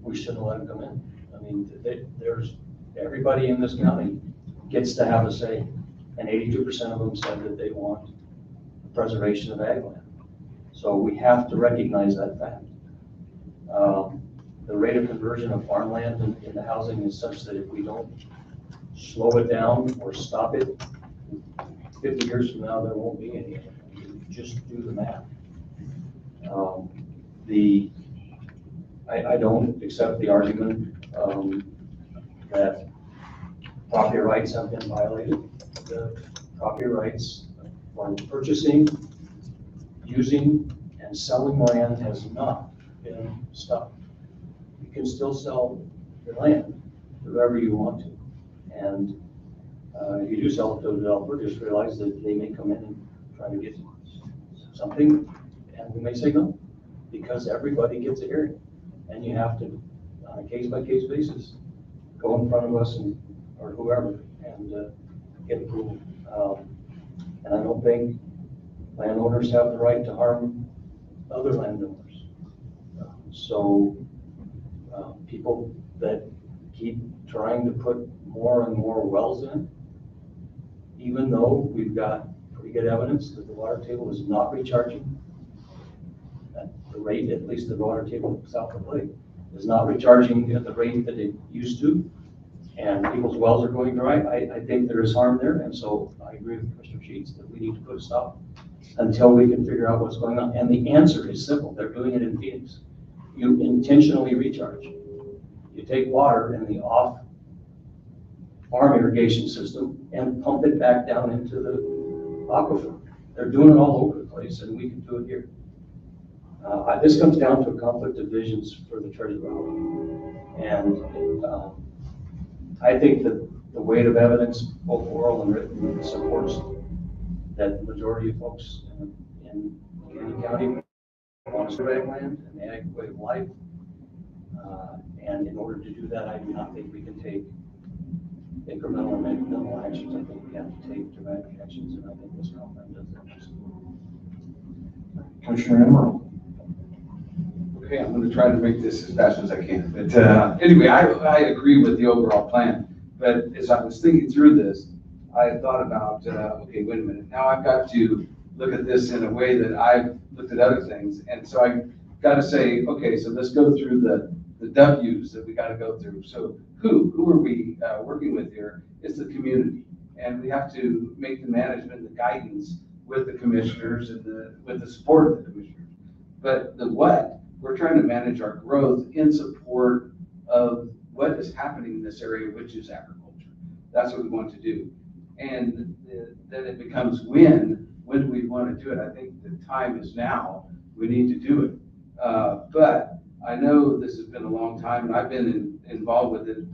C: we shouldn't let them come in. I mean, there's, everybody in this county gets to have a say. And 82% of them said that they want the preservation of ag land. So we have to recognize that fact. The rate of conversion of farmland into housing is such that if we don't slow it down or stop it, 50 years from now, there won't be any. Just do the math. I don't accept the argument that property rights have been violated. The property rights for purchasing, using, and selling land has not been stopped. You can still sell your land to whoever you want to. And if you do sell it to a developer, just realize that they may come in and try to get something, and we may say no, because everybody gets a hearing. And you have to, on a case-by-case basis, go in front of us or whoever and get approval. And I don't think landowners have the right to harm other landowners. So people that keep trying to put more and more wells in, even though we've got pretty good evidence that the water table is not recharging at the rate, at least the water table south of the lake, is not recharging at the rate that it used to, and people's wells are going dry. I think there is harm there, and so I agree with Mr. Sheets that we need to put a stop until we can figure out what's going on. And the answer is simple. They're doing it in Phoenix. You intentionally recharge. You take water in the off farm irrigation system and pump it back down into the aquifer. They're doing it all over the place, and we can do it here. This comes down to a conflict of visions for the treasurer. And I think that the weight of evidence, both oral and written, supports that the majority of folks in Canyon County want to survey land and the ag way of life. And in order to do that, I do not think we can take incremental or minimal actions. I think we have to take dramatic actions, and I think this compound does that.
N: Commissioner Emerald. Okay, I'm going to try to make this as fast as I can. But anyway, I agree with the overall plan. But as I was thinking through this, I thought about, okay, wait a minute. Now I've got to look at this in a way that I've looked at other things. And so I got to say, okay, so let's go through the W's that we got to go through. So who are we working with here? It's the community. And we have to make the management, the guidance with the commissioners and with the support of the commissioners. But the what, we're trying to manage our growth in support of what is happening in this area, which is agriculture. That's what we want to do. And then it becomes when do we want to do it? I think the time is now. We need to do it. But I know this has been a long time, and I've been involved with it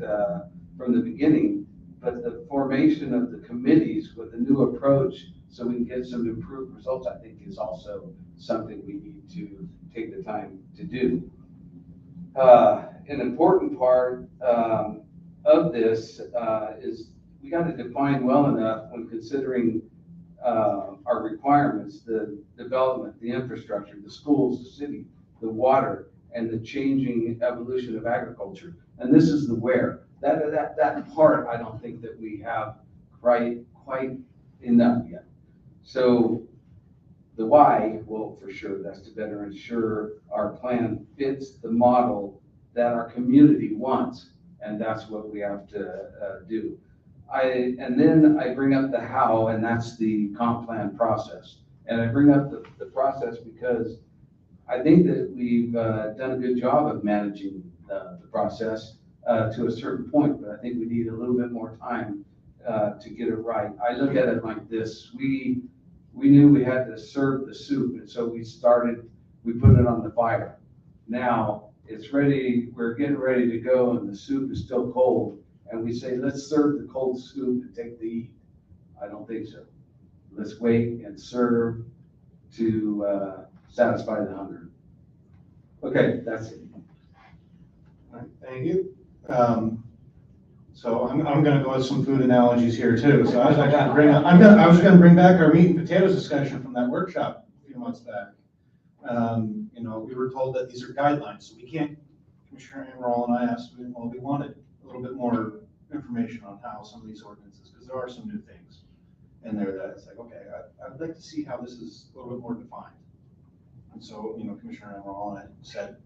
N: from the beginning. But the formation of the committees with a new approach so we can get some improved results, I think is also something we need to take the time to do. An important part of this is we got to define well enough when considering our requirements, the development, the infrastructure, the schools, the city, the water, and the changing evolution of agriculture. And this is the where. That part, I don't think that we have quite enough yet. So the why, well, for sure, that's to better ensure our plan fits the model that our community wants, and that's what we have to do. And then I bring up the how, and that's the comp plan process. And I bring up the process because I think that we've done a good job of managing the process to a certain point, but I think we need a little bit more time to get it right. I look at it like this. We knew we had to serve the soup, and so we put it on the fire. Now it's ready, we're getting ready to go, and the soup is still cold, and we say, let's serve the cold soup and take the heat. I don't think so. Let's wait and serve to satisfy the hunger. Okay, that's it.
A: Thank you. So I'm gonna go with some food analogies here too. So I was gonna bring back our meat and potatoes discussion from that workshop a few months back. You know, we were told that these are guidelines, so we can't, Commissioner Amaral and I asked, well, we wanted a little bit more information on how some of these ordinances, because there are some new things in there that it's like, okay, I'd like to see how this is a little bit more defined. And so, you know, Commissioner Amaral and I said,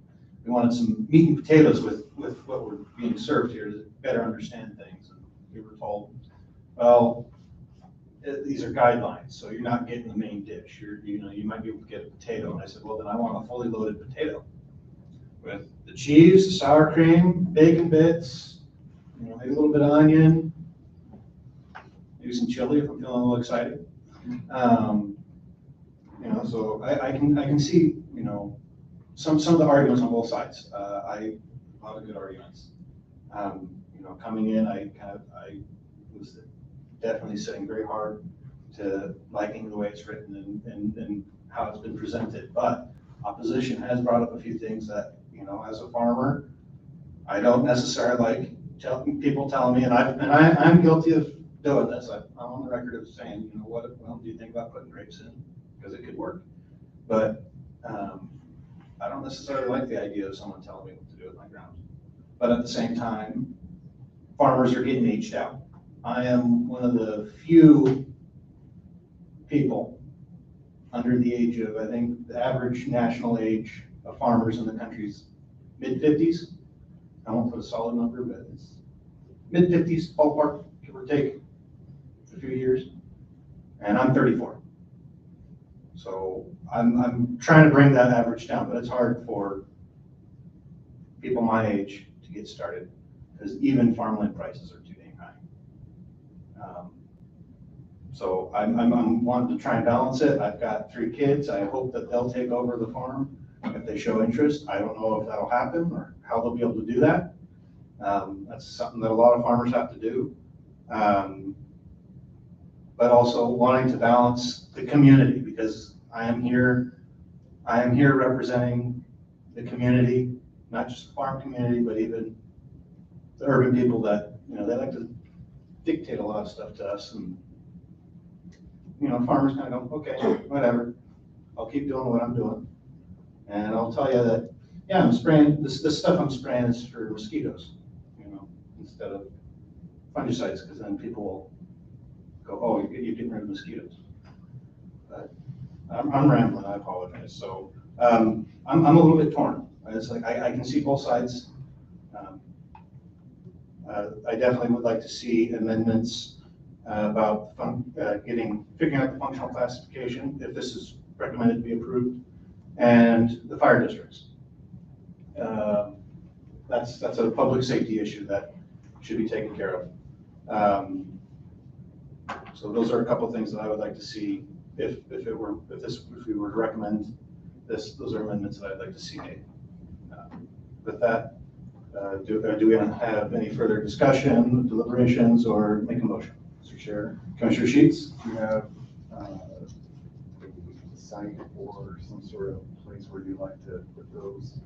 A: we wanted some meat and potatoes with what we're being served here to better understand things. And we were told, well, these are guidelines, so you're not getting the main dish. You know, you might be able to get a potato. And I said, well, then I want a fully loaded potato with the cheese, the sour cream, bacon bits, you know, maybe a little bit of onion, maybe some chili if I'm feeling a little excited. You know, so I can see, you know, some of the arguments on both sides. A lot of good arguments. You know, coming in, I was definitely sitting very hard to liking the way it's written and how it's been presented. But opposition has brought up a few things that, you know, as a farmer, I don't necessarily like people telling me, and I'm guilty of doing this. I'm on the record of saying, you know, what do you think about putting grapes in? Because it could work. But I don't necessarily like the idea of someone telling me what to do with my ground. But at the same time, farmers are getting aged out. I am one of the few people under the age of, I think the average national age of farmers in the country is mid-50s. I won't put a solid number, but it's mid-50s, ballpark, give or take a few years. And I'm 34. So I'm trying to bring that average down, but it's hard for people my age to get started because even farmland prices are too dang high. So I'm wanting to try and balance it. I've got 3 kids. I hope that they'll take over the farm if they show interest. I don't know if that'll happen or how they'll be able to do that. That's something that a lot of farmers have to do. But also wanting to balance the community because I am here representing the community, not just the farm community, but even the urban people that, you know, they like to dictate a lot of stuff to us. And, you know, farmers kind of go, okay, whatever. I'll keep doing what I'm doing. And I'll tell you that, yeah, I'm spraying, this stuff I'm spraying is for mosquitoes, you know, instead of fungicides, because then people will go, oh, you're getting rid of mosquitoes. But I'm rambling, I apologize. So I'm a little bit torn. It's like, I can see both sides. I definitely would like to see amendments about figuring out the functional classification, if this is recommended to be approved, and the fire districts. That's a public safety issue that should be taken care of. So those are a couple of things that I would like to see if we were to recommend this. Those are amendments that I'd like to see made. With that, do we have any further discussion, deliberations, or make a motion? Mr. Chair, Commissioner Sheets,
E: Do you have a site or some sort of place where you'd like to put those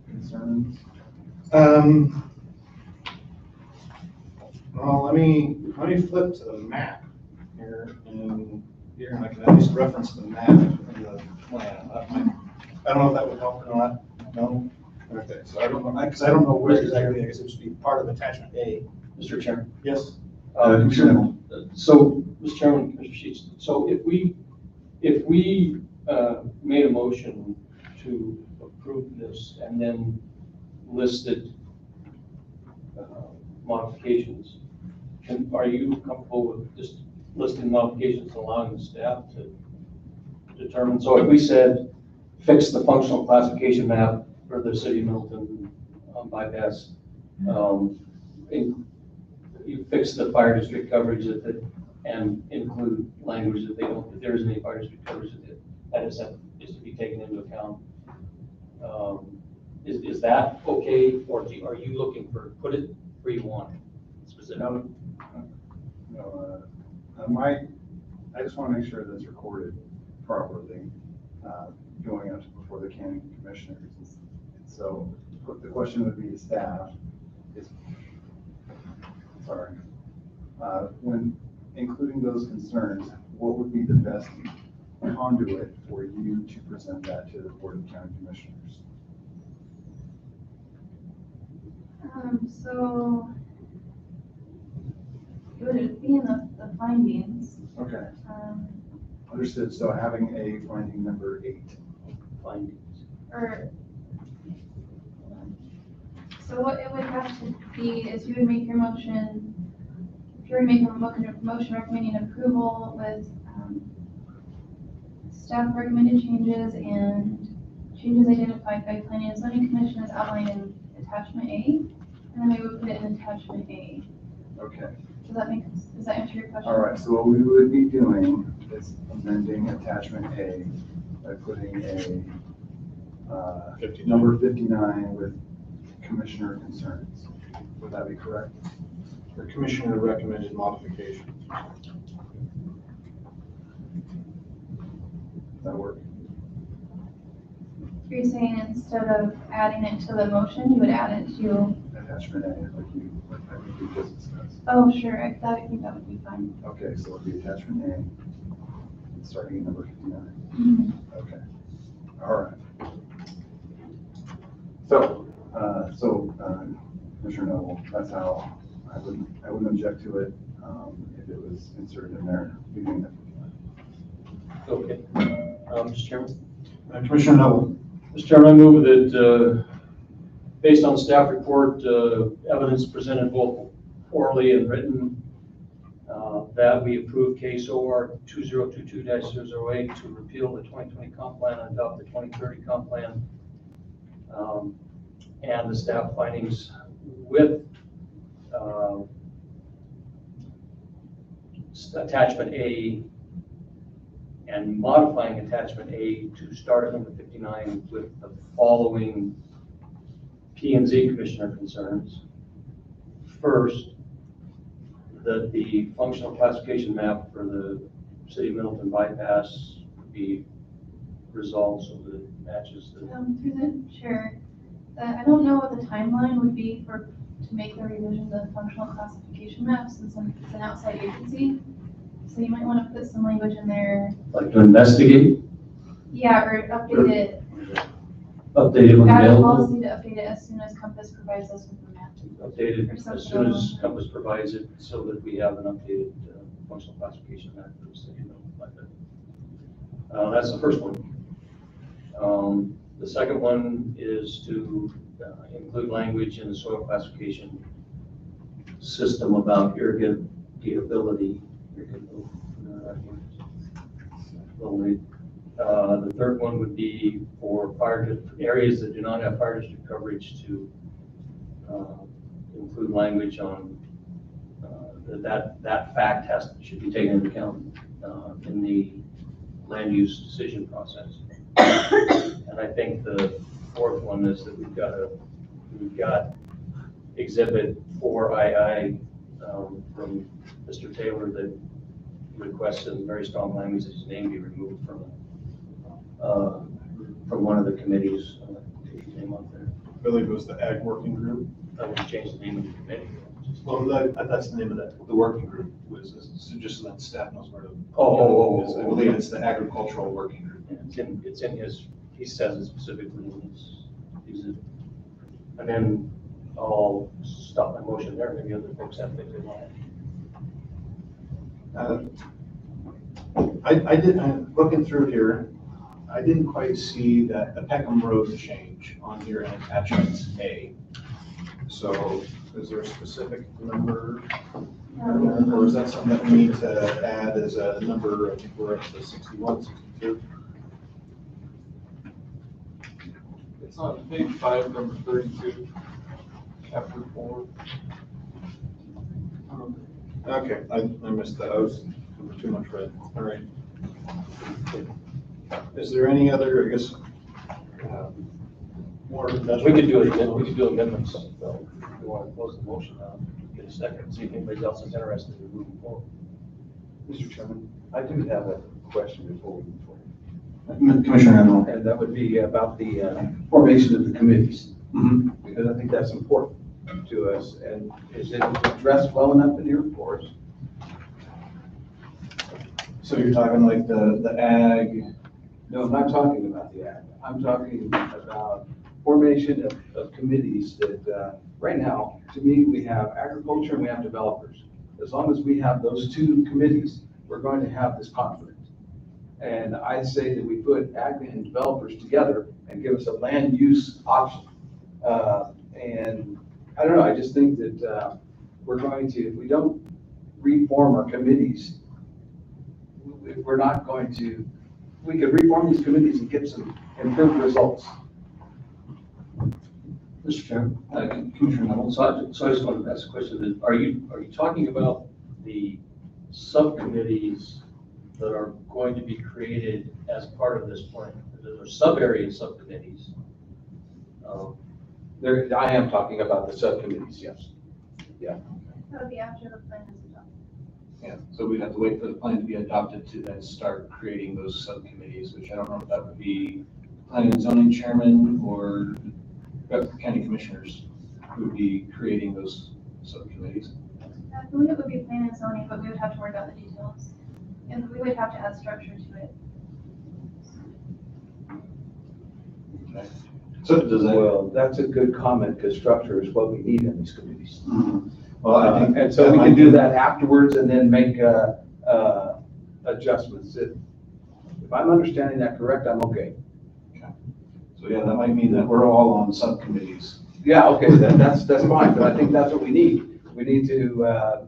E: concerns?
A: Well, let me flip to the map here, and I can at least reference the map in the plan. I don't know if that would help or not. No. Okay, so I don't know, because I don't know where exactly. I guess it should be part of attachment A.
C: Mr. Chairman.
A: Yes.
C: Commissioner. So, Mr. Chairman, Commissioner Sheets, so if we made a motion to approve this and then listed modifications, are you comfortable with just listing modifications and allowing the staff to determine? So if we said, fix the functional classification map for the city of Middleton bypass, you fix the fire district coverage and include language that if there isn't any fire district coverage that is to be taken into account. Is that okay, or are you looking for put it where you want it specifically?
E: No, I just want to make sure that it's recorded properly, going up before the county commissioners. So the question would be to staff, is, sorry, when including those concerns, what would be the best conduit for you to present that to the Board of County Commissioners?
B: So it would be in the findings.
E: Okay,
B: Um,
E: understood. So having a finding number 8.
C: Findings.
B: Or, so what it would have to be is you would make your motion, if you were making a motion recommending approval with staff recommended changes and changes identified by Planning and Zoning Commission as outlined in attachment A, and then we would put it in attachment A.
E: Okay.
B: Does that answer your question?
E: All right, so what we would be doing is amending attachment A by putting a number 59 with commissioner concerns. Would that be correct?
A: The commissioner recommended modification.
E: Does that work?
B: You're saying instead of adding it to the motion, you would add it to,
E: Attachment A, like we just discussed.
B: oh, sure, I think that would be fine.
E: Okay, so it'll be attachment A, starting at number 59.
B: Mhm.
E: Okay, all right. So, Commissioner Noble, that's how I wouldn't object to it if it was inserted in there beginning at 59.
C: Okay. Mr. Chairman?
A: Commissioner Noble.
C: Mr. Chairman, I move that, based on the staff report, evidence presented both orally and written, that we approve case OR 2022-008 to repeal the 2020 comp plan and adopt the 2030 comp plan, and the staff findings with attachment A and modifying attachment A to start at number 59 with the following P&Z commissioner concerns. First, that the functional classification map for the City of Middleton bypass be resolved so that it matches the.
B: Through the chair, I don't know what the timeline would be to make the revision of the functional classification map since it's an outside agency. So you might want to put some language in there.
C: Like to investigate?
B: Yeah, or update it.
C: Update it when
B: Add a
C: available?
B: policy to update it as soon as Compass provides us with the map.
C: Updated
B: Or
C: as
B: something
C: soon as
B: along.
C: Compass provides it so that we have an updated functional classification map for the city of Middleton like that. That's the first one. The second one is to include language in the soil classification system about irrigatability. The third one would be for areas that do not have fire district coverage to include language on that fact should be taken into account in the land use decision process. And I think the fourth one is that we've got exhibit 4II from Mr. Taylor that requested in very strong language that his name be removed from one of the committees. Take his name out there.
A: I believe it was the Ag Working Group.
C: I would change the name of the committee.
A: Well, that's the name of the working group, just so that staff knows where to. I believe it's the Agricultural Working Group.
C: It's in his, he says it specifically in his, and then I'll stop my motion there. Maybe other folks have things they want.
A: Looking through here, I didn't quite see that the Peckham Road change on here in attachment A. So is there a specific number? Or is that something that we need to add as a number? I think we're up to 61, 62.
V: It's on page 5, number 32, chapter 4.
A: Okay, I missed that. I was too much red. All right. Is there any other, I guess, more?
C: We could do amendments. So if you want to close the motion now, get a second, see if anybody else is interested in moving forward.
E: Mr. Chairman, I do have a question before we move forward.
A: Commissioner Arnold.
N: And that would be about the formation of the committees. Because I think that's important to us. And is it addressed well enough in here for us?
L: So you're talking like the ag?
N: No, I'm not talking about the ag. I'm talking about formation of committees that, right now, to me, we have agriculture and we have developers. As long as we have those two committees, we're going to have this conflict. And I say that we put ag and developers together and give us a land use option. And I don't know, I just think that we're going to, if we don't reform our committees, we're not going to, we could reform these committees and get some improved results.
C: Mr. Chairman, Commissioner Neville, so I just wanted to ask a question. Are you talking about the subcommittees that are going to be created as part of this plan? There are sub-area subcommittees.
N: I am talking about the subcommittees, yes. Yeah.
B: That would be after the plan is adopted.
L: Yeah, so we'd have to wait for the plan to be adopted to then start creating those subcommittees, which I don't know if that would be planning and zoning chairman or county commissioners who would be creating those subcommittees.
B: I believe it would be plan and zoning, but we would have to work out the details. And we would have to add structure to it.
L: Okay. So does that?
N: Well, that's a good comment, because structure is what we need in these committees.
L: Well, I think.
N: And so we can do that afterwards and then make adjustments. If I'm understanding that correct, I'm okay.
L: So yeah, that might mean that we're all on subcommittees.
N: Yeah, okay, that's fine, but I think that's what we need. We need to,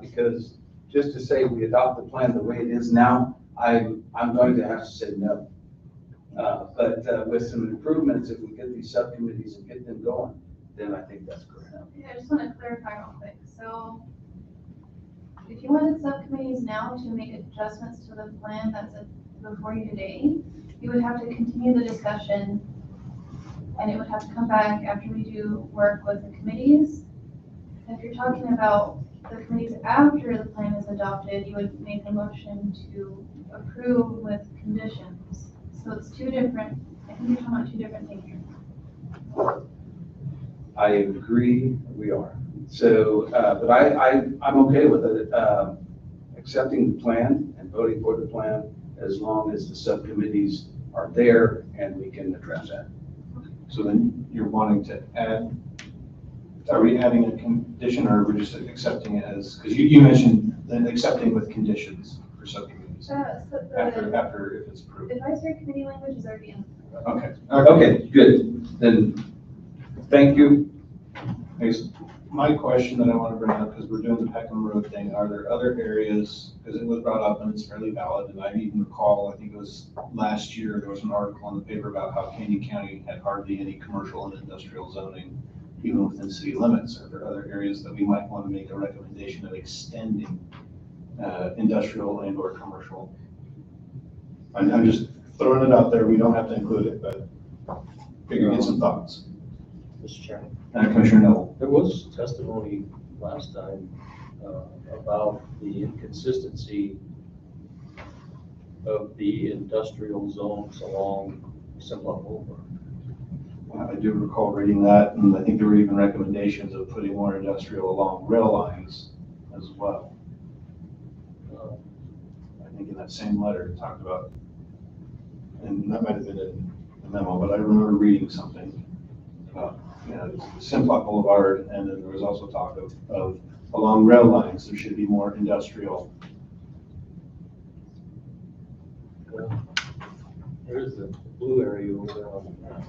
N: because just to say we adopt the plan the way it is now, I'm going to have to say no. But with some improvements, if we get these subcommittees and get them going, then I think that's correct.
B: Yeah, I just want to clarify real quick. So if you wanted subcommittees now to make adjustments to the plan that's before you today, you would have to continue the discussion and it would have to come back after we do work with the committees. If you're talking about the committees after the plan is adopted, you would make a motion to approve with conditions. So it's two different, I think you're talking about two different things here.
N: I agree, we are. So, but I'm okay with it, accepting the plan and voting for the plan as long as the subcommittees are there and we can address that.
L: So then you're wanting to add, are we adding a condition or are we just accepting it as, because you mentioned then accepting with conditions for subcommittees after if it's approved.
B: The advisory committee language is already in.
L: Okay.
N: Okay, good. Then, thank you.
L: My question that I want to bring up, because we're doing the Peckham Road thing, are there other areas, because it was brought up and it's fairly valid, and I even recall, I think it was last year, there was an article in the paper about how Canyon County had hardly any commercial and industrial zoning, even within city limits. Are there other areas that we might want to make a recommendation of extending industrial and or commercial? I'm just throwing it out there, we don't have to include it, but figure get some thoughts.
D: Mr. Chairman.
L: Commissioner Neville.
D: There was testimony last time about the inconsistency of the industrial zones along Simplot Boulevard.
L: I do recall reading that, and I think there were even recommendations of putting more industrial along rail lines as well. I think in that same letter it talked about, and that might have been in the memo, but I remember reading something about, Simplot Boulevard, and then there was also talk of along rail lines, there should be more industrial.
D: Well, there's the blue area over there on the map.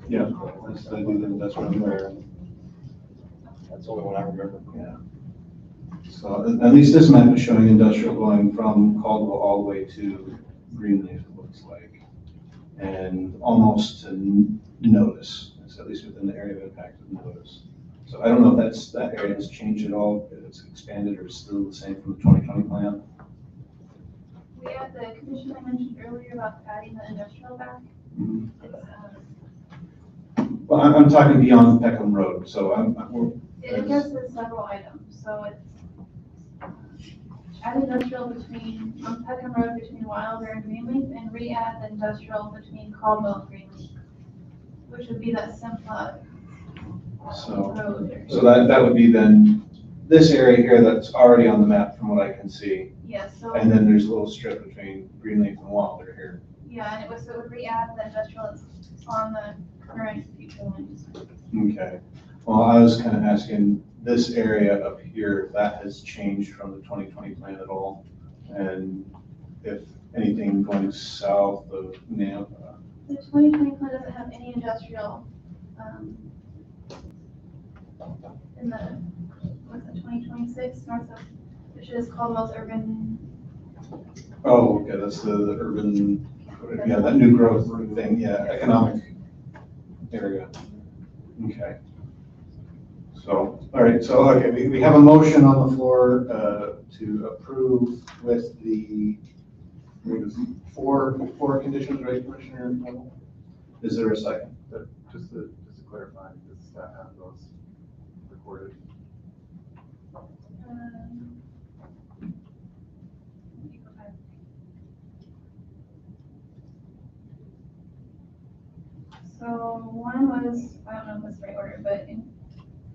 L: Yeah, that's what I'm aware.
D: That's the only one I remember.
L: Yeah. So at least this map is showing industrial going from Caldwell all the way to Greenleaf, it looks like, and almost to Notice. At least within the area of impact of Notice. So I don't know if that area has changed at all, if it's expanded or still the same from the 2020 plan.
B: We had the condition I mentioned earlier about adding the industrial back.
L: Well, I'm talking beyond Peckham Road, so
B: It does with several items, so it's add industrial on Peckham Road between Wilder and Greenleaf, and re-add the industrial between Caldwell and Greenleaf, which would be that Simplot
L: So,
B: road.
L: so that would be then this area here that's already on the map from what I can see.
B: Yes, so.
L: And then there's a little strip between Greenleaf and Wilder here.
B: Yeah, and it would re-add the industrial that's on the current future land.
L: Okay. Well, I was kind of asking this area up here, if that has changed from the 2020 plan at all? And if anything going south of Nampa.
B: The 2020 plan doesn't have any industrial, in the, what's it, 2026, north of, which is Caldwell's urban.
L: Oh, okay, that's the urban, yeah, that new growth thing, yeah, economic area. Okay. So, all right, so, okay, we have a motion on the floor to approve with the four conditions, right, Commissioner? Is there a second?
H: Just to clarify, does staff have those recorded?
B: So one was, I don't know if it's the right order, but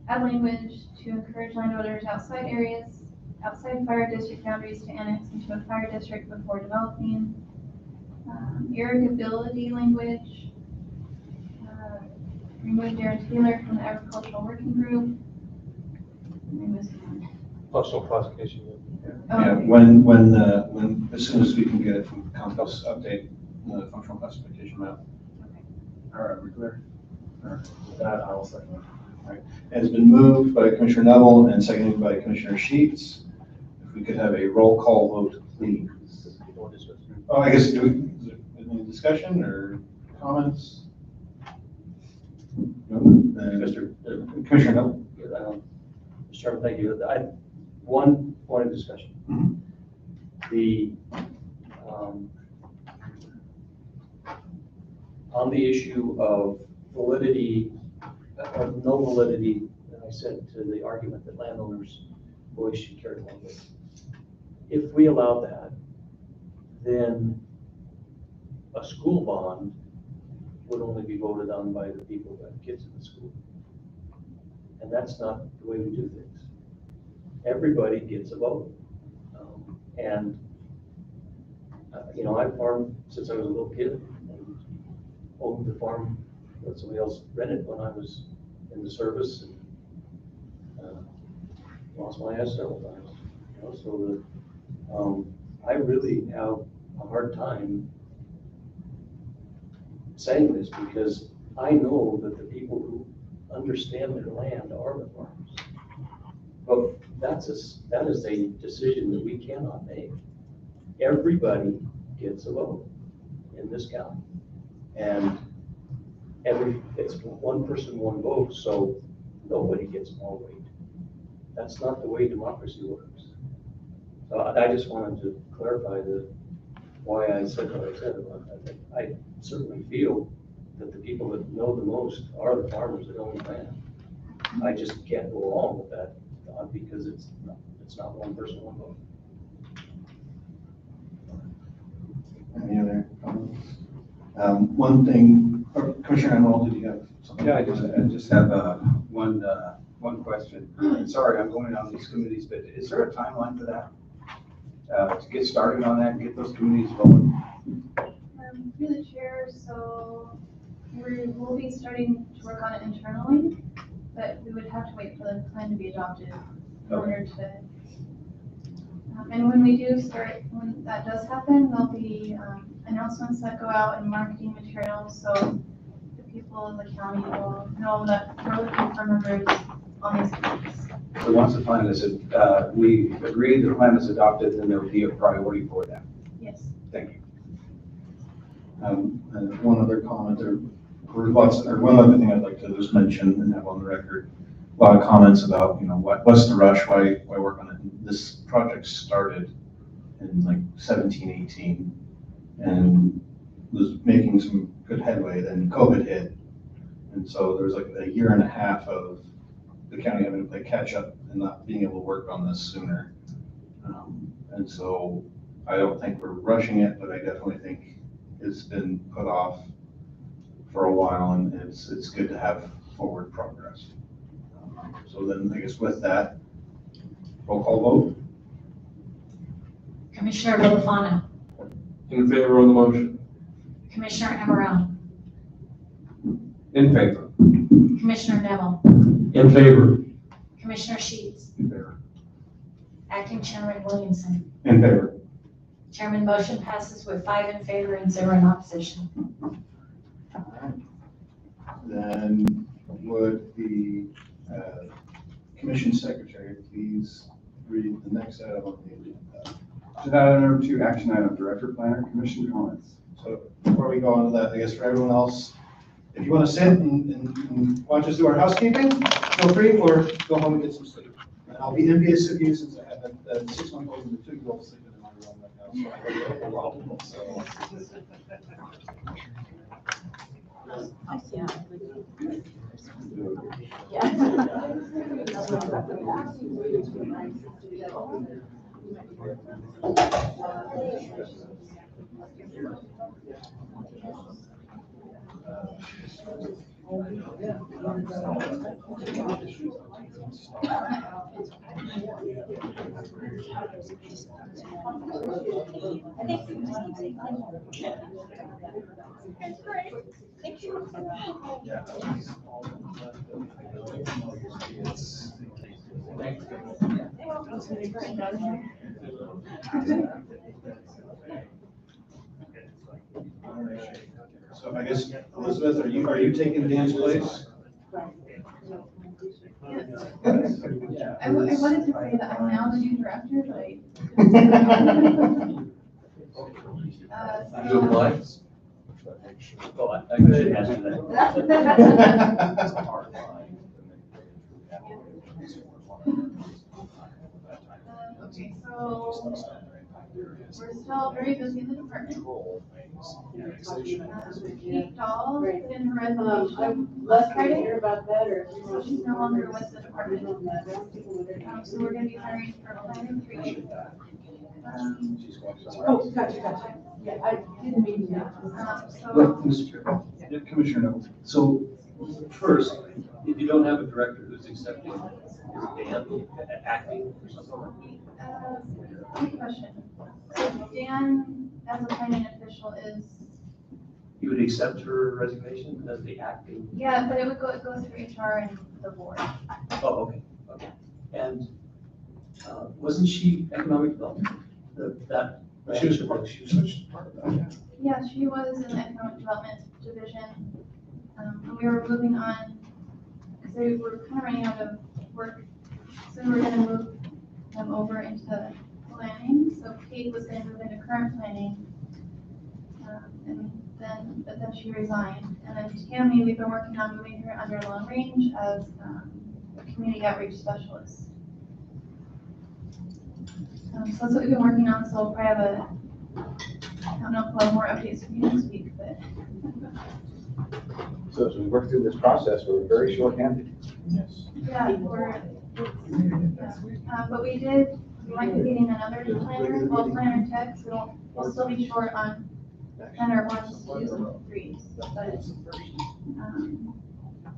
B: add language to encourage landowners outside areas, outside fire district boundaries to annex into a fire district before developing. Irrigability language. Remove Darren Taylor from the agricultural working group.
D: Functional classification.
L: Yeah, when, as soon as we can get it from Council's update, the functional classification map. All right, we're clear? All right.
D: With that, I'll second.
L: All right. It has been moved by Commissioner Neville and seconded by Commissioner Sheets. If we could have a roll call vote, please. Oh, I guess, is there any discussion or comments? No? Commissioner Neville.
D: Mr. Chairman, thank you. One point of discussion. The, on the issue of validity, or no validity, I said to the argument that landowners' voice should carry one weight. If we allow that, then a school bond would only be voted on by the people that have kids in the school. And that's not the way we do things. Everybody gets a vote. You know, I've farmed since I was a little kid and owned the farm that somebody else rented when I was in the service, and lost my ass several times. You know, so I really have a hard time saying this because I know that the people who understand their land are the farmers. But that is a decision that we cannot make. Everybody gets a vote in this county. And it's one person, one vote, so nobody gets more weight. That's not the way democracy works. So I just wanted to clarify why I said what I said about that. I certainly feel that the people that know the most are the farmers that own the land. I just can't go along with that because it's not one person, one vote.
L: Any other comments? One thing, Commissioner Emerald, did you have something?
N: Yeah, I just have one question. Sorry, I'm going on these committees, but is there a timeline for that? To get started on that and get those committees going?
B: Through the chair, so we'll be starting to work on it internally, but we would have to wait for the plan to be adopted in order to. And when we do start, when that does happen, there'll be announcements that go out and marketing materials, so the people in the county will know that we're looking for members on these committees.
N: So once the plan is, we agree the plan is adopted, then there will be a priority for that.
B: Yes.
N: Thank you.
L: And one other comment, one other thing I'd like to just mention and have on the record. A lot of comments about, you know, what's the rush, why work on it? This project started in like 17, 18 and was making some good headway, then COVID hit. And so there was like a year and a half of the county having to play catch up and not being able to work on this sooner. And so I don't think we're rushing it, but I definitely think it's been put off for a while, and it's good to have forward progress. So then, I guess with that, roll call vote.
F: Commissioner Villafano,
V: In favor of the motion.
F: Commissioner Emerald,
N: In favor.
F: Commissioner Neville,
C: In favor.
F: Commissioner Sheets,
L: In favor.
F: Acting Chairman Williamson.
L: In favor.
F: Chairman, motion passes with 5 in favor and 0 in opposition.
L: Then would the commission secretary please read the next item on the agenda?
E: Agenda item number 2, action item, director planner, commission comments.
L: So before we go on to that, I guess for everyone else, if you want to sit and watch us do our housekeeping, feel free, or go home and get some sleep. And I'll be envious of you since I have the 6-month-old and the 2-year-old sleeping in my room right now. So I hope you have a lot. So. So I guess, Elizabeth, are you taking Dan's place?
B: I wanted to say that I'm now the new director, but I.
D: You apply? Oh, I should ask you that.
B: Okay, so we're still very busy in the department. Kate Dahl put in her resignation.
P: I'm less trying to hear about that, or.
B: So she's no longer with the department. So we're gonna be hiring for planning 3.
P: Oh, gotcha. Yeah, I didn't mean that.
C: Mr. Chairman.
L: Yeah, Commissioner Neville.
C: So first, if you don't have a director who's accepting, is Dan acting or something?
B: Good question. So Dan, as a planning official, is,
C: You would accept her resignation as the acting?
B: yeah, but it goes through HR and the board.
C: Oh, okay. And wasn't she economic development? That.
L: She was part of that, yeah.
B: Yeah, she was in the economic development division. And we were moving on, because they were kind of running out of work. So we were gonna move them over into planning. So Kate was gonna move into current planning. But then she resigned. And then Tammy, we've been working on moving her under long range as a community outreach specialist. So that's what we've been working on, so we'll probably have I don't know if we'll have more updates for you next week, but.
H: So as we work through this process, we're very short-handed.
L: Yes.
B: Yeah, but we might be getting another planner, planner tech, so we'll still be short on planner 1s, 2s, and 3s. But,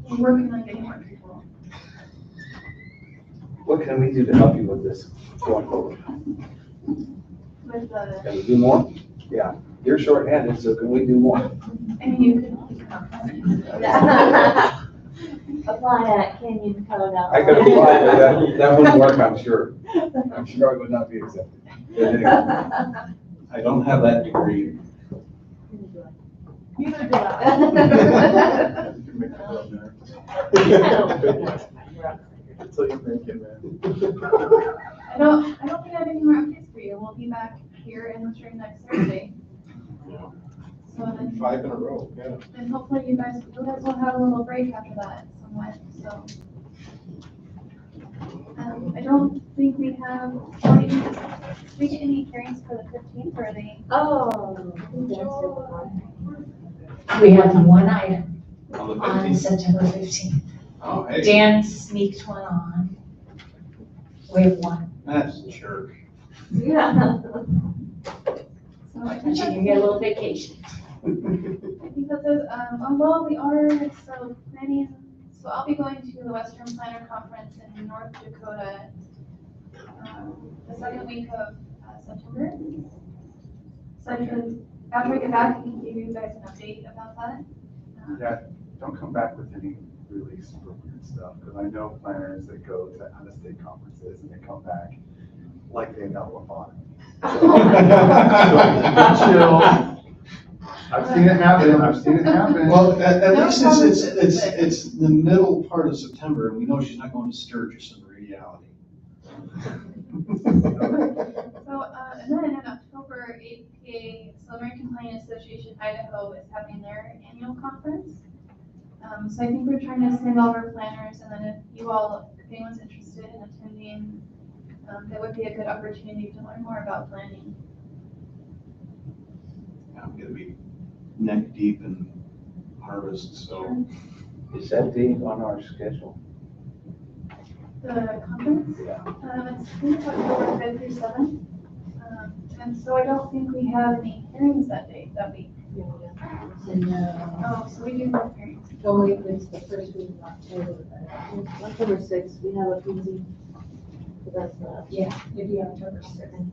B: we're working on getting more people.
H: What can we do to help you with this going forward?
B: With the,
H: Can we do more? Yeah, you're short-handed, so can we do more?
B: I mean, you could.
F: Apply at Canyon Code.
H: I could apply, but that wouldn't work, I'm sure. I'm sure I would not be accepted. But anyway.
L: I don't have that degree.
B: Neither do I.
H: Until you make it, man.
B: I don't think I have any more updates for you. We'll be back here in the stream next Thursday. So then.
L: 5 in a row, yeah.
B: And hopefully you guys will have a little break after that somewhat, so. I don't think we have, did we get any hearings for the 15th, or are they?
F: Oh. We have one item
L: On the
F: on
L: 15th?
F: September 15th.
L: Oh, hey.
F: Dan sneaked one on. We have one.
L: That's a jerk.
F: Yeah.
B: So I
F: But
B: think
F: you
B: that's
F: can get a
B: it.
F: little vacation.
B: I think that's it. Well, we are, so planning, So I'll be going to the Western Planner Conference in North Dakota, the second week of September. So after I get back, I can give you guys an update about that.
E: Yeah, don't come back with any really super weird stuff, because I know planners that go to out-of-state conferences and they come back like they know about it. Chill. I've seen it happen, I've seen it happen.
L: Well, at least it's the middle part of September, and we know she's not going to Sturgis in reality.
B: So, and then in October, APA, so American Planning Association Idaho is having their annual conference. So I think we're trying to send all our planners, and then if you all, if anyone's interested in attending, that would be a good opportunity to learn more about planning.
L: I'm gonna be neck deep in harvest, so.
N: Is that date on our schedule?
B: The conference?
N: Yeah.
B: It's October 5th through 7th. And so I don't think we have any hearings that day, that week. Oh, so we do have hearings.
K: Only if it's the first week of October. October 6th, we have a meeting. That's
F: Yeah, maybe October 2nd.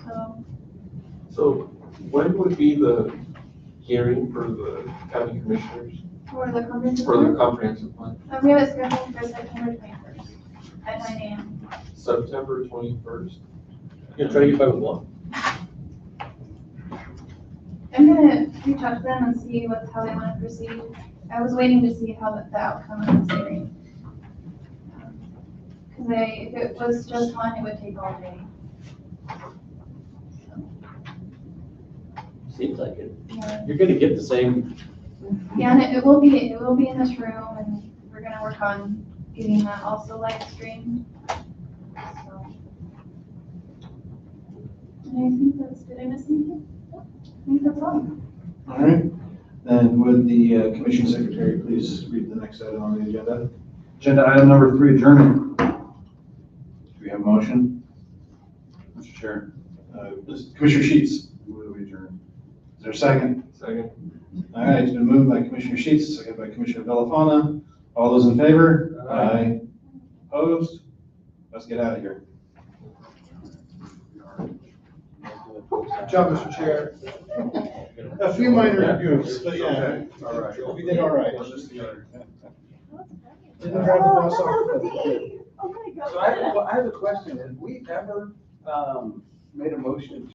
B: So,
V: So when would be the hearing for the county commissioners,
B: for the conference.
V: for the comprehensive plan?
B: We have it scheduled for September 21st at 9 a.m.
V: September 21st.
D: You're trying to get by with one?
B: I'm gonna reach out to them and see how they want to proceed. I was waiting to see how the outcome of this hearing. Because if it was just one, it would take all day.
D: Seems like it.
B: Yeah.
D: You're gonna get the same.
B: Yeah, and it will be in this room, and we're gonna work on getting that also live streamed. So. And I think that's, did I miss anything? I think that's all.
L: All right, then would the commission secretary please read the next item on the agenda?
E: Agenda item number 3, adjournment.
L: Do we have a motion?
E: Mr. Chair,
L: Commissioner Sheets,
E: move that we adjourn.
L: is there a second?
V: Second.
L: All right, it's been moved by Commissioner Sheets, seconded by Commissioner Villafana. All those in favor? Aye. Opposed? Let's get out of here.
G: Good job, Mr. Chair. A few minor goofs, but yeah,
E: All right.
G: we did all right. Didn't drive the bus off.
N: So I have a question. Have we ever, made a motion